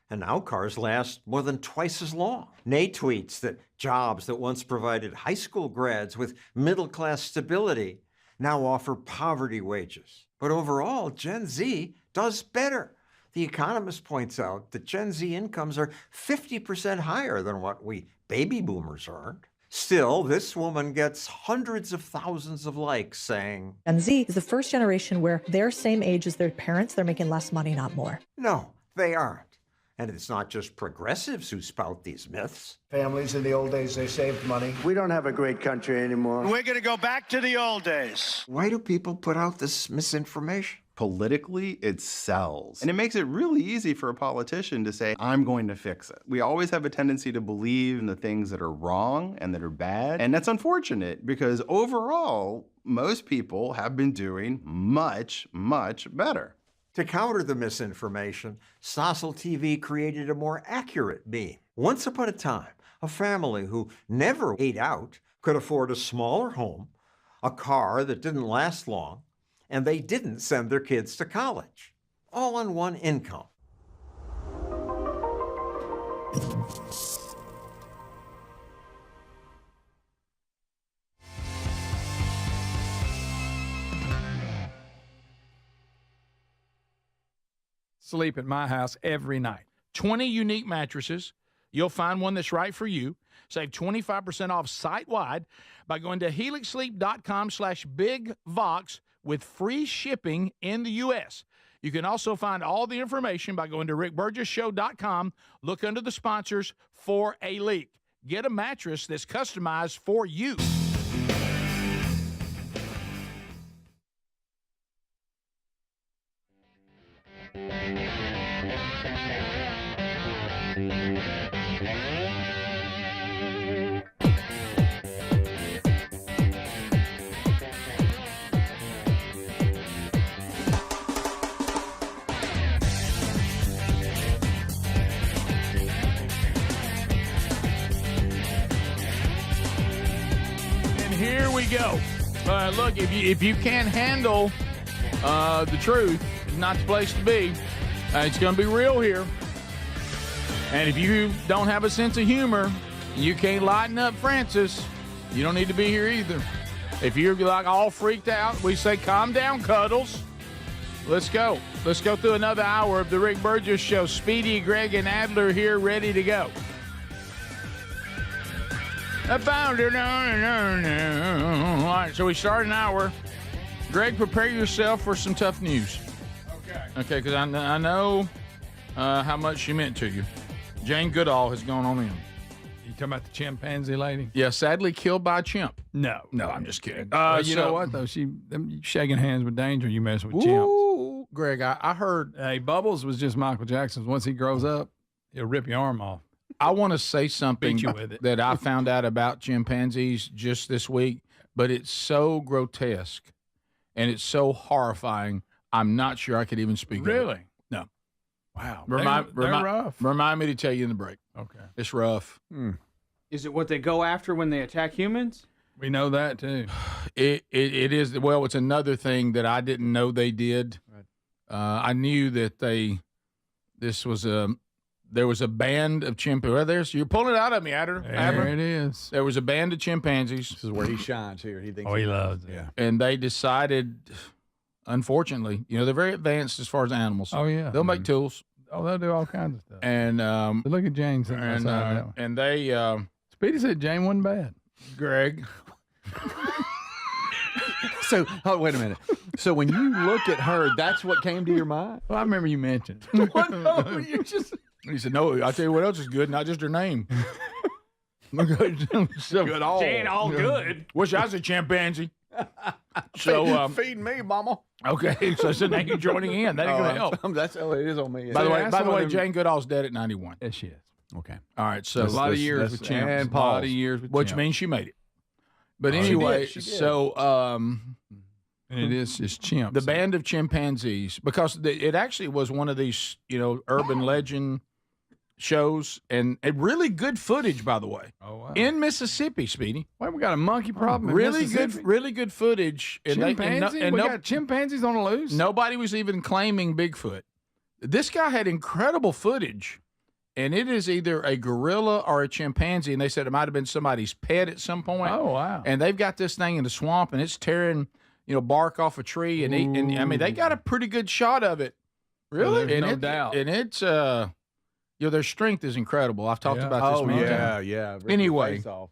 and now cars last more than twice as long. Nate tweets that jobs that once provided high school grads with middle-class stability now offer poverty wages. But overall, Gen Z does better. The Economist points out that Gen Z incomes are 50% higher than what we baby boomers earned. Still, this woman gets hundreds of thousands of likes saying, Gen Z is the first generation where they're same age as their parents. They're making less money, not more. No, they aren't. And it's not just progressives who spout these myths. Families in the old days, they saved money. We don't have a great country anymore. We're going to go back to the old days. Why do people put out this misinformation? Politically, it sells. And it makes it really easy for a politician to say, I'm going to fix it. We always have a tendency to believe in the things that are wrong and that are bad. And that's unfortunate because overall, most people have been doing much, much better. To counter the misinformation, Stossel TV created a more accurate meme. Once upon a time, a family who never ate out could afford a smaller home, a car that didn't last long, and they didn't send their kids to college, all on one income. Sleep at my house every night. 20 unique mattresses. You'll find one that's right for you. Save 25% off site-wide by going to helixsleep.com/bigvox with free shipping in the U.S. You can also find all the information by going to rickburgessshow.com. Look under the sponsors for a leak. Get a mattress that's customized for you. Here we go. Look, if you can't handle the truth, it's not the place to be. It's going to be real here. And if you don't have a sense of humor, you can't lighten up Francis, you don't need to be here either. If you're like all freaked out, we say calm down, Cuddles. Let's go. Let's go through another hour of the Rick Burgess Show. Speedy, Greg, and Adler here ready to go. I found it. All right, so we start an hour. Greg, prepare yourself for some tough news. Okay, because I know how much she meant to you. Jane Goodall has gone on in. You talking about the chimpanzee lady? Yeah, sadly killed by a chimp. No, I'm just kidding. You know what though? Them shaking hands with danger. You mess with chimps. Ooh, Greg, I heard. Hey, Bubbles was just Michael Jackson's. Once he grows up, he'll rip your arm off. I want to say something Beat you with it. that I found out about chimpanzees just this week, but it's so grotesque and it's so horrifying. I'm not sure I could even speak. Really? Of it. No. Wow. They're rough. Remind me to tell you in the break. Okay. It's rough. Is it what they go after when they attack humans? We know that too. It is. Well, it's another thing that I didn't know they did. Right. I knew that there was a band of chimpanzees. Well, you're pulling it out of me, Adler. There it is. There was a band of chimpanzees. This is where he shines here. He thinks he loves it. Yeah. And they decided, unfortunately, they're very advanced as far as animals. Oh, yeah. They'll make tools. Oh, they'll do all kinds of stuff. And But look at Jane sitting outside that one. and they Speedy said Jane wasn't bad. Greg. So, wait a minute. So when you look at her, that's what came to your mind? Well, I remember you mentioned. What? No, you just... He said, "No, I'll tell you what else is good, not just her name." So, Good all. Jane, all good. Wish I was a chimpanzee. So feed me, mama. Okay, so now you're joining in. That ain't gonna help. It is on me. By the way, Jane Goodall's dead at 91. Yes, she is. Okay. All right, so A lot of years with chimps. And A lot of years with which chimps. means she made it. But She anyway, did. so And it is just chimps. the band of chimpanzees, because it actually was one of these, urban legend shows, and really good footage, by the way. Oh, wow. In Mississippi, Speedy. Wait, we got a monkey problem. in Really Mississippi? good footage. Chimpanzee? We got chimpanzees on the loose? Nobody was even claiming Bigfoot. This guy had incredible footage, and it is either a gorilla or a chimpanzee, and they said it might have been somebody's pet at some point. Oh, wow. And they've got this thing in the swamp, and it's tearing, bark off a tree, and I mean, they got a pretty good shot of it. Really? There's And no doubt. And it's their strength is incredible. I've talked about this many times. yeah. Rip your Anyway, face off.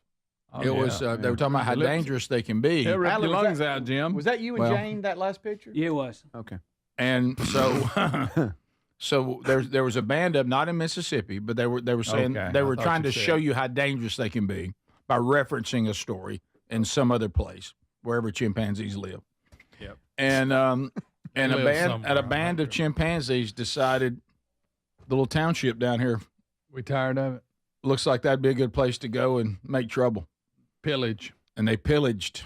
It was they were talking about how dangerous they can be. They'll rip your Alan, lungs out, Jim. Was that you and Well- Jane, that last picture? Yeah, it was. Okay. And so so there was a band of, not in Mississippi, but they were saying Okay, they I were thought trying you to said. show you how dangerous they can be by referencing a story in some other place, wherever chimpanzees live. Yep. And a live band somewhere, I'm of sure. chimpanzees decided the little township down here We tired of it. looks like that'd be a good place to go and make trouble. Pillage. And they pillaged.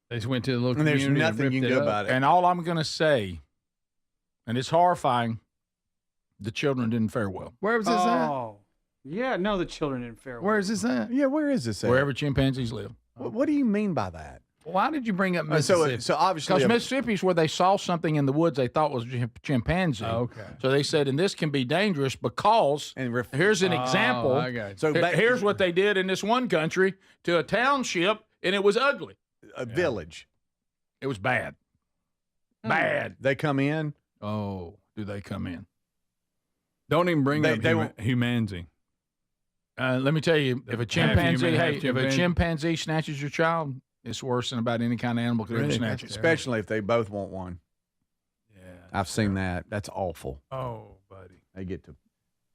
They just went to the little And there's community nothing you can ripped do it up. about it. And all I'm going to say, and it's horrifying, the children didn't fare well. Where was this at? Oh. Yeah, no, the children didn't fare well. Where is this at? Yeah, where is this at? Wherever chimpanzees live. What do you mean by that? Why did you bring up So Mississippi? obviously, Because Mississippi's where they saw something in the woods they thought was chimpanzee. Oh, okay. So they said, and this can be dangerous because here's an example. I got you. So Here's what they did in this one country to a township, and it was ugly. a village. It was bad. Bad. They come in. Oh, do they come in? Don't even bring up they won't- humanity. Let me tell you, if a Half chimpanzee, human, half if a chimpanzee. chimpanzee snatches your child, it's worse than about any kind of animal could ever Really? snatch it. Especially if they both want one. Yeah. I've seen that. That's awful. Oh, buddy. They get to.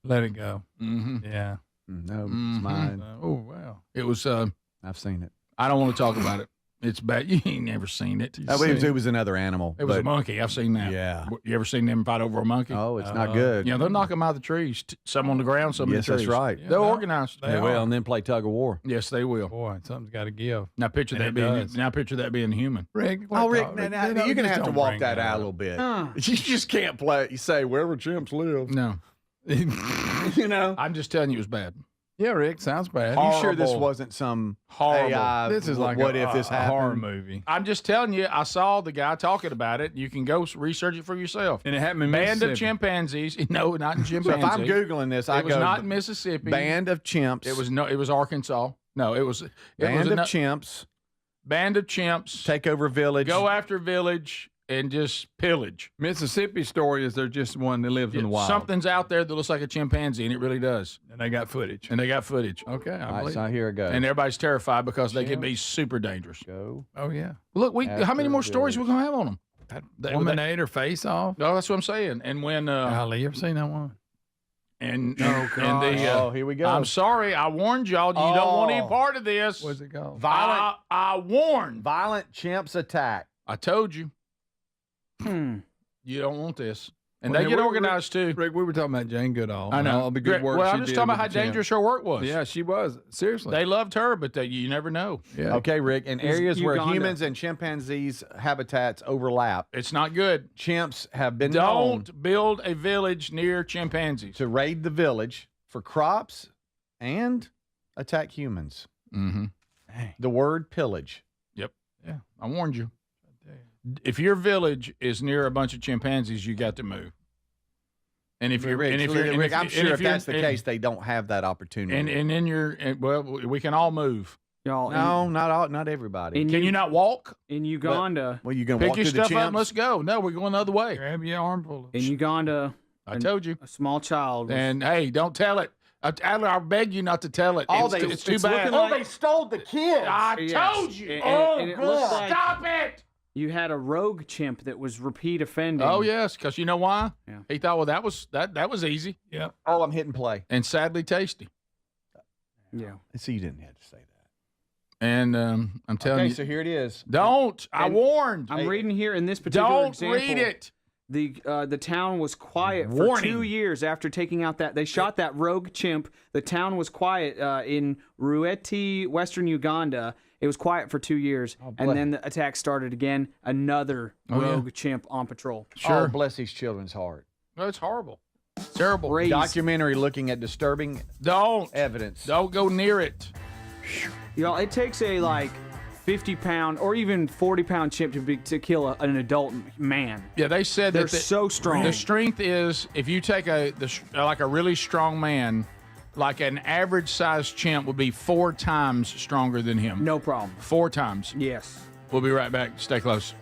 Let it go. Mm-hmm. Yeah. No, it's Mhm. mine. Oh, wow. It was. I've seen it. I don't want to talk about it. It's bad. You ain't never seen it. It was another animal. It was a but- monkey. I've seen that. Yeah. You ever seen them fight over a monkey? Oh, it's not good. You know, they'll knock them out of the trees. Some on the ground, some Yes, in the that's trees. right. They're Yeah, organized. They will, and then play tug of war. Yes, they will. Boy, something's got to give. Now picture And that it being. does. Now picture that being human. Rick, Oh, Rick, Rick, now, you're gonna have to walk that out a little bit. You just can't play. You say wherever chimps live. No, You know. I'm just telling you, it was bad. Yeah, Rick, sounds bad. You sure this Horrible. wasn't some Horrible. AI, This is like what a, if this a happened? horror movie. I'm just telling you. I saw the guy talking about it. You can go research it for yourself. And it happened in Band of Mississippi. chimpanzees. No, not in So chimpanzee. if I'm googling this, I it was go not in Mississippi. band of chimps. It was Arkansas. No, it was band of ano- chimps Band of chimps take over village. go after village, and just pillage. Mississippi story is they're just one that lives in the wild. Something's out there that looks like a chimpanzee, and it really does. And they got footage. Okay, All right, so here it goes. And everybody's terrified because they can be super dangerous. Go. Oh, yeah. Look, how many more stories we going to have on them? Eliminator face off. No, that's what I'm saying. And when Golly, you ever seen that one? And here we go. I'm sorry, I warned y'all. You don't want any part of this. What's it called? Violent. I warned. Violent chimps attack. I told you. You don't want this. And they get organized too. Rick, we were talking about Jane Goodall. I know. All the good work well, she I'm just did talking about with how the dangerous her work was. Yeah, she was. Seriously. They loved her, but you never know. Yeah. Okay, Rick. In areas where Uganda. humans and chimpanzees' habitats overlap, It's not good. chimps have been known Don't build a village near chimpanzees. to raid the village for crops and attack humans. Mm-hmm. The word pillage. Yep. Yeah. I warned you. If your village is near a bunch of chimpanzees, you got to move. And if you're, Rick, and if so you're, Rick, and if, I'm and sure if if that's the you're- case, they don't have that opportunity. and then you're, well, we can all move. Y'all, no, not everybody. Can you not walk? In Uganda. Well, you gonna Pick walk your through the stuff up chimps? and let's go. No, we're going the other way. Grab your armful. In Uganda. I told you. A small child. And hey, don't tell it. I beg you not to tell it. It's too bad. they stole the kids. I Yes. told you. And it looked like Stop it. you had a rogue chimp that was repeat offending. Oh yes, because you know why? Yeah. He thought, well, that was easy. Yeah. Oh, I'm hitting play. And sadly tasty. Yeah. See, you didn't have to say that. And I'm telling Okay, you. so here it is. Don't. I warned. I'm reading here in this particular Don't example. read it. The town was quiet for Warning. 2 years after taking out they shot that rogue chimp. The town was quiet in Rueti, western Uganda. It was quiet for 2 years, and then the attack started again. Another rogue chimp on patrol. Oh, bless these children's heart. No, it's horrible. It's terrible. Documentary looking at disturbing evidence. Don't go near it. Y'all, it takes a 50-pound or even 40-pound chimp to kill an adult man. Yeah, they said they're that so strong. The strength is if you take a really strong man, like an average sized chimp would be 4 times stronger than him. No problem. 4 times. Yes. We'll be right back. Stay close.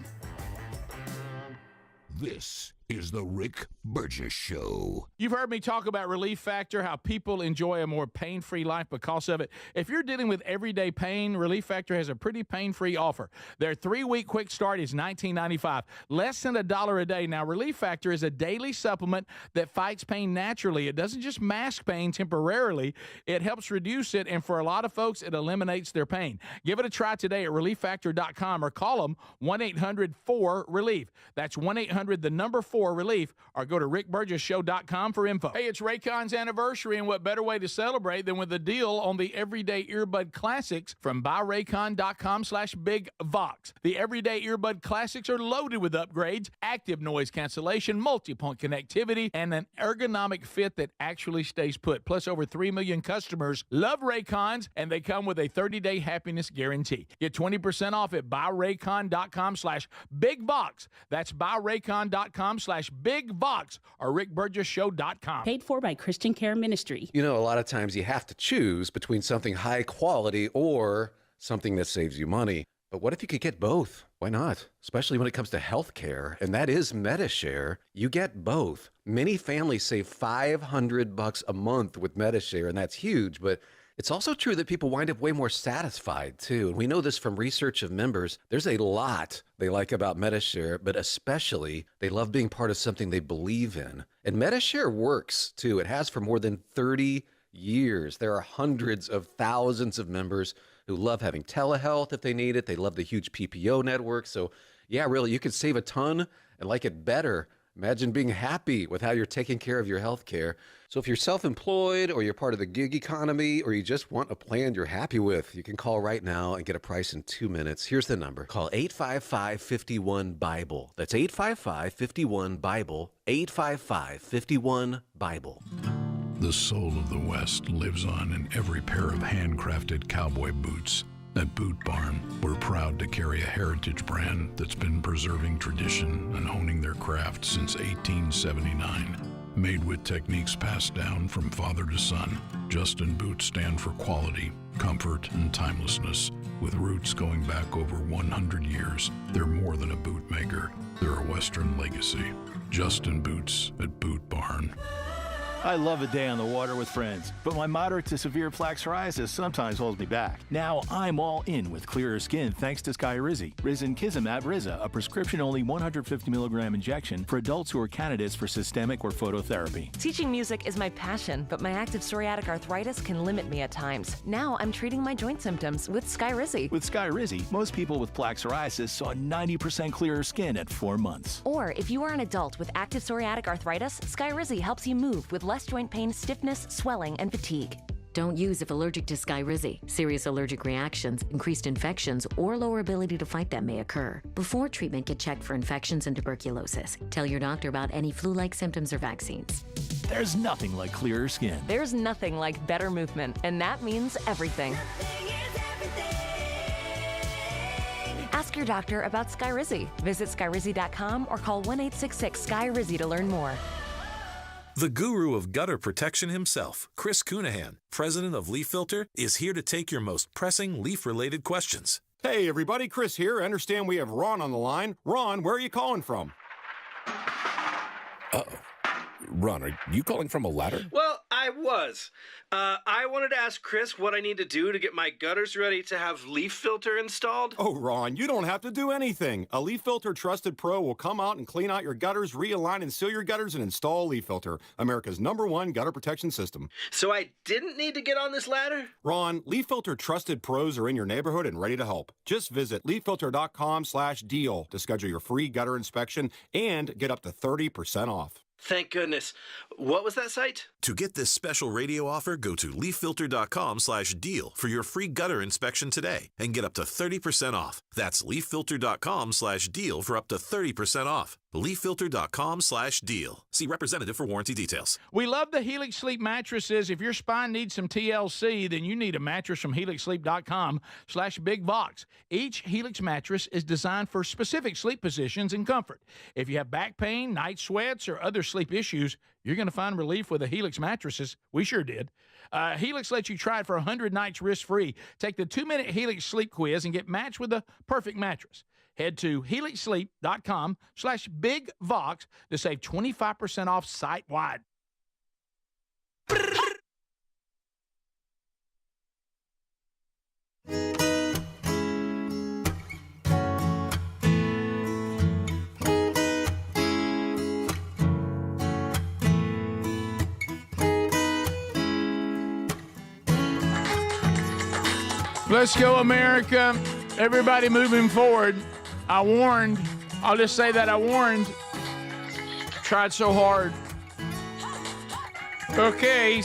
This is the Rick Burgess Show. You've heard me talk about Relief Factor, how people enjoy a more pain-free life because of it. If you're dealing with everyday pain, Relief Factor has a pretty pain-free offer. Their 3-week quick start is $19.95, less than $1 a day. Now, Relief Factor is a daily supplement that fights pain naturally. It doesn't just mask pain temporarily. It helps reduce it, and for a lot of folks, it eliminates their pain. Give it a try today at ReliefFactor.com or call them 1-800-4-RELIEF. That's 1-800-4-RELIEF, or go to rickburgessshow.com for info. Hey, it's Raycon's anniversary, and what better way to celebrate than with a deal on the Everyday Earbud Classics from buyraycon.com/bigvox. The Everyday Earbud Classics are loaded with upgrades, active noise cancellation, multi-point connectivity, and an ergonomic fit that actually stays put. Plus, over 3 million customers love Raycons, and they come with a 30-day happiness guarantee. Get 20% off at buyraycon.com/bigvox. That's buyraycon.com/bigvox or rickburgessshow.com. Paid for by Christian Care Ministry. You know, a lot of times you have to choose between something high quality or something that saves you money. But what if you could get both? Why not? Especially when it comes to health care, and that is MediShare. You get both. Many families save $500 a month with MediShare, and that's huge, but it's also true that people wind up way more satisfied, too. And we know this from research of members. There's a lot they like about MediShare, but especially they love being part of something they believe in. And MediShare works, too. It has for more than 30 years. There are hundreds of thousands of members who love having telehealth if they need it. They love the huge PPO network. So, yeah, really, you could save a ton and like it better. Imagine being happy with how you're taking care of your health care. So if you're self-employed or you're part of the gig economy or you just want a plan you're happy with, you can call right now and get a price in 2 minutes. Here's the number. Call 855-51-BIBLE. That's 855-51-BIBLE. 855-51-BIBLE. The soul of the West lives on in every pair of handcrafted cowboy boots. At Boot Barn, we're proud to carry a heritage brand that's been preserving tradition and honing their craft since 1879. Made with techniques passed down from father to son, Justin boots stand for quality, comfort, and timelessness. With roots going back over 100 years, they're more than a boot maker. They're a Western legacy. Justin Boots at Boot Barn. I love a day on the water with friends, but my moderate to severe plaque psoriasis sometimes holds me back. Now I'm all in with clearer skin thanks to Skyrizi. Risankizumab Riza, a prescription-only 150 milligram injection for adults who are candidates for systemic or phototherapy. Teaching music is my passion, but my active psoriatic arthritis can limit me at times. Now I'm treating my joint symptoms with Skyrizi. With Skyrizi, most people with plaque psoriasis saw 90% clearer skin at 4 months. Or if you are an adult with active psoriatic arthritis, Skyrizi helps you move with less joint pain, stiffness, swelling, and fatigue. Don't use if allergic to Skyrizi. Serious allergic reactions, increased infections, or lower ability to fight them may occur. Before treatment, get checked for infections and tuberculosis. Tell your doctor about any flu-like symptoms or vaccines. There's nothing like clearer skin. There's nothing like better movement, and that means everything. Ask your doctor about Skyrizi. Visit Skyrizi.com or call 1-866-SKY-RIZZI to learn more. The guru of gutter protection himself, Chris Cunahan, president of Leaf Filter, is here to take your most pressing leaf-related questions. Hey, everybody, Chris here. I understand we have Ron on the line. Ron, where are you calling from? Uh-oh. Ron, are you calling from a ladder? Well, I was. I wanted to ask Chris what I need to do to get my gutters ready to have Leaf Filter installed. Oh, Ron, you don't have to do anything. A Leaf Filter Trusted Pro will come out and clean out your gutters, realign and seal your gutters, and install Leaf Filter, America's #1 gutter protection system. So I didn't need to get on this ladder? Ron, Leaf Filter Trusted Pros are in your neighborhood and ready to help. Just visit leaffilter.com/deal to schedule your free gutter inspection and get up to 30% off. Thank goodness. What was that site? To get this special radio offer, go to leaffilter.com/deal for your free gutter inspection today and get up to 30% off. That's leaffilter.com/deal for up to 30% off. leaffilter.com/deal. See representative for warranty details. We love the Helix Sleep mattresses. If your spine needs some TLC, then you need a mattress from helixsleep.com/bigbox. Each Helix mattress is designed for specific sleep positions and comfort. If you have back pain, night sweats, or other sleep issues, you're going to find relief with the Helix mattresses. We sure did. Helix lets you try it for 100 nights risk-free. Take the 2-minute Helix sleep quiz and get matched with the perfect mattress. Head to helixsleep.com/bigvox to save 25% off site-wide. Let's go, America. Everybody moving forward. I warned. I'll just say that I warned. Tried so hard. Okay,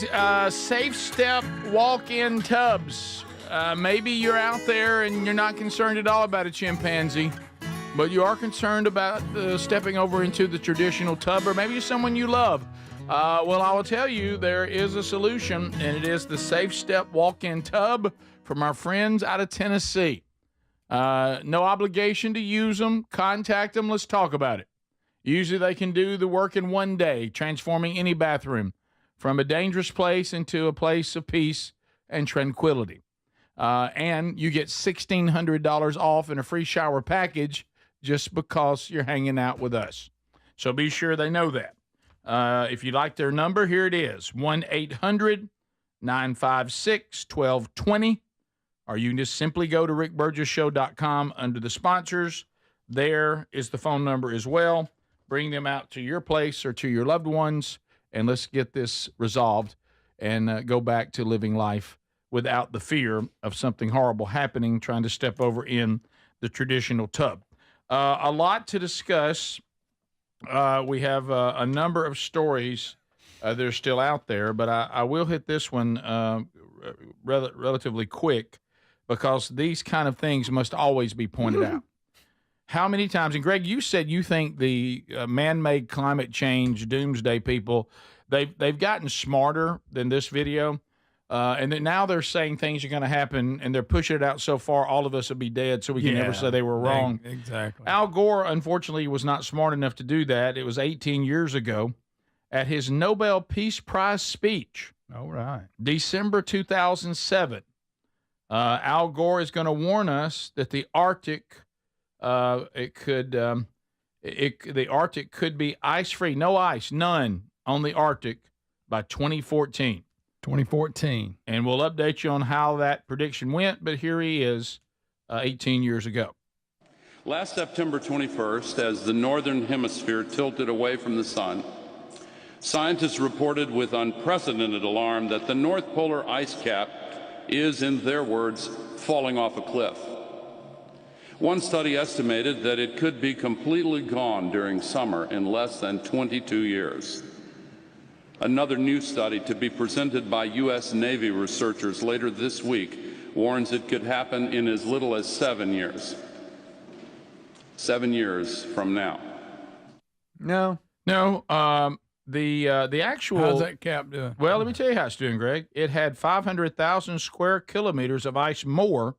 Safe Step walk-in tubs. Maybe you're out there and you're not concerned at all about a chimpanzee, but you are concerned about stepping over into the traditional tub, or maybe someone you love. Well, I will tell you, there is a solution, and it is the Safe Step walk-in tub from our friends out of Tennessee. No obligation to use them. Contact them. Let's talk about it. Usually they can do the work in one day, transforming any bathroom from a dangerous place into a place of peace and tranquility. And you get $1,600 off and a free shower package just because you're hanging out with us. So be sure they know that. If you'd like their number, here it is, 1-800-956-1220. Or you can just simply go to rickburgesshow.com under the sponsors. There is the phone number as well. Bring them out to your place or to your loved ones, and let's get this resolved and go back to living life without the fear of something horrible happening, trying to step over in the traditional tub. A lot to discuss. We have a number of stories that are still out there, but I will hit this one relatively quick, because these kind of things must always be pointed out. How many times, and Greg, you said you think the man-made climate change doomsday people, they've gotten smarter than this video, and then now they're saying things are going to happen, and they're pushing it out so far, all of us will be dead, so we can never say they were wrong. Exactly. Al Gore, unfortunately, was not smart enough to do that. It was 18 years ago at his Nobel Peace Prize speech. All right. December 2007. Al Gore is going to warn us that the Arctic, the Arctic could be ice-free. No ice, none on the Arctic by 2014. 2014. And we'll update you on how that prediction went, but here he is 18 years ago. Last September 21st, as the northern hemisphere tilted away from the sun, scientists reported with unprecedented alarm that the North Polar ice cap is, in their words, falling off a cliff. One study estimated that it could be completely gone during summer in less than 22 years. Another new study to be presented by U.S. Navy researchers later this week warns it could happen in as little as 7 years. 7 years from now. No. The actual. How's that cap doing? Well, let me tell you how it's doing, Greg. It had 500,000 square kilometers of ice more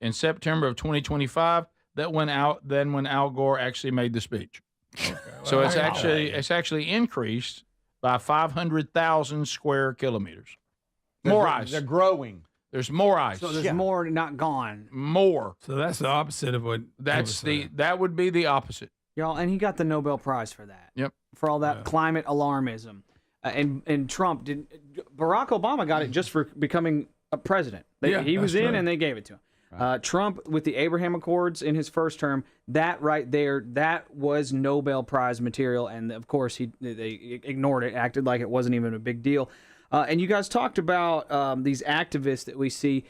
in September of 2025 than when Al Gore actually made the speech. Okay, so it's actually increased by 500,000 square kilometers. More ice. They're growing. There's more ice. So there's more not gone. More. So that's the opposite of what. That would be the opposite. Y'all, and he got the Nobel Prize for that. Yep. For all that climate alarmism. And Trump did. Barack Obama got it just for becoming a president. He was in and they gave it to him. Right. Trump, with the Abraham Accords in his first term, that right there, that was Nobel Prize material. And of course, they ignored it, acted like it wasn't even a big deal. And you guys talked about these activists that we see.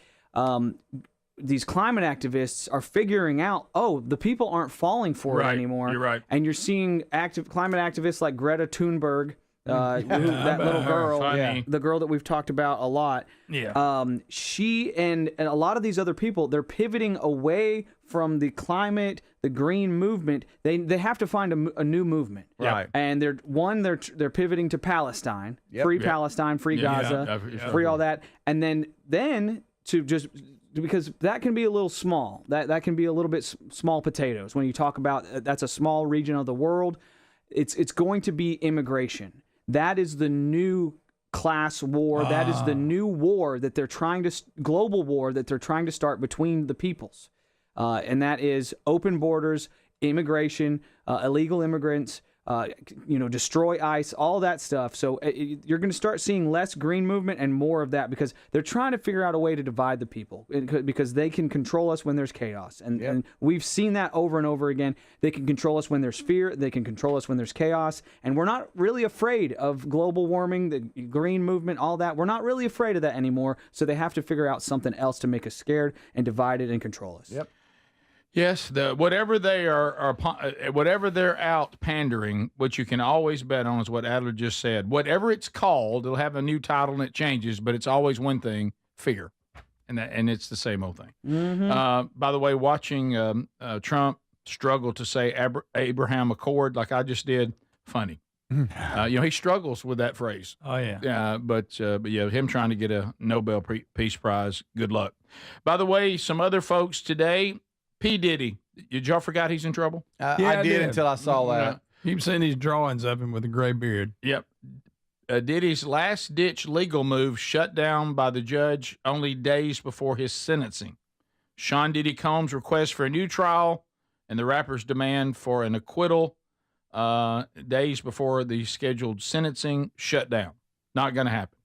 These climate activists are figuring out, the people aren't falling for it anymore. You're right. And you're seeing climate activists like Greta Thunberg, that little girl, the girl that we've talked about a lot. Yeah. She and a lot of these other people, they're pivoting away from the climate, the green movement. They have to find a new movement. Right. And they're pivoting to Palestine, free Palestine, free Gaza, free all that, and then to just. Because that can be a little small. That can be a little bit small potatoes. When you talk about that's a small region of the world, it's going to be immigration. That is the new class war. That is the new war that they're global war that they're trying to start between the peoples. And that is open borders, immigration, illegal immigrants, destroy ICE, all that stuff. So you're going to start seeing less green movement and more of that because they're trying to figure out a way to divide the people because they can control us when there's chaos. And we've seen that over and over again. They can control us when there's fear. They can control us when there's chaos. And we're not really afraid of global warming, the green movement, all that. We're not really afraid of that anymore. So they have to figure out something else to make us scared and divided and control us. Yep. Yes, whatever they whatever they're out pandering, what you can always bet on is what Adler just said. Whatever it's called, it'll have a new title and it changes, but it's always one thing: fear, and it's the same old thing. Mm-hmm. By the way, watching Trump struggle to say Abraham Accord like I just did, funny. He struggles with that phrase. Oh yeah. Yeah, but him trying to get a Nobel Peace Prize. Good luck. By the way, some other folks today. P. Diddy, did y'all forgot he's in trouble? I did until I saw that. You've seen these drawings of him with a gray beard. Yep. Diddy's last-ditch legal move shut down by the judge only days before his sentencing. Sean Diddy Combs' request for a new trial and the rapper's demand for an acquittal days before the scheduled sentencing shut down. Not going to happen.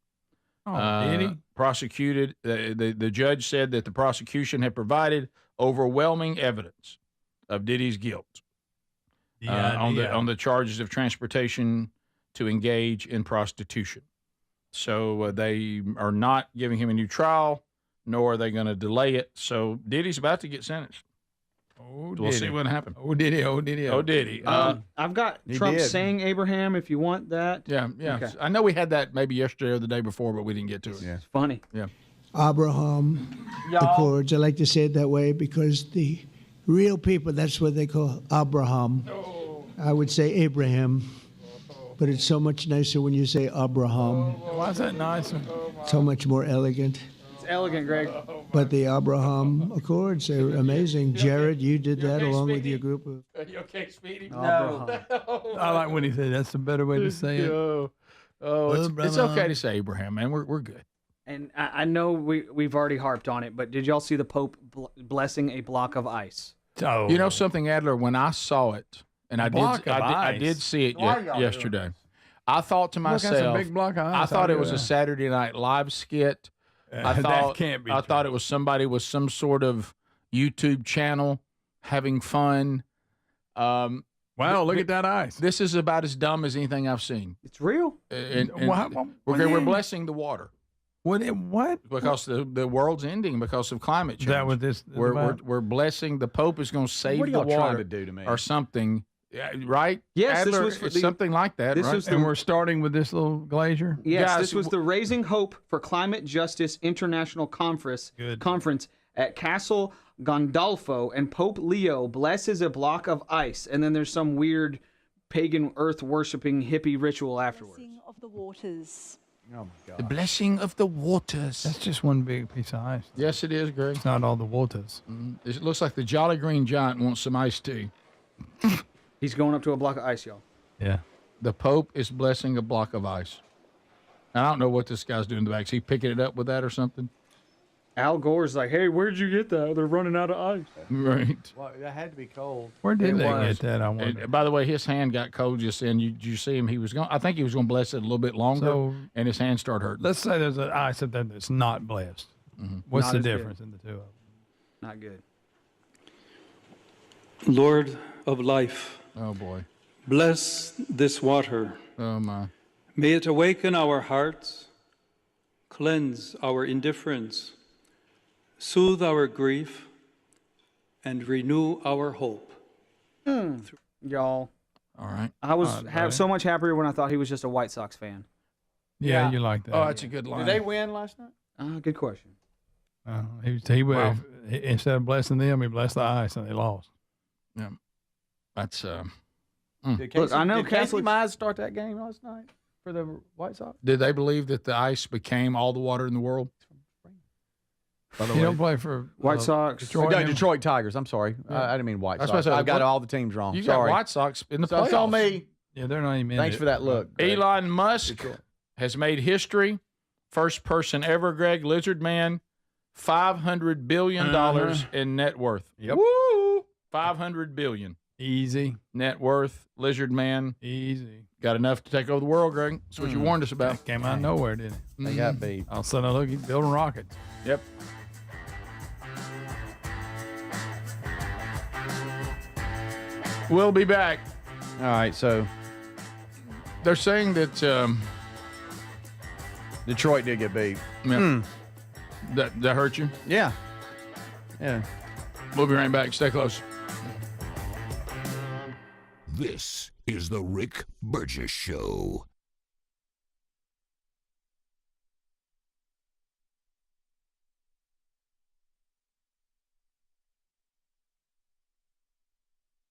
Diddy? Prosecuted. The judge said that the prosecution had provided overwhelming evidence of Diddy's guilt on the charges of transportation to engage in prostitution. So they are not giving him a new trial, nor are they going to delay it. So Diddy's about to get sentenced. We'll see what happens. Oh, Diddy. I've got Trump saying Abraham if you want that. Yeah. Okay. I know we had that maybe yesterday or the day before, but we didn't get to it. Yeah. It's funny. Yeah. Abraham Accords. I like to say it that way because the real people, that's what they call Abraham. I would say Abraham, but it's so much nicer when you say Abraham. Why is that nicer? So much more elegant. It's elegant, Greg. But the Abraham Accords, they're amazing. Jared, you did that along with your group of... Are you okay, Speedy? No. I like when he said that's the better way to say it. It's okay to say Abraham, man. We're good. And I know we've already harped on it, but did y'all see the Pope blessing a block of ice? Oh. You know something, Adler? When I saw it, and I did see it yesterday, I thought to myself, that's a big block of ice. I thought it was a Saturday Night Live skit. I thought that can't be I true. thought it was somebody with some sort of YouTube channel having fun. Wow, look at that ice. This is about as dumb as anything I've seen. It's real. We're blessing the water. What? Because the world's ending because of climate change. Is that what this is about? We're blessing. The Pope is going to save What are the y'all water trying to do to me? or something, right? Yes, Adler, this was it's something like that. this right? was And we're starting with this little glacier? Yes, Guys, this was the Raising Hope for Climate Justice International Conference at Castle Gandolfo, and Pope Leo blesses a block of ice, and then there's some weird pagan earth-worshipping hippie ritual afterwards. Of the waters. Oh, my God. The blessing of the waters. That's just one big piece of ice. Yes, it is, Greg. It's not all the waters. It looks like the Jolly Green Giant wants some iced tea. He's going up to a block of ice, y'all. Yeah. The Pope is blessing a block of ice. And I don't know what this guy's doing in the back. Is he picking it up with that or something? Al Gore's like, hey, where'd you get that? They're running out of ice. Right. Well, that had to be cold. Where did they was. get that? I wonder. And by the way, his hand got cold just then. You see him? I think he was going to bless it a little bit longer, So- and his hand started hurting. Let's say there's an ice up there that's not blessed. What's Not the as good. difference in the two of them? Not good. Lord of life, Oh boy. bless this water. Oh my. May it awaken our hearts, cleanse our indifference, soothe our grief, and renew our hope. Y'all, All right. I was All right, so much happier when I thought he was just a White Sox fan. Yeah, you like that. Oh, that's a good line. Did they win last night? Good question. He instead of blessing them, he blessed the ice, and they lost. Yeah. That's Did Look, I know did Casey Catholics- Mize start that game last night for the White Sox? Did they believe that the ice became all the water in the world? By the You way, don't play for White Sox. Detroit. Detroit Tigers. I'm sorry. I didn't mean White That's what I Sox. said. I've got What- all the teams wrong. you got Sorry. White Sox in the So it's playoffs. on me. Yeah, they're not even in Thanks it. for that look. Greg. Elon Musk has made history. First person ever, Greg, Lizard Man, $500 billion in net worth. Yep. Woo! $500 billion. Easy. Net worth, Lizard Man. Easy. Got enough to take over the world, Greg. That's what you warned us about. Came out of nowhere, didn't it? They got beat. All of a sudden, look, he's building rockets. Yep. We'll be back. All right, so They're saying that Detroit did get beat. that hurt you. Yeah. Yeah. We'll be right back. Stay close. This is the Rick Burgess Show.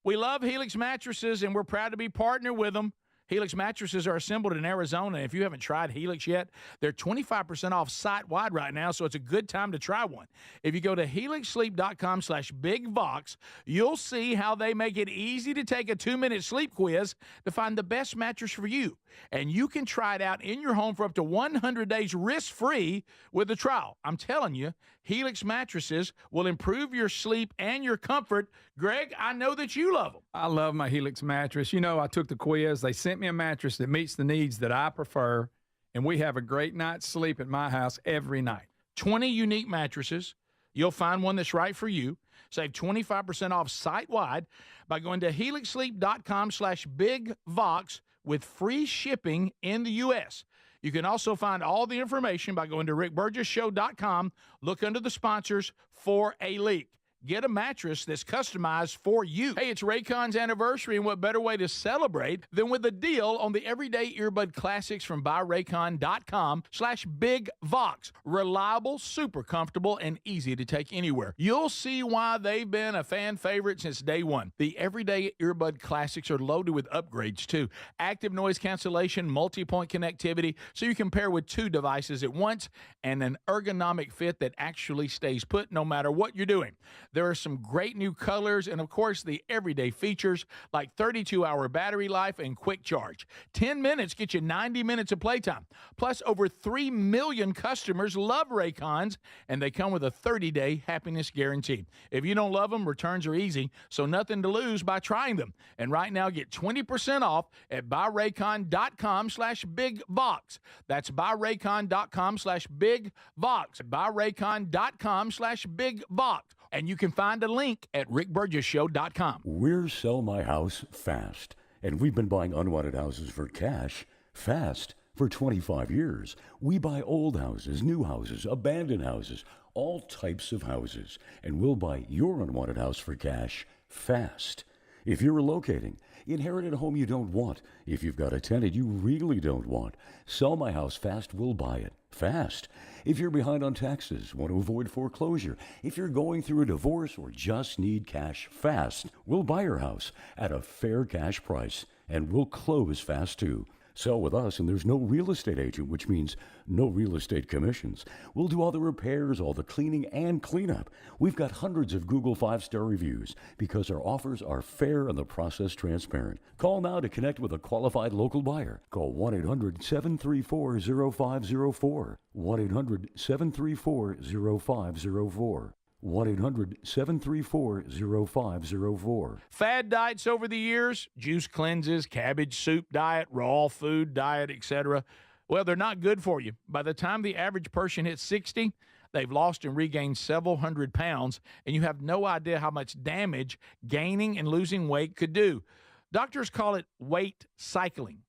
We love Helix mattresses, and we're proud to be partnered with them. Helix mattresses are assembled in Arizona. If you haven't tried Helix yet, they're 25% off site-wide right now, so it's a good time to try one. If you go to helixsleep.com/bigvox, you'll see how they make it easy to take a 2-minute sleep quiz to find the best mattress for you. And you can try it out in your home for up to 100 days risk-free with a trial. I'm telling you, Helix mattresses will improve your sleep and your comfort. Greg, I know that you love them. I love my Helix mattress. You know, I took the quiz. They sent me a mattress that meets the needs that I prefer, and we have a great night's sleep at my house every night. 20 unique mattresses. You'll find one that's right for you. Save 25% off site-wide by going to helixsleep.com/bigvox with free shipping in the U.S. You can also find all the information by going to rickburgessshow.com. Look under the sponsors for a leak. Get a mattress that's customized for you. Hey, it's Raycon's anniversary, and what better way to celebrate than with a deal on the everyday earbud classics from buyraycon.com/bigvox. Reliable, super comfortable, and easy to take anywhere. You'll see why they've been a fan favorite since day one. The everyday earbud classics are loaded with upgrades, too. Active noise cancellation, multi-point connectivity, so you can pair with 2 devices at once, and an ergonomic fit that actually stays put no matter what you're doing. There are some great new colors and, of course, the everyday features like 32-hour battery life and quick charge. 10 minutes get you 90 minutes of playtime. Plus, over 3 million customers love Raycons, and they come with a 30-day happiness guarantee. If you don't love them, returns are easy, so nothing to lose by trying them. And right now, get 20% off at buyraycon.com/bigvox. That's buyraycon.com/bigvox. buyraycon.com/bigvox. And you can find a link at rickburgesshow.com. We're Sell My House Fast, and we've been buying unwanted houses for cash fast for 25 years. We buy old houses, new houses, abandoned houses, all types of houses, and we'll buy your unwanted house for cash fast. If you're relocating, inherited a home you don't want, if you've got a tenant you really don't want, Sell My House Fast will buy it fast. If you're behind on taxes, want to avoid foreclosure, if you're going through a divorce or just need cash fast, we'll buy your house at a fair cash price, and we'll close fast too. Sell with us, and there's no real estate agent, which means no real estate commissions. We'll do all the repairs, all the cleaning, and cleanup. We've got hundreds of Google 5-star reviews because our offers are fair and the process transparent. Call now to connect with a qualified local buyer. Call 1-800-734-0504. 1-800-734-0504. 1-800-734-0504. Fad diets over the years, juice cleanses, cabbage soup diet, raw food diet, etc. Well, they're not good for you. By the time the average person hits 60, they've lost and regained several hundred pounds, and you have no idea how much damage gaining and losing weight could do. Doctors call it weight cycling.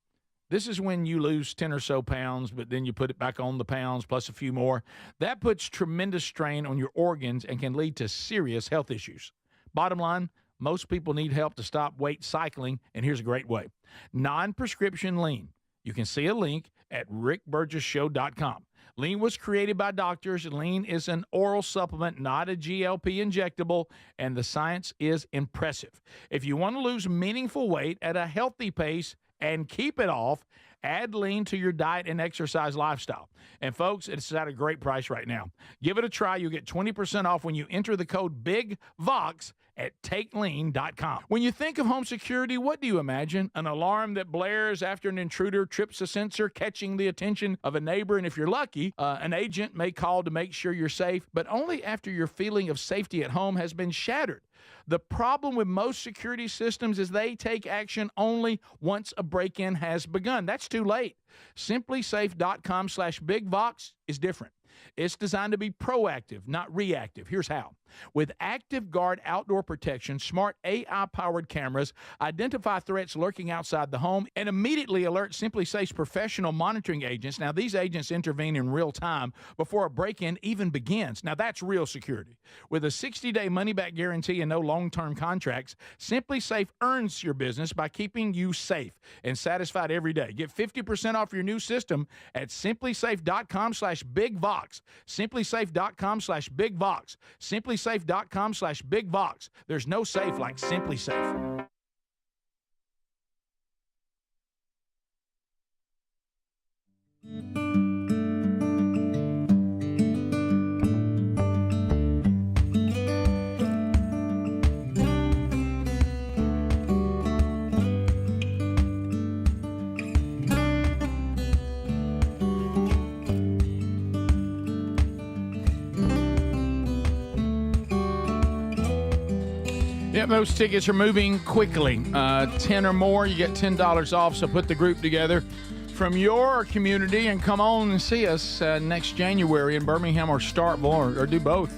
This is when you lose 10 or so pounds, but then you put it back on the pounds plus a few more. That puts tremendous strain on your organs and can lead to serious health issues. Bottom line, most people need help to stop weight cycling, and here's a great way. Non-prescription lean. You can see a link at rickburgesshow.com. Lean was created by doctors. Lean is an oral supplement, not a GLP injectable, and the science is impressive. If you want to lose meaningful weight at a healthy pace and keep it off, add lean to your diet and exercise lifestyle. And folks, it's at a great price right now. Give it a try. You'll get 20% off when you enter the code BIGVOX at takelean.com. When you think of home security, what do you imagine? An alarm that blares after an intruder trips a sensor, catching the attention of a neighbor. And if you're lucky, an agent may call to make sure you're safe, but only after your feeling of safety at home has been shattered. The problem with most security systems is they take action only once a break-in has begun. That's too late. SimpliSafe.com/BigVox is different. It's designed to be proactive, not reactive. Here's how. With Active Guard outdoor protection, smart AI-powered cameras identify threats lurking outside the home and immediately alert SimpliSafe's professional monitoring agents. Now, these agents intervene in real time before a break-in even begins. Now, that's real security. With a 60-day money-back guarantee and no long-term contracts, SimpliSafe earns your business by keeping you safe and satisfied every day. Get 50% off your new system at SimpliSafe.com/BigVox. SimpliSafe.com/BigVox. SimpliSafe.com/BigVox. There's no safe like SimpliSafe. Yep, those tickets are moving quickly. 10 or more, you get $10 off, so put the group together from your community and come on and see us next January in Birmingham or Starkville, or do both.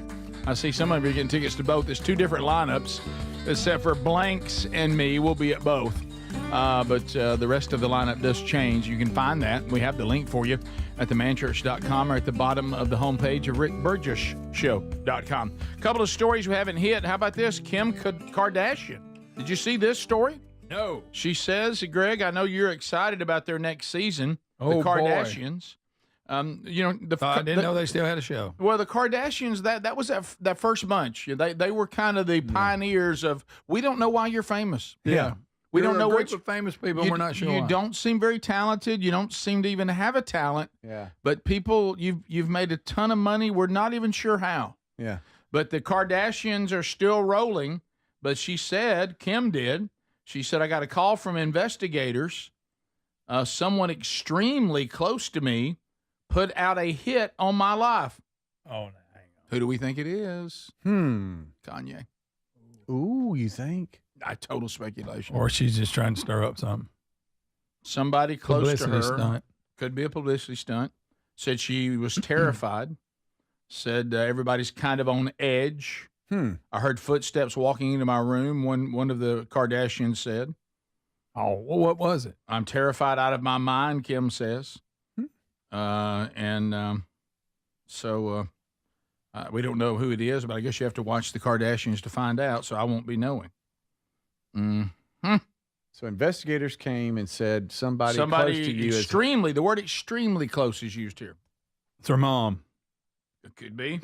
I see some of you getting tickets to both. There's two different lineups, except for Blanks and me. We'll be at both. But the rest of the lineup does change. You can find that. We have the link for you at themanchurch.com or at the bottom of the homepage of rickburgesshow.com. A couple of stories we haven't hit. How about this? Kim Kardashian. Did you see this story? No. She says, Greg, I know you're excited about their next season, Oh, the boy. Kardashians. I didn't know they still had a show. Well, the Kardashians, that was that first bunch. They were kind of the pioneers of, we don't know why you're famous. Yeah. We You're don't know a group which of famous people. We're not sure. You why. don't seem very talented. You don't seem to even have a talent. Yeah. But people, you've made a ton of money. We're not even sure how. Yeah. But the Kardashians are still rolling. But she said, Kim did, she said, I got a call from investigators. Someone extremely close to me put out a hit on my life. Oh, no. Who do we think it is? Kanye. Ooh, you think? Total speculation. Or she's just trying to stir up something. Somebody close Publicity to her. stunt. Could be a publicity stunt. Said she was terrified. Said everybody's kind of on edge. I heard footsteps walking into my room, one of the Kardashians said. Oh, well, what was it? I'm terrified out of my mind, Kim says. So we don't know who it is, but I guess you have to watch the Kardashians to find out, so I won't be knowing. So investigators came and said somebody close to you extremely, the word extremely close is used here. It's her mom. It could be.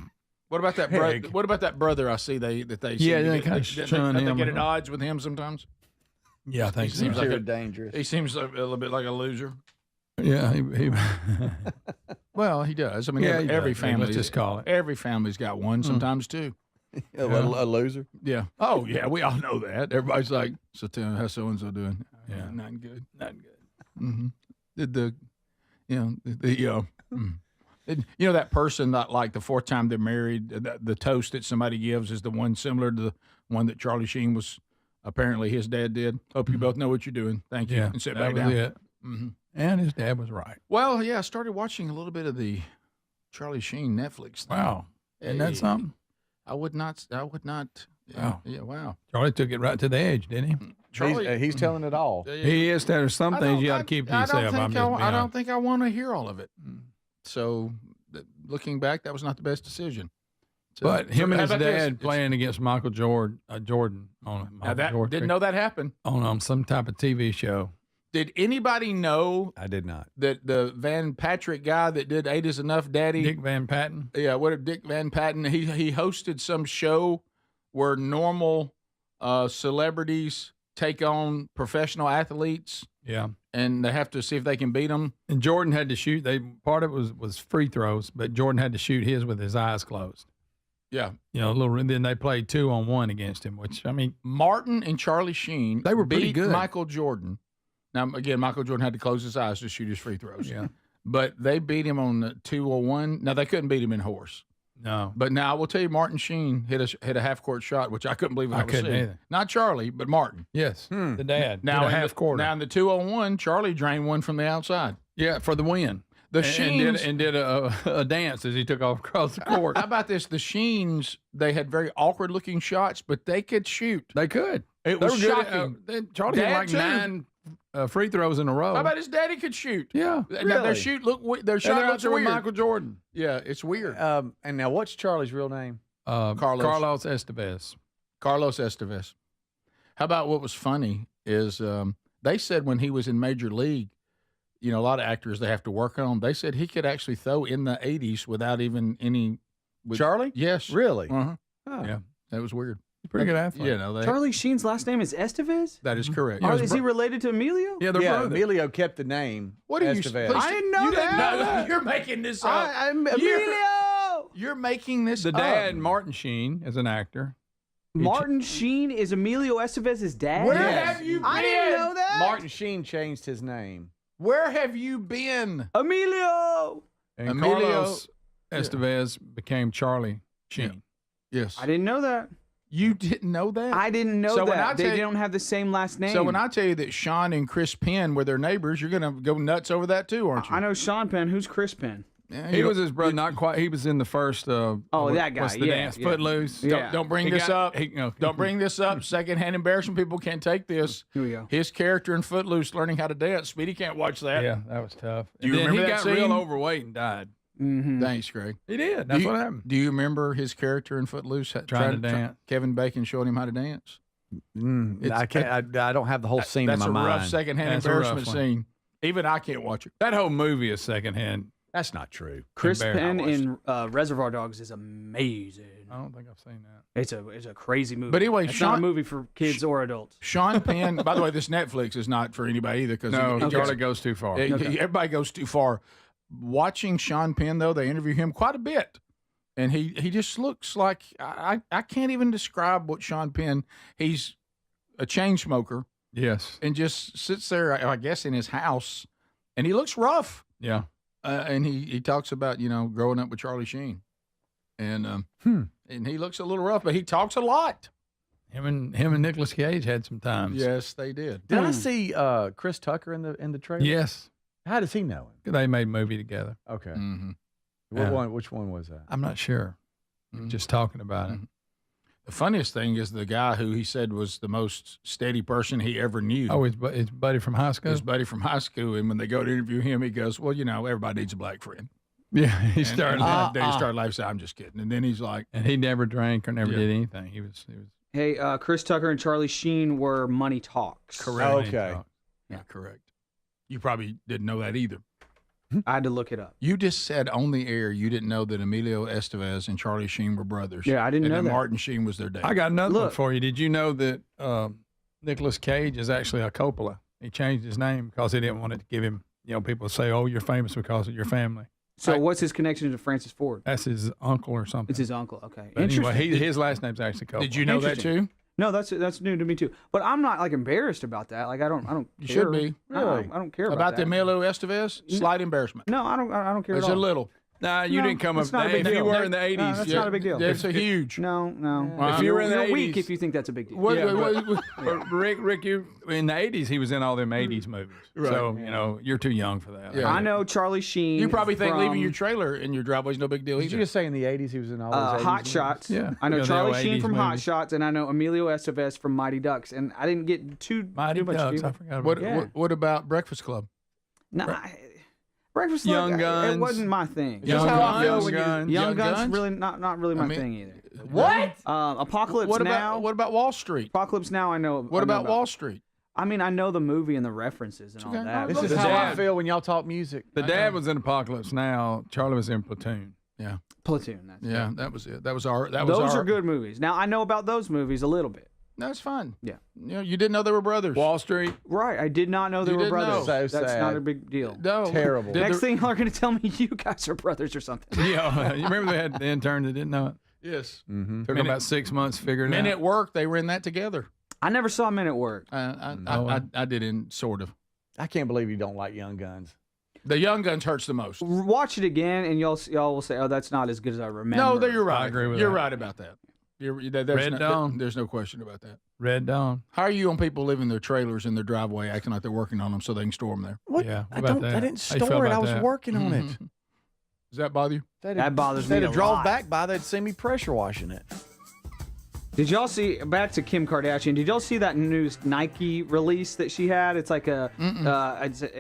What about that brother? What about that brother I see they Yeah, they kind of they him. get at odds with him sometimes? Yeah, I think he seems like dangerous. He seems a little bit like a loser. Yeah, he Well, he does. I mean, Yeah, every he does. family. Let's just call it. Every family's got one, sometimes two. A loser. Yeah. Oh, yeah. We all know that. Everybody's like, so tell me, how's so-and-so doing? Yeah, not good. Not good. Mm-hmm. Did that person that like the fourth time they're married, the toast that somebody gives is the one similar to the one that Charlie Sheen was apparently his dad did. Hope you both know what you're doing. Thank you. Yeah, And sit that back was down. it. Mm-hmm. And his dad was right. Well, yeah, I started watching a little bit of the Charlie Sheen Netflix thing. Wow. Isn't that something? I would not. Wow. Yeah, wow. Charlie took it right to the edge, didn't he? Charlie, He's telling it all. He is. There's some things you got to keep to yourself. I don't think I want to hear all of it. So, looking back, that was not the best decision. So, But him and how his about this? dad playing against Michael Jordan on Now didn't know that happened. on some type of TV show. Did anybody know I did not. that the Van Patrick guy that did 8 Is Enough Daddy? Dick Van Patten. Yeah, Dick Van Patten? He hosted some show where normal celebrities take on professional athletes. Yeah. And they have to see if they can beat them. And Jordan had to shoot. Part of it was free throws, but Jordan had to shoot his with his eyes closed. Yeah. You know, and then they played 2-on-1 against him, which, I mean, Martin and Charlie Sheen they were pretty beat good. Michael Jordan. Now, again, Michael Jordan had to close his eyes to shoot his free throws. Yeah. But they beat him on the 2-on-1. Now, they couldn't beat him in horse. No. But now I will tell you, Martin Sheen hit a half-court shot, which I couldn't believe I was couldn't seeing. either. Not Charlie, but Martin. Yes, the dad. Now Hit a in half quarter. Now in the 2-on-1, Charlie drained one from the outside. Yeah, for the win. The And Sheens did a dance as he took off across the court. How about this? The Sheens, they had very awkward-looking shots, but they could shoot. They could. It They was were good. shocking. Charlie had Dad, like too. 9 free throws in a row. How about his daddy could shoot? Yeah, Now, their shot And they're looks out there with weird. Michael Jordan. Yeah, it's weird. And now, what's Charlie's real name? Carlos Estevez. Carlos Estevez. How about what was funny is they said when he was in Major League, you know, a lot of actors they have to work on. They said he could actually throw in the 80s without even any. Charlie? Yes. Really? Uh-huh. Oh. Yeah, that was weird. Pretty good athlete. You know, Charlie Sheen's last name is Estevez? That is correct. Is he related to Emilio? Yeah, they're brothers. Emilio kept the name. What are you? Estevez. I didn't know that. You're making this up. Emilio! You're making this The up. dad, Martin Sheen, is an actor. Martin Sheen is Emilio Estevez's dad? Where Yes. have you been? I didn't know that. Martin Sheen changed his name. Where have you been? Emilio! And Emilio- Carlos Estevez became Charlie Sheen. Yes. I didn't know that. You didn't know that? I didn't know So when I that. They tell you- don't have the same last name. So when I tell you that Sean and Chris Penn were their neighbors, you're going to go nuts over that too, aren't you? I know Sean Penn. Who's Chris Penn? Yeah, He you was don't- his brother, not quite. He was in the first. that guy, What's the yeah, dance? yeah. Footloose. Yeah. Don't bring He this got- up. he- no. Don't bring this up. Secondhand embarrassment. People can't take this. Here we go. His character in Footloose learning how to dance. Speedy can't watch that. Yeah, that was tough. Do you And then remember he that got real scene? overweight and died. Mm-hmm. Thanks, Greg. He did. That's what happened. Do you remember his character in Footloose? Trying to dance. Kevin Bacon showed him how to dance. I can't. I don't have the whole scene in That's my a rough mind. secondhand That's a rough embarrassment one. scene. Even I can't watch it. That whole movie is secondhand. That's not true. Chris Penn Embarrassing. in Reservoir Dogs is amazing. I don't think I've seen that. It's a crazy movie. But anyway, it's not a movie for kids or adults. Sean Penn. By the way, this Netflix is not for anybody either because No, Charlie goes too far. Everybody goes too far. Watching Sean Penn though, they interview him quite a bit, And he just looks like I can't even describe what Sean Penn. He's a chain smoker. Yes. And just sits there, I guess, in his house, and he looks rough. Yeah. And he talks about, growing up with Charlie Sheen. And and he looks a little rough, but he talks a lot. Him and Nicolas Cage had some times. Yes, they did. Did I see Chris Tucker in the trailer? Yes. How does he know him? They made a movie together. Okay. Mm-hmm. Which one was that? I'm not sure. Just talking about it. The funniest thing is the guy who he said was the most steady person he ever knew. Oh, his buddy from high school? His buddy from high school. And when they go to interview him, he goes, well, everybody needs a black friend. Yeah, he started laughing. He started laughing. I'm just kidding. And then he's like, and he never drank or never did anything. He was. Hey, Chris Tucker and Charlie Sheen were Money Talks. Correct. Okay. Yeah, correct. You probably didn't know that either. I had to look it up. You just said on the air you didn't know that Emilio Estevez and Charlie Sheen were brothers. Yeah, I didn't know that. that. Martin Sheen was their dad. I got another one for you. Did you know that Nicolas Cage is actually a Coppola? He changed his name because he didn't want it to give him, people say, oh, you're famous because of your family. So what's his connection to Francis Ford? That's his uncle or something. It's his uncle. Okay. But Interesting. anyway, his last name's actually Coppola. Did you know that too? No, that's new to me too. But I'm not embarrassed about that. I don't. You care. should be. Really? I don't care about that. the Emilio Estevez. Slight embarrassment. No, I don't care. It's at all. a little. Nah, you didn't come up. It's not a big deal. If you were in the 80s, no, that's not a big deal. It's a huge. No. If you were in the you're 80s, weak if you think that's a big deal. Rick, you in the 80s, he was in all them 80s movies. Right. So you're too young for that. Yeah. I know Charlie Sheen. You probably think from, leaving your trailer in your driveway is no big deal. Did you just say in the 80s he was in all those 80s Hot movies? Shots? Yeah. I know Yeah, the Charlie old Sheen 80s from Hot movies. Shots, and I know Emilio Estevez from Mighty Ducks, and I didn't get too much. I forgot about that. What about Breakfast Club? Nah, Breakfast Young Club, Guns. It wasn't my thing. Young Guns. Young Guns really not really my thing either. What? Apocalypse What Now. about what about Wall Street? Apocalypse Now? I know. What about Wall Street? I mean, I know the movie and the references and all that. This is how I feel when y'all talk music. The dad was in Apocalypse Now. Charlie was in Platoon. Yeah. Platoon. That's That was it. That was our. Those are good movies. Now I know about those movies a little bit. That's fun. Yeah. You didn't know they were brothers. Wall Street. Right. I did not know they You were didn't brothers. know. So That's sad. not a big deal. No. Terrible. Next thing y'all are going to tell me you guys are brothers or something. Yeah. You remember they had the intern that didn't know it? Yes. Mm-hmm. Took them about 6 months to figure it Men out. at Work, they were in that together. I never saw Men at Work. I did in sort of. I can't believe you don't like Young Guns. The Young Guns hurts the most. Watch it again, and y'all will say, "Oh, that's not as good as I remember." No, you're right. I agree with You're that. right about that. Red Dawn. There's no question about that. Red Dawn. How are you on people leaving their trailers in their driveway, acting like they're working on them so they can store them there? What? Yeah. I didn't How you feel store it. about I was that? working on it. Does that bother you? That bothers If they'd me have a drove lot. back by, they'd see me pressure washing it. Did y'all see, back to Kim Kardashian, did y'all see that new Nike release that she had? It's like a,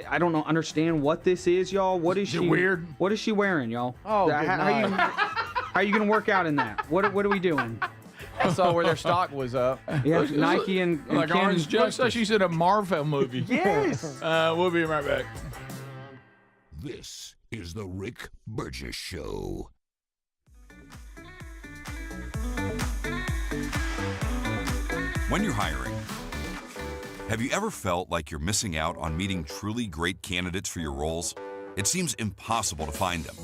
I don't know, understand what this is, y'all. What is Is it she? weird? What is she wearing, y'all? Oh, good night. How are you going to work out in that? What are we doing? I saw where their stock was up. Yeah, Nike and Like Kim. Orange Justice. Like she's in a Marvel movie. Yes. We'll be right back. This is the Rick Burgess Show. When you're hiring, have you ever felt like you're missing out on meeting truly great candidates for your roles? It seems impossible to find them,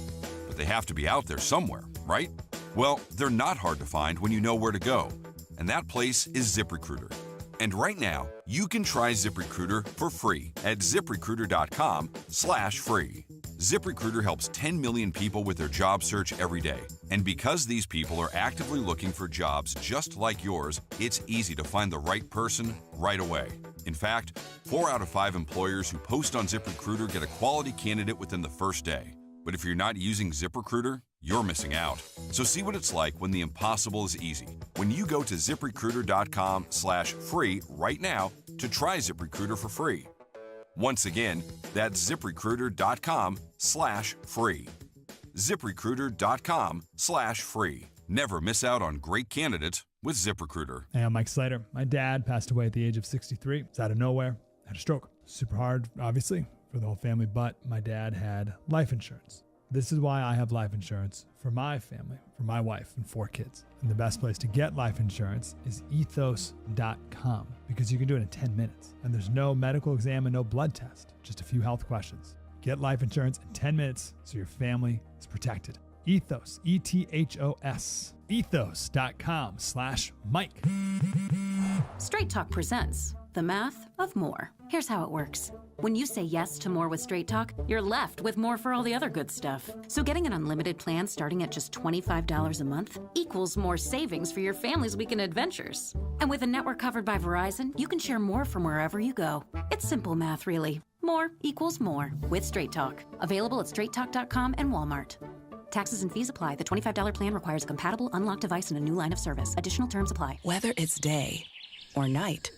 but they have to be out there somewhere, right? Well, they're not hard to find when you know where to go, and that place is ZipRecruiter. And right now, you can try ZipRecruiter for free at ZipRecruiter.com/free. ZipRecruiter helps 10 million people with their job search every day. And because these people are actively looking for jobs just like yours, it's easy to find the right person right away. In fact, 4 out of 5 employers who post on ZipRecruiter get a quality candidate within the first day. But if you're not using ZipRecruiter, you're missing out. So see what it's like when the impossible is easy. When you go to ZipRecruiter.com/free right now to try ZipRecruiter for free. Once again, that's ZipRecruiter.com/free. ZipRecruiter.com/free. Never miss out on great candidates with ZipRecruiter. Hey, I'm Mike Slater. My dad passed away at the age of 63. It's out of nowhere. Had a stroke. Super hard, obviously, for the whole family, but my dad had life insurance. This is why I have life insurance for my family, for my wife and 4 kids. And the best place to get life insurance is ethos.com because you can do it in 10 minutes. And there's no medical exam and no blood test, just a few health questions. Get life insurance in 10 minutes so your family is protected. Ethos, ETHOS. Ethos.com/Mike. Straight Talk presents the math of more. Here's how it works. When you say yes to more with Straight Talk, you're left with more for all the other good stuff. So getting an unlimited plan starting at just $25 a month equals more savings for your family's weekend adventures. And with a network covered by Verizon, you can share more from wherever you go. It's simple math, really. More equals more with Straight Talk. Available at straighttalk.com and Walmart. Taxes and fees apply. The $25 plan requires a compatible unlocked device and a new line of service. Additional terms apply. Whether it's day or night,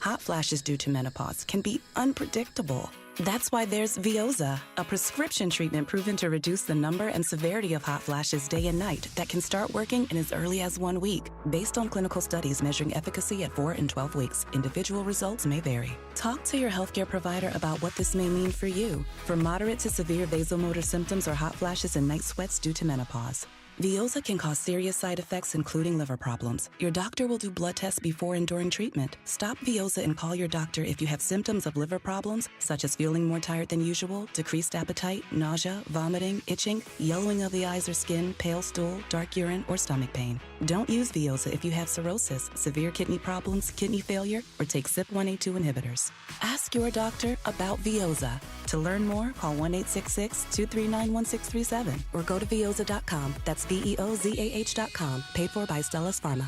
hot flashes due to menopause can be unpredictable. That's why there's Veoza, a prescription treatment proven to reduce the number and severity of hot flashes day and night that can start working in as early as 1 week. Based on clinical studies measuring efficacy at 4 and 12 weeks, individual results may vary. Talk to your healthcare provider about what this may mean for you. For moderate to severe vasomotor symptoms or hot flashes and night sweats due to menopause, Veoza can cause serious side effects, including liver problems. Your doctor will do blood tests before and during treatment. Stop Veoza and call your doctor if you have symptoms of liver problems, such as feeling more tired than usual, decreased appetite, nausea, vomiting, itching, yellowing of the eyes or skin, pale stool, dark urine, or stomach pain. Don't use Veoza if you have cirrhosis, severe kidney problems, kidney failure, or take CYP1A2 inhibitors. Ask your doctor about Veoza. To learn more, call 1-866-239-1637 or go to Veoza.com. That's VEOZAH.com. Paid for by Stellus Pharma.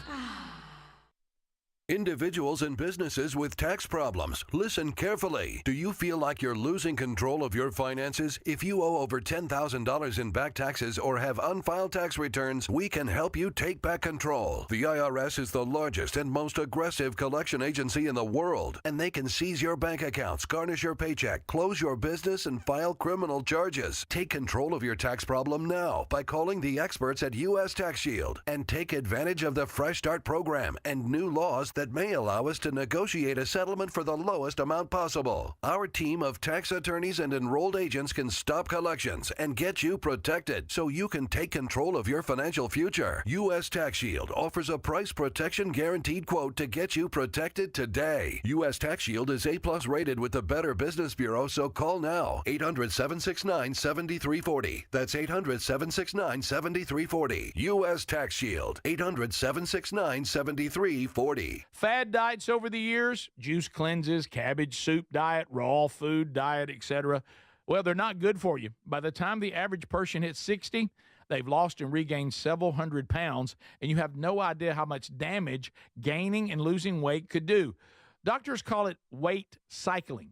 Individuals and businesses with tax problems, listen carefully. Do you feel like you're losing control of your finances? If you owe over $10,000 in back taxes or have unfiled tax returns, we can help you take back control. The IRS is the largest and most aggressive collection agency in the world, and they can seize your bank accounts, garnish your paycheck, close your business, and file criminal charges. Take control of your tax problem now by calling the experts at U.S. Tax Shield and take advantage of the Fresh Start program and new laws that may allow us to negotiate a settlement for the lowest amount possible. Our team of tax attorneys and enrolled agents can stop collections and get you protected so you can take control of your financial future. U.S. Tax Shield offers a price protection guaranteed quote to get you protected today. U.S. Tax Shield is A+ rated with the Better Business Bureau, so call now. 800-769-7340. That's 800-769-7340. U.S. Tax Shield. 800-769-7340. Fad diets over the years, juice cleanses, cabbage soup diet, raw food diet, etc. Well, they're not good for you. By the time the average person hits 60, they've lost and regained several hundred pounds, and you have no idea how much damage gaining and losing weight could do. Doctors call it weight cycling.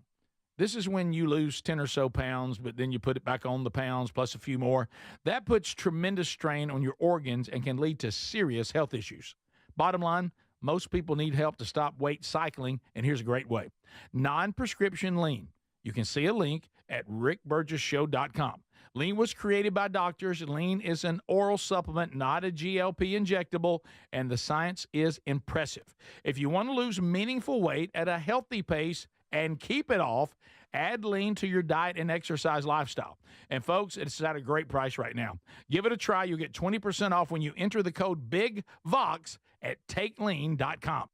This is when you lose 10 or so pounds, but then you put it back on the pounds plus a few more. That puts tremendous strain on your organs and can lead to serious health issues. Bottom line, most people need help to stop weight cycling, and here's a great way. Non-prescription lean. You can see a link at rickburgessshow.com. Lean was created by doctors. Lean is an oral supplement, not a GLP injectable, and the science is impressive. If you want to lose meaningful weight at a healthy pace and keep it off, add Lean to your diet and exercise lifestyle. And folks, it's at a great price right now. Give it a try. You'll get 20% off when you enter the code BIGVOX at takelean.com.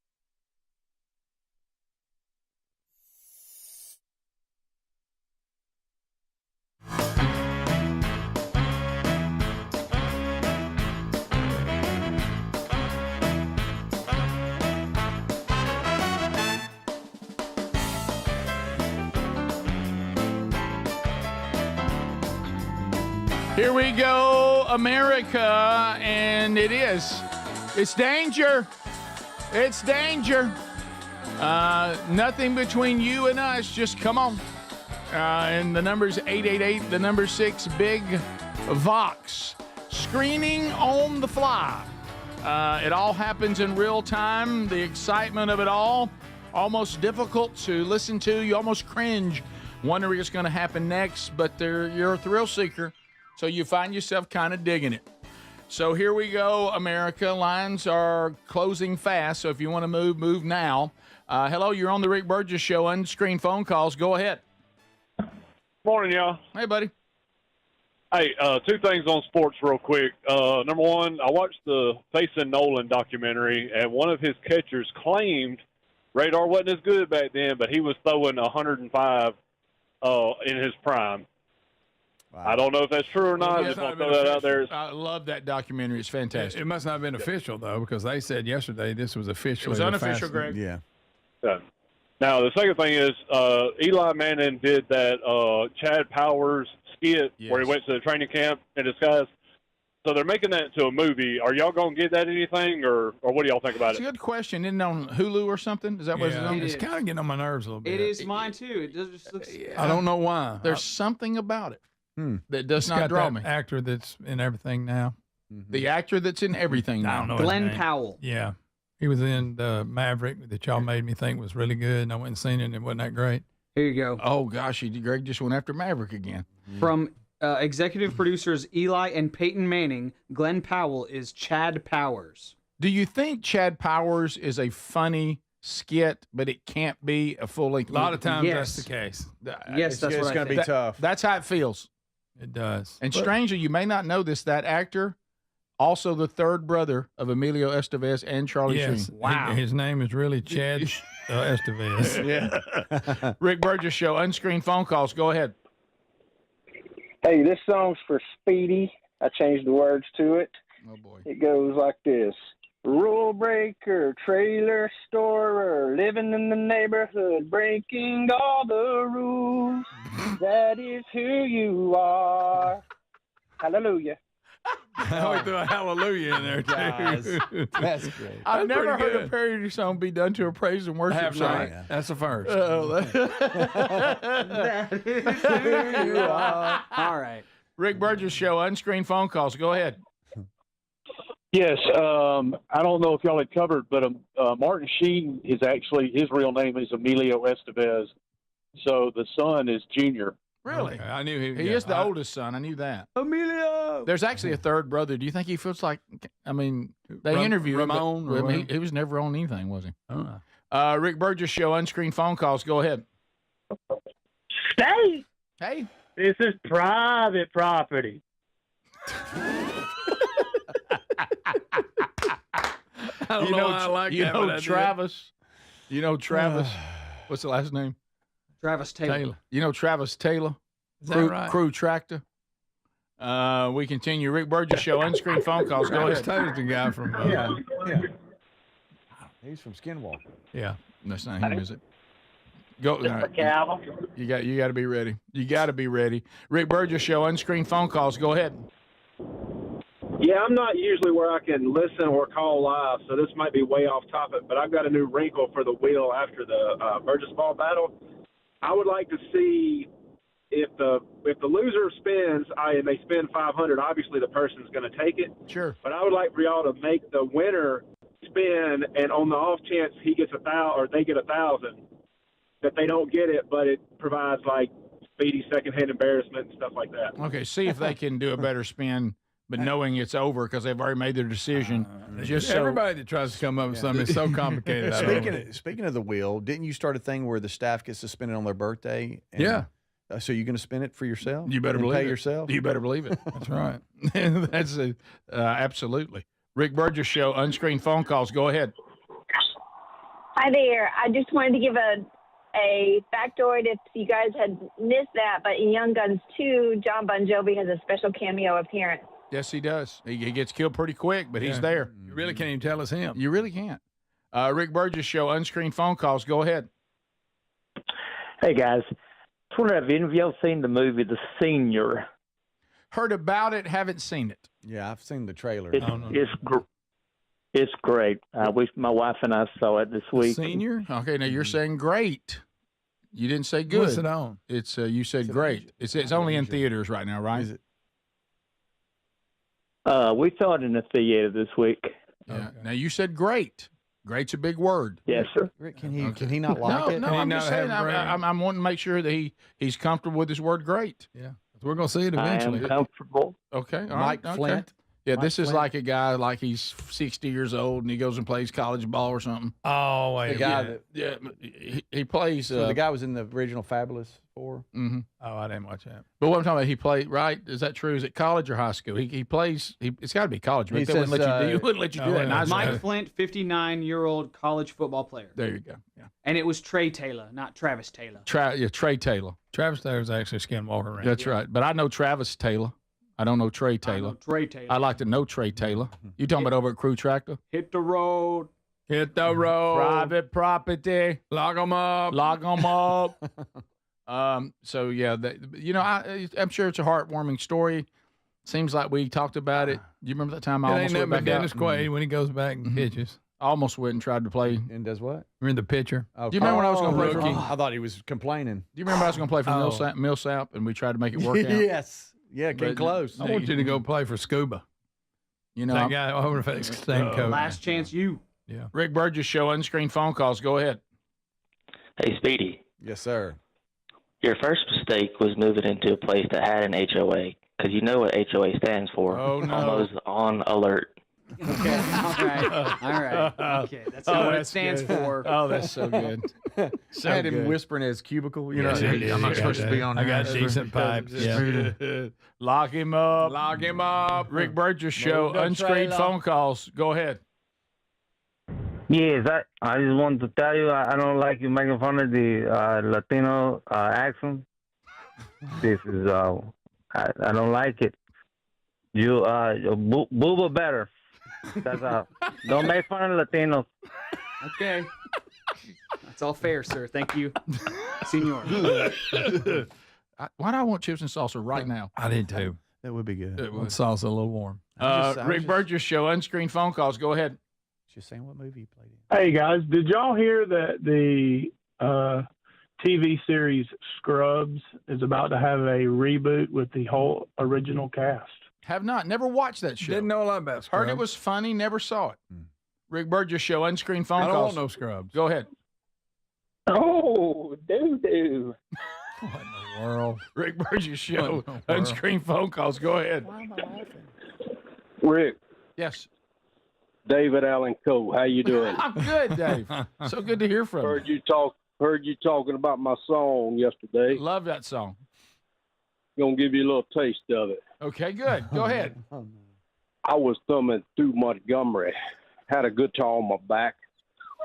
Here we go, America, and it's danger. It's danger. Nothing between you and us. Just come on. And the number's 888, the number 6, Big Vox. Screening on the fly. It all happens in real time. The excitement of it all, almost difficult to listen to. You almost cringe, wondering what's going to happen next, but you're a thrill seeker. So you find yourself kind of digging it. So here we go, America. Lines are closing fast, so if you want to move now. Hello, you're on the Rick Burgess Show. Unscreened phone calls. Go ahead. Morning, y'all. Hey, buddy. Hey, two things on sports real quick. Number one, I watched the Facing Nolan documentary, and one of his catchers claimed radar wasn't as good back then, but he was throwing 105 in his prime. I don't know if that's true or not. I just want to throw that out there. I love that documentary. It's fantastic. It must not have been official, though, because they said yesterday this was officially. It was unofficial, Greg. Yeah. Now, the second thing is Eli Manning did that Chad Powers skit where he went to the training camp in disguise. So they're making that into a movie. Are y'all going to get that anything, or what do y'all think about It's it? a good question. Isn't it on Hulu or something? Is that what it's on? It's kind of getting on my nerves a little bit. It is mine too. It just looks. I don't know why. There's something about it that does It's not got draw that me. actor that's in everything now. The actor that's in everything I now. don't know his Glenn name. Powell. Yeah. He was in the Maverick that y'all made me think was really good, and I went and seen it, and it wasn't that great. Here you go. Oh, gosh. Greg just went after Maverick again. From executive producers Eli and Peyton Manning, Glenn Powell is Chad Powers. Do you think Chad Powers is a funny skit, but it can't be a full-length A lot of times Yes. that's the case. Yes, that's what I going to be think. tough. That's how it feels. It does. And But- strangely, you may not know this, that actor, also the third brother of Emilio Estevez and Charlie Yes. Sheen. Wow. His name is really Chad Estevez. Yeah. Rick Burgess Show, unscreened phone calls. Go ahead. Hey, this song's for Speedy. I changed the words to it. Oh, boy. It goes like this. Rule breaker, trailer storer, living in the neighborhood, breaking all the rules. That is who you are. Hallelujah. We threw a hallelujah in there, Guys, too. that's great. I've That's never pretty heard a good. parody song be done to a praise and worship Have song. not. That's the first. That is who you are. All right. Rick Burgess Show, unscreened phone calls. Go ahead. Yes. I don't know if y'all had covered, but Martin Sheen is actually, his real name is Emilio Estevez. So the son is Junior. Really? Okay, I knew He is the oldest son. I knew that. Emilio. There's actually a third brother. Do you think he feels like, I mean, they Ram- interviewed him, but- Ramon or I mean, whatever? he was never on anything, was he? Oh. Rick Burgess Show, unscreened phone calls. Go ahead. State, Hey. this is private property. I don't know why I like you that, know but I did. Travis. You know Travis. What's the last name? Travis Taylor. Taylor. You know Travis Taylor. Is that right? Crew Tractor. We continue. Rick Burgess Show, unscreened phone calls. Go Travis ahead. Taylor's the guy from. Yeah. He's from Skinwalker. Yeah, that's not him, is it? Go. all right. You got to be ready. You got to be ready. Rick Burgess Show, unscreened phone calls. Go ahead. Yeah, I'm not usually where I can listen or call live, so this might be way off topic, but I've got a new wrinkle for the wheel after the Burgess Ball battle. I would like to see if the loser spins, and they spend 500, obviously the person's going to take it. Sure. But I would like for y'all to make the winner spin, and on the off chance he gets 1,000 or they get 1,000, that they don't get it, but it provides like speedy secondhand embarrassment and stuff like that. Okay, see if they can do a better spin, but knowing it's over because they've already made their decision. Just so Everybody that tries to come up with something is so complicated. I don't know. Speaking of the wheel, didn't you start a thing where the staff gets to spin it on their birthday? Yeah. So you're going to spin it for yourself? You better and believe pay it. yourself? You better believe it. That's right. That's absolutely. Rick Burgess Show, unscreened phone calls. Go ahead. Hi there. I just wanted to give a factoid if you guys had missed that, but in Young Guns 2, John Bon Jovi has a special cameo appearance. Yes, he does. He gets killed pretty quick, but he's Yeah. there. You really can't even tell it's him. You really can't. Rick Burgess Show, unscreened phone calls. Go ahead. Hey, guys. Just wondering, have any of y'all seen the movie The Senior? Heard about it, haven't seen it. Yeah, I've seen the trailer. It's great. My wife and I saw it this week. Senior? Okay, now you're saying great. You didn't say good. What's it on? It's you said great. It's only in theaters right now, right? Is it? We saw it in the theater this week. Yeah. Okay. Now you said great. Great's a big word. Yes, sir. Rick, can he not like it? No, I'm just saying. I'm wanting to make sure that he's comfortable with his word great. Yeah. We're going to see it eventually. I am comfortable. Okay. All Mike right, Flint. Okay. Yeah, Mike this is Flint. like a guy like he's 60 years old and he goes and plays college ball or something. Oh, wait. The guy that Yeah, he plays. so the guy was in the original Fabulous Four. Mm-hmm. Oh, I didn't watch that. But what I'm talking about, he played, right? Is that true? Is it college or high school? He plays. It's got to be college. But He they wouldn't says, let you do. You wouldn't let you do that in high school. Mike Flint, 59-year-old college football player. There you go. Yeah. And it was Trey Taylor, not Travis Taylor. Trey Taylor. Travis Taylor's actually a skinwalker ran. That's right. But I know Travis Taylor. I don't know Trey Taylor. Trey Taylor. I like to know Trey Taylor. You talking about over at Crew Tractor? Hit the road. Hit the road. Private property. Lock 'em up. Lock 'em up. So yeah, I'm sure it's a heartwarming story. Seems like we talked about it. Do you remember that time I It ain't almost nothing went but back Dennis out? Quaid when he goes back and pitches. I almost went and tried to play. And does what? Remember the pitcher? Oh, Do you remember when I was going to play for? rookie. I thought he was complaining. Do you remember I was going to play for Oh. Millsap, and we tried to make it work out? Yes. Yeah, came But- close. I want you to go play for Scuba. You know, That guy, I wonder if it's the same coach. Last chance you. Yeah. Rick Burgess Show, unscreened phone calls. Go ahead. Hey, Speedy. Yes, sir. Your first mistake was moving into a place that had an HOA, because you know what HOA stands for. Oh, no. Almost on alert. Okay. All right. Okay. That's not what it stands for. Oh, that's so good. I had him good. whispering in his cubicle. You Yeah, know, he did. I'm not supposed to be on I there. got decent pipes. Yeah. Lock him up. Lock him up. Rick Burgess Show, Move the unscreened trailer. phone calls. Go ahead. Yes, I just wanted to tell you I don't like you making fun of the Latino accent. This is I don't like it. You booba better. That's all. Don't make fun of Latinos. Okay. That's all fair, sir. Thank you, Senor. Why do I want chips and salsa right now? I did too. That would be good. It When sauce a little warm. I was Rick just- Burgess Show, unscreened phone calls. Go ahead. Just saying what movie he played in. Hey guys, did y'all hear that the TV series Scrubs is about to have a reboot with the whole original cast? Have not. Never watched that show. Didn't know a lot about Scrubs. Heard it was funny. Never saw it. Rick Burgess Show, unscreened phone I don't calls. want no Scrubs. Go ahead. Oh, doo-doo. What in the world? Rick Burgess Show, What in the world? unscreened phone calls. Go ahead. Rick, Yes. David Allen Coe, how you doing? I'm good, Dave. So good to hear from Heard you. you talking about my song yesterday. Love that song. Gonna give you a little taste of it. Okay, good. Go ahead. I was thumbing through Montgomery, had a guitar on my back,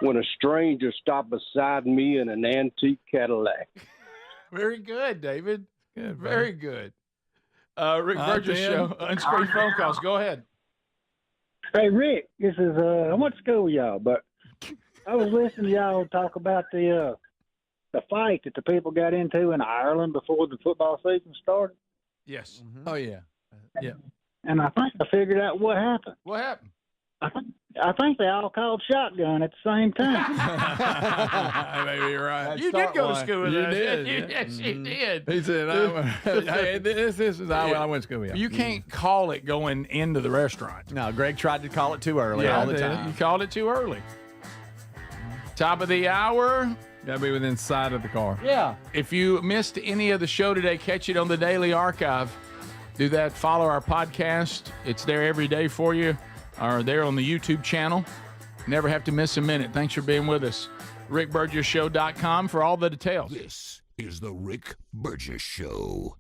when a stranger stopped beside me in an antique Cadillac. Very good, David. Good, Very good. Rick Burgess Tim. Show, unscreened phone calls. Go ahead. Hey Rick, this is I went to school with y'all, but I was listening to y'all talk about the fight that the people got into in Ireland before the football season started, Yes. Oh, yeah. Yeah. and I think I figured out what happened. What happened? I think they all called shotgun at the same time. Maybe you're right. You did go to school with You us. did. Yes, you did. He said, hey, this is I went to school with you. You can't call it going into the restaurant. No, Greg tried to call it too early all the You time. called it too early. Top of the hour. Got to be within sight of the car. Yeah. If you missed any of the show today, catch it on the Daily Archive. Do that. Follow our podcast. It's there every day for you. Or there on the YouTube channel. Never have to miss a minute. Thanks for being with us. RickBurgessShow.com for all the details. This is the Rick Burgess Show.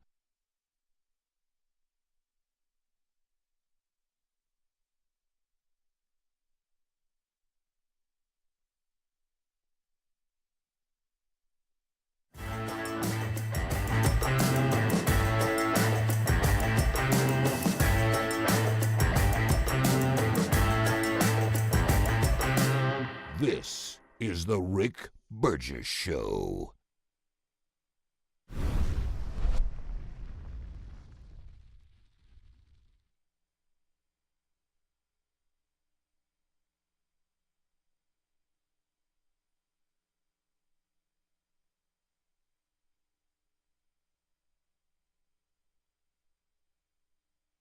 This is the Rick Burgess Show.